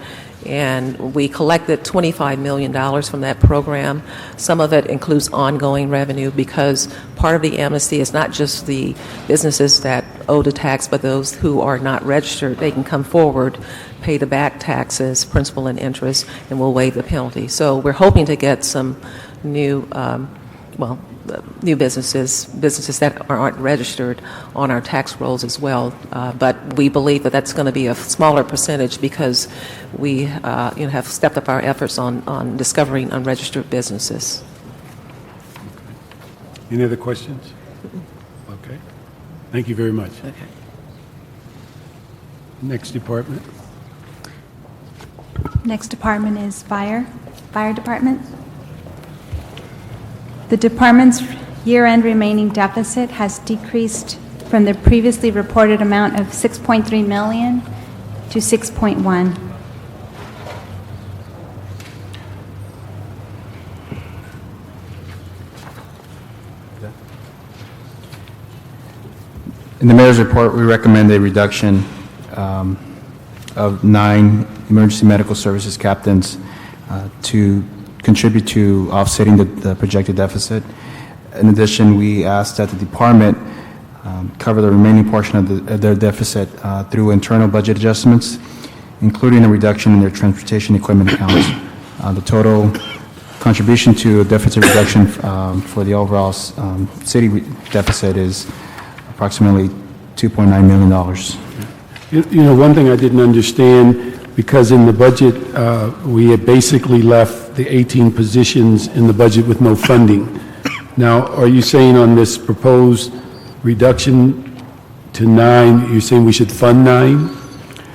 And we collected $25 million from that program. Some of it includes ongoing revenue, because part of the amnesty is not just the businesses that owe the tax, but those who are not registered. They can come forward, pay the back taxes, principal and interest, and we'll waive the penalty. So we're hoping to get some new, new businesses that aren't registered on our tax rolls as well. But we believe that that's going to be a smaller percentage, because we have stepped up our efforts on discovering unregistered businesses. Any other questions? Okay. Thank you very much. Okay. Next department. Next department is Fire Department. The department's year-end remaining deficit has decreased from the previously reported amount of $6.3 million to $6.1. In the mayor's report, we recommend a reduction of 9 emergency medical services captains to contribute to offsetting the projected deficit. In addition, we ask that the department cover the remaining portion of their deficit through internal budget adjustments, including a reduction in their transportation equipment accounts. The total contribution to deficit reduction for the overall city deficit is approximately $2.9 million. One thing I didn't understand, because in the budget, we had basically left the 18 positions in the budget with no funding. Now, are you saying on this proposed reduction to 9, you're saying we should fund 9,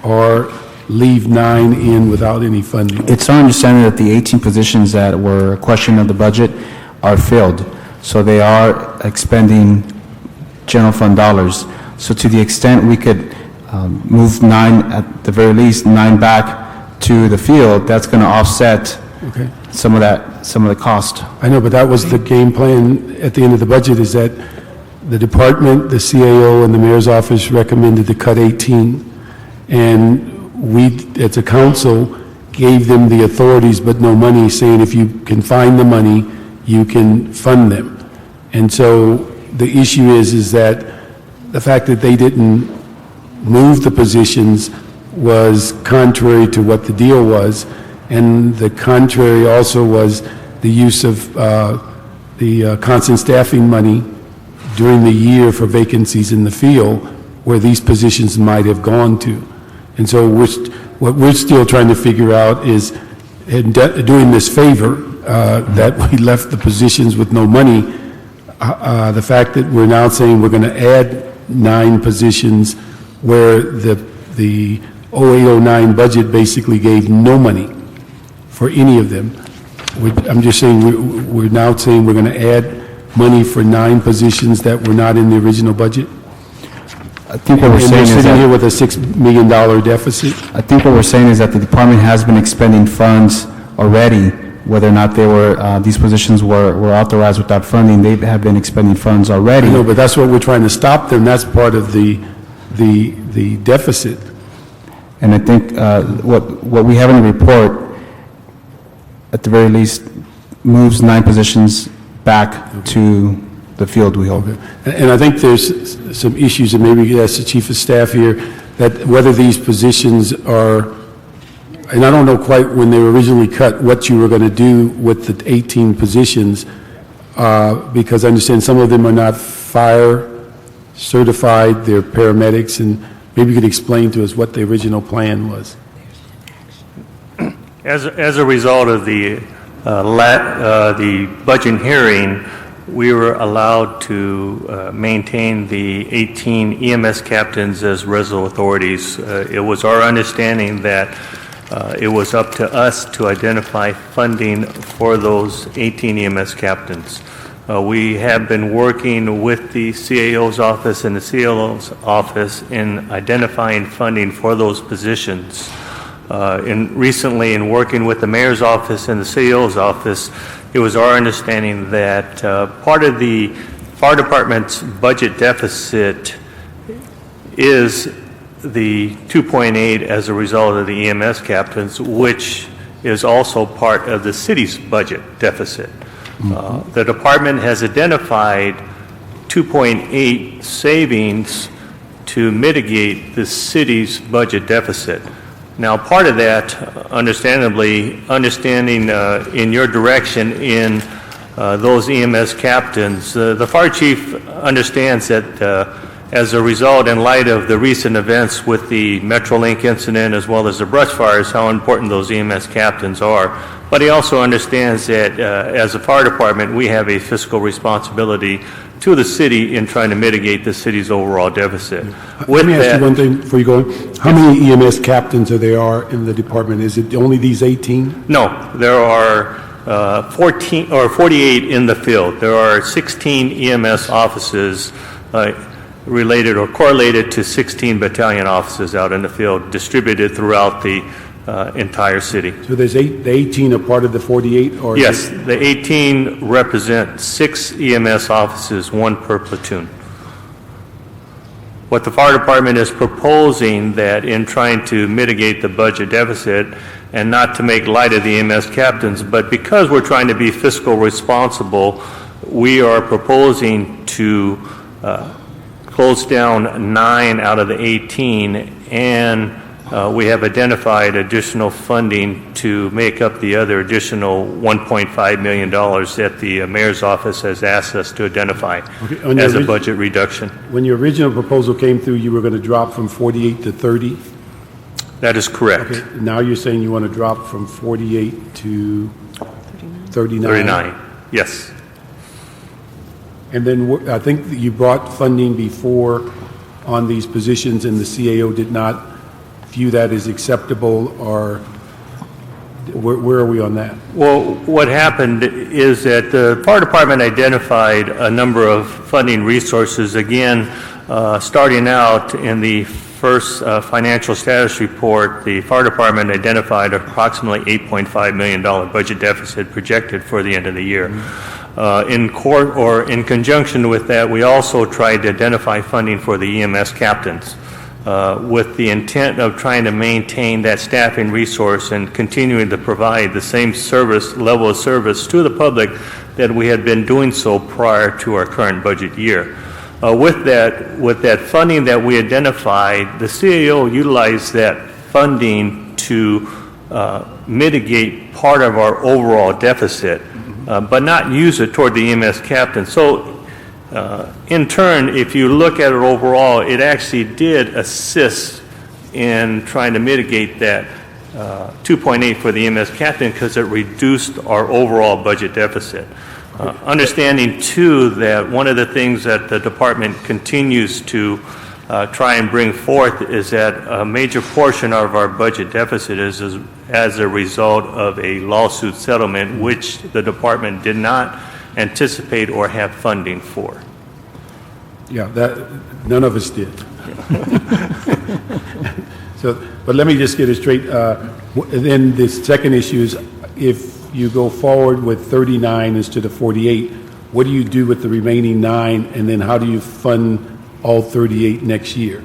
or leave 9 in without any funding? It's our understanding that the 18 positions that were a question of the budget are filled, so they are expending general fund dollars. So to the extent we could move 9, at the very least, 9 back to the field, that's going to offset some of the cost. I know, but that was the game plan at the end of the budget, is that the department, the CAO, and the mayor's office recommended to cut 18, and we, as a council, gave them the authorities but no money, saying if you can find the money, you can fund them. And so the issue is that the fact that they didn't move the positions was contrary to what the deal was, and the contrary also was the use of the constant staffing money during the year for vacancies in the field where these positions might have gone to. And so what we're still trying to figure out is, doing this favor, that we left the positions with no money, the fact that we're now saying we're going to add 9 positions where the 0809 budget basically gave no money for any of them. I'm just saying we're now saying we're going to add money for 9 positions that were not in the original budget? I think what we're And saying they're is sitting here that, with a $6 million deficit? I think what we're saying is that the department has been expending funds already, whether or not they were, these positions were authorized without funding, they have been expending funds already. No, but that's what we're trying to stop them. That's part of the deficit. And I think what we have in the report, at the very least, moves 9 positions back to the field, we hope. And I think there's some issues, and maybe you could ask the chief of staff here, that whether these positions are, and I don't know quite when they were originally cut, what you were going to do with the 18 positions, because I understand some of them are not fire certified, they're paramedics, and maybe you could explain to us what the original plan was. As a result of the budget hearing, we were allowed to maintain the 18 EMS captains as RESO authorities. It was our understanding that it was up to us to identify funding for those 18 EMS captains. We have been working with the CAO's office and the CLO's office in identifying funding for those positions. Recently, in working with the mayor's office and the CAO's office, it was our understanding that part of the fire department's budget deficit is the 2.8 as a result of the EMS captains, which is also part of the city's budget deficit. The department has identified 2.8 savings to mitigate the city's budget deficit. Now, part of that, understandably, understanding in your direction in those EMS captains, the fire chief understands that as a result, in light of the recent events with the Metrolink incident as well as the brush fires, how important those EMS captains are. But he also understands that as a fire department, we have a fiscal responsibility to the city in trying to mitigate the city's overall deficit. Let me ask you one thing before you go on. How many EMS captains there are in the department? Is it only these 18? No, there are 14 or 48 in the field. There are 16 EMS offices related or correlated to 16 battalion offices out in the field, distributed throughout the entire city. So there's the 18 are part of the 48? Or yes, the 18 represent 6 EMS offices, 1 per platoon. What the fire department is proposing, that in trying to mitigate the budget deficit and not to make light of the EMS captains, but because we're trying to be fiscal responsible, we are proposing to close down 9 out of the 18, and we have identified additional funding to make up the other additional $1.5 million that the mayor's office has asked us to identify as a budget reduction. When your original proposal came through, you were going to drop from 48 to 30? That is correct. Okay. Now you're saying you want to drop from 48 to 39? 39, yes. And then I think that you brought funding before on these positions, and the CAO did not view that as acceptable, or where are we on that? Well, what happened is that the fire department identified a number of funding resources. Again, starting out in the first financial status report, the fire department identified approximately $8.5 million budget deficit projected for the end of the year. In conjunction with that, we also tried to identify funding for the EMS captains, with the intent of trying to maintain that staffing resource and continuing to provide the same level of service to the public that we had been doing so prior to our current budget year. With that funding that we identified, the CAO utilized that funding to mitigate part of our overall deficit, but not use it toward the EMS captain. So in turn, if you look at it overall, it actually did assist in trying to mitigate that 2.8 for the EMS captain, because it reduced our overall budget deficit. Understanding, too, that one of the things that the department continues to try and bring forth is that a major portion of our budget deficit is as a result of a lawsuit settlement, which the department did not anticipate or have funding for. Yeah, that none of us did. So, but let me just get it straight. Then the second issue is, if you go forward with 39 instead of 48, what do you do with the remaining 9, and then how do you fund all 38 next year?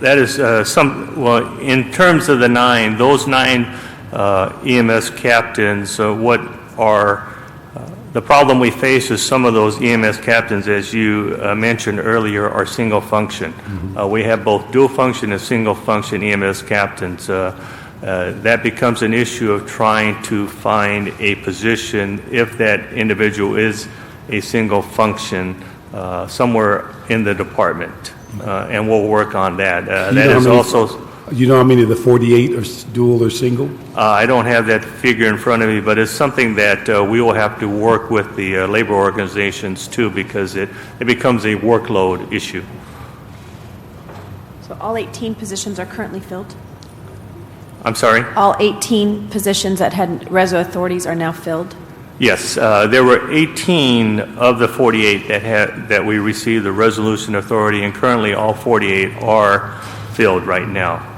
That is well, in terms of the 9, those 9 EMS captains, the problem we face is some of those EMS captains, as you mentioned earlier, are single function. We have both dual function and single function EMS captains. That becomes an issue of trying to find a position if that individual is a single function somewhere in the department. And we'll work on that. That is also... You know how many of the 48 are dual or single? I don't have that figure in front of me, but it's something that we will have to work with the labor organizations too, because it becomes a workload issue. So all 18 positions are currently filled? I'm sorry? All 18 positions that had reso authorities are now filled? Yes, there were 18 of the 48 that we received the resolution authority, and currently all 48 are filled right now.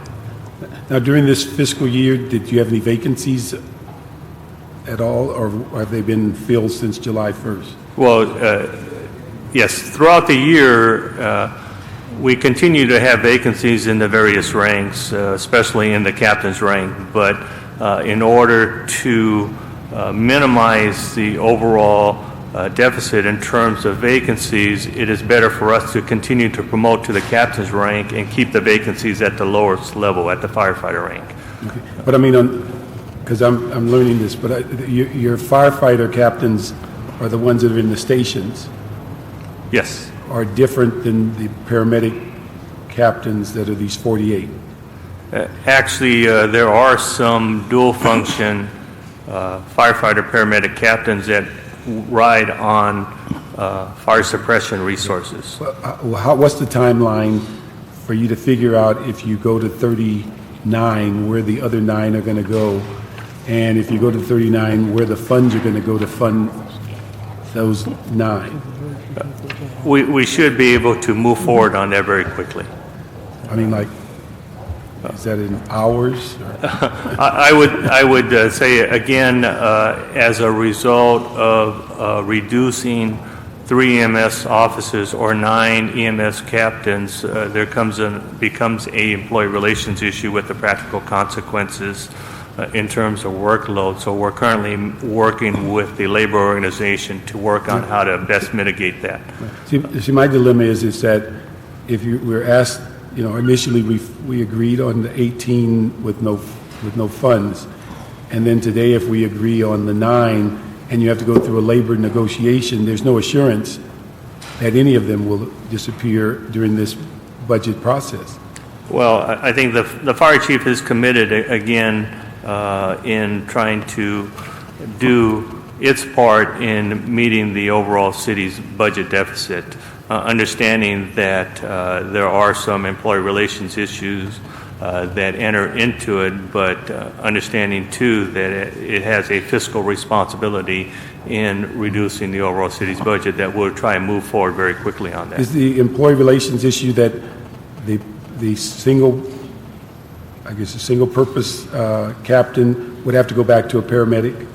Now, during this fiscal year, did you have any vacancies at all, or have they been filled since July 1st? Well, yes, throughout the year, we continue to have vacancies in the various ranks, especially in the captain's rank, but in order to minimize the overall deficit in terms of vacancies, it is better for us to continue to promote to the captain's rank and keep the vacancies at the lowest level, at the firefighter rank. Okay. But I mean, because I'm learning this, but your firefighter captains are the ones that are in the stations. Yes. Are different than the paramedic captains that are these 48. Actually, there are some dual function firefighter paramedic captains that ride on fire suppression resources. What's the timeline for you to figure out if you go to 39, where the other 9 are going to go, and if you go to 39, where the funds are going to go to fund those 9? We should be able to move forward on that very quickly. I mean, like, is that in hours? I would say, again, as a result of reducing 3 EMS officers or 9 EMS captains, there becomes a employee relations issue with the practical consequences in terms of workload. So we're currently working with the labor organization to work on how to best mitigate that. See, my dilemma is that if we're asked, initially we agreed on the 18 with no funds, and then today if we agree on the 9 and you have to go through a labor negotiation, there's no assurance that any of them will disappear during this budget process. Well, I think the fire chief is committed again in trying to do its part in meeting the overall city's budget deficit. Understanding that there are some employee relations issues that enter into it, but understanding too that it has a fiscal responsibility in reducing the overall city's budget, that we'll try and move forward very quickly on that. Is the employee relations issue that the single purpose captain would have to go back to a paramedic?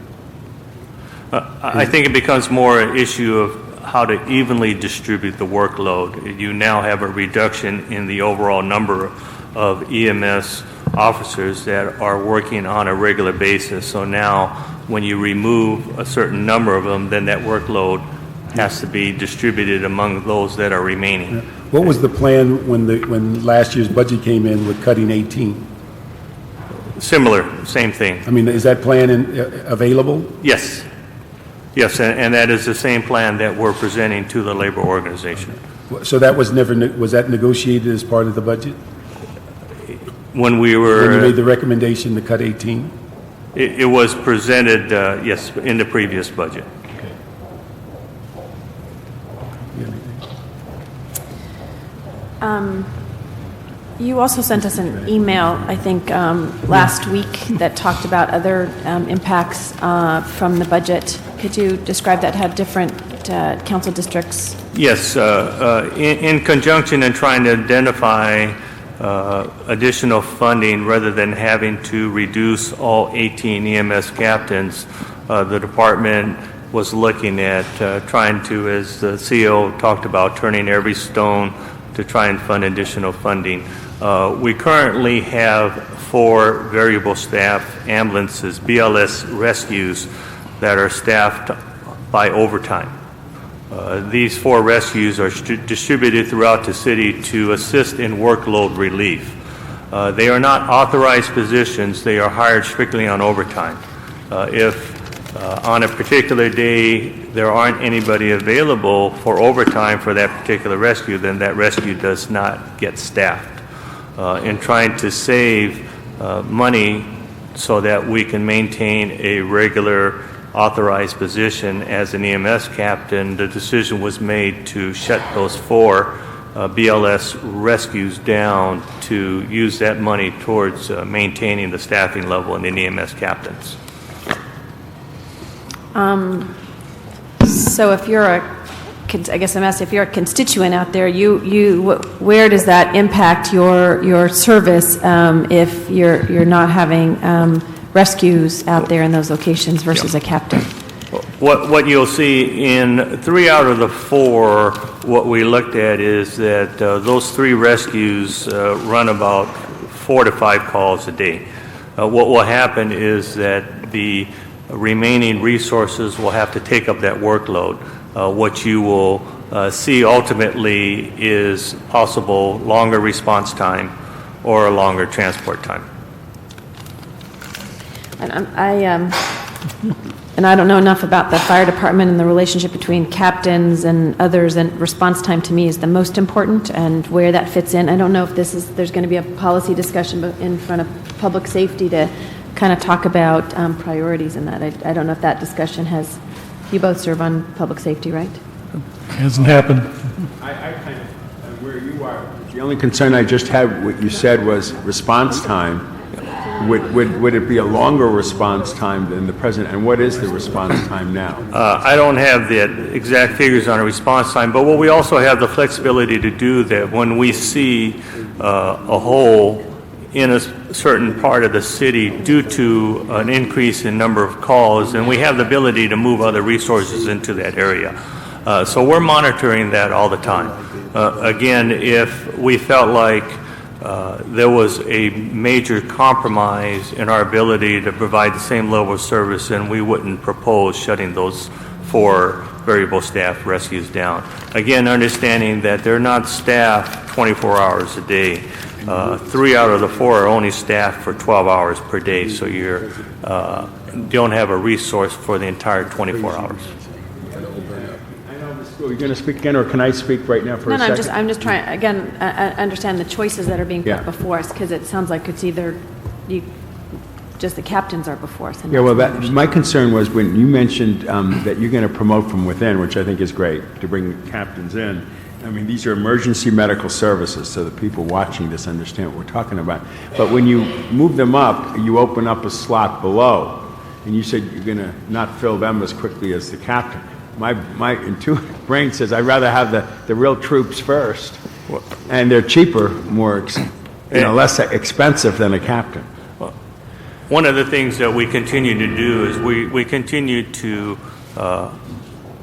I think it becomes more an issue of how to evenly distribute the workload. You now have a reduction in the overall number of EMS officers that are working on a regular basis. So now when you remove a certain number of them, then that workload has to be distributed among those that are remaining. What was the plan when last year's budget came in with cutting 18? Similar, same thing. I mean, is that plan available? Yes. Yes, and that is the same plan that we're presenting to the labor organization. So that was that negotiated as part of the budget? When you made the recommendation to cut 18? It was presented, yes, in the previous budget. You also sent us an email, I think, last week that talked about other impacts from the budget. Could you describe that? Had different council districts Yes, in conjunction and trying to identify additional funding rather than having to reduce all 18 EMS captains, the department was looking at trying to, as the CEO talked about, turning every stone to try and fund additional funding. We currently have 4 variable staff ambulances, BLS rescues, that are staffed by overtime. These 4 rescues are distributed throughout the city to assist in workload relief. They are not authorized positions. They are hired strictly on overtime. If on a particular day there aren't anybody available for overtime for that particular rescue, then that rescue does not get staffed. In trying to save money so that we can maintain a regular authorized position as an EMS captain, the decision was made to shut those 4 BLS rescues down to use that money towards maintaining the staffing level in the EMS captains. So if you're I guess I'm asking, if you're a constituent out there, where does that impact your service if you're not having rescues out there in those locations versus a captain? What you'll see in 3 out of the 4, what we looked at is that those 3 rescues run about 4 to 5 calls a day. What will happen is that the remaining resources will have to take up that workload. What you will see ultimately is possible longer response time or a longer transport time. And I don't know enough about the fire department and the relationship between captains and others, and response time to me is the most important, and where that fits in. I don't know if there's going to be a policy discussion in front of public safety to kind of talk about priorities in that. I don't know if that discussion you both serve on public safety, right? Hasn't happened. I kind of, where you are, the only concern I just had, what you said was response time. Would it be a longer response time than the present? And what is the response time now? I don't have the exact figures on a response time, but what we also have the flexibility to do that when we see a hole in a certain part of the city due to an increase in number of calls, and we have the ability to move other resources into that area. So we're monitoring that all the time. Again, if we felt like there was a major compromise in our ability to provide the same level of service, and we wouldn't propose shutting those 4 variable staff rescues down. Again, understanding that they're not staffed 24 hours a day. 3 out of the 4 are only staffed for 12 hours per day, so you don't have a resource for the entire 24 hours. Are you going to speak again, or can I speak right now for a second? I'm just trying, again, understand the choices that are being put before us, because it sounds like it's either just the captains are before us. Yeah, well, my concern was when you mentioned that you're going to promote from within, which I think is great, to bring captains in. I mean, these are emergency medical services, so the people watching this understand what we're talking about. But when you move them up, you open up a slot below, and you said you're going to not fill them as quickly as the captain. My intuitive brain says I'd rather have the real troops first, and they're cheaper, less expensive than a captain. One of the things that we continue to do is we continue to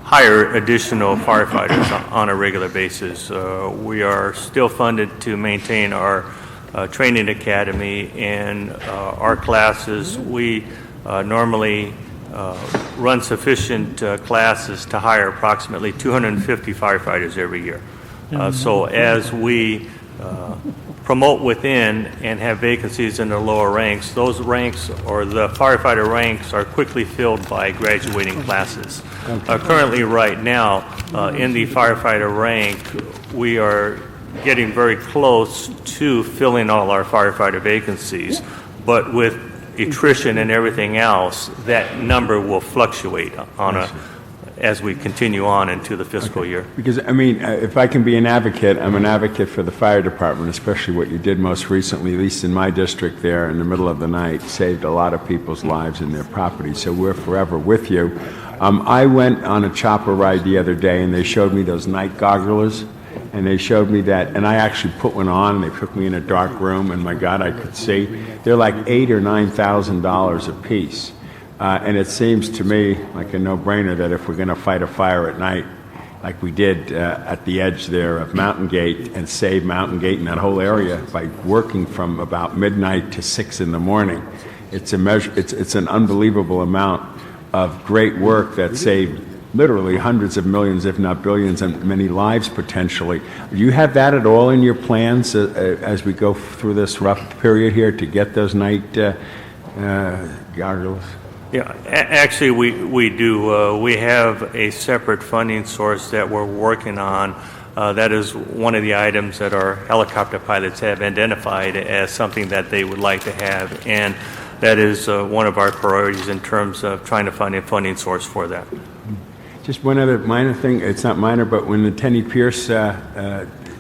hire additional firefighters on a regular basis. We are still funded to maintain our training academy and our classes. We normally run sufficient classes to hire approximately 250 firefighters every year. So as we promote within and have vacancies in the lower ranks, those ranks or the firefighter ranks are quickly filled by graduating classes. Currently right now in the firefighter rank, we are getting very close to filling all our firefighter vacancies, but with attrition and everything else, that number will fluctuate on as we continue on into the fiscal year. Because, I mean, if I can be an advocate, I'm an advocate for the fire department, especially what you did most recently, at least in my district there in the middle of the night, saved a lot of people's lives and their property. So we're forever with you. I went on a chopper ride the other day, and they showed me those night gogglers, and they showed me that, and I actually put one on, and they put me in a dark room, and my God, I could see. They're like $8,000 or $9,000 a piece. And it seems to me like a no-brainer that if we're going to fight a fire at night, like we did at the edge there of Mountain Gate, and save Mountain Gate and that whole area by working from about midnight to 6 in the morning, it's an unbelievable amount of great work that saved literally hundreds of millions, if not billions, and many lives potentially. Do you have that at all in your plans as we go through this rough period here to get those night goggles? Yeah, actually, we do. We have a separate funding source that we're working on. That is one of the items that our helicopter pilots have identified as something that they would like to have, and that is one of our priorities in terms of trying to find a funding source for that. Just one other minor thing. It's not minor, but when the Tenny Pierce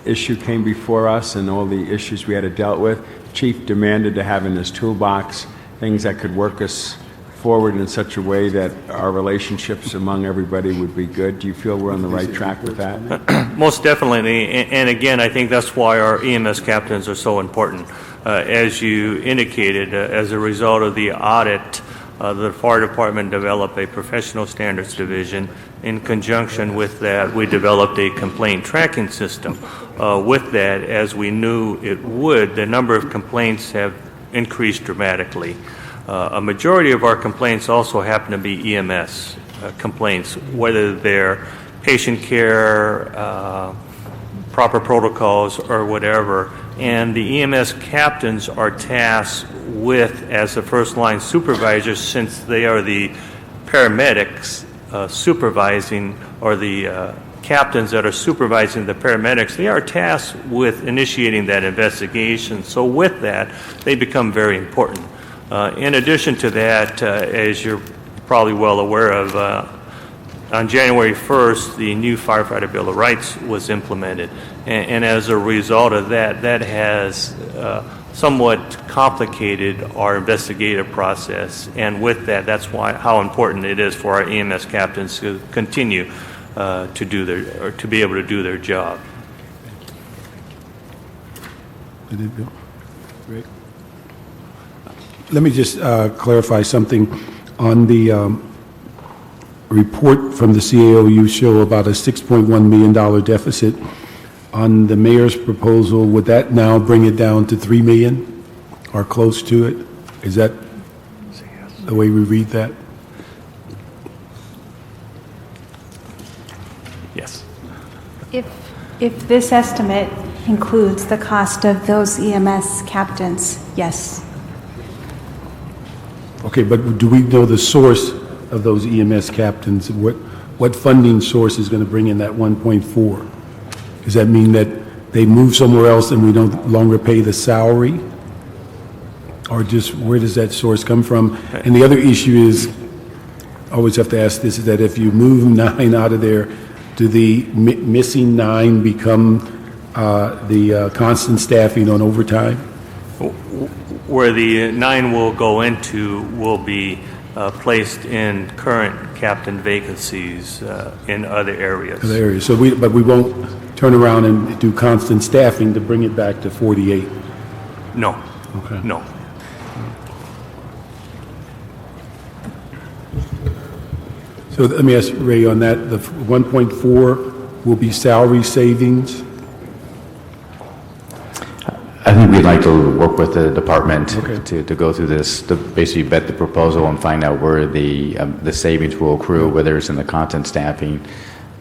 issue came before us and all the issues we had to deal with, Chief demanded to have in his toolbox things that could work us forward in such a way that our relationships among everybody would be good. Do you feel we're on the right track with that? Most definitely, and again, I think that's why our EMS captains are so important. As you indicated, as a result of the audit, the fire department developed a professional standards division. In conjunction with that, we developed a complaint tracking system. With that, as we knew it would, the number of complaints have increased dramatically. A majority of our complaints also happen to be EMS complaints, whether they're patient care, proper protocols, or whatever. And the EMS captains are tasked with, as the first line supervisors, since they are the paramedics supervising, or the captains that are supervising the paramedics, they are tasked with initiating that investigation. So with that, they become very important. In addition to that, as you're probably well aware of, on January 1st, the new Firefighter Bill of Rights was implemented. And as a result of that, that has somewhat complicated our investigative process. And with that, that's how important it is for our EMS captains to continue to be able to do their job. Let me just clarify something. On the report from the CAO, you show about a $6.1 million deficit. On the mayor's proposal, would that now bring it down to $3 million or close to it? Is that the way we read that? Yes. If this estimate includes the cost of those EMS captains, yes. Okay, but do we know the source of those EMS captains? What funding source is going to bring in that 1.4? Does that mean that they move somewhere else and we no longer pay the salary? Or just where does that source come from? And the other issue is, I always have to ask this, is that if you move 9 out of there, do the missing 9 become the constant staffing on overtime? Where the 9 will go into will be placed in current captain vacancies in other areas. Other areas. So but we won't turn around and do constant staffing to bring it back to 48? No. Okay. No. So let me ask Ray on that. The 1.4 will be salary savings? I think we'd like to work with the department to go through this, to basically vet the proposal and find out where the savings will accrue, whether it's in the content staffing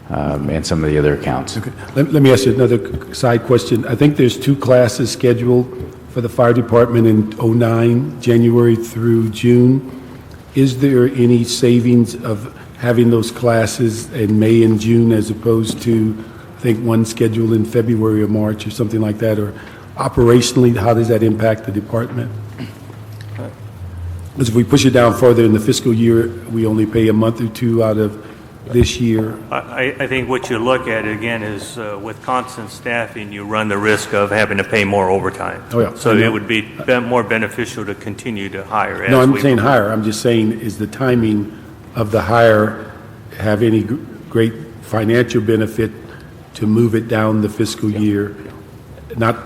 and some of the other accounts. Okay. Let me ask you another side question. I think there's 2 classes scheduled for the fire department in 09, January through June. Is there any savings of having those classes in May and June as opposed to, I think, one scheduled in February or March or something like that? Or operationally, how does that impact the department? Because if we push it down further in the fiscal year, we only pay a month or 2 out of this year? I think what you look at, again, is with constant staffing, you run the risk of having to pay more overtime. Oh, yeah. So it would be more beneficial to continue to hire. No, as I'm we saying move. hire. I'm just saying, is the timing of the hire have any great financial benefit to move it down the fiscal year? Not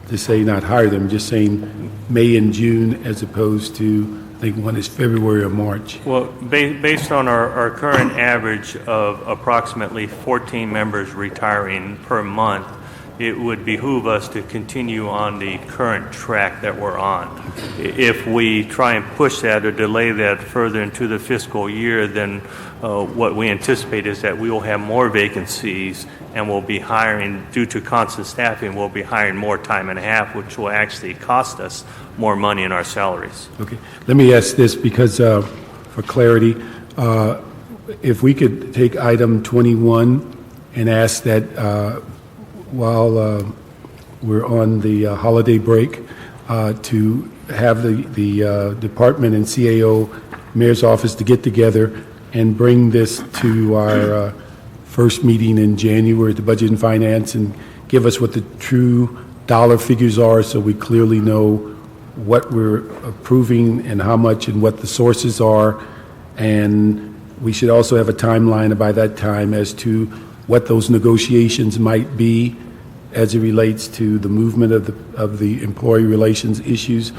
to say not hire them, just saying May and June as opposed to, I think one is February or March. Well, based on our current average of approximately 14 members retiring per month, it would behoove us to continue on the current track that we're on. If we try and push that or delay that further into the fiscal year, then what we anticipate is that we will have more vacancies and we'll be hiring, due to constant staffing, we'll be hiring more time and a half, which will actually cost us more money in our salaries. Okay. Let me ask this because, for clarity, if we could take item 21 and ask that while we're on the holiday break, to have the department and CAO mayor's office to get together and bring this to our first meeting in January at the Budget and Finance and give us what the true dollar figures are so we clearly know what we're approving and how much and what the sources are. And we should also have a timeline by that time as to what those negotiations might be as it relates to the movement of the employee relations issues.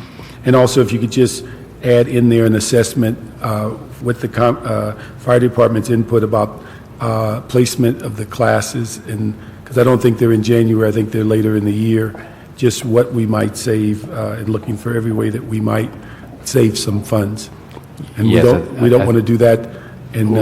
And also if you could just add in there an assessment with the fire department's input about placement of the classes, and because I don't think they're in January, I think they're later in the year, just what we might save and looking for every way that we might save some funds. And Yes, we don't want to do that and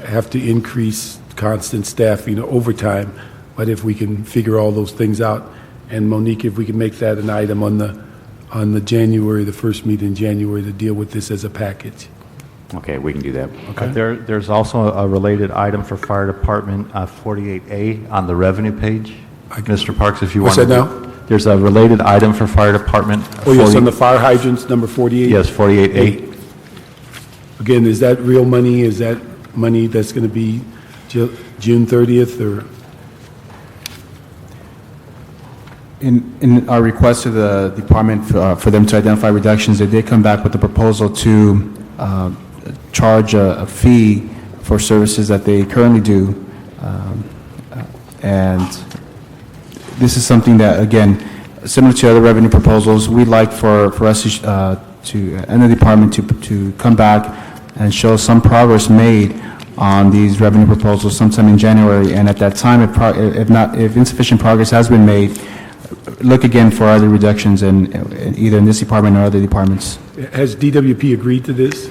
have to increase constant staffing or overtime, but if we can figure all those things out, and Monique, if we can make that an item on the January, the first meeting in January, to deal with this as a package. Okay, we can do that. Okay. There's also a related item for Fire Department 48A on the revenue page. Mr. Parks, if you want What's to. that now? There's a related item for Fire Department. Oh, yes, on the fire hydrants, number 48? Yes, 48A. Again, is that real money? Is that money that's going to be June 30th, or? In our request to the department for them to identify reductions, they did come back with a proposal to charge a fee for services that they currently do. And this is something that, again, similar to other revenue proposals, we'd like for us and the department to come back and show some progress made on these revenue proposals sometime in January. And at that time, if insufficient progress has been made, look again for other reductions in either in this department or other departments. Has DWP agreed to this?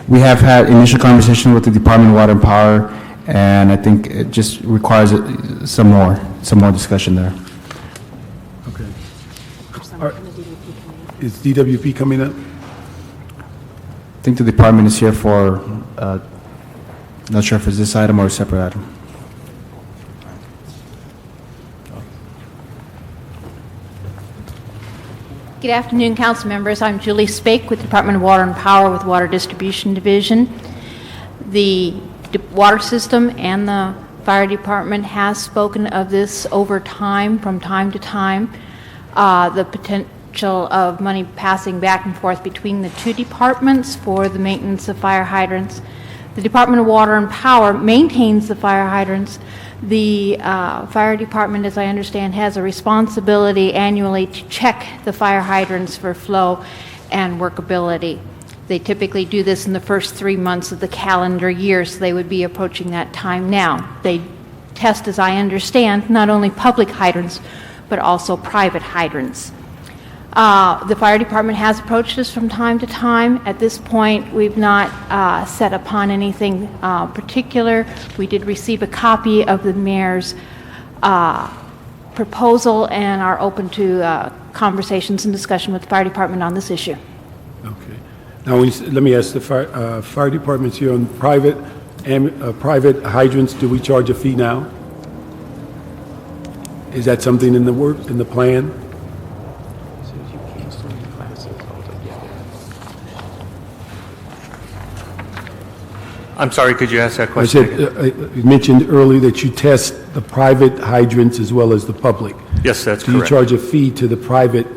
We have had initial conversation with the Department of Water and Power, and I think it just requires some more discussion there. Okay. Is DWP coming up? I think the department is here for, not sure if it's this item or a separate item. Good afternoon, council members. I'm Julie Spake with the Department of Water and Power with Water Distribution Division. The water system and the fire department has spoken of this over time, from time to time, the potential of money passing back and forth between the two departments for the maintenance of fire hydrants. The Department of Water and Power maintains the fire hydrants. The fire department, as I understand, has a responsibility annually to check the fire hydrants for flow and workability. They typically do this in the first 3 months of the calendar year, so they would be approaching that time now. They test, as I understand, not only public hydrants, but also private hydrants. The fire department has approached us from time to time. At this point, we've not set upon anything particular. We did receive a copy of the mayor's proposal and are open to conversations and discussion with the fire department on this issue. Okay. Now, let me ask the fire departments here on private hydrants. Do we charge a fee now? Is that something in the plan? I'm sorry, could you ask that I question said, again? you mentioned earlier that you test the private hydrants as well as the public. Yes, that's Do you correct. charge a fee to the private?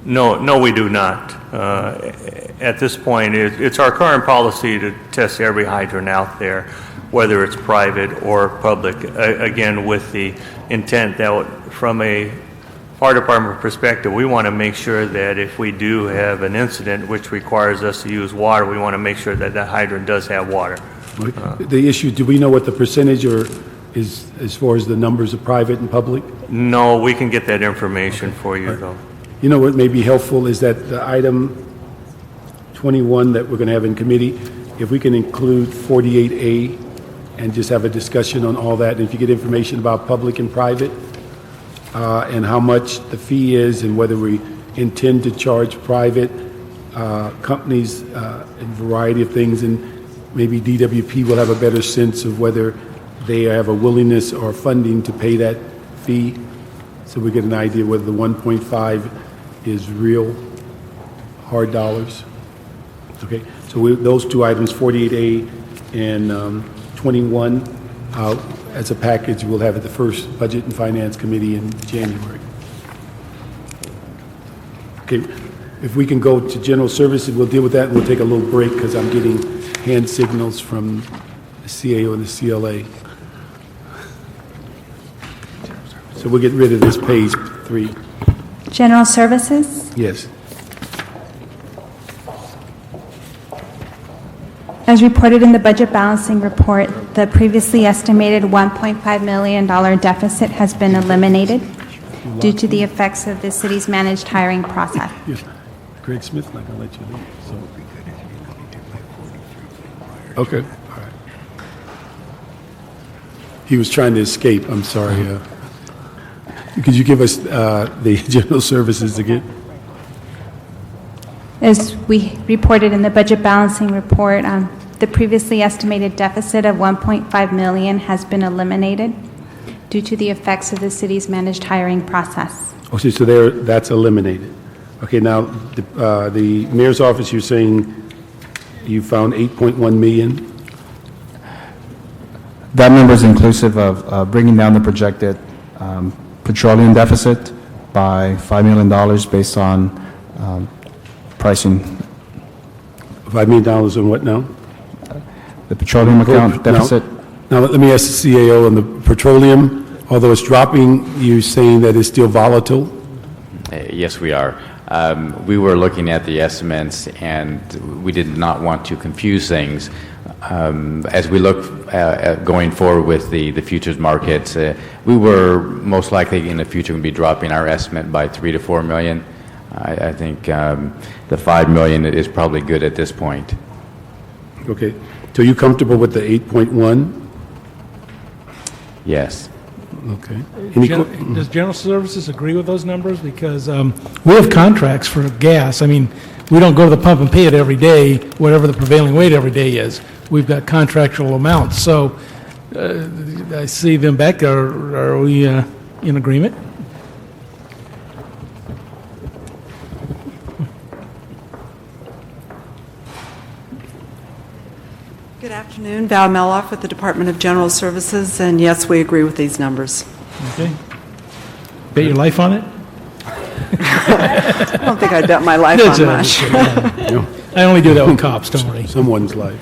No, we do not. At this point, it's our current policy to test every hydrant out there, whether it's private or public, again, with the intent that from a fire department perspective, we want to make sure that if we do have an incident which requires us to use water, we want to make sure that that hydrant does have water. The issue, do we know what the percentage or is as far as the numbers of private and public? No, we can get that information for you, though. You know what may be helpful is that the item 21 that we're going to have in committee, if we can include 48A and just have a discussion on all that, and if you get information about public and private, and how much the fee is and whether we intend to charge private companies a variety of things, and maybe DWP will have a better sense of whether they have a willingness or funding to pay that fee, so we get an idea whether the 1.5 is real hard dollars. Okay, so those two items, 48A and 21, as a package, we'll have at the first Budget and Finance Committee in January. Okay, if we can go to General Services, we'll deal with that, and we'll take a little break because I'm getting hand signals from the CAO and the CLA. So we'll get rid of this page 3. General Services. Yes. As reported in the budget balancing report, the previously estimated $1.5 million deficit has been eliminated due to the effects of the city's managed hiring process. Yes. Greg Smith, not going to let you leave. So. Okay. All right. He was trying to escape. I'm sorry. Could you give us the general services again? As we reported in the budget balancing report, the previously estimated deficit of $1.5 million has been eliminated due to the effects of the city's managed hiring process. Okay, so that's eliminated. Okay, now the mayor's office, you're saying you found 8.1 million? That number is inclusive of bringing down the projected petroleum deficit by $5 million based on pricing. $5 million on what now? The petroleum account deficit. Now, let me ask the CAO on the petroleum. Although it's dropping, you're saying that it's still volatile? Yes, we are. We were looking at the estimates, and we did not want to confuse things. As we look at going forward with the futures markets, we were most likely in the future going to be dropping our estimate by 3 to 4 million. I think the 5 million is probably good at this point. Okay. So you comfortable with the 8.1? Yes. Okay. Does General Services agree with those numbers? Because we have contracts for gas. I mean, we don't go to the pump and pay it every day, whatever the prevailing rate every day is. We've got contractual amounts. So I see them back. Are we in agreement? Good afternoon. Val Meloff with the Department of General Services, and yes, we agree with these numbers. Okay. Bet your life on it? I don't think I'd bet my life on much. I only do that with cops, don't worry. Someone's life.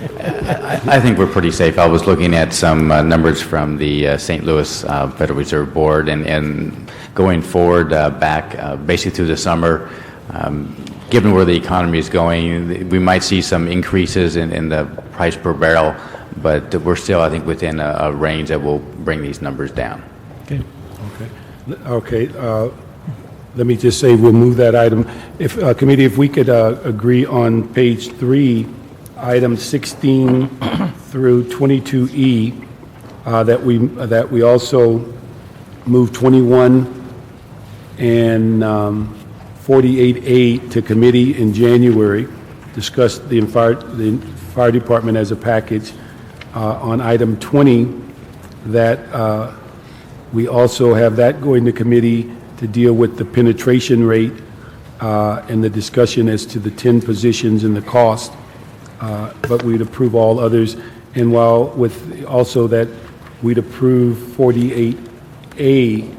I think we're pretty safe. I was looking at some numbers from the St. Louis Federal Reserve Board, and going forward back basically through the summer, given where the economy is going, we might see some increases in the price per barrel, but we're still, I think, within a range that will bring these numbers down. Okay. Okay. Let me just say we'll move that item. If committee, if we could agree on page 3, items 16 through 22E, that we also move 21 and 48A to committee in January, discuss the fire department as a package. On item 20, that we also have that going to committee to deal with the penetration rate and the discussion as to the 10 positions and the cost, but we'd approve all others. And while with also that we'd approve 48A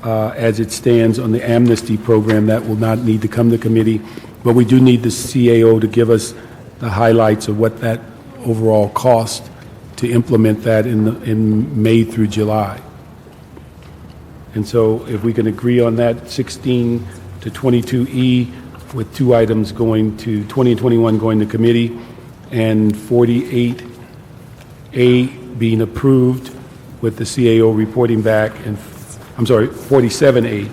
as it stands on the amnesty program, that will not need to come to committee, but we do need the CAO to give us the highlights of what that overall cost to implement that in May through July. And so if we can agree on that 16 to 22E with two items going to 20 and 21 going to committee, and 48A being approved with the CAO reporting back, and 47A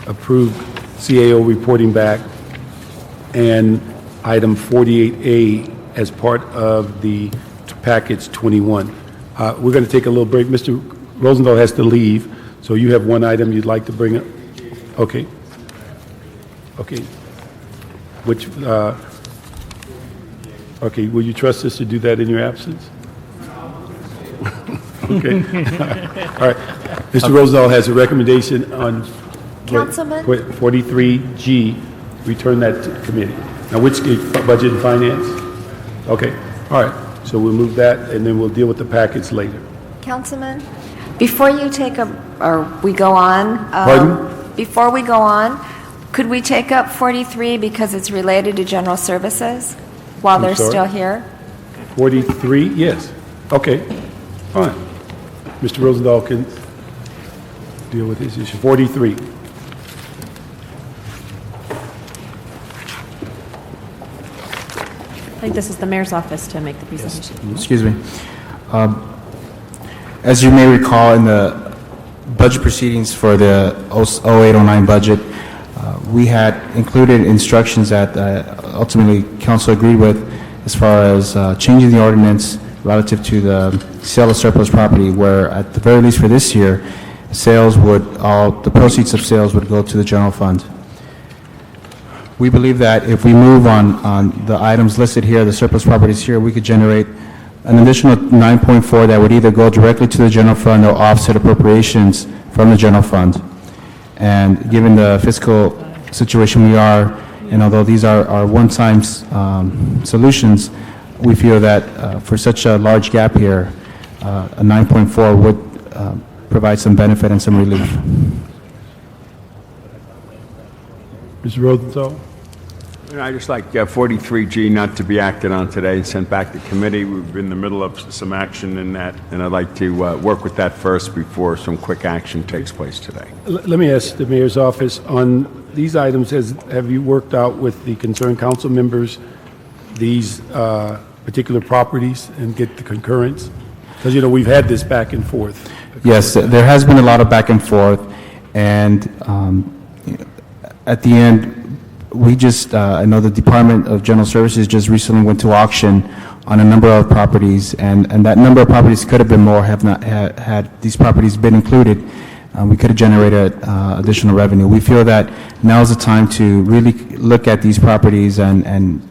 approved, CAO reporting back, and item 48A as part of the package 21. We're going to take a little break. Mr. Rosendahl has to leave, so you have one item you'd like to bring up? Okay. Okay. Which, okay, will you trust us to do that in your absence? Okay. All right. Mr. Rosendahl has a recommendation on Councilman? 43G, return that to committee. Now, which, budget and finance? Okay. All right. So we'll move that, and then we'll deal with the packets later. Councilman, before you take we go on. Pardon? Before we go on, could we take up 43 because it's related to general services while they're still here? 43, yes. Okay, fine. Mr. Rosendahl can deal with this issue. 43. I think this is the mayor's office to make the presentation. Excuse me. As you may recall, in the budget proceedings for the 08-09 budget, we had included instructions that ultimately council agreed with as far as changing the ordinance relative to the sale of surplus property, where at the very least for this year, the proceeds of sales would go to the general fund. We believe that if we move on the items listed here, the surplus properties here, we could generate an additional 9.4 that would either go directly to the general fund or offset appropriations from the general fund. And given the fiscal situation we are, and although these are one-time solutions, we feel that for such a large gap here, a 9.4 would provide some benefit and some relief. Mr. Rosenthal? I'd just like 43G not to be acted on today and sent back to committee. We've been in the middle of some action in that, and I'd like to work with that first before some quick action takes place today. Let me ask the mayor's office, on these items, have you worked out with the concerned council members these particular properties and get the concurrence? Because, we've had this back and forth. Yes, there has been a lot of back and forth, and at the end, we just, I know the Department of General Services just recently went to auction on a number of properties, and that number of properties could have been more had these properties been included. We could have generated additional revenue. We feel that now is the time to really look at these properties and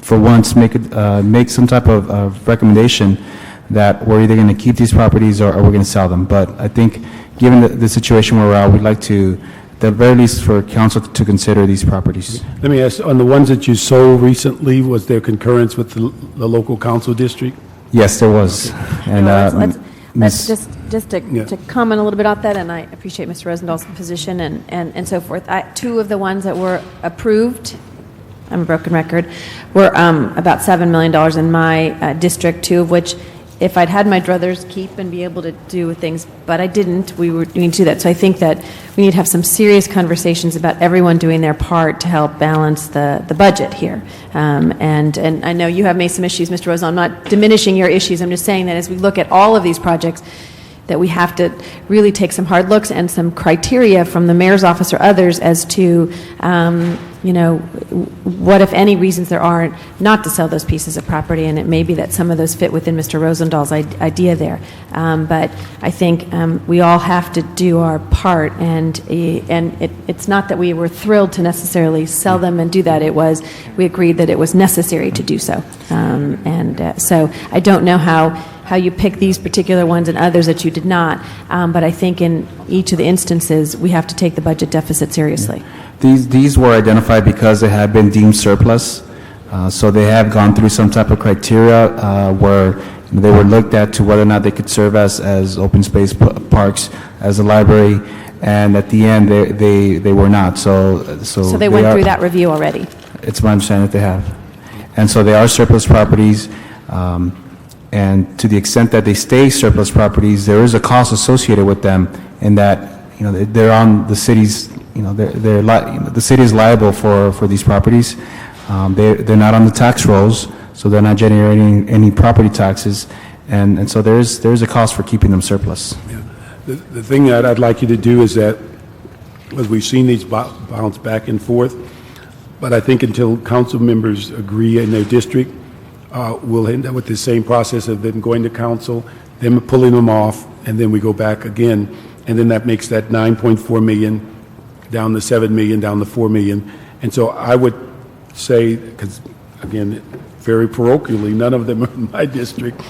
for once make some type of recommendation that we're either going to keep these properties or we're going to sell them. But I think given the situation where we're at, we'd like to, at the very least, for council to consider these properties. Let me ask, on the ones that you sold recently, was there concurrence with the local council district? Yes, there was. And let's just to comment a little bit on that, and I appreciate Mr. Rosenthal's position and so forth. Two of the ones that were approved, I'm a broken record, were about $7 million in my district, two of which, if I'd had my druthers keep and be able to do things, but I didn't, we need to do that. So I think that we need to have some serious conversations about everyone doing their part to help balance the budget here. And I know you have made some issues, Mr. Rosen. I'm not diminishing your issues. I'm just saying that as we look at all of these projects, that we have to really take some hard looks and some criteria from the mayor's office or others as to, what, if any, reasons there are not to sell those pieces of property, and it may be that some of those fit within Mr. Rosenthal's idea there. But I think we all have to do our part, and it's not that we were thrilled to necessarily sell them and do that. We agreed that it was necessary to do so. So I don't know how you pick these particular ones and others that you did not, but I think in each of the instances, we have to take the budget deficit seriously. These were identified because they had been deemed surplus. So they have gone through some type of criteria where they were looked at to whether or not they could serve as open space parks, as a library, and at the end, they were not. So So they went through that review already? It's my understanding that they have. And so they are surplus properties, and to the extent that they stay surplus properties, there is a cost associated with them in that, they're on the city's, the city is liable for these properties. They're not on the tax rolls, so they're not generating any property taxes, and so there is a cost for keeping them surplus. The thing that I'd like you to do is that, because we've seen these bounce back and forth, but I think until council members agree in their district, we'll end up with the same process of them going to council, them pulling them off, and then we go back again, and then that makes that 9.4 million down to 7 million, down to 4 million. And so I would say, because again, very parochially, none of them are in my district,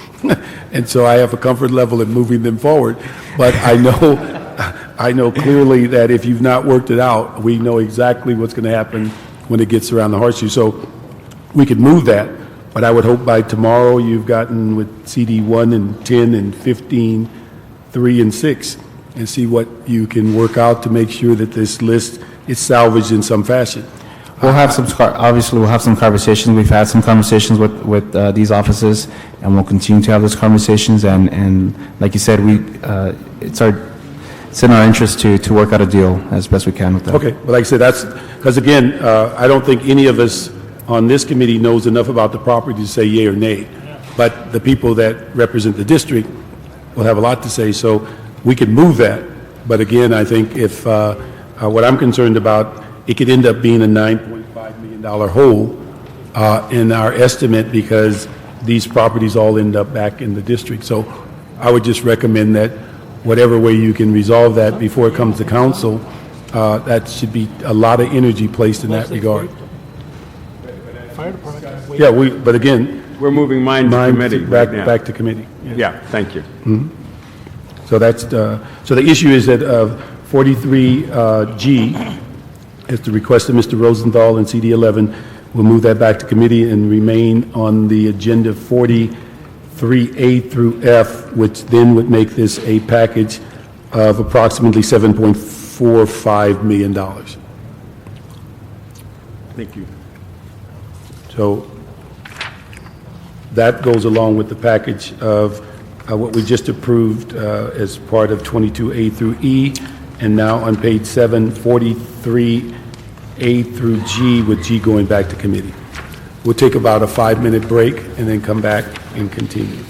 and so I have a comfort level in moving them forward. But I know clearly that if you've not worked it out, we know exactly what's going to happen when it gets around the horseshoe. So we could move that, but I would hope by tomorrow you've gotten with CD 1 and 10 and 15, 3 and 6, and see what you can work out to make sure that this list is salvaged in some fashion. We'll have obviously we'll have some conversations. We've had some conversations with these offices, and we'll continue to have those conversations. And like you said, it's in our interest to work out a deal as best we can with them. Okay, but like I said, that's because again, I don't think any of us on this committee knows enough about the property to say yay or nay. But the people that represent the district will have a lot to say, so we can move that. But again, I think if what I'm concerned about, it could end up being a $9.5 million hole in our estimate because these properties all end up back in the district. So I would just recommend that whatever way you can resolve that before it comes to council, that should be a lot of energy placed in that regard. Yeah, but again, we're moving mine to committee right now. Back to committee. Yeah, thank you. Mhm. So that's so the issue is that 43G is the request of Mr. Rosenthal and CD 11. We'll move that back to committee and remain on the agenda 43A through F, which then would make this a package of approximately $7.45 million. Thank you. So that goes along with the package of what we just approved as part of 22A through E, and now on page 7, 43A through G, with G going back to committee. We'll take about a 5-minute break and then come back and continue.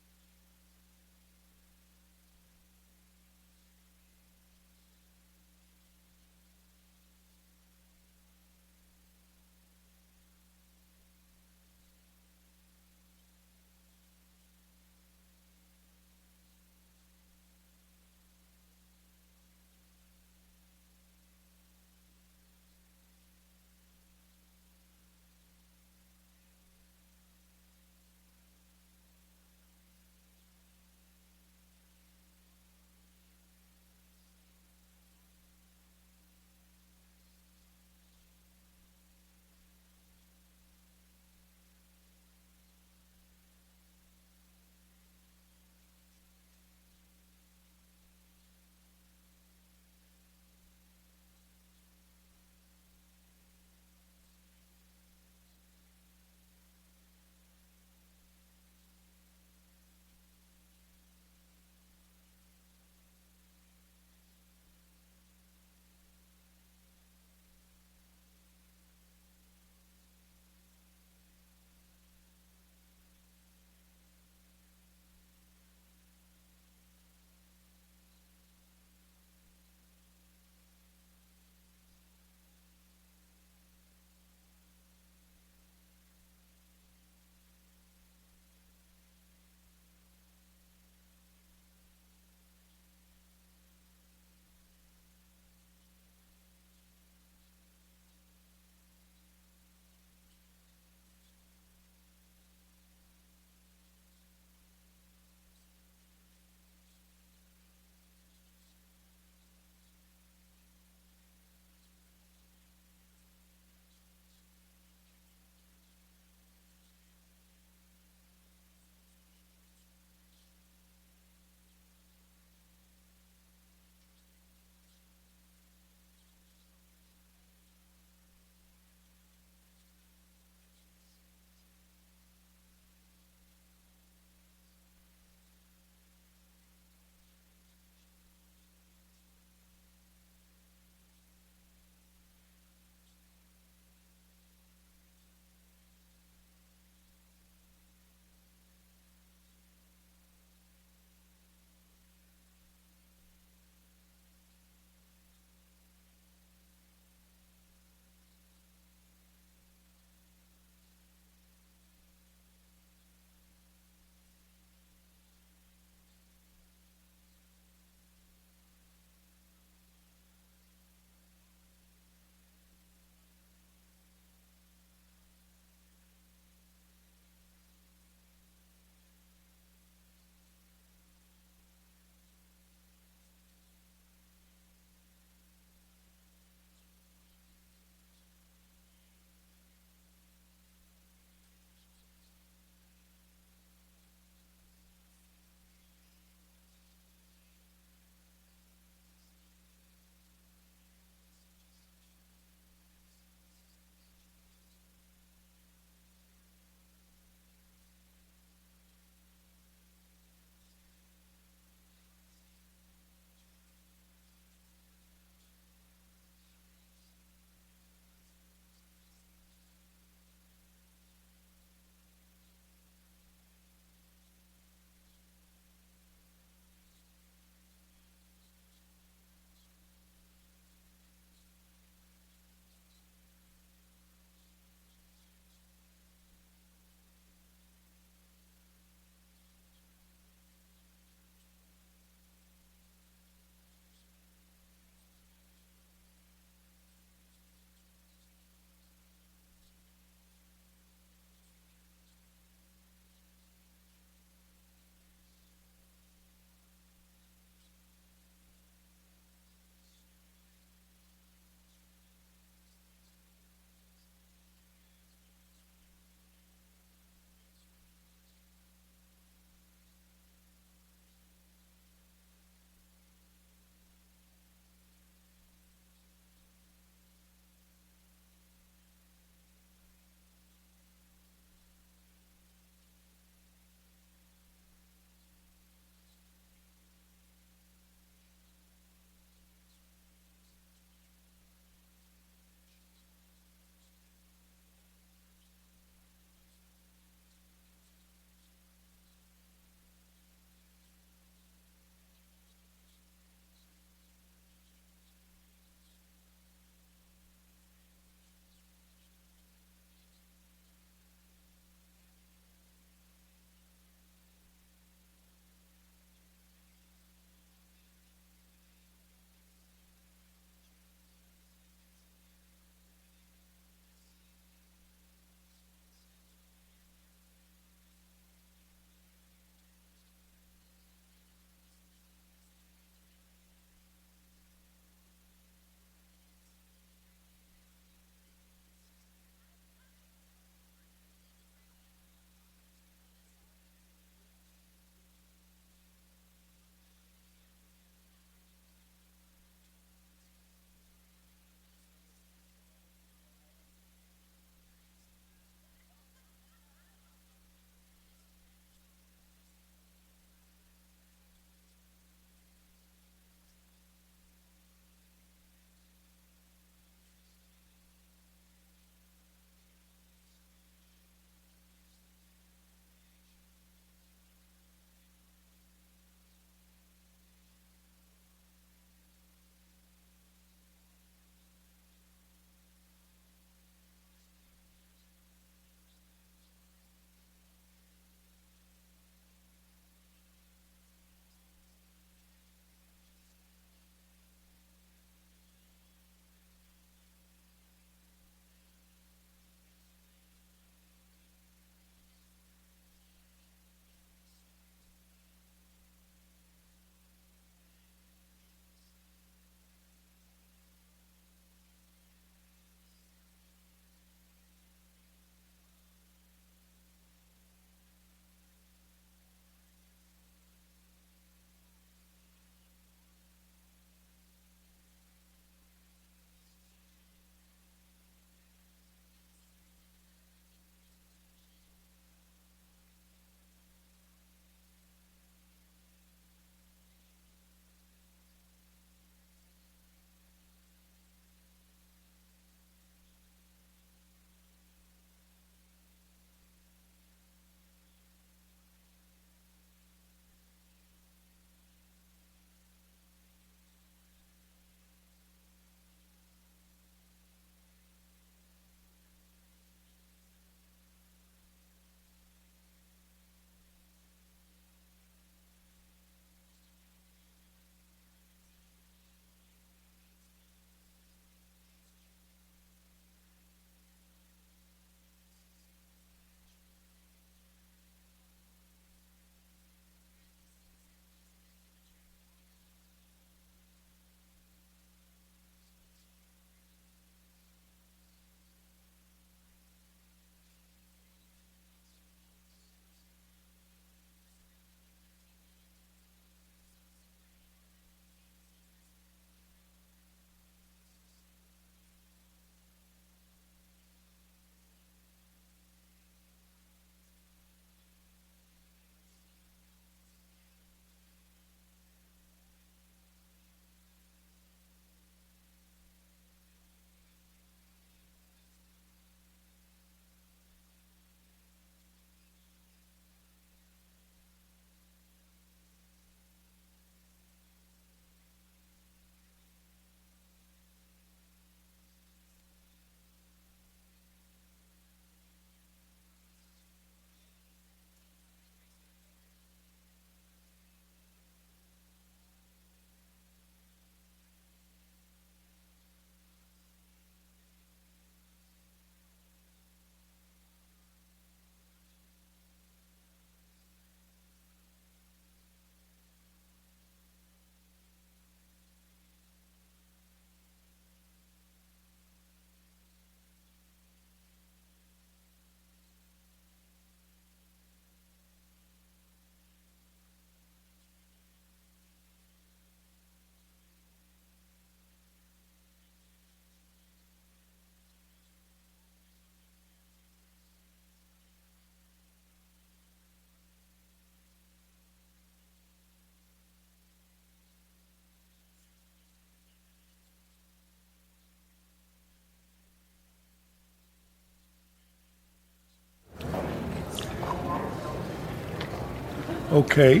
Okay.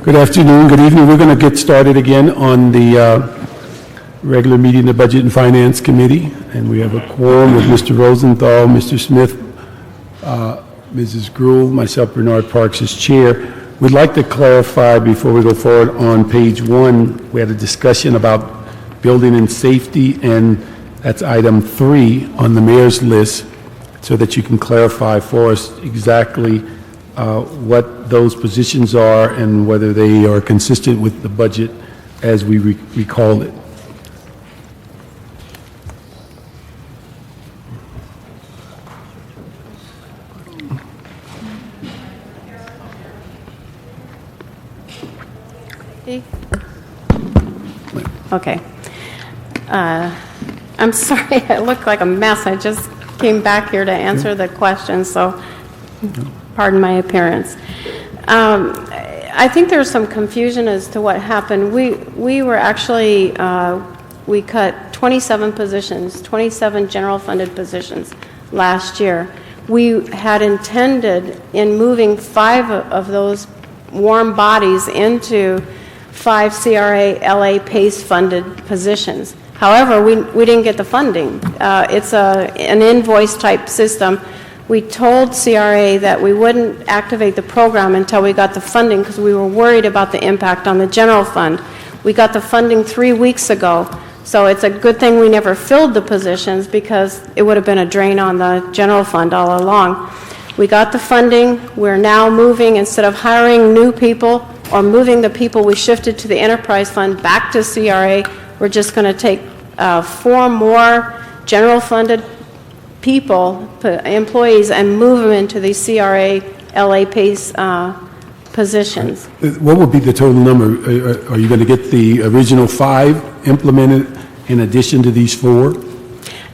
Good afternoon, good evening. We're going to get started again on the regular meeting of the Budget and Finance Committee, and we have a quorum with Mr. Rosenthal, Mr. Smith, Mrs. Gruhl, myself, Bernard Parks as chair. We'd like to clarify before we go forward on page 1, we had a discussion about building and safety, and that's item 3 on the mayor's list, so that you can clarify for us exactly what those positions are and whether they are consistent with the budget as we recall it. Okay. I'm sorry, I look like a mess. I just came back here to answer the question, so pardon my appearance. I think there's some confusion as to what happened. We were actually, we cut 27 positions, 27 general funded positions last year. We had intended in moving 5 of those warm bodies into 5 CRA LA PACE funded positions. However, we didn't get the funding. It's an invoice type system. We told CRA that we wouldn't activate the program until we got the funding because we were worried about the impact on the general fund. We got the funding 3 weeks ago, so it's a good thing we never filled the positions because it would have been a drain on the general fund all along. We got the funding. We're now moving, instead of hiring new people or moving the people we shifted to the enterprise fund back to CRA, we're just going to take 4 more general funded people, employees, and move them into the CRA LA PACE positions. What would be the total number? Are you going to get the original 5 implemented in addition to these 4?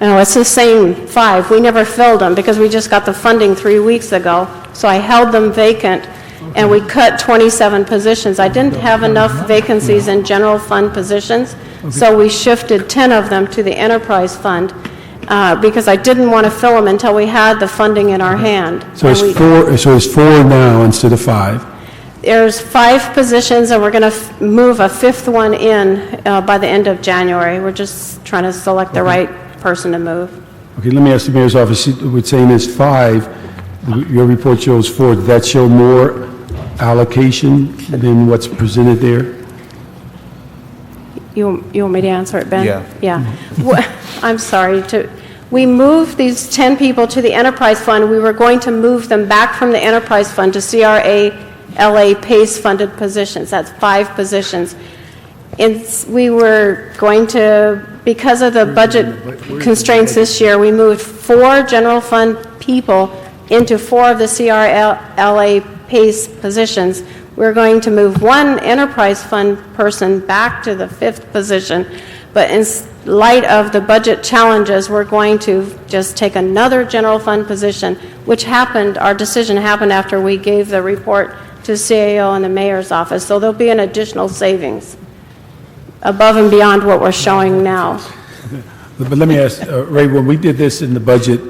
No, it's the same 5. We never filled them because we just got the funding 3 weeks ago. So I held them vacant, and we cut 27 positions. I didn't have enough vacancies in general fund positions, so we shifted 10 of them to the enterprise fund because I didn't want to fill them until we had the funding in our hand. So it's 4 now instead of 5? There's 5 positions, and we're going to move a 5th one in by the end of January. We're just trying to select the right person to move. Okay, let me ask the mayor's office. We're saying there's 5. Your report shows 4. Does that show more allocation than what's presented there? You want me to answer it, Ben? Yeah. I'm sorry. We moved these 10 people to the enterprise fund. We were going to move them back from the enterprise fund to CRA LA PACE funded positions. That's 5 positions. And we were going to, because of the budget constraints this year, we moved 4 general fund people into 4 of the CRA LA PACE positions. We're going to move 1 enterprise fund person back to the 5th position, but in light of the budget challenges, we're going to just take another general fund position, which happened, our decision happened after we gave the report to CAO and the mayor's office, so there'll be an additional savings above and beyond what we're showing now. But let me ask, Ray, when we did this in the budget,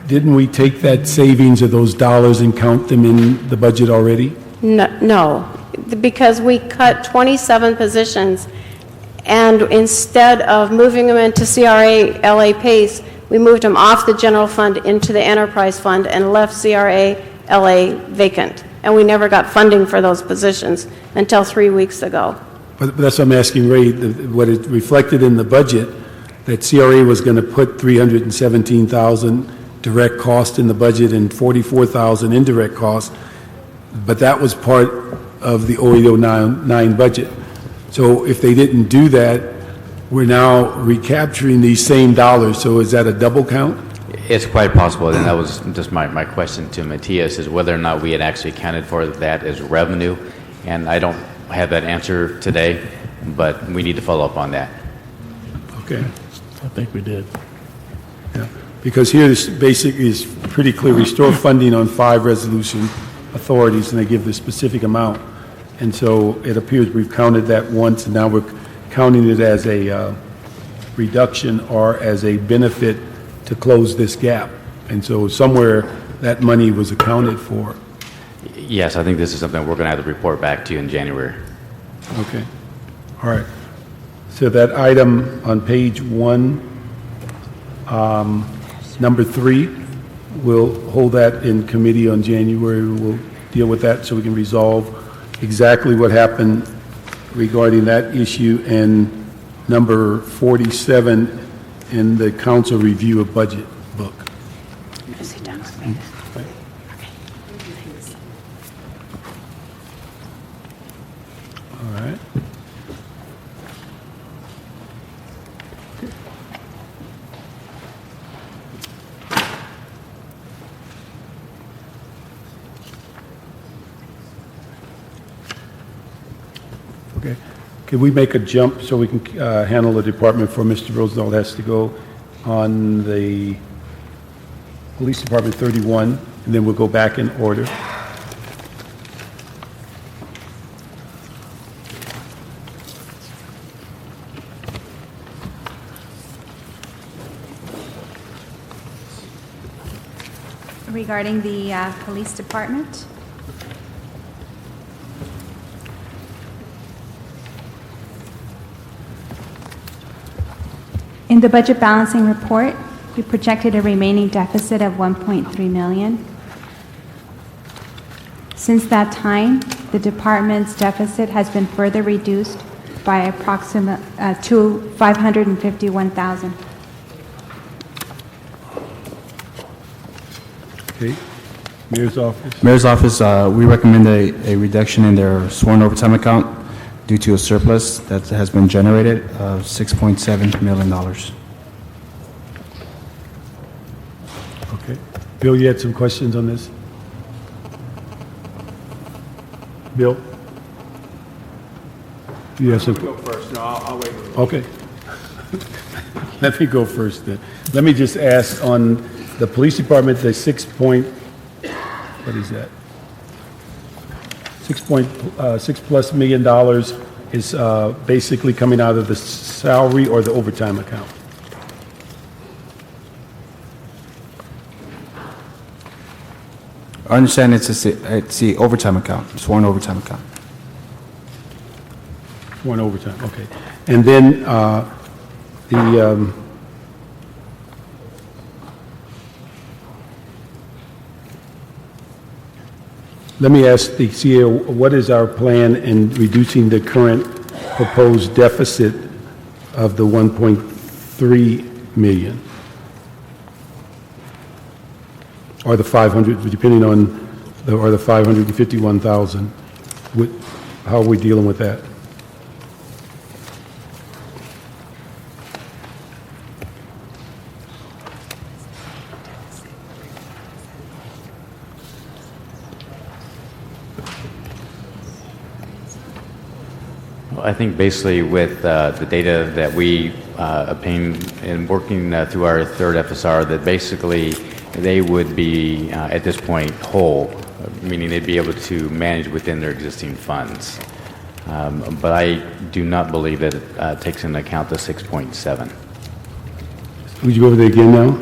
didn't we take that savings of those dollars and count them in the budget already? No, because we cut 27 positions, and instead of moving them into CRA LA PACE, we moved them off the general fund into the enterprise fund and left CRA LA vacant. And we never got funding for those positions until 3 weeks ago. But that's what I'm asking Ray, what it reflected in the budget, that CRA was going to put $317,000 direct cost in the budget and $44,000 indirect cost, but that was part of the 0809 budget. So if they didn't do that, we're now recapturing these same dollars. So is that a double count? It's quite possible, and that was just my question to Matthias, is whether or not we had actually accounted for that as revenue. And I don't have that answer today, but we need to follow up on that. Okay. I think we did. Yeah. Because here this basically is pretty clear. Restore funding on 5 resolution authorities, and they give the specific amount. And so it appears we've counted that once, and now we're counting it as a reduction or as a benefit to close this gap. And so somewhere that money was accounted for. Yes, I think this is something we're going to have to report back to you in January. Okay, all right. So that item on page 1, number 3, we'll hold that in committee on January. We'll deal with that so we can resolve exactly what happened regarding that issue, and number 47 in the council review of budget book. All right. Okay. Can we make a jump so we can handle the department before Mr. Rosendahl has to go on the Police Department 31, and then we'll go back in order? Regarding the police department? In the budget balancing report, we projected a remaining deficit of $1.3 million. Since that time, the department's deficit has been further reduced by approximate to $551,000. Okay. Mayor's office. Mayor's office, we recommend a reduction in their sworn overtime account due to a surplus that has been generated of $6.7 million. Okay. Bill, you had some questions on this? Bill? You have some? Go first. No, I'll wait. Okay. Let me go first then. Let me just ask on the police department, the what is that? $6+ million is basically coming out of the salary or the overtime account? I understand it's the overtime account, sworn overtime account. One overtime, okay. And then let me ask the CEO, what is our plan in reducing the current proposed deficit of the 1.3 million? Or the 500, depending on, or the 551,000? How are we dealing with that? I think basically with the data that we obtained in working through our third FSR, that basically they would be at this point whole, meaning they'd be able to manage within their existing funds. But I do not believe that it takes into account the 6.7. Would you go over there again now?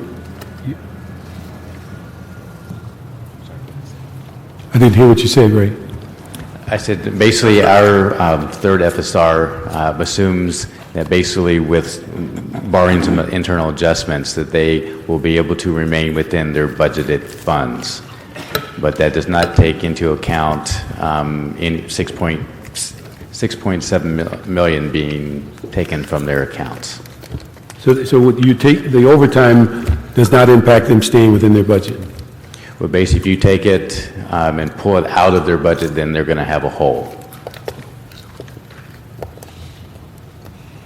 I didn't hear what you said, Ray. I said basically our third FSR assumes that basically with barring some internal adjustments that they will be able to remain within their budgeted funds. But that does not take into account in 6.7 million being taken from their accounts. So what you take, the overtime does not impact them staying within their budget? Well, basically, if you take it and pull it out of their budget, then they're going to have a hole.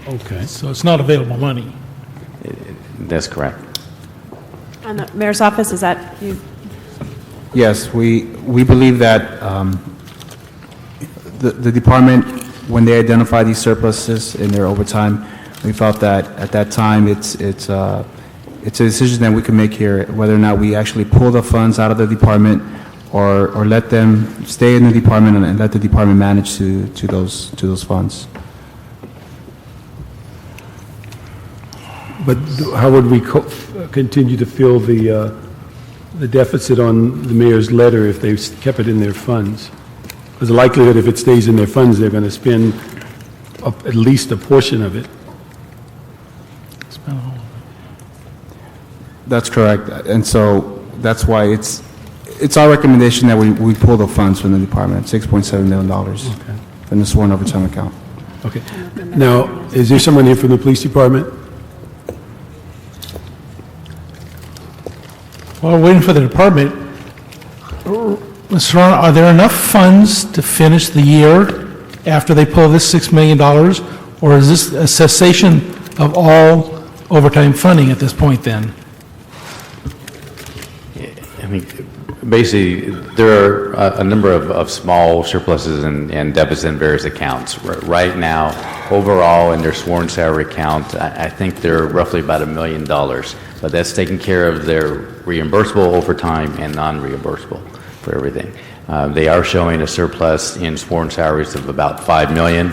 Okay. So it's not available money. That's correct. And the mayor's office, is that you? Yes, we believe that the department, when they identify these surpluses in their overtime, we felt that at that time it's a decision that we can make here, whether or not we actually pull the funds out of the department or let them stay in the department and let the department manage to those funds. But how would we continue to fill the the deficit on the mayor's letter if they kept it in their funds. There's a likelihood if it stays in their funds, they're going to spend at least a portion of it. That's correct. And so that's why it's our recommendation that we pull the funds from the department, $6.7 million from the sworn overtime account. Okay. Now, is there someone here from the police department? While we're waiting for the department, Mr. Ron, are there enough funds to finish the year after they pull this $6 million? Or is this a cessation of all overtime funding at this point then? I mean, basically, there are a number of small surpluses and deficits in various accounts. Right now, overall, in their sworn salary account, I think they're roughly about $1 million, but that's taking care of their reimbursable overtime and non-reimbursable for everything. They are showing a surplus in sworn salaries of about $5 million.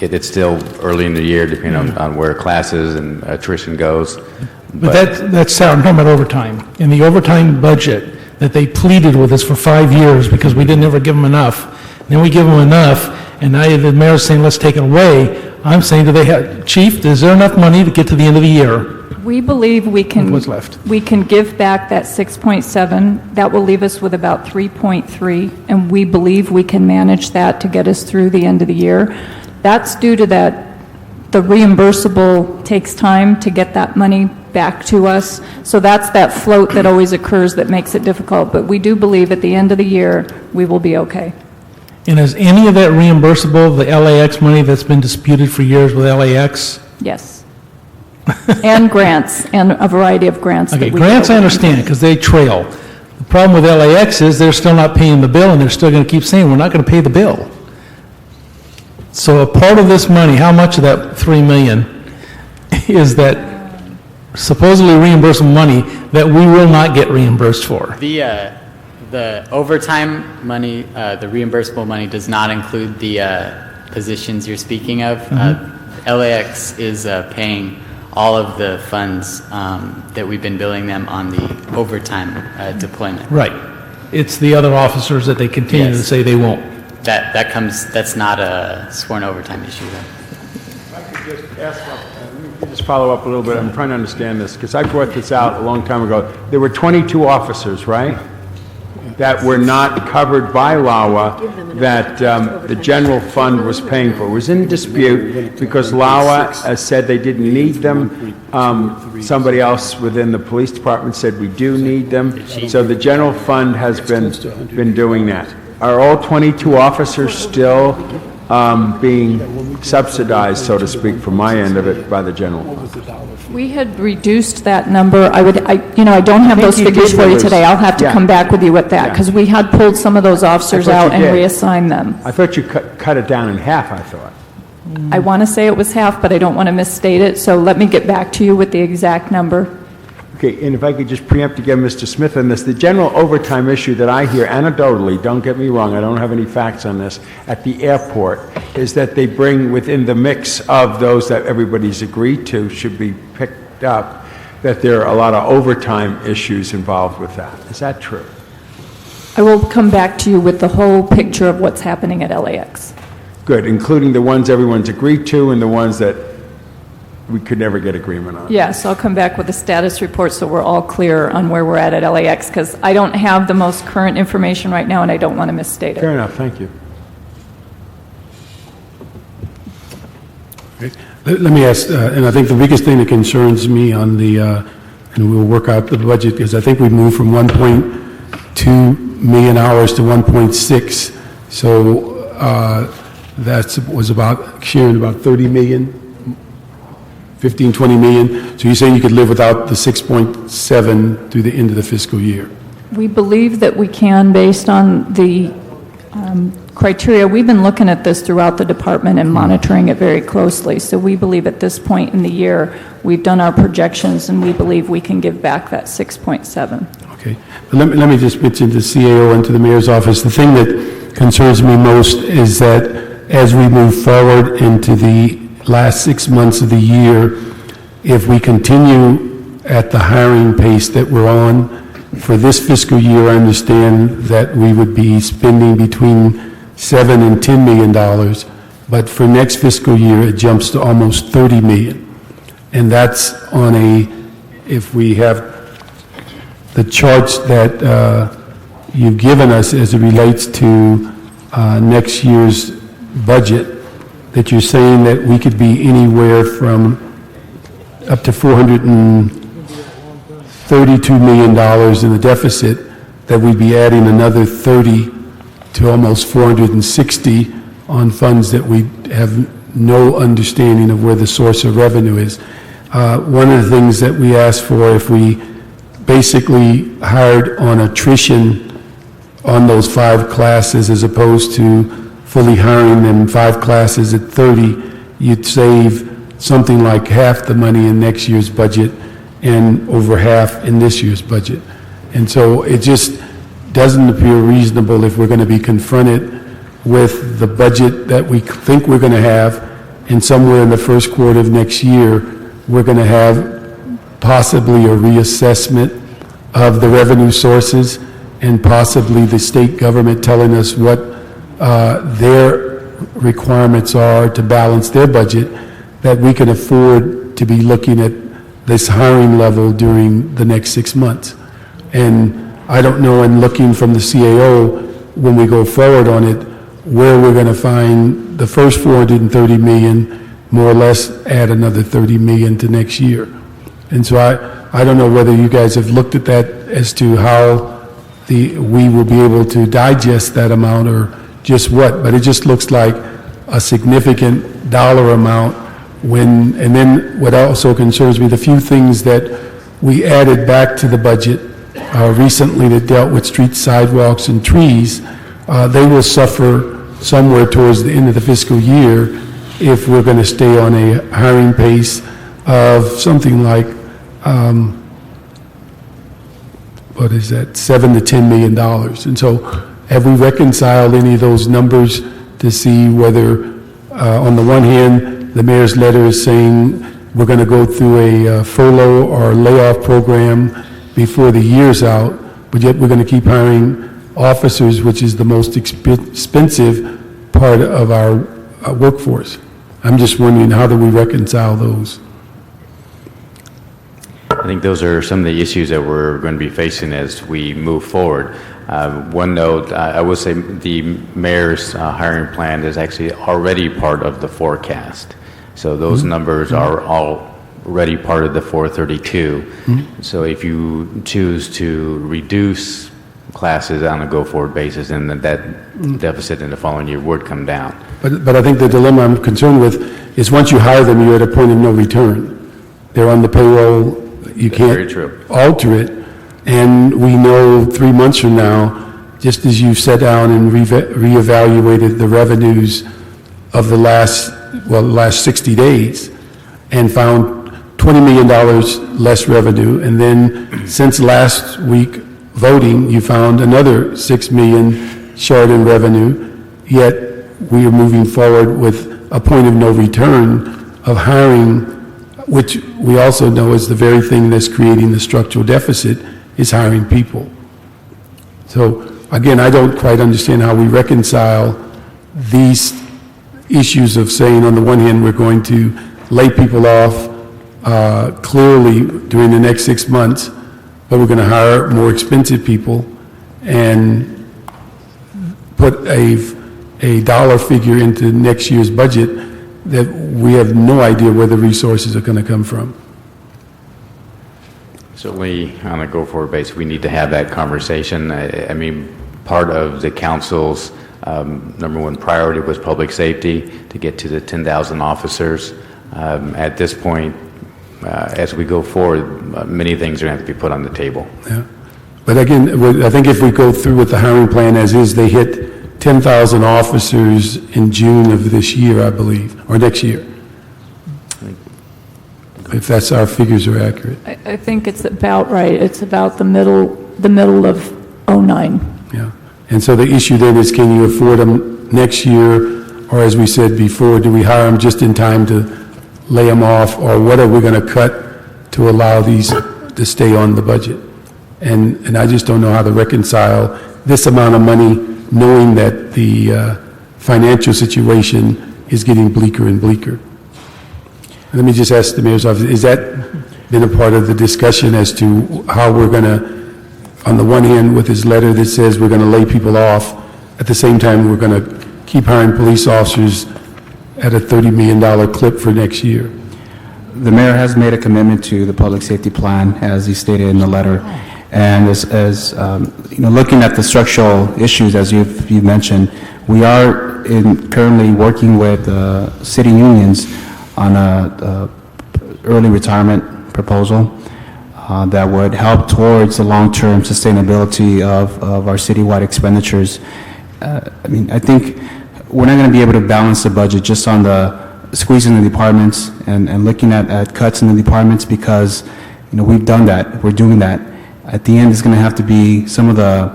It's still early in the year, depending on where classes and attrition goes. But that's I'm talking about overtime. In the overtime budget that they pleaded with us for 5 years because we didn't ever give them enough, then we give them enough, and now the mayor's saying, let's take it away. I'm saying, Chief, is there enough money to get to the end of the year? We believe we can. What's left? We can give back that 6.7. That will leave us with about 3.3, and we believe we can manage that to get us through the end of the year. That's due to that the reimbursable takes time to get that money back to us. So that's that float that always occurs that makes it difficult. But we do believe at the end of the year, we will be okay. And is any of that reimbursable, the LAX money that's been disputed for years with LAX? Yes. And grants, and a variety of grants. Okay, grants I understand, because they trail. The problem with LAX is they're still not paying the bill, and they're still going to keep saying, we're not going to pay the bill. So a part of this money, how much of that $3 million is that supposedly reimbursable money that we will not get reimbursed for? The overtime money, the reimbursable money, does not include the positions you're speaking of. LAX is paying all of the funds that we've been billing them on the overtime deployment. Right. It's the other officers that they continue to say they won't. That's not a sworn overtime issue, though. If I could just ask, let me just follow up a little bit. I'm trying to understand this, because I brought this out a long time ago. There were 22 officers, right, that were not covered by LAWA that the general fund was paying for. It was in dispute because LAWA said they didn't need them. Somebody else within the police department said we do need them. So the general fund has been doing that. Are all 22 officers still being subsidized, so to speak, from my end of it, by the general fund? We had reduced that number. I don't have those figures for you today. I'll have to come back with you with that, because we had pulled some of those officers out and reassigned them. I thought you cut it down in half, I thought. I want to say it was half, but I don't want to misstate it, so let me get back to you with the exact number. Okay, and if I could just preempt again, Mr. Smith, on this, the general overtime issue that I hear anecdotally, don't get me wrong, I don't have any facts on this, at the airport, is that they bring within the mix of those that everybody's agreed to should be picked up, that there are a lot of overtime issues involved with that. Is that true? I will come back to you with the whole picture of what's happening at LAX. Good, including the ones everyone's agreed to and the ones that we could never get agreement on. Yes, I'll come back with a status report so we're all clear on where we're at LAX, because I don't have the most current information right now and I don't want to misstate it. Fair enough, thank you. Okay. Let me ask, and I think the biggest thing that concerns me on the, and we'll work out the budget, because I think we moved from 1.2 million hours to 1.6, so that was about sharing about 30 million. 15, 20 million. So you're saying you could live without the 6.7 through the end of the fiscal year? We believe that we can, based on the criteria. We've been looking at this throughout the department and monitoring it very closely. So we believe at this point in the year, we've done our projections and we believe we can give back that 6.7. Okay. But let me just mention to the CAO and to the mayor's office. The thing that concerns me most is that as we move forward into the last 6 months of the year, if we continue at the hiring pace that we're on. For this fiscal year, I understand that we would be spending between $7 and $10 million, but for next fiscal year, it jumps to almost $30 million. And that's on if we have the charts that you've given us as it relates to next year's budget, that you're saying that we could be anywhere from up to $432 million in the deficit, that we'd be adding another 30 to almost 460 on funds that we have no understanding of where the source of revenue is. One of the things that we asked for, if we basically hired on attrition on those 5 classes as opposed to fully hiring them 5 classes at 30, you'd save something like half the money in next year's budget and over half in this year's budget. And so it just doesn't appear reasonable if we're going to be confronted with the budget that we think we're going to have, and somewhere in the first quarter of next year, we're going to have possibly a reassessment of the revenue sources and possibly the state government telling us what their requirements are to balance their budget, that we can afford to be looking at this hiring level during the next 6 months. And I don't know, in looking from the CAO, when we go forward on it, where we're going to find the first $430 million, more or less add another $30 million to next year. And so I don't know whether you guys have looked at that as to how we will be able to digest that amount or just what, but it just looks like a significant dollar amount when, and then what also concerns me, the few things that we added back to the budget recently that dealt with streets, sidewalks, and trees, they will suffer somewhere towards the end of the fiscal year if we're going to stay on a hiring pace of something like, what is that, $7 to $10 million. And so have we reconciled any of those numbers to see whether, on the one hand, the mayor's letter is saying we're going to go through a furlough or layoff program before the year's out, but yet we're going to keep hiring officers, which is the most expensive part of our workforce. I'm just wondering, how do we reconcile those? I think those are some of the issues that we're going to be facing as we move forward. One note, I would say the mayor's hiring plan is actually already part of the forecast. So those numbers are already part of the 432. So if you choose to reduce classes on a go-forward basis, then that deficit in the following year would come down. But I think the dilemma I'm concerned with is once you hire them, you're at a point of no return. They're on the payroll. You can't alter it. And we know 3 months from now, just as you sat down and reevaluated the revenues of the last 60 days and found $20 million less revenue, and then since last week voting, you found another $6 million short in revenue, yet we are moving forward with a point of no return of hiring, which we also know is the very thing that's creating the structural deficit, is hiring people. So again, I don't quite understand how we reconcile these issues of saying, on the one hand, we're going to lay people off clearly during the next 6 months, but we're going to hire more expensive people and put a dollar figure into next year's budget that we have no idea where the resources are going to come from. Certainly, on a go-forward basis, we need to have that conversation. I mean, part of the council's number one priority was public safety, to get to the 10,000 officers. At this point, as we go forward, many things are going to have to be put on the table. Yeah. But again, I think if we go through with the hiring plan as is, they hit 10,000 officers in June of this year, I believe, or next year. If that's our figures are accurate. I think it's about right. It's about the middle of '09. Yeah. And so the issue then is, can you afford them next year, or as we said before, do we hire them just in time to lay them off, or what are we going to cut to allow these to stay on the budget. And I just don't know how to reconcile this amount of money, knowing that the financial situation is getting bleaker and bleaker. Let me just ask the mayor's office, is that been a part of the discussion as to how we're going to, on the one hand, with his letter that says we're going to lay people off, at the same time, we're going to keep hiring police officers at a $30 million clip for next year? The mayor has made a commitment to the public safety plan, as he stated in the letter. And as looking at the structural issues, as you've mentioned, we are currently working with city unions on a early retirement proposal that would help towards the long-term sustainability of our citywide expenditures. I think we're not going to be able to balance the budget just on the squeezing the departments and looking at cuts in the departments, because we've done that, we're doing that. At the end, it's going to have to be some of the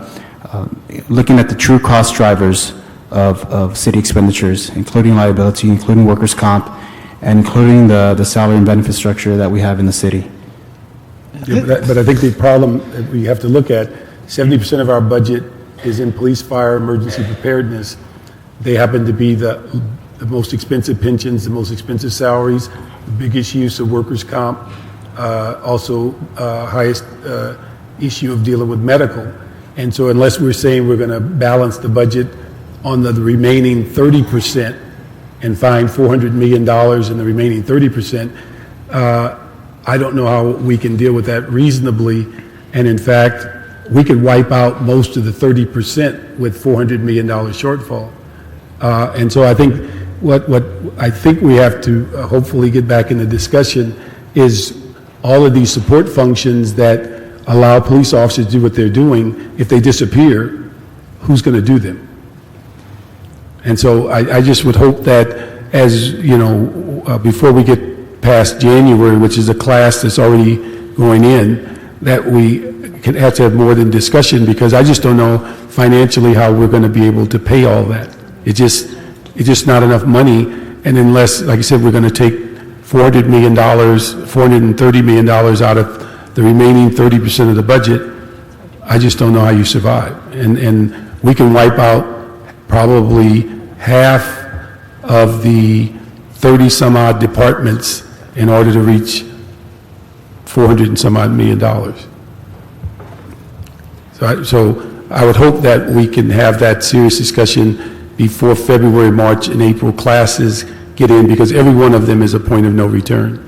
looking at the true cost drivers of city expenditures, including liability, including workers' comp, and including the salary and benefit structure that we have in the city. Yeah, but I think the problem that we have to look at, 70% of our budget is in police, fire, emergency preparedness. They happen to be the most expensive pensions, the most expensive salaries, the biggest use of workers' comp, also highest issue of dealing with medical. And so unless we're saying we're going to balance the budget on the remaining 30% and find $400 million in the remaining 30%, I don't know how we can deal with that reasonably. And in fact, we could wipe out most of the 30% with $400 million shortfall. And so I think what I think we have to hopefully get back in the discussion is all of these support functions that allow police officers to do what they're doing. If they disappear, who's going to do them? And so I just would hope that as, before we get past January, which is a class that's already going in, that we can have to have more than discussion, because I just don't know financially how we're going to be able to pay all that. It's just not enough money. And unless, like I said, we're going to take $400 million, $430 million out of the remaining 30% of the budget, I just don't know how you survive. And we can wipe out probably half of the 30 some odd departments in order to reach $400 and some odd million. So I would hope that we can have that serious discussion before February, March, and April classes get in, because every one of them is a point of no return.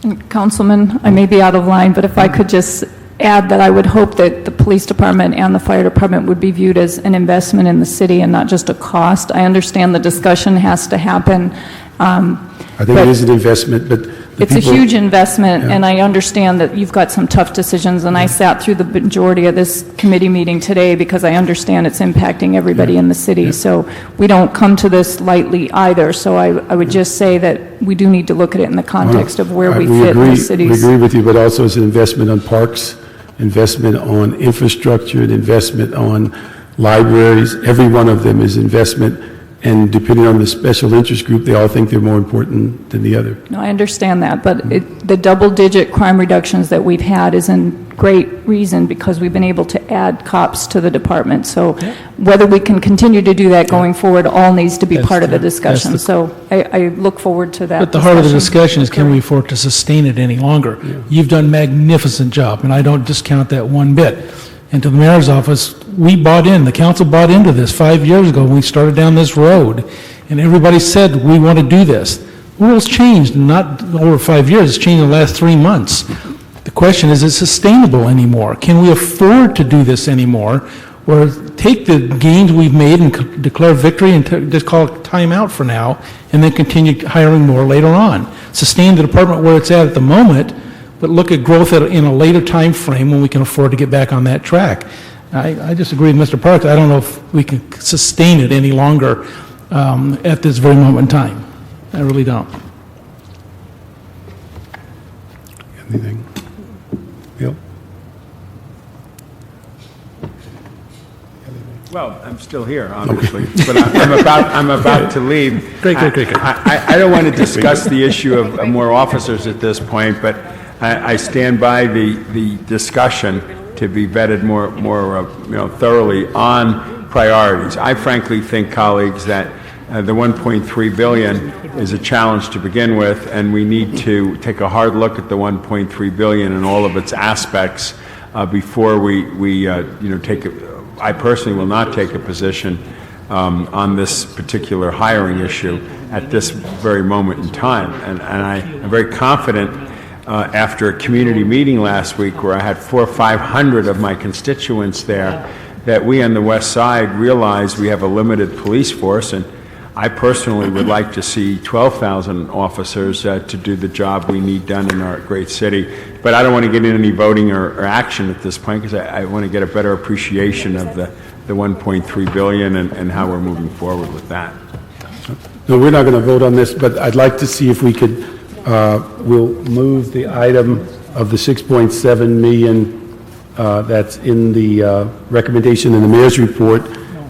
And Councilman, I may be out of line, but if I could just add that I would hope that the police department and the fire department would be viewed as an investment in the city and not just a cost. I understand the discussion has to happen. I think it is an investment, but it's a huge investment, and I understand that you've got some tough decisions, and I sat through the majority of this committee meeting today because I understand it's impacting everybody in the city. So we don't come to this lightly either. So I would just say that we do need to look at it in the context of where we fit in the cities. We agree with you, but also it's an investment on parks, investment on infrastructure, an investment on libraries. Every one of them is investment. And depending on the special interest group, they all think they're more important than the other. No, I understand that, but the double-digit crime reductions that we've had is in great reason because we've been able to add cops to the department. So whether we can continue to do that going forward all needs to be part of the discussion. So I look forward to that. But the heart of the discussion is, can we afford to sustain it any longer? You've done a magnificent job, and I don't discount that one bit. And to the mayor's office, we bought in, the council bought into this 5 years ago when we started down this road, and everybody said, we want to do this. The world's changed, not over 5 years, it's changed in the last 3 months. The question is it sustainable anymore? Can we afford to do this anymore? Or take the gains we've made and declare victory and just call it time out for now, and then continue hiring more later on? Sustain the department where it's at the moment, but look at growth in a later time frame when we can afford to get back on that track. I just agree with Mr. Parks. I don't know if we can sustain it any longer at this very moment in time. I really don't. Anything? Bill? Well, I'm still here, obviously, but I'm about to leave. Great. I don't want to discuss the issue of more officers at this point, but I stand by the discussion to be vetted more thoroughly on priorities. I frankly think, colleagues, that the $1.3 billion is a challenge to begin with, and we need to take a hard look at the $1.3 billion and all of its aspects before we take I personally will not take a position on this particular hiring issue at this very moment in time. And I am very confident after a community meeting last week where I had 400 or 500 of my constituents there, that we on the West Side realize we have a limited police force, and I personally would like to see 12,000 officers to do the job we need done in our great city. But I don't want to get into any voting or action at this point because I want to get a better appreciation of the $1.3 billion and how we're moving forward with that. No, we're not going to vote on this, but I'd like to see if we could, we'll move the item of the 6.7 million that's in the recommendation in the mayor's report,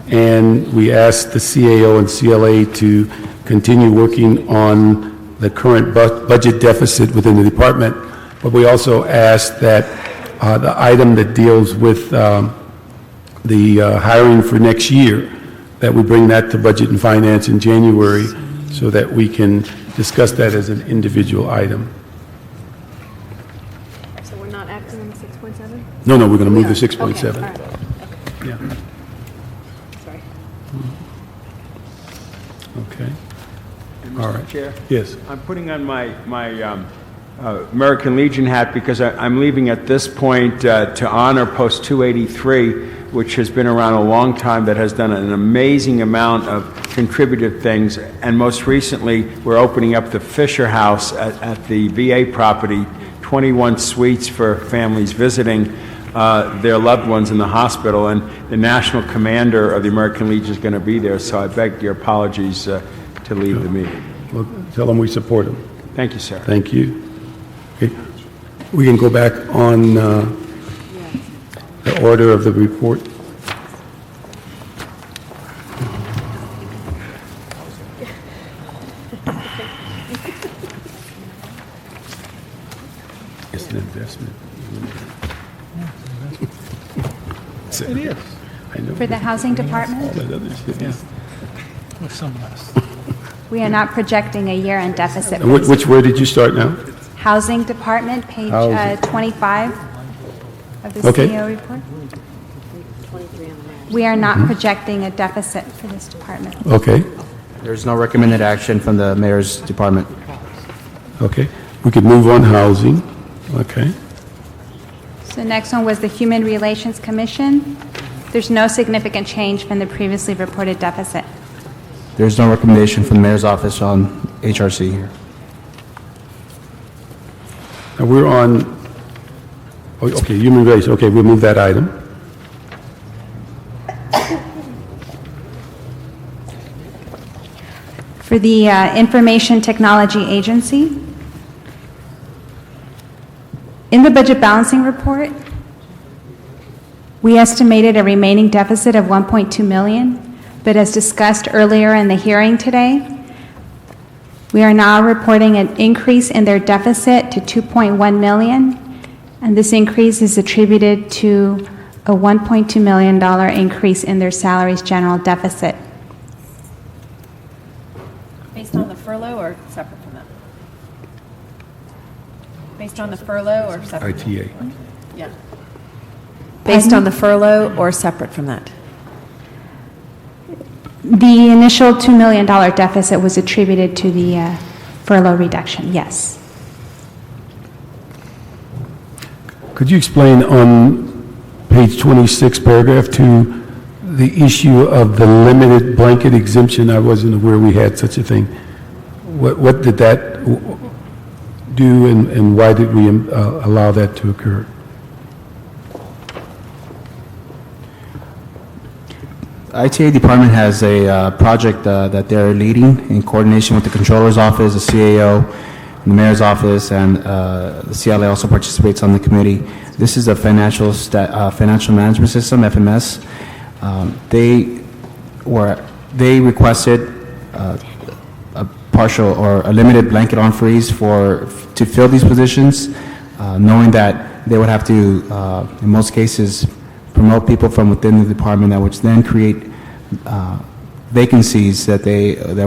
and we ask the CAO and CLA to continue working on the current budget deficit within the department. But we also ask that the item that deals with the hiring for next year, that we bring that to Budget and Finance in January so that we can discuss that as an individual item. So we're not acting on the 6.7? No, we're going to move the 6.7. Okay, all right. Okay. Yeah. Sorry. Okay. And All Mr. right. Chair? Yes. I'm putting on my American Legion hat because I'm leaving at this point to honor Post 283, which has been around a long time, that has done an amazing amount of contributive things. And most recently, we're opening up the Fisher House at the VA property, 21 suites for families visiting their loved ones in the hospital. And the national commander of the American Legion is going to be there, so I beg your apologies to leave the meeting. Well, tell them we support them. Thank you, sir. Thank you. Okay. We can go back on the order of the report. It's an investment. It is. I know. For the housing department? All that other shit is. With some of us. We are not projecting a year-end deficit. And which word did you start now? Housing Department, page Housing. 25 of the Okay. CEO report. We are not projecting a deficit for this department. Okay, There's no recommended action from the mayor's department. okay. We could move on housing. Okay. So the next one was the Human Relations Commission. There's no significant change from the previously reported deficit. There's no recommendation from the mayor's office on HRC here. Now we're on, oh, okay, human relations. Okay, we'll move that item. For the Information Technology Agency, in the budget balancing report, we estimated a remaining deficit of $1.2 million, but as discussed earlier in the hearing today, we are now reporting an increase in their deficit to $2.1 million, and this increase is attributed to a $1.2 million increase in their salaries general deficit. Based on the furlough or separate from that? Based on the furlough or separate? ITA. Yeah. Based on the furlough or separate from that? The initial $2 million deficit was attributed to the furlough reduction, yes. Could you explain on page 26, paragraph 2, the issue of the limited blanket exemption? I wasn't aware we had such a thing. What did that do, and why did we allow that to occur? ITA department has a project that they're leading in coordination with the controller's office, the CAO, the mayor's office, and the CLA also participates on the committee. This is a financial management system, FMS. They requested a partial or a limited blanket on freeze to fill these positions, knowing that they would have to, in most cases, promote people from within the department that would then create vacancies that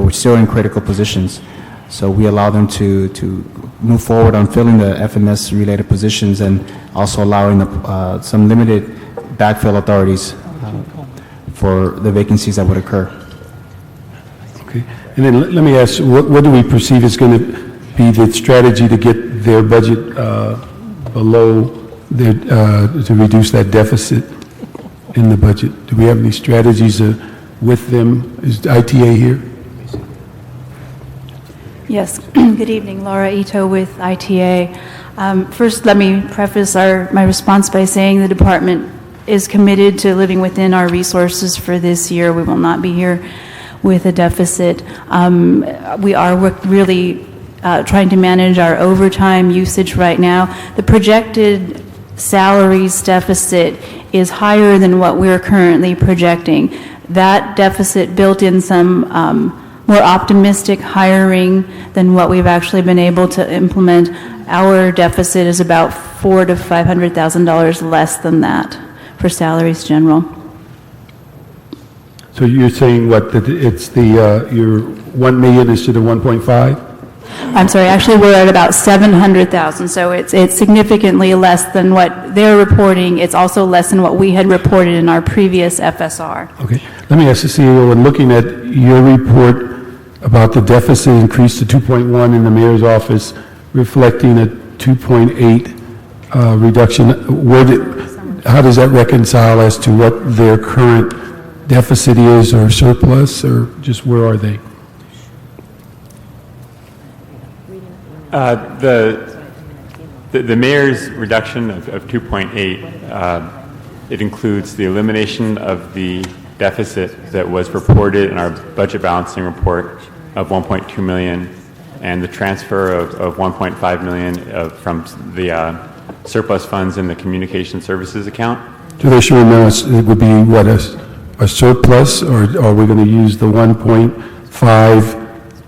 were still in critical positions. So we allow them to move forward on filling the FMS-related positions and also allowing some limited backfill authorities for the vacancies that would occur. Okay. And then let me ask, what do we perceive is going to be the strategy to get their budget below their, to reduce that deficit in the budget? Do we have any strategies with them? Is ITA here? Yes. Good evening. Laura Ito with ITA. First, let me preface my response by saying the department is committed to living within our resources for this year. We will not be here with a deficit. We are really trying to manage our overtime usage right now. The projected salaries deficit is higher than what we're currently projecting. That deficit built in some more optimistic hiring than what we've actually been able to implement. Our deficit is about $400,000 to $500,000 less than that for salaries general. So you're saying what, that it's your 1 million instead of 1.5? I'm sorry, actually we're at about 700,000, so it's significantly less than what they're reporting. It's also less than what we had reported in our previous FSR. Okay. Let me ask the CEO, in looking at your report about the deficit increase to 2.1 in the mayor's office, reflecting a 2.8 reduction, how does that reconcile as to what their current deficit is, or surplus, or just where are they? The mayor's reduction of 2.8, it includes the elimination of the deficit that was reported in our budget balancing report of 1.2 million and the transfer of 1.5 million from the surplus funds in the communication services account. So they're showing us it would be what, a surplus, or are we going to use the 1.5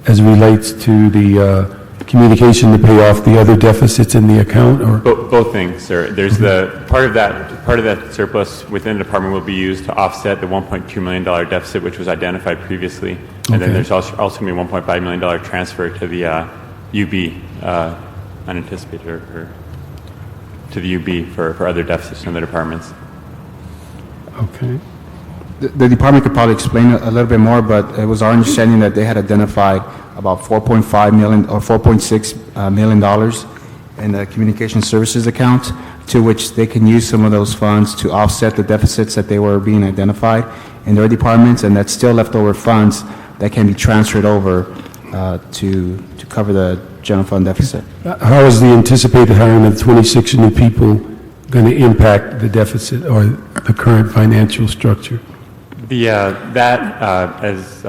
as relates to the communication to pay off the other deficits in the account, or? Both things, sir. There's the part of that surplus within the department will be used to offset the $1.2 million deficit, which was identified previously, and then there's also going to be a $1.5 million transfer to the UB, unanticipated, or to the UB for other deficits in the departments. Okay. The department could probably explain a little bit more, but it was our understanding that they had identified about $4.5 million or $4.6 million in the communication services account, to which they can use some of those funds to offset the deficits that they were being identified in their departments, and that's still leftover funds that can be transferred over to cover the general fund deficit. How is the anticipated hiring of 26 new people going to impact the deficit or the current financial structure? As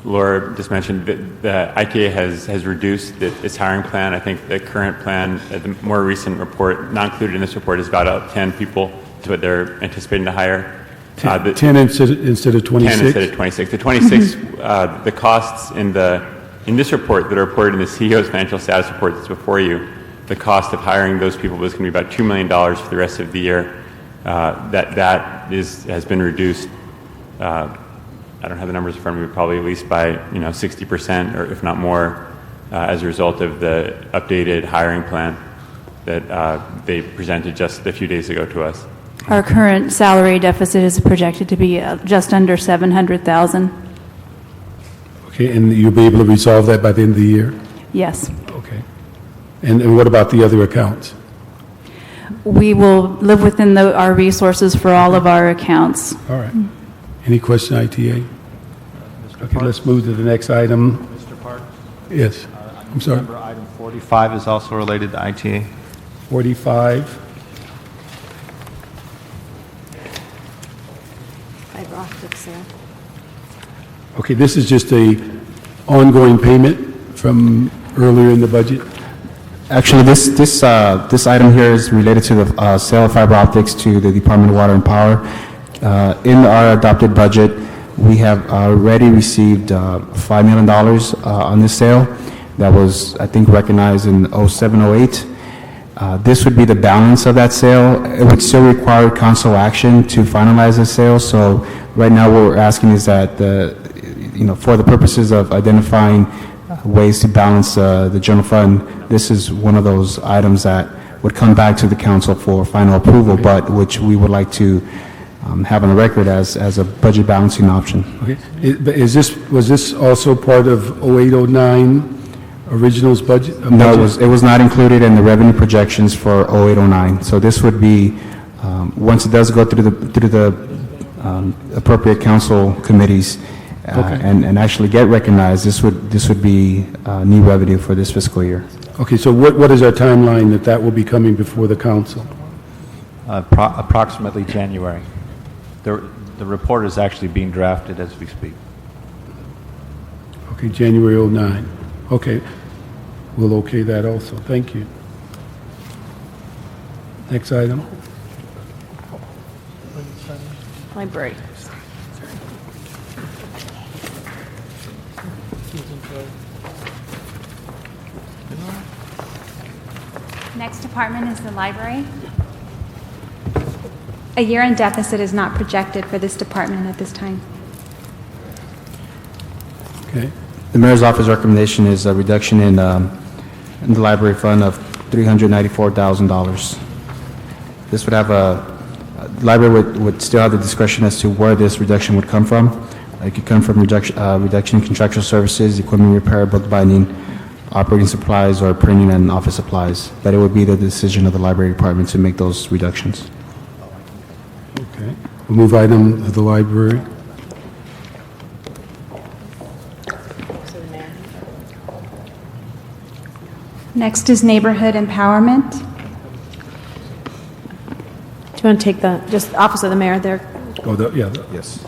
Laura just mentioned, the ITA has reduced its hiring plan. I think the current plan, the more recent report, not included in this report, is about 10 people to what they're anticipating to hire. 10 instead of 26? 10 instead of 26. The 26, the costs in this report that are reported in the CEO's financial status report that's before you, the cost of hiring those people was going to be about $2 million for the rest of the year. That has been reduced. I don't have the numbers in front of me, probably at least by 60%, or if not more, as a result of the updated hiring plan that they presented just a few days ago to us. Our current salary deficit is projected to be just under 700,000. Okay, and you'll be able to resolve that by the end of the year? Yes. Okay. And what about the other accounts? We will live within our resources for all of our accounts. All right. Any question, ITA? Okay, let's move to the next item. Mr. Park? Yes. I'm sorry. Remember, item 45 is also related to ITA. 45. Fiber optics there. Okay, this is just a ongoing payment from earlier in the budget? Actually, this item here is related to the sale of fiber optics to the Department of Water and Power. In our adopted budget, we have already received $5 million on this sale. That was, I think, recognized in 07, 08. This would be the balance of that sale. It would still require council action to finalize the sale. So right now, what we're asking is that, for the purposes of identifying ways to balance the general fund, this is one of those items that would come back to the council for final approval, but which we would like to have on the record as a budget balancing option. Okay. Was this also part of 0809 original's budget? No, it was not included in the revenue projections for 0809. So this would be, once it does go through the appropriate council committees and actually get recognized, this would be new revenue for this fiscal year. Okay, so what is our timeline that will be coming before the council? Approximately January. The report is actually being drafted as we speak. Okay, January 09. Okay, we'll okay that also. Thank you. Next item. Library. Next department is the library. A year-end deficit is not projected for this department at this time. Okay. The mayor's office recommendation is a reduction in the library fund of $394,000. This would have the library would still have the discretion as to where this reduction would come from. It could come from reduction in contractual services, equipment repair, book binding, operating supplies, or printing and office supplies. But it would be the decision of the library department to make those reductions. Okay. We'll move item to the library. Next is neighborhood empowerment. Do you want to take just the office of the mayor there? Yes.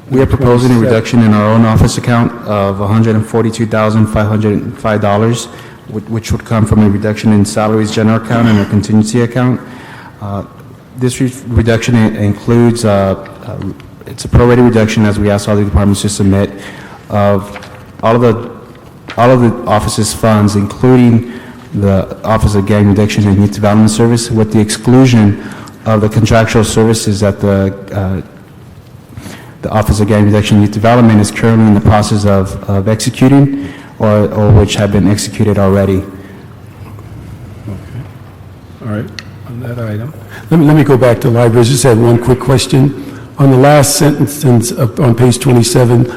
We are proposing a reduction in our own office account of $142,505, which would come from a reduction in salaries general account and a contingency account. This reduction includes, it's a prorated reduction, as we asked all the departments to submit, of all of the office's funds, including the Office of Gang Reduction and Youth Development Service, with the exclusion of the contractual services that the Office of Gang Reduction and Youth Development is currently in the process of executing, or which have been executed already. Okay. All right, on that item. Let me go back to libraries. Just had one quick question. On the last sentence on page 27,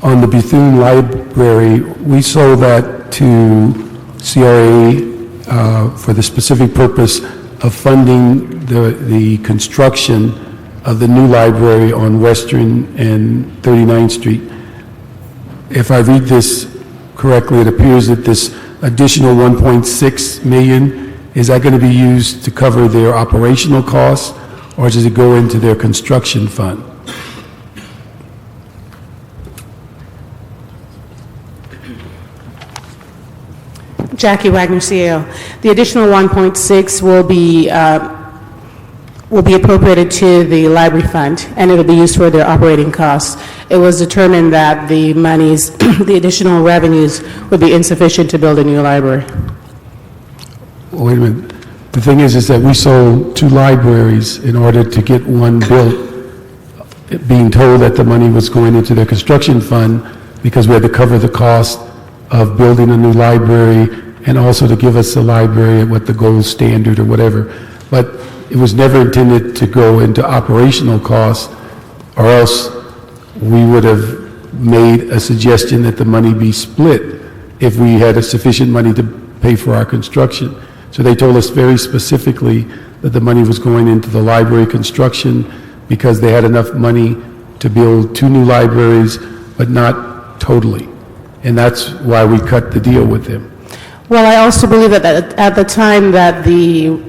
on the Bethune Library, we sold that to CRA for the specific purpose of funding the construction of the new library on Western and 39th Street. If I read this correctly, it appears that this additional $1.6 million, is that going to be used to cover their operational costs, or does it go into their construction fund? Jackie Wagner, CAO. The additional 1.6 will be appropriated to the library fund, and it'll be used for their operating costs. It was determined that the monies, the additional revenues, would be insufficient to build a new library. Wait a minute. The thing is that we sold 2 libraries in order to get one built, being told that the money was going into their construction fund because we had to cover the cost of building a new library and also to give us the library at what the gold standard or whatever. But it was never intended to go into operational costs, or else we would have made a suggestion that the money be split if we had a sufficient money to pay for our construction. So they told us very specifically that the money was going into the library construction because they had enough money to build 2 new libraries, but not totally. And that's why we cut the deal with them. Well, I also believe that at the time that the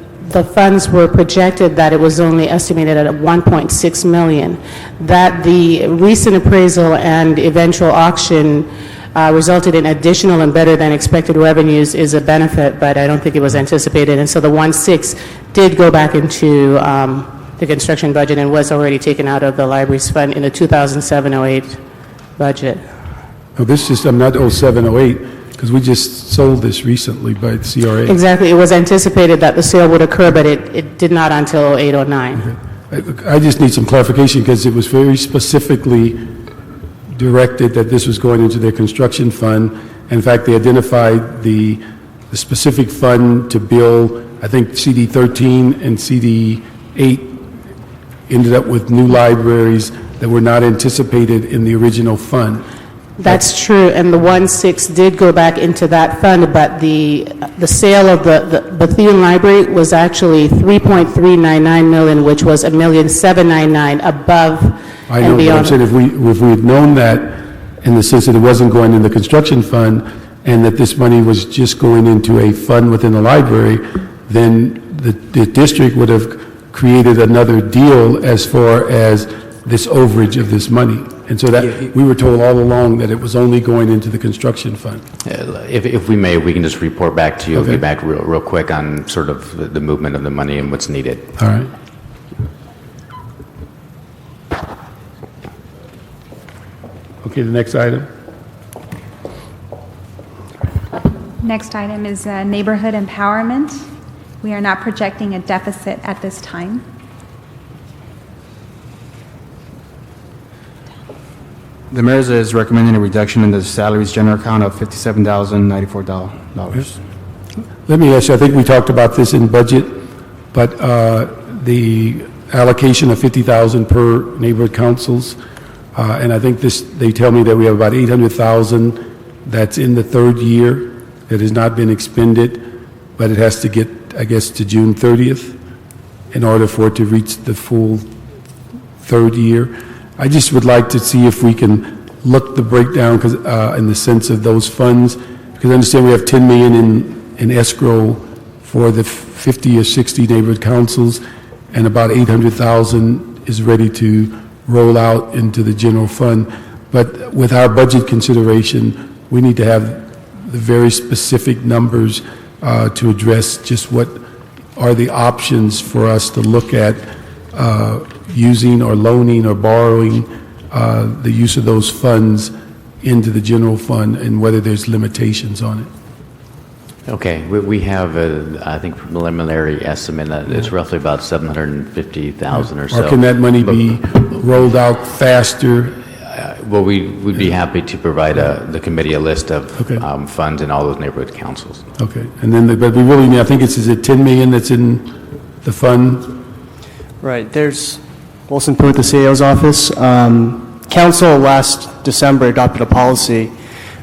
funds were projected, that it was only estimated at $1.6 million, that the recent appraisal and eventual auction resulted in additional and better than expected revenues is a benefit, but I don't think it was anticipated. And so the 1.6 did go back into the construction budget and was already taken out of the library's fund in the 2007-08 budget. No, this is, I'm not 07, 08, because we just sold this recently by the CRA. Exactly. It was anticipated that the sale would occur, but it did not until 08, 09. I just need some clarification because it was very specifically directed that this was going into their construction fund. In fact, they identified the specific fund to bill, I think CD 13 and CD 8 ended up with new libraries that were not anticipated in the original fund. That's true, and the 1.6 did go back into that fund, but the sale of the Bethune Library was actually $3.399 million, which was $1,799,000 above I know, and but I'm beyond. saying if we had known that in the sense that it wasn't going in the construction fund and that this money was just going into a fund within the library, then the district would have created another deal as far as this overage of this money. And so that, we were told all along that it was only going into the construction fund. If we may, we can just report back to you, Okay. get back real quick on sort of the movement of the money and what's needed. All right. Okay, the next item. Next item is neighborhood empowerment. We are not projecting a deficit at this time. The mayor is recommending a reduction in the salaries general account of $57,094. Let me ask you, I think we talked about this in budget, but the allocation of $50,000 per neighborhood councils, and I think this, they tell me that we have about $800,000 that's in the third year that has not been expended, but it has to get, I guess, to June 30th in order for it to reach the full third year. I just would like to see if we can look the breakdown, because in the sense of those funds, because I understand we have $10 million in escrow for the 50 or 60 neighborhood councils, and about $800,000 is ready to roll out into the general fund. But with our budget consideration, we need to have the very specific numbers to address just what are the options for us to look at using or loaning or borrowing the use of those funds into the general fund, and whether there's limitations on it. Okay, we have, I think, preliminary estimate that it's roughly about $750,000 or so. Or can that money be rolled out faster? Well, we'd be happy to provide the committee a list of funds in all those neighborhood councils. Okay, and then, but we really need, I think it's, is it $10 million that's in the fund? Right, there's Wilson Pooh at the CAO's office. Council last December adopted a policy,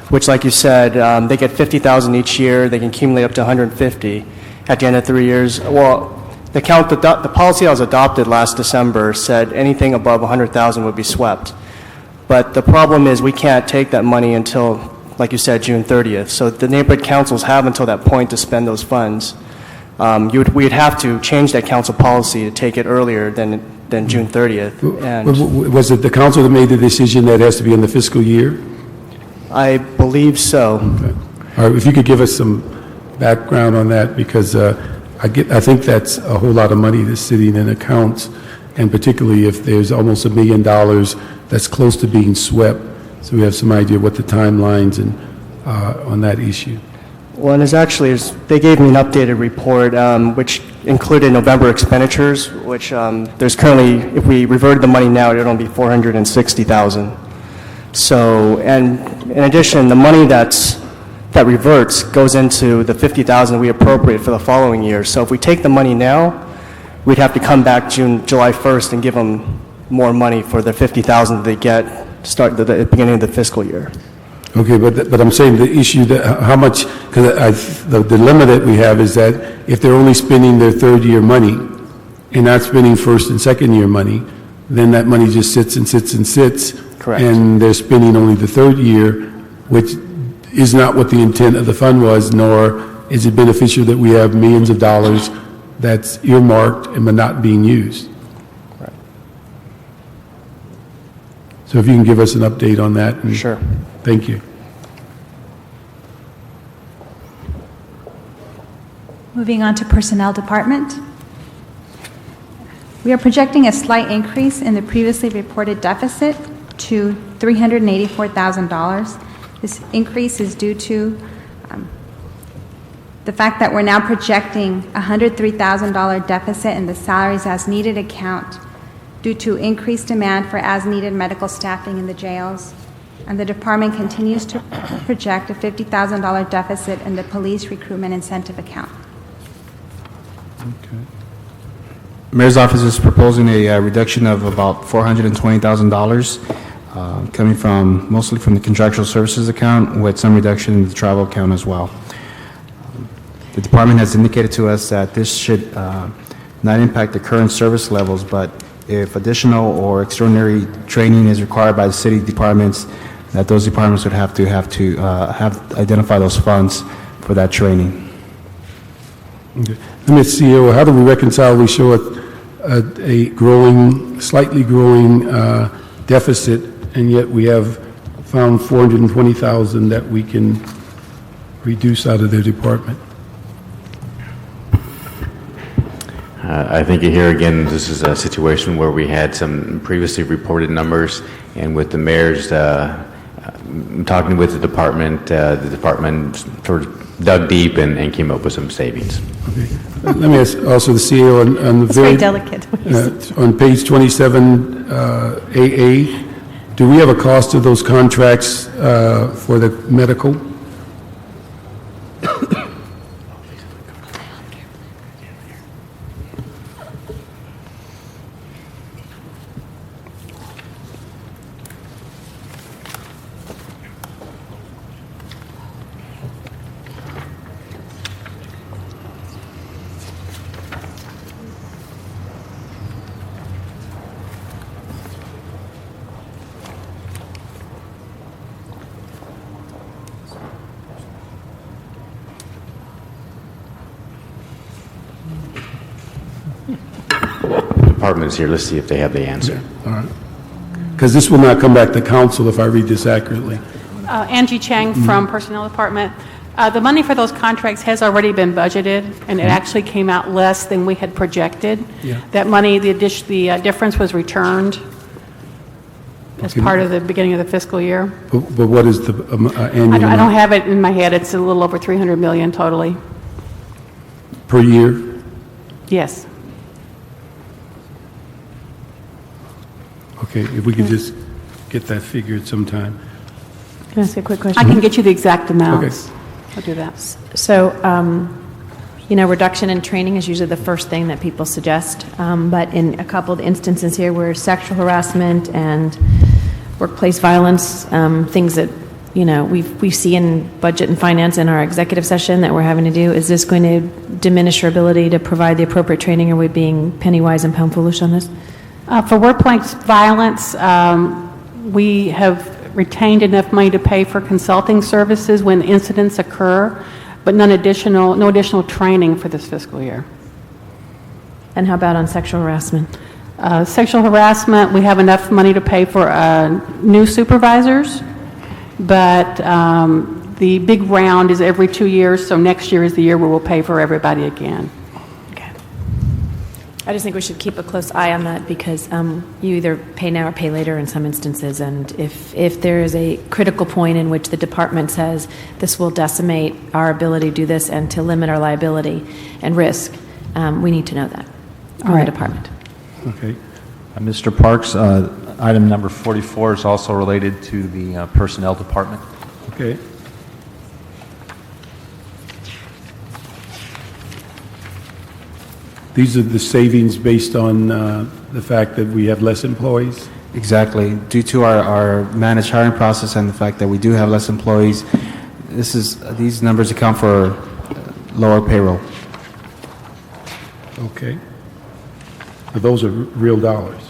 which, like you said, they get $50,000 each year. They can accumulate up to $150,000 at the end of 3 years. Well, the policy that was adopted last December said anything above $100,000 would be swept. But the problem is we can't take that money until, like you said, June 30th. So the neighborhood councils have until that point to spend those funds. We'd have to change that council policy to take it earlier than June 30th. And Was it the council that made the decision that it has to be in the fiscal year? I believe so. Okay. All right, if you could give us some background on that, because I think that's a whole lot of money that's sitting in accounts, and particularly if there's almost $1 million that's close to being swept, so we have some idea what the timelines and on that issue. Well, and they gave me an updated report, which included November expenditures, which there's currently, if we reverted the money now, it would only be $460,000. So, and in addition, the money that reverts goes into the $50,000 we appropriate for the following year. So if we take the money now, we'd have to come back July 1st and give them more money for the $50,000 they get to start the beginning of the fiscal year. Okay, but I'm saying the issue that how much, because the dilemma that we have is that if they're only spending their third year money and not spending first and second year money, then that money just sits and sits and sits. Correct. And they're spending only the third year, which is not what the intent of the fund was, nor is it beneficial that we have millions of dollars that's earmarked and not being used. Right. So if you can give us an update on that. Sure. Thank you. Moving on to Personnel Department. We are projecting a slight increase in the previously reported deficit to $384,000. This increase is due to the fact that we're now projecting a $103,000 deficit in the salaries as needed account due to increased demand for as needed medical staffing in the jails. And the department continues to project a $50,000 deficit in the police recruitment incentive account. Mayor's office is proposing a reduction of about $420,000, coming mostly from the contractual services account, with some reduction in the travel account as well. The department has indicated to us that this should not impact the current service levels, but if additional or extraordinary training is required by the city departments, that those departments would have to identify those funds for that training. Okay. CEO, how do we reconcile, we show a growing, slightly growing deficit, and yet we have found $420,000 that we can reduce out of their department? I think here again, this is a situation where we had some previously reported numbers, and with the mayor's talking with the department sort of dug deep and came up with some savings. Okay. Let me ask also the CEO on the It's very delicate. on page 27 AA, do we have a cost of those contracts for the medical? Departments here, let's see if they have the answer. Okay. All right. Because this will not come back to council if I read this accurately. Angie Chang from Personnel Department. The money for those contracts has already been budgeted, and it actually came out less than we had projected. Yeah. That money, the difference was returned as part of the beginning of the fiscal year. But what is the annual I don't amount? have it in my head. It's a little over 300 million totally. Per year? Yes. Okay, if we could just get that figured sometime. Can I ask a quick question? I can get you the exact amounts. Okay. I'll do that. So, reduction in training is usually the first thing that people suggest, but in a couple of instances here where sexual harassment and workplace violence, things that, we see in budget and finance in our executive session that we're having to do, is this going to diminish our ability to provide the appropriate training? Are we being penny wise and pound foolish on this? For workplace violence, we have retained enough money to pay for consulting services when incidents occur, but no additional training for this fiscal year. And how about on sexual harassment? Sexual harassment, we have enough money to pay for new supervisors, but the big round is every 2 years, so next year is the year where we'll pay for everybody again. I just think we should keep a close eye on that because you either pay now or pay later in some instances, and if there is a critical point in which the department says this will decimate our ability to do this and to limit our liability and risk, we need to know that from the department. Okay. Mr. Parks, item number 44 is also related to the personnel department. Okay. These are the savings based on the fact that we have less employees? Exactly. Due to our managed hiring process and the fact that we do have less employees, these numbers account for lower payroll. Okay. But those are real dollars.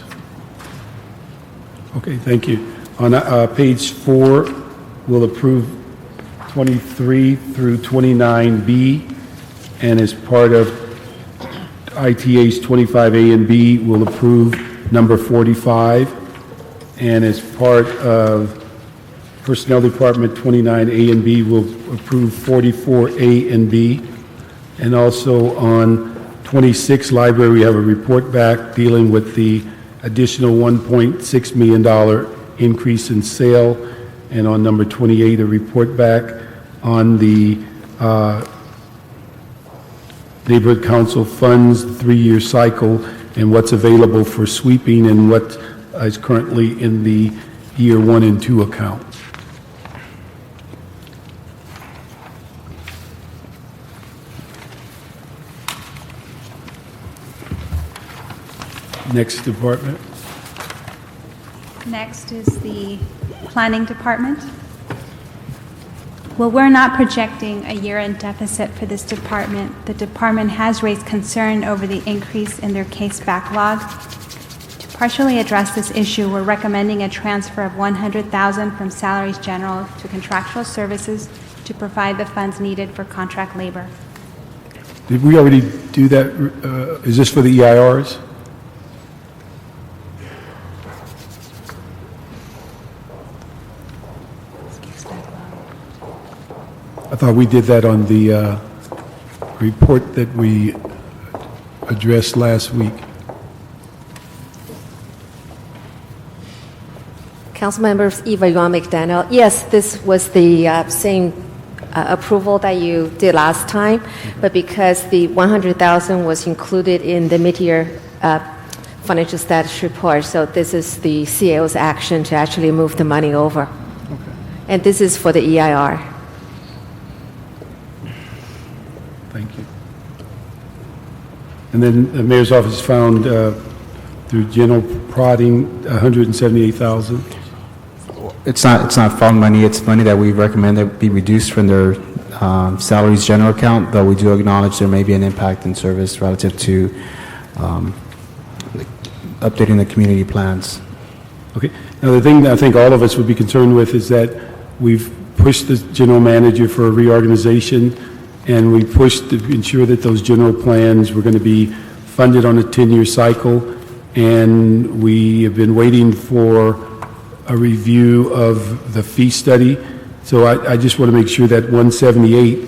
Okay, thank you. On page 4, we'll approve 23 through 29B, and as part of ITA's 25A and B, we'll approve number 45, and as part of Personnel Department 29A and B, we'll approve 44A and B, and also on 26, library, we have a report back dealing with the additional $1.6 million increase in sale. And on number 28, a report back on the neighborhood council funds 3-year cycle and what's available for sweeping and what is currently in the year 1 and 2 account. Next department. Next is the planning department. Well, we're not projecting a year-end deficit for this department. The department has raised concern over the increase in their case backlog. To partially address this issue, we're recommending a transfer of $100,000 from salaries general to contractual services to provide the funds needed for contract labor. Did we already do that? Is this for the EIRs? I thought we did that on the report that we addressed last week. Council members, Eva Yuan McDaniel. Yes, this was the same approval that you did last time, but because the $100,000 was included in the mid-year financial status report, so this is the CAO's action to actually move the money over. Okay. And this is for the EIR. Thank you. And then the mayor's office found through general prodding $178,000. It's not fund money, it's money that we recommend that be reduced from their salaries general account, though we do acknowledge there may be an impact in service relative to updating the community plans. Okay. Now, the thing that I think all of us would be concerned with is that we've pushed the general manager for a reorganization, and we pushed to ensure that those general plans were going to be funded on a 10-year cycle, and we have been waiting for a review of the fee study. So I just want to make sure that 178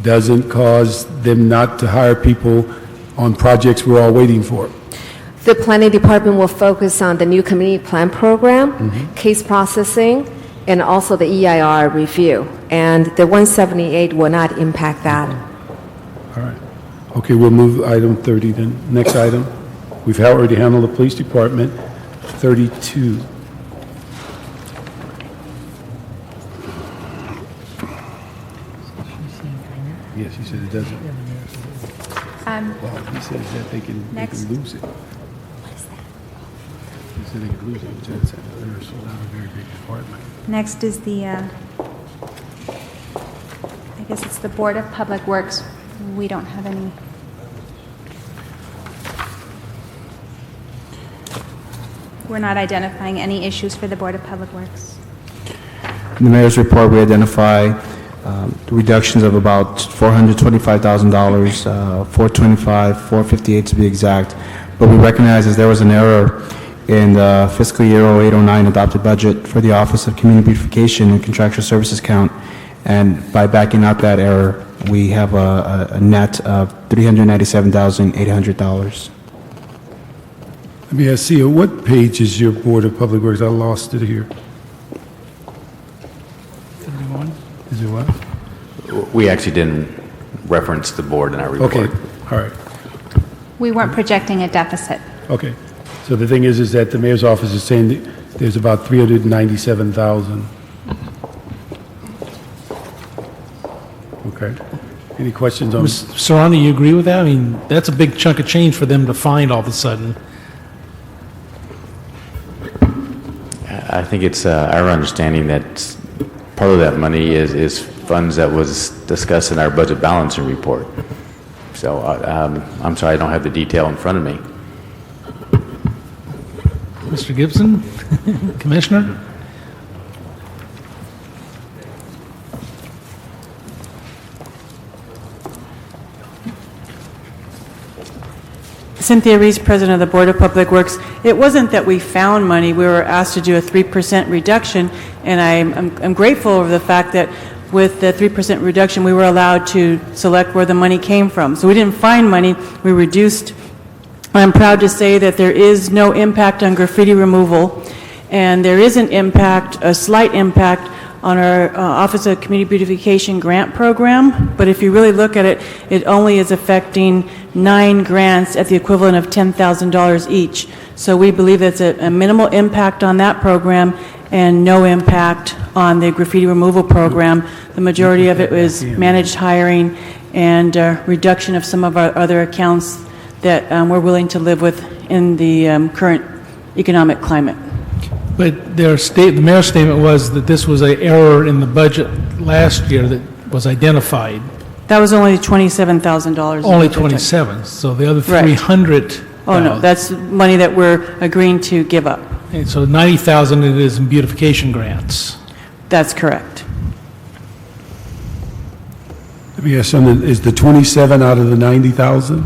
doesn't cause them not to hire people on projects we're all waiting for. The planning department will focus on the new community plan program, case processing, and also the EIR review. And the 178 will not impact that. All right. Okay, we'll move item 30 then. Next item. We've already handled the police department. 32. Yes, he said it doesn't. Well, he says that they can lose it. He said they could lose it, which is not a very big department. Next is the, I guess it's the Board of Public Works. We don't have any. We're not identifying any issues for the Board of Public Works. In the mayor's report, we identify reductions of about $425,000, 425, 458 to be exact. But we recognize that there was an error in the fiscal year 08-09 adopted budget for the Office of Community Beautification and Contractual Services count. And by backing out that error, we have a net of $397,800. Let me ask you, what page is your Board of Public Works? I lost it here. 31? Is it what? We actually didn't reference the board in our report. Okay, all right. We weren't projecting a deficit. Okay. So the thing is that the mayor's office is saying that there's about $397,000. Okay. Any questions on? Ms. Sarani, you agree with that? I mean, that's a big chunk of change for them to find all of a sudden. I think it's our understanding that part of that money is funds that was discussed in our budget balancing report. So I'm sorry, I don't have the detail in front of me. Mr. Gibson, Commissioner? Cynthia Reese, President of the Board of Public Works. It wasn't that we found money. We were asked to do a 3% reduction, and I'm grateful over the fact that with the 3% reduction, we were allowed to select where the money came from. So we didn't find money, we reduced. I'm proud to say that there is no impact on graffiti removal, and there is an impact, a slight impact, on our Office of Community Beautification grant program, but if you really look at it, it only is affecting 9 grants at the equivalent of $10,000 each. So we believe that's a minimal impact on that program and no impact on the graffiti removal program. The majority of it was managed hiring and reduction of some of our other accounts that we're willing to live with in the current economic climate. But the mayor's statement was that this was an error in the budget last year that was identified. That was only $27,000. Only 27, so the other Right. 300. Oh, no, that's money that we're agreeing to give up. And so 90,000 it is in beautification grants. That's correct. Let me ask something, is the 27 out of the 90,000?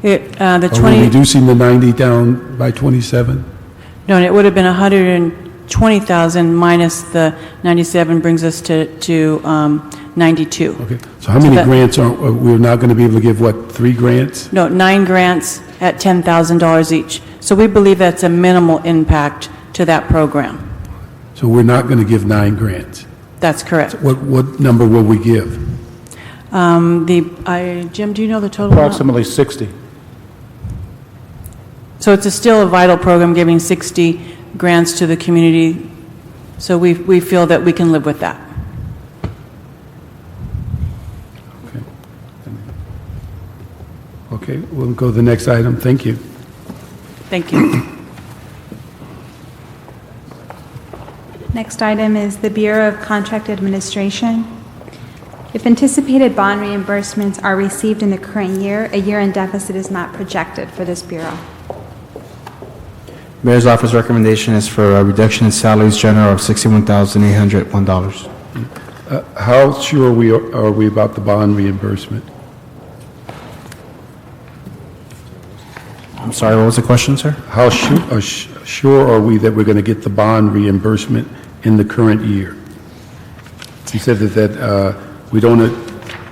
The Are we 20, reducing the 90 down by 27? no, it would have been 120,000 minus the 97 brings us to 92. Okay, so how many that- grants we're not going to be able to give, what, 3 grants? No, 9 grants at $10,000 each. So we believe that's a minimal impact to that program. So we're not going to give 9 grants? That's correct. What number will we give? Jim, do you know the total amount? Approximately 60. So it's still a vital program, giving 60 grants to the community. So we feel that we can live with that. Okay, we'll go to the next item. Thank you. Thank you. Next item is the Bureau of Contract Administration. If anticipated bond reimbursements are received in the current year, a year-end deficit is not projected for this bureau. Mayor's office recommendation is for a reduction in salaries general of $61,801. How sure are we about the bond reimbursement? I'm sorry, what was the question, sir? How sure are we that we're going to get the bond reimbursement in the current year? You said that we don't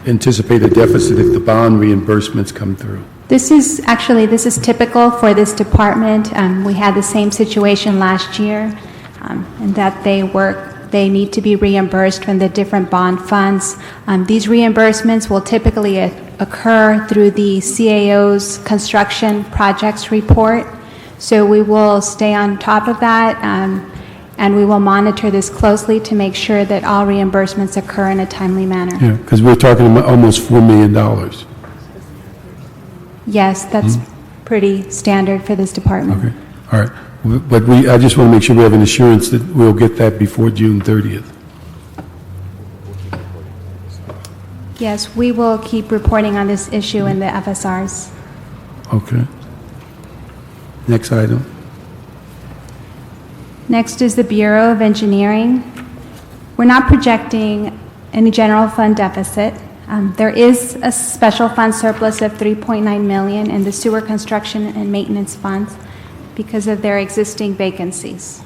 anticipate a deficit if the bond reimbursements come through. This is typical for this department. We had the same situation last year, and that they need to be reimbursed from the different bond funds. These reimbursements will typically occur through the CAO's construction projects report. So we will stay on top of that, and we will monitor this closely to make sure that all reimbursements occur in a timely manner. Yeah, because we're talking about almost $4 million. Yes, that's pretty standard for this department. Okay, all right. But I just want to make sure we have an assurance that we'll get that before June 30th. Yes, we will keep reporting on this issue in the FSRs. Okay. Next item. Next is the Bureau of Engineering. We're not projecting any general fund deficit. There is a special fund surplus of $3.9 million in the sewer construction and maintenance funds because of their existing vacancies.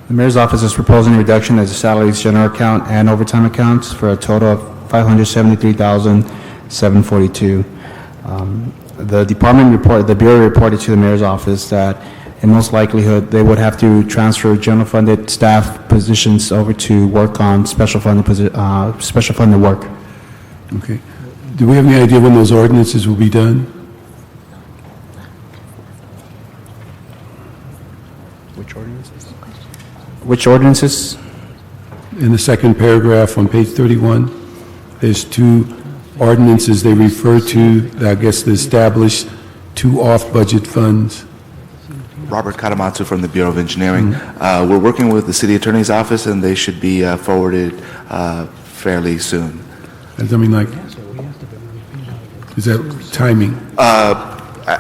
The mayor's office is proposing a reduction of the salaries general account and overtime accounts for a total of $573,742. The bureau reported to the mayor's office that in most likelihood they would have to transfer general funded staff positions over to work on special funded work. Okay. Do we have any idea when those ordinances will be done? Which ordinances? In the second paragraph on page 31, there's 2 ordinances they refer to, I guess, to establish 2 off-budget funds. Robert Katamatsu from the Bureau of Engineering. We're working with the City Attorney's Office, and they should be forwarded fairly soon. I mean, like, is that timing?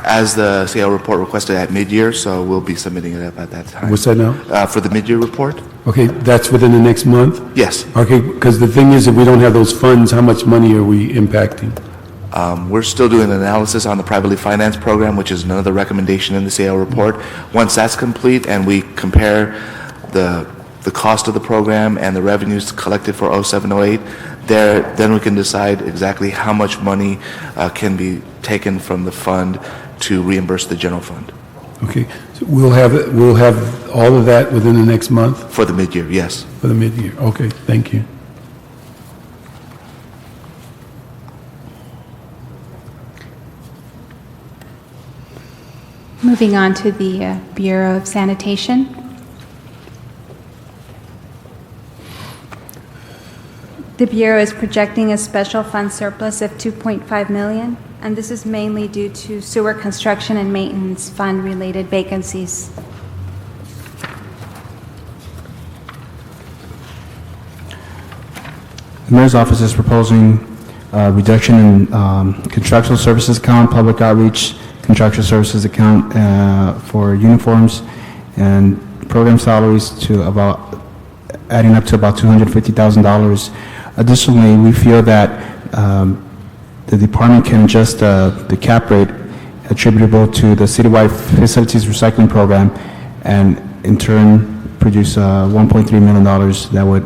As the CAO report requested at mid-year, so we'll be submitting it up at that time. What's that now? For the mid-year report? Okay, that's within the next month? Yes. Okay, because the thing is, if we don't have those funds, how much money are we impacting? We're still doing an analysis on the privately financed program, which is another recommendation in the CAO report. Once that's complete and we compare the the cost of the program and the revenues collected for 0708, then we can decide exactly how much money can be taken from the fund to reimburse the general fund. Okay, so we'll have all of that within the next month? For the mid-year, yes. For the mid-year, okay, thank you. Moving on to the Bureau of Sanitation. The Bureau is projecting a special fund surplus of $2.5 million, and this is mainly due to sewer construction and maintenance fund-related vacancies. The Mayor's Office is proposing a reduction in contractual services account, public outreach, contractual services account for uniforms and program salaries to adding up to about $250,000. Additionally, we feel that the department can adjust the cap rate attributable to the citywide facilities recycling program and in turn produce $1.3 million that would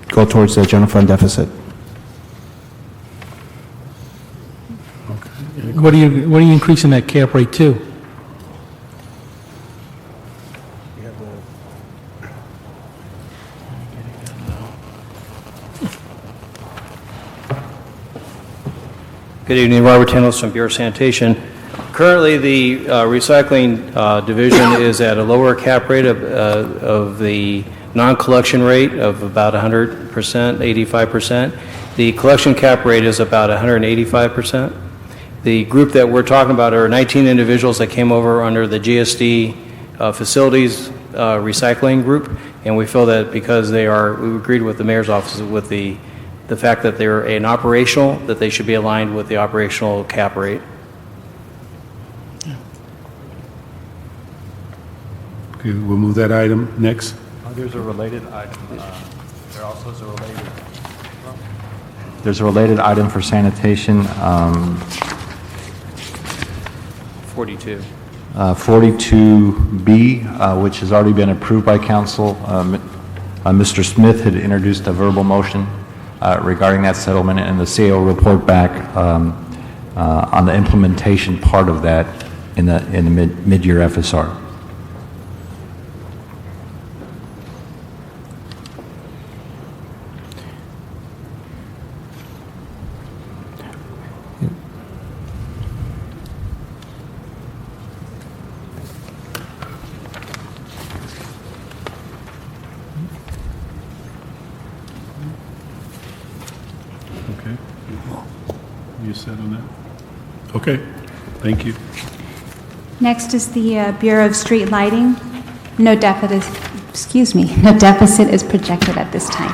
go towards the general fund deficit. What are you increasing that cap rate to? Good evening, Robert Tennis from Bureau of Sanitation. Currently, the recycling division is at a lower cap rate of the non-collection rate of about 100%, 85%. The collection cap rate is about 185%. The group that we're talking about are 19 individuals that came over under the GSD facilities recycling group, and we feel that because we agreed with the Mayor's Office with the fact that they're an operational, that they should be aligned with the operational cap rate. Okay, we'll move that item next. There's a related item. There's a related item for sanitation. 42. 42B, which has already been approved by council. Mr. Smith had introduced a verbal motion regarding that settlement, and the CAO report back on the implementation part of that in the mid-year FSR. Okay. You set on that? Okay, thank you. Next is the Bureau of Street Lighting. No deficit is projected at this time.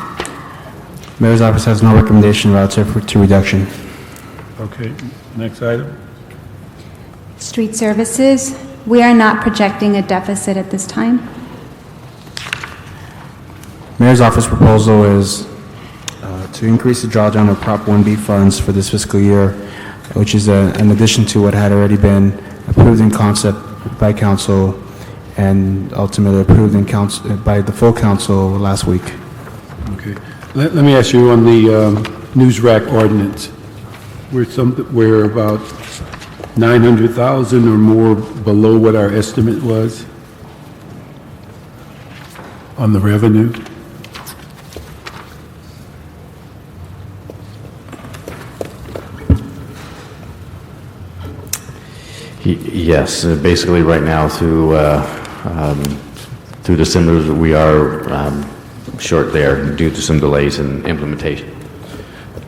Mayor's Office has no recommendation relative to reduction. Okay, next item. Street Services, we are not projecting a deficit at this time. Mayor's Office proposal is to increase the drawdown of Prop 1B funds for this fiscal year, which is in addition to what had already been approved in concept by council and ultimately approved in council by the full council last week. Okay. Let me ask you on the news rack ordinance. We're about 900,000 or more below what our estimate was on the revenue. Yes, basically right now through December, we are short there due to some delays in implementation.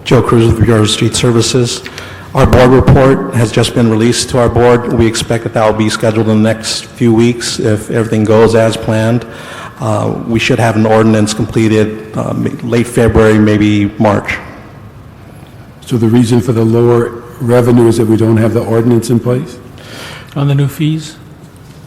Joe Cruz with regard to street services. Our board report has just been released to our board. We expect that will be scheduled in the next few weeks if everything goes as planned. We should have an ordinance completed late February, maybe March. So the reason for the lower revenue is that we don't have the ordinance in place? On the new fees?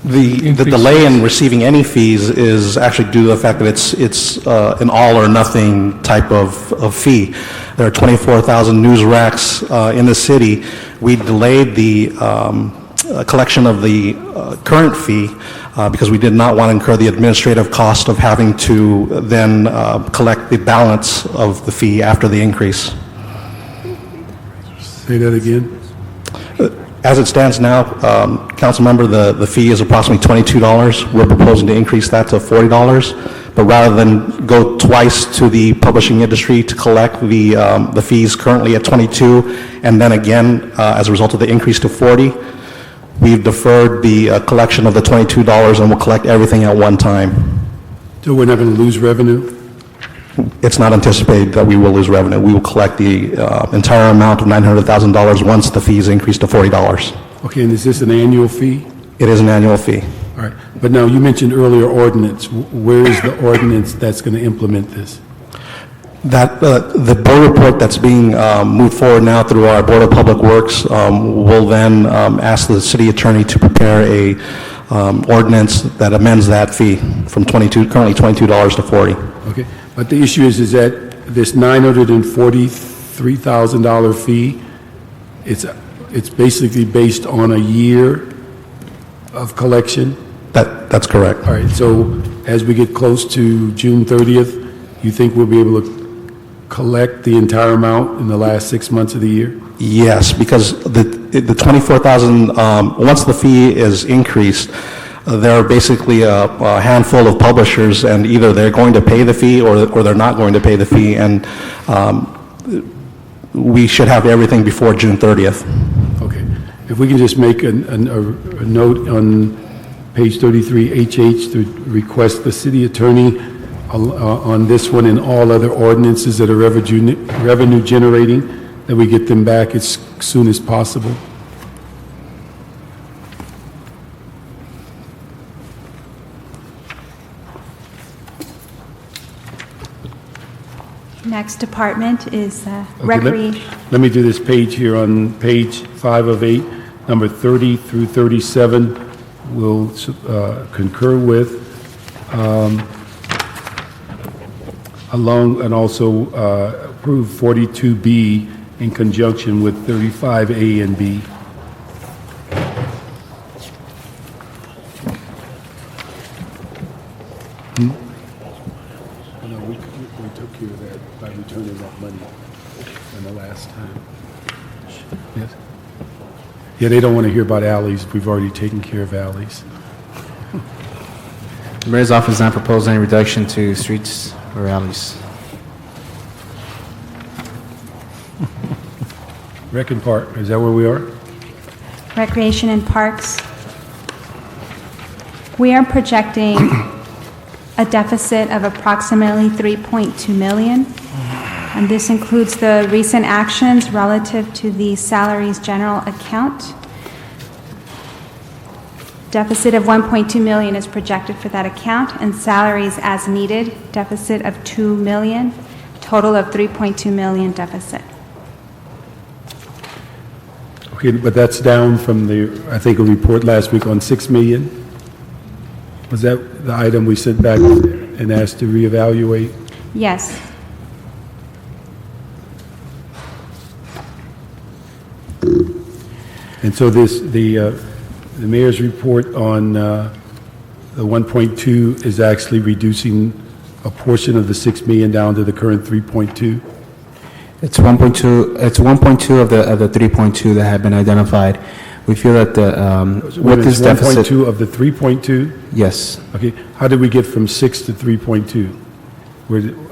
The delay in receiving any fees is actually due to the fact that it's an all or nothing type of fee. There are 24,000 news racks in the city. We delayed the collection of the current fee because we did not want to incur the administrative cost of having to then collect the balance of the fee after the increase. Say that again? As it stands now, council member, the fee is approximately $22. We're proposing to increase that to $40, but rather than go twice to the publishing industry to collect the fees currently at 22, and then again, as a result of the increase to 40, we've deferred the collection of the $22 and we'll collect everything at one time. So we're not going to lose revenue? It's not anticipated that we will lose revenue. We will collect the entire amount of $900,000 once the fees increase to $40. Okay, and is this an annual fee? It is an annual fee. All right, but now you mentioned earlier ordinance. Where is the ordinance that's going to implement this? That the board report that's being moved forward now through our Board of Public Works will then ask the city attorney to prepare a ordinance that amends that fee from currently $22 to $40. Okay, but the issue is that this $943,000 fee, it's basically based on a year of collection? That's correct. All right, so as we get close to June 30th, you think we'll be able to collect the entire amount in the last 6 months of the year? Yes, because the 24,000, once the fee is increased, there are basically a handful of publishers, and either they're going to pay the fee or they're not going to pay the fee, and we should have everything before June 30th. Okay. If we can just make a note on page 33, HH, to request the city attorney on this one and all other ordinances that are revenue generating, that we get them back as soon as possible. Next department is Okay, recreation. let me do this page here on page 5 of 8, number 30 through 37. We'll concur with, along, and also approve 42B in conjunction with 35A and B. No, we took care of that by returning that money in the last time. Yes? Yeah, they don't want to hear about alleys. We've already taken care of alleys. The mayor's office not proposed any reduction to streets or alleys. Rec and Park, is that where we are? Recreation and Parks. We are projecting a deficit of approximately $3.2 million. And this includes the recent actions relative to the salaries general account. Deficit of $1.2 million is projected for that account, and salaries as needed, deficit of $2 million, total of $3.2 million deficit. Okay, but that's down from I think, a report last week on $6 million. Was that the item we sent back and asked to reevaluate? Yes. And so the mayor's report on the 1.2 is actually reducing a portion of the 6 million down to the current 3.2? It's 1.2. It's 1.2 of the 3.2 that have been identified. We feel that with this deficit, 1.2 of the 3.2? yes. Okay. How did we get from 6 to 3.2?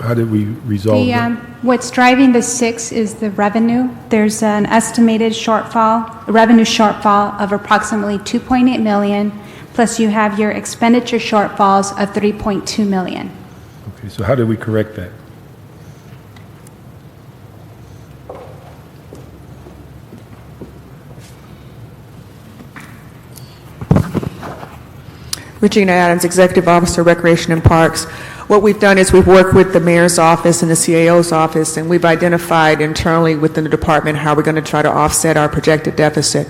How did we resolve that? What's driving the 6 is the revenue. There's an estimated revenue shortfall of approximately $2.8 million, plus you have your expenditure shortfalls of $3.2 million. Okay, so how did we correct that? Regina Adams, Executive Officer, Recreation and Parks. What we've done is we've worked with the mayor's office and the CAO's office, and we've identified internally within the department how we're going to try to offset our projected deficit.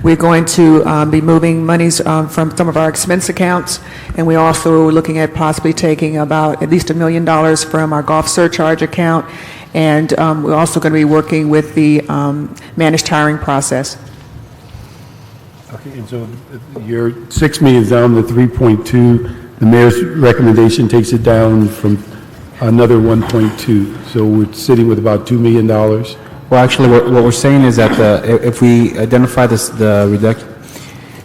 We're going to be moving monies from some of our expense accounts, and we also are looking at possibly taking about at least $1 million from our golf surcharge account, and we're also going to be working with the managed hiring process. Okay, and so your 6 million is down to 3.2. The mayor's recommendation takes it down from another 1.2. So we're sitting with about $2 million. Well, actually, what we're saying is that if we identify the reduction,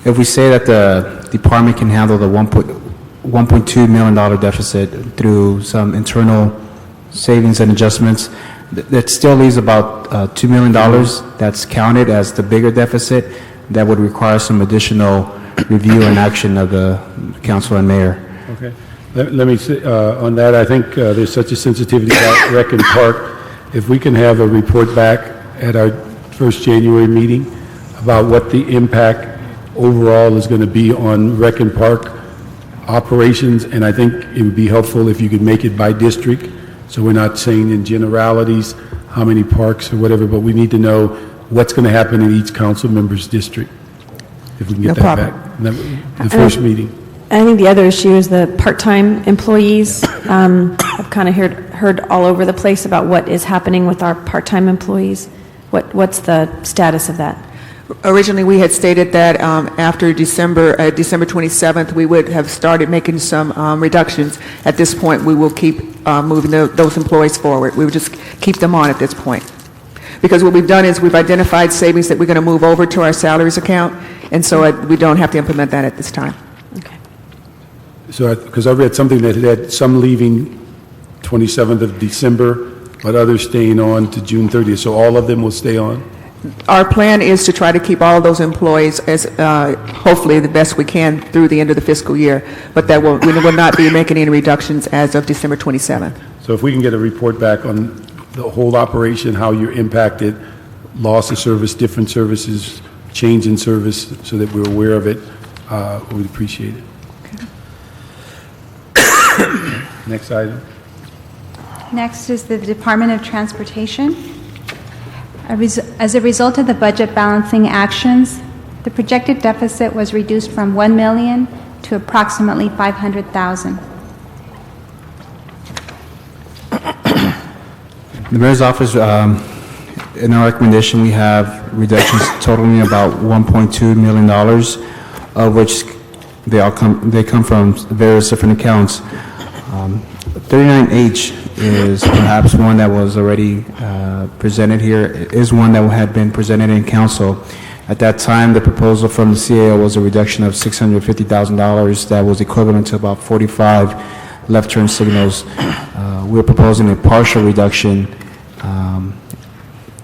if we say that the department can handle the $1.2 million deficit through some internal savings and adjustments, that still leaves about $2 million that's counted as the bigger deficit that would require some additional review and action of the council and mayor. Okay. Let me say, on that, I think there's such a sensitivity about Rec and Park. If we can have a report back at our first January meeting about what the impact overall is going to be on Rec and Park operations, and I think it would be helpful if you could make it by district, so we're not saying in generalities how many parks or whatever, but we need to know what's going to happen in each council member's district, if we can get that back. The first meeting. I think the other issue is the part-time employees. I've kind of heard all over the place about what is happening with our part-time employees. What's the status of that? Originally, we had stated that after December 27th, we would have started making some reductions. At this point, we will keep moving those employees forward. We would just keep them on at this point. Because what we've done is we've identified savings that we're going to move over to our salaries account, and so we don't have to implement that at this time. So, because I read something that had some leaving 27th of December, but others staying on to June 30th, so all of them will stay on? Our plan is to try to keep all of those employees as, hopefully, the best we can through the end of the fiscal year, but we will not be making any reductions as of December 27th. So if we can get a report back on the whole operation, how you're impacted, loss of service, different services, change in service, so that we're aware of it, we'd appreciate it. Next item. Next is the Department of Transportation. As a result of the budget balancing actions, the projected deficit was reduced from $1 million to approximately $500,000. The mayor's office, in our recommendation, we have reductions totaling about $1.2 million, of which they come from various different accounts. 39H is perhaps one that was already presented here. It is one that had been presented in council. At that time, the proposal from the CAO was a reduction of $650,000 that was equivalent to about 45 left turn signals. We're proposing a partial reduction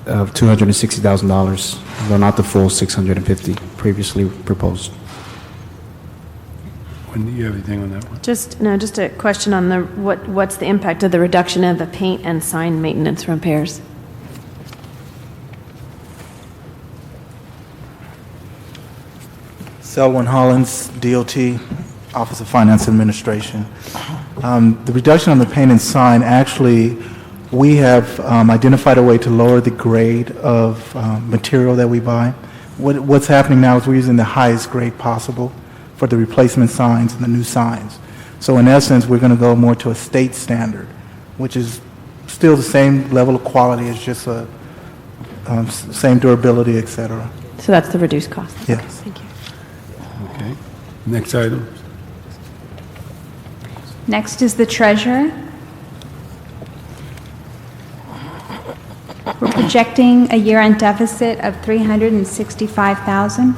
of $260,000, though not the full $650 previously proposed. Do you have anything on that one? Just a question on what's the impact of the reduction of the paint and sign maintenance repairs? Selwyn Hollins, DOT, Office of Finance Administration. The reduction on the paint and sign, actually, we have identified a way to lower the grade of material that we buy. What's happening now is we're using the highest grade possible for the replacement signs and the new signs. So in essence, we're going to go more to a state standard, which is still the same level of quality, it's just same durability, et cetera. So that's the reduced cost? Yes. Okay, thank you. Okay. Next item. Next is the treasurer. We're projecting a year-end deficit of $365,000.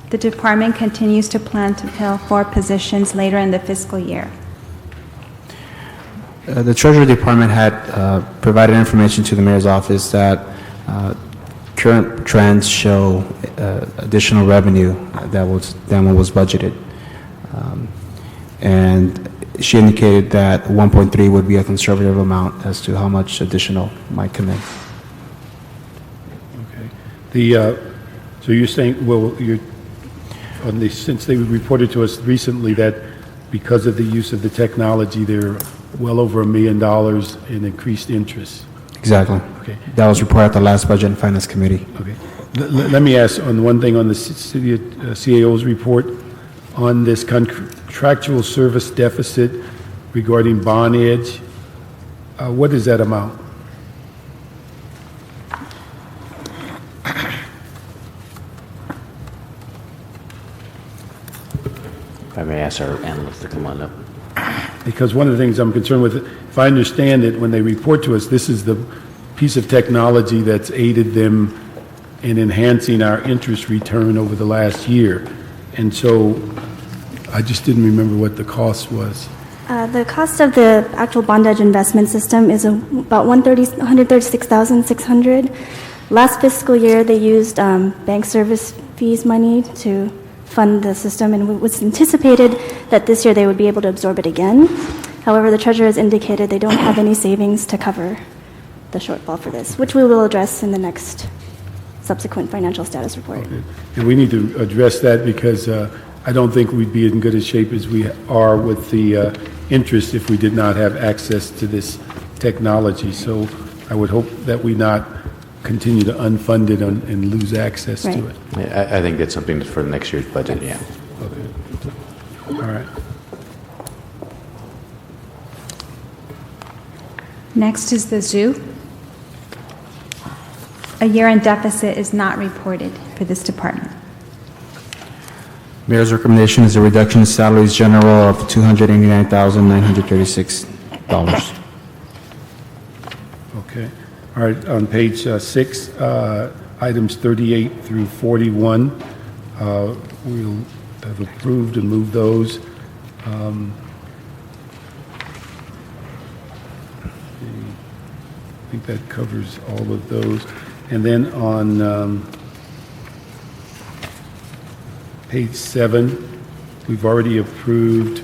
The department continues to plan to fill 4 positions later in the fiscal year. The Treasury Department had provided information to the mayor's office that current trends show additional revenue than what was budgeted. And she indicated that 1.3 would be a conservative amount as to how much additional might come in. Okay. So you're saying, well, since they reported to us recently that because of the use of the technology, they're well over $1 million in increased interest. Exactly. Okay. That was reported at the last Budget and Finance Committee. Okay. Let me ask on one thing on the city CAO's report on this contractual service deficit regarding Bond Edge. What is that amount? If I may ask our analyst to come on up. Because one of the things I'm concerned with, if I understand it, when they report to us, this is the piece of technology that's aided them in enhancing our interest return over the last year. And so I just didn't remember what the cost was. The cost of the actual bond edge investment system is about $136,600. Last fiscal year, they used bank service fees money to fund the system, and it was anticipated that this year they would be able to absorb it again. However, the treasurer has indicated they don't have any savings to cover the shortfall for this, which we will address in the next subsequent financial status report. Okay. And we need to address that because I don't think we'd be in good a shape as we are with the interest if we did not have access to this technology. So I would hope that we not continue to unfund it and lose access to it. I think that's something for next year's budget, yeah. Okay. All right. Next is the zoo. A year-end deficit is not reported for this department. Mayor's recommendation is a reduction in salaries general of $289,936. Okay. All right, on page 6, items 38 through 41, we'll have approved and moved those. I think that covers all of those. And then on page 7, we've already approved.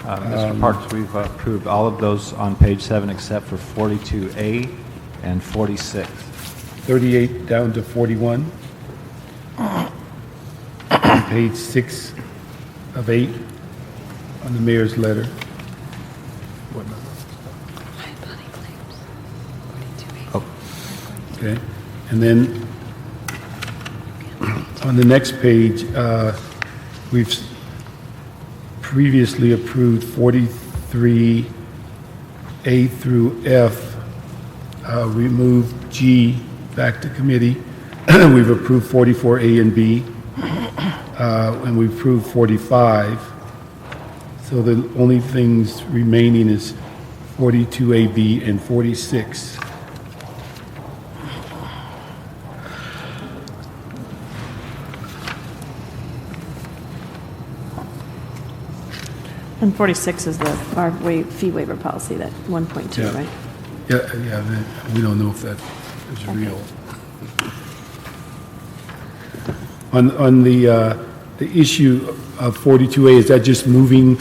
Mr. Parks, we've approved all of those on page 7 except for 42A and 46. 38 down to 41. On page 6 of 8 on the mayor's letter. Okay. And then on the next page, we've previously approved 43A through F. Removed G back to committee. We've approved 44A and B, and we've approved 45. So the only things remaining is 42A, B, and 46. And 46 is our fee waiver policy, that 1.2, right? Yeah, we don't know if that is real. On the issue of 42A, is that just moving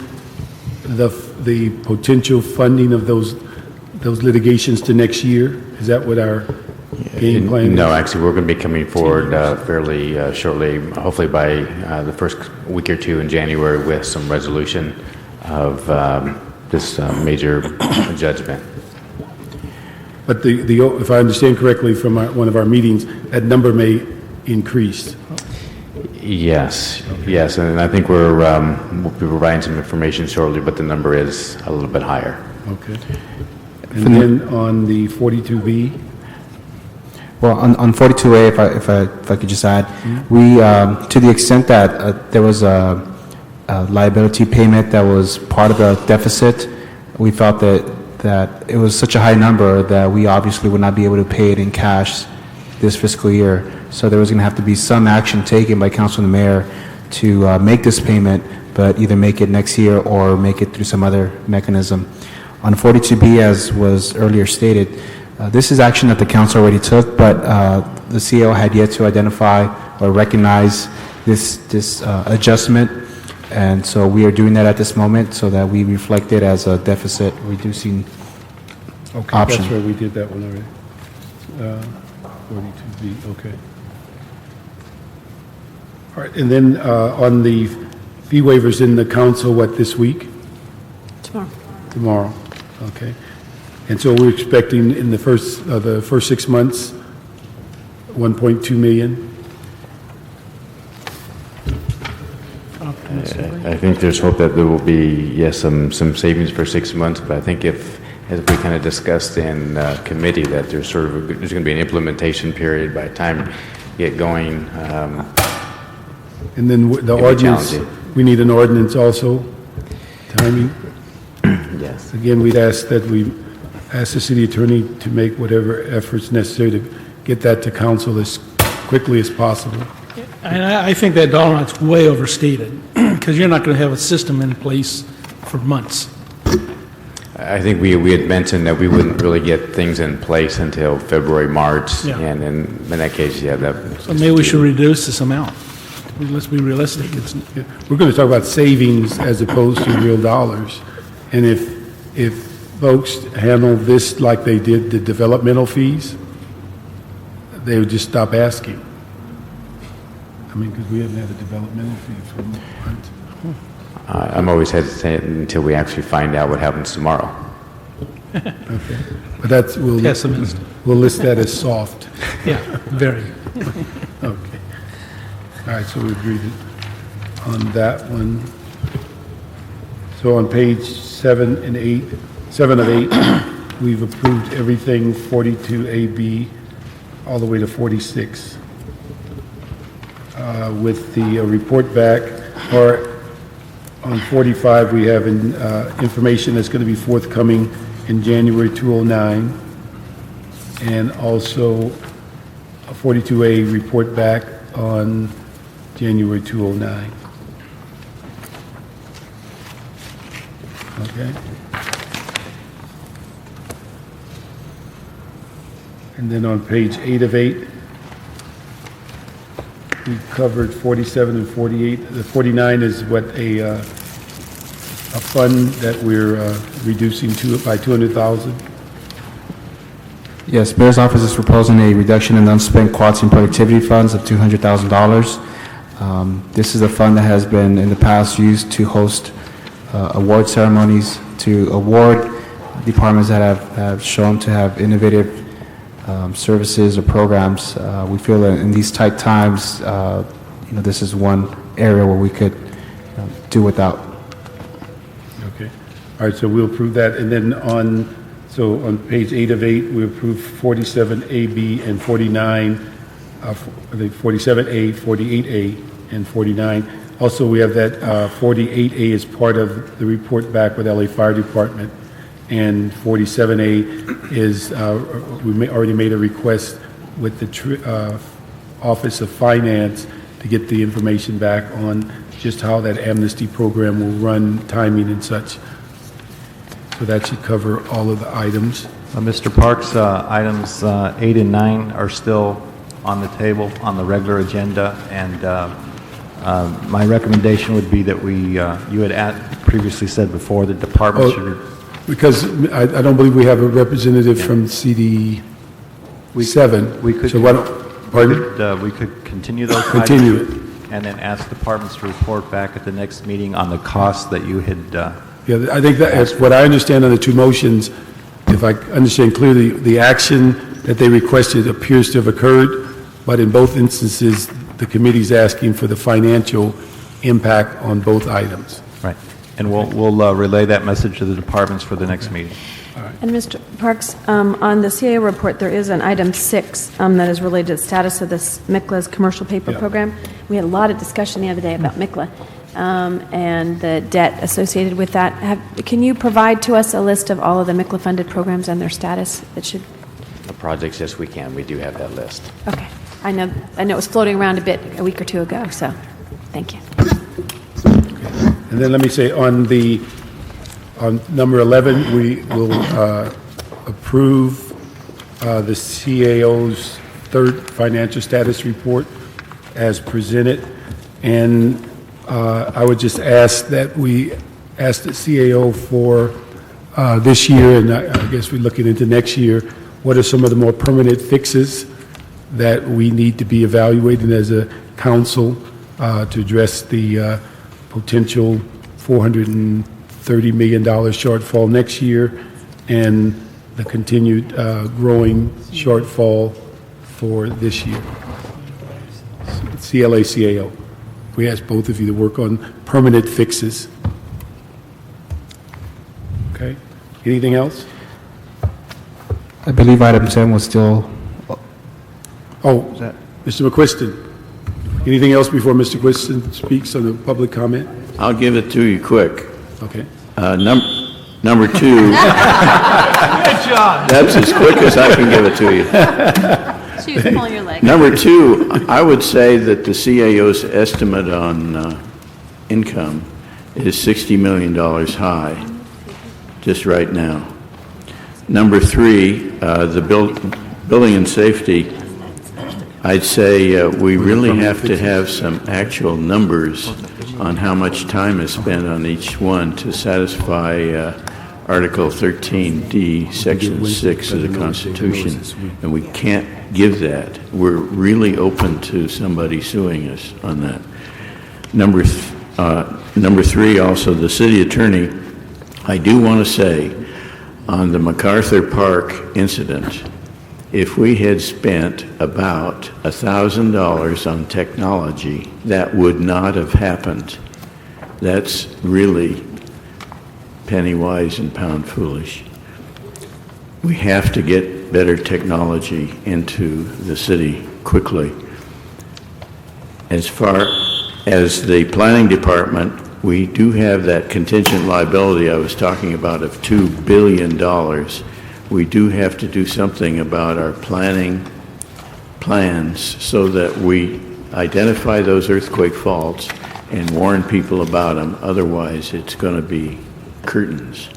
the potential funding of those litigations to next year? Is that what our game plan is? No, actually, we're going to be coming forward fairly shortly, hopefully by the first week or two in January, with some resolution of this major judgment. But if I understand correctly from one of our meetings, that number may increase. Yes, yes, and I think we'll be providing some information shortly, but the number is a little bit higher. Okay. And then on the 42B? Well, on 42A, if I could just add, we, to the extent that there was a liability payment that was part of the deficit, we felt that it was such a high number that we obviously would not be able to pay it in cash this fiscal year. So there was going to have to be some action taken by council and the mayor to make this payment, but either make it next year or make it through some other mechanism. On 42B, as was earlier stated, this is action that the council already took, but the CEO had yet to identify or recognize this adjustment. And so we are doing that at this moment so that we reflect it as a deficit reducing option. That's where we did that one already. 42B, okay. All right, and then on the fee waivers in the council, what, this week? Tomorrow, okay. And so we're expecting in the first 6 months, 1.2 million? I think there's hope that there will be, yes, some savings for 6 months, but I think as we kind of discussed in committee, that there's going to be an implementation period by the time you get going. And then the we need an ordinance also, timing. Yes. Again, we'd ask that we ask the city attorney to make whatever efforts necessary to get that to council as quickly as possible. And I think that dollar amount's way overstated, because you're not going to have a system in place for months. I think we had mentioned that we wouldn't really get things in place until February, March, Yeah. and in that case, yeah, that. So maybe we should reduce this amount. Let's be realistic. We're going to talk about savings as opposed to real dollars. And if folks handle this like they did the developmental fees, they would just stop asking. I mean, because we haven't had a developmental fee for months. I'm always hesitant until we actually find out what happens tomorrow. Okay. But that's, we'll list that as soft. Yeah, very. Okay. All right, so we agreed on that one. So on page 7 of 8, we've approved everything 42AB all the way to 46. With the report back, or on 45, we have information that's going to be forthcoming in January 2009, and also a 42A report back on January 2009. Okay. And then on page 8 of 8, we covered 47 and 48. The 49 is what a fund that we're reducing by 200,000. Yes, Mayor's Office is proposing a reduction in unspent quality and productivity funds of $200,000. This is a fund that has been in the past used to host award ceremonies, to award departments that have shown to have innovative services or programs. We feel that in these tight times, this is one area where we could do without. Okay. All right, so we'll approve that. And then on page 8 of 8, we approve 47AB and 49, 47A, 48A, and 49. Also, we have that 48A is part of the report back with LA Fire Department. And 47A is, we already made a request with the Office of Finance to get the information back on just how that amnesty program will run, timing and such. So that should cover all of the items. Mr. Parks, items 8 and 9 are still on the table on the regular agenda, and my recommendation would be that you had previously said before the department should... Because I don't believe we have a representative from CD7. We could, so why don't, pardon? We could continue those Continue items and then ask departments to report back at the next meeting on the costs that you had... Yeah, I think that's what I understand on the two motions. If I understand clearly, the action that they requested appears to have occurred, but in both instances, the committee's asking for the financial impact on both items. Right. And we'll relay that message to the departments for the next meeting. And Mr. Parks, on the CAO report, there is an item 6 that is related to the status of this MICLA's commercial paper program. We had a lot of discussion the other day about MICLA and the debt associated with that. Can you provide to us a list of all of the MICLA-funded programs and their status? That should. The projects, yes, we can. We do have that list. Okay. I know it was floating around a bit a week or two ago, so thank you. And then let me say on number 11, we will approve the CAO's third financial status report as presented. And I would just ask that we ask the CAO for this year, and I guess we're looking into next year, what are some of the more permanent fixes that we need to be evaluating as a council to address the potential $430 million shortfall next year and the continued growing shortfall for this year. CLA-CAO. We ask both of you to work on permanent fixes. Okay. Anything else? I believe item 10 was still... Mr. McQuiston. Anything else before Mr. McQuiston speaks on the public comment? I'll give it to you quick. Okay. Number two. Good job. That's as quick as I can give it to you. She was pulling your leg. Number two, I would say that the CAO's estimate on income is $60 million high, just right now. Number three, the building and safety, I'd say we really have to have some actual numbers on how much time is spent on each one to satisfy Article 13D, Section 6 of the Constitution, and we can't give that. We're really open to somebody suing us on that. Number three, also, the city attorney, I do want to say, on the MacArthur Park incident, if we had spent about $1,000 on technology, that would not have happened. That's really penny wise and pound foolish. We have to get better technology into the city quickly. As far as the planning department, we do have that contingent liability I was talking about of $2 billion. We do have to do something about our plans so that we identify those earthquake faults and warn people about them. Otherwise, it's going to be curtains.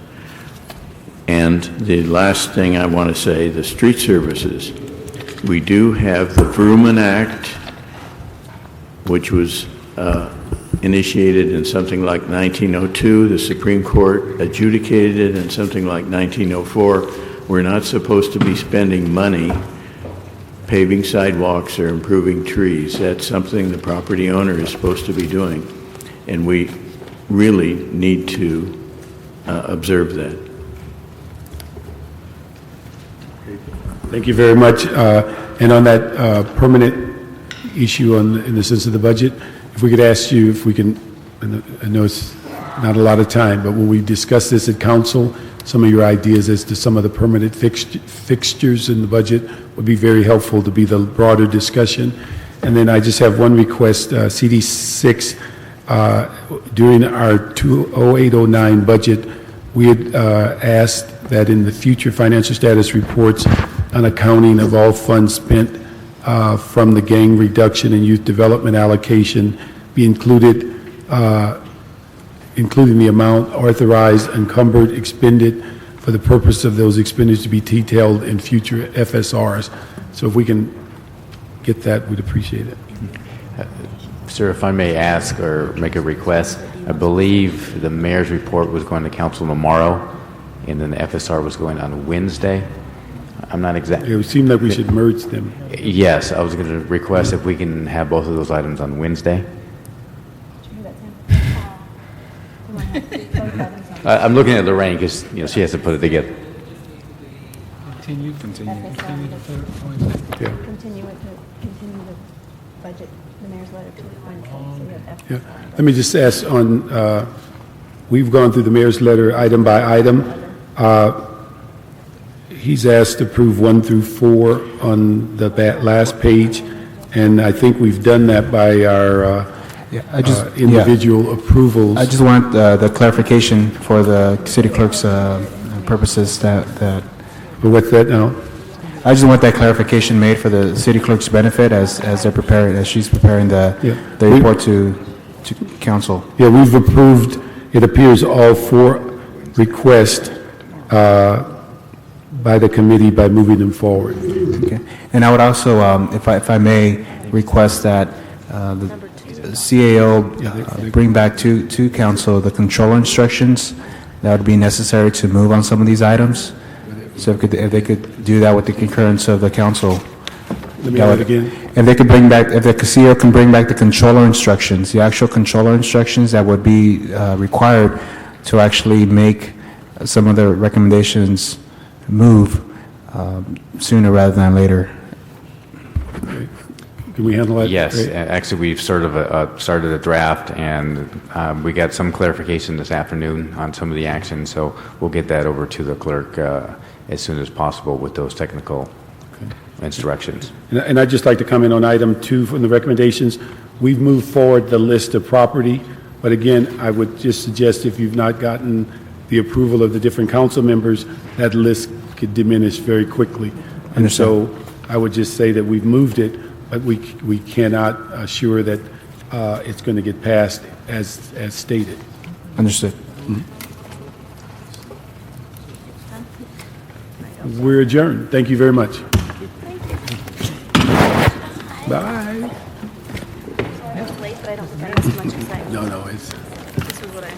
And the last thing I want to say, the street services. We do have the Vrooman Act, which was initiated in something like 1902. The Supreme Court adjudicated it in something like 1904. We're not supposed to be spending money paving sidewalks or improving trees. That's something the property owner is supposed to be doing. And we really need to observe that. Thank you very much. And on that permanent issue in the sense of the budget, if we could ask you if we can, I know it's not a lot of time, but when we discuss this at council, some of your ideas as to some of the permanent fixtures in the budget would be very helpful to be the broader discussion. And then I just have one request, CD6, during our 2008-09 budget, we had asked that in the future financial status reports, an accounting of all funds spent from the gang reduction and youth development allocation be included, including the amount authorized, encumbered, expended for the purpose of those expenditures to be detailed in future FSRs. So if we can get that, we'd appreciate it. Sir, if I may ask or make a request, I believe the mayor's report was going to council tomorrow, and then the FSR was going on Wednesday. I'm not exactly. It would seem like we should merge them. Yes, I was going to request if we can have both of those items on Wednesday. I'm looking at Lorraine because she has to put it together. Continue the budget, the mayor's letter to Yeah. Let me just ask on, we've gone through the mayor's letter item by item. He's asked to approve 1 through 4 on the last page, and I think we've done that by our individual approvals. I just want the clarification for the city clerk's purposes that. What's that now? I just want that clarification made for the city clerk's benefit as they're preparing, as she's preparing the report to council. Yeah, we've approved, it appears, all 4 requests by the committee by moving them forward. Okay. And I would also, if I may, request that the CAO bring back to council the control instructions that would be necessary to move on some of these items. So if they could do that with the concurrence of the council. Let me have it again. If they could bring back, if the CEO can bring back the controller instructions, the actual controller instructions that would be required to actually make some of the recommendations move sooner rather than later. Can we handle that? Yes, Great. actually we've sort of started a draft, and we got some clarification this afternoon on some of the actions, so we'll get that over to the clerk as soon as possible with those technical instructions. And I'd just like to comment on item 2 from the recommendations. We've moved forward the list of property But again, I would just suggest if you've not gotten the approval of the different council members, that list could diminish very quickly. And so I would just say that we've moved it, but we cannot assure that it's going to get passed as stated. Understood. We're adjourned. Thank you very much. Bye. It's late, but I don't think I have as much as I. No, it's. This is what I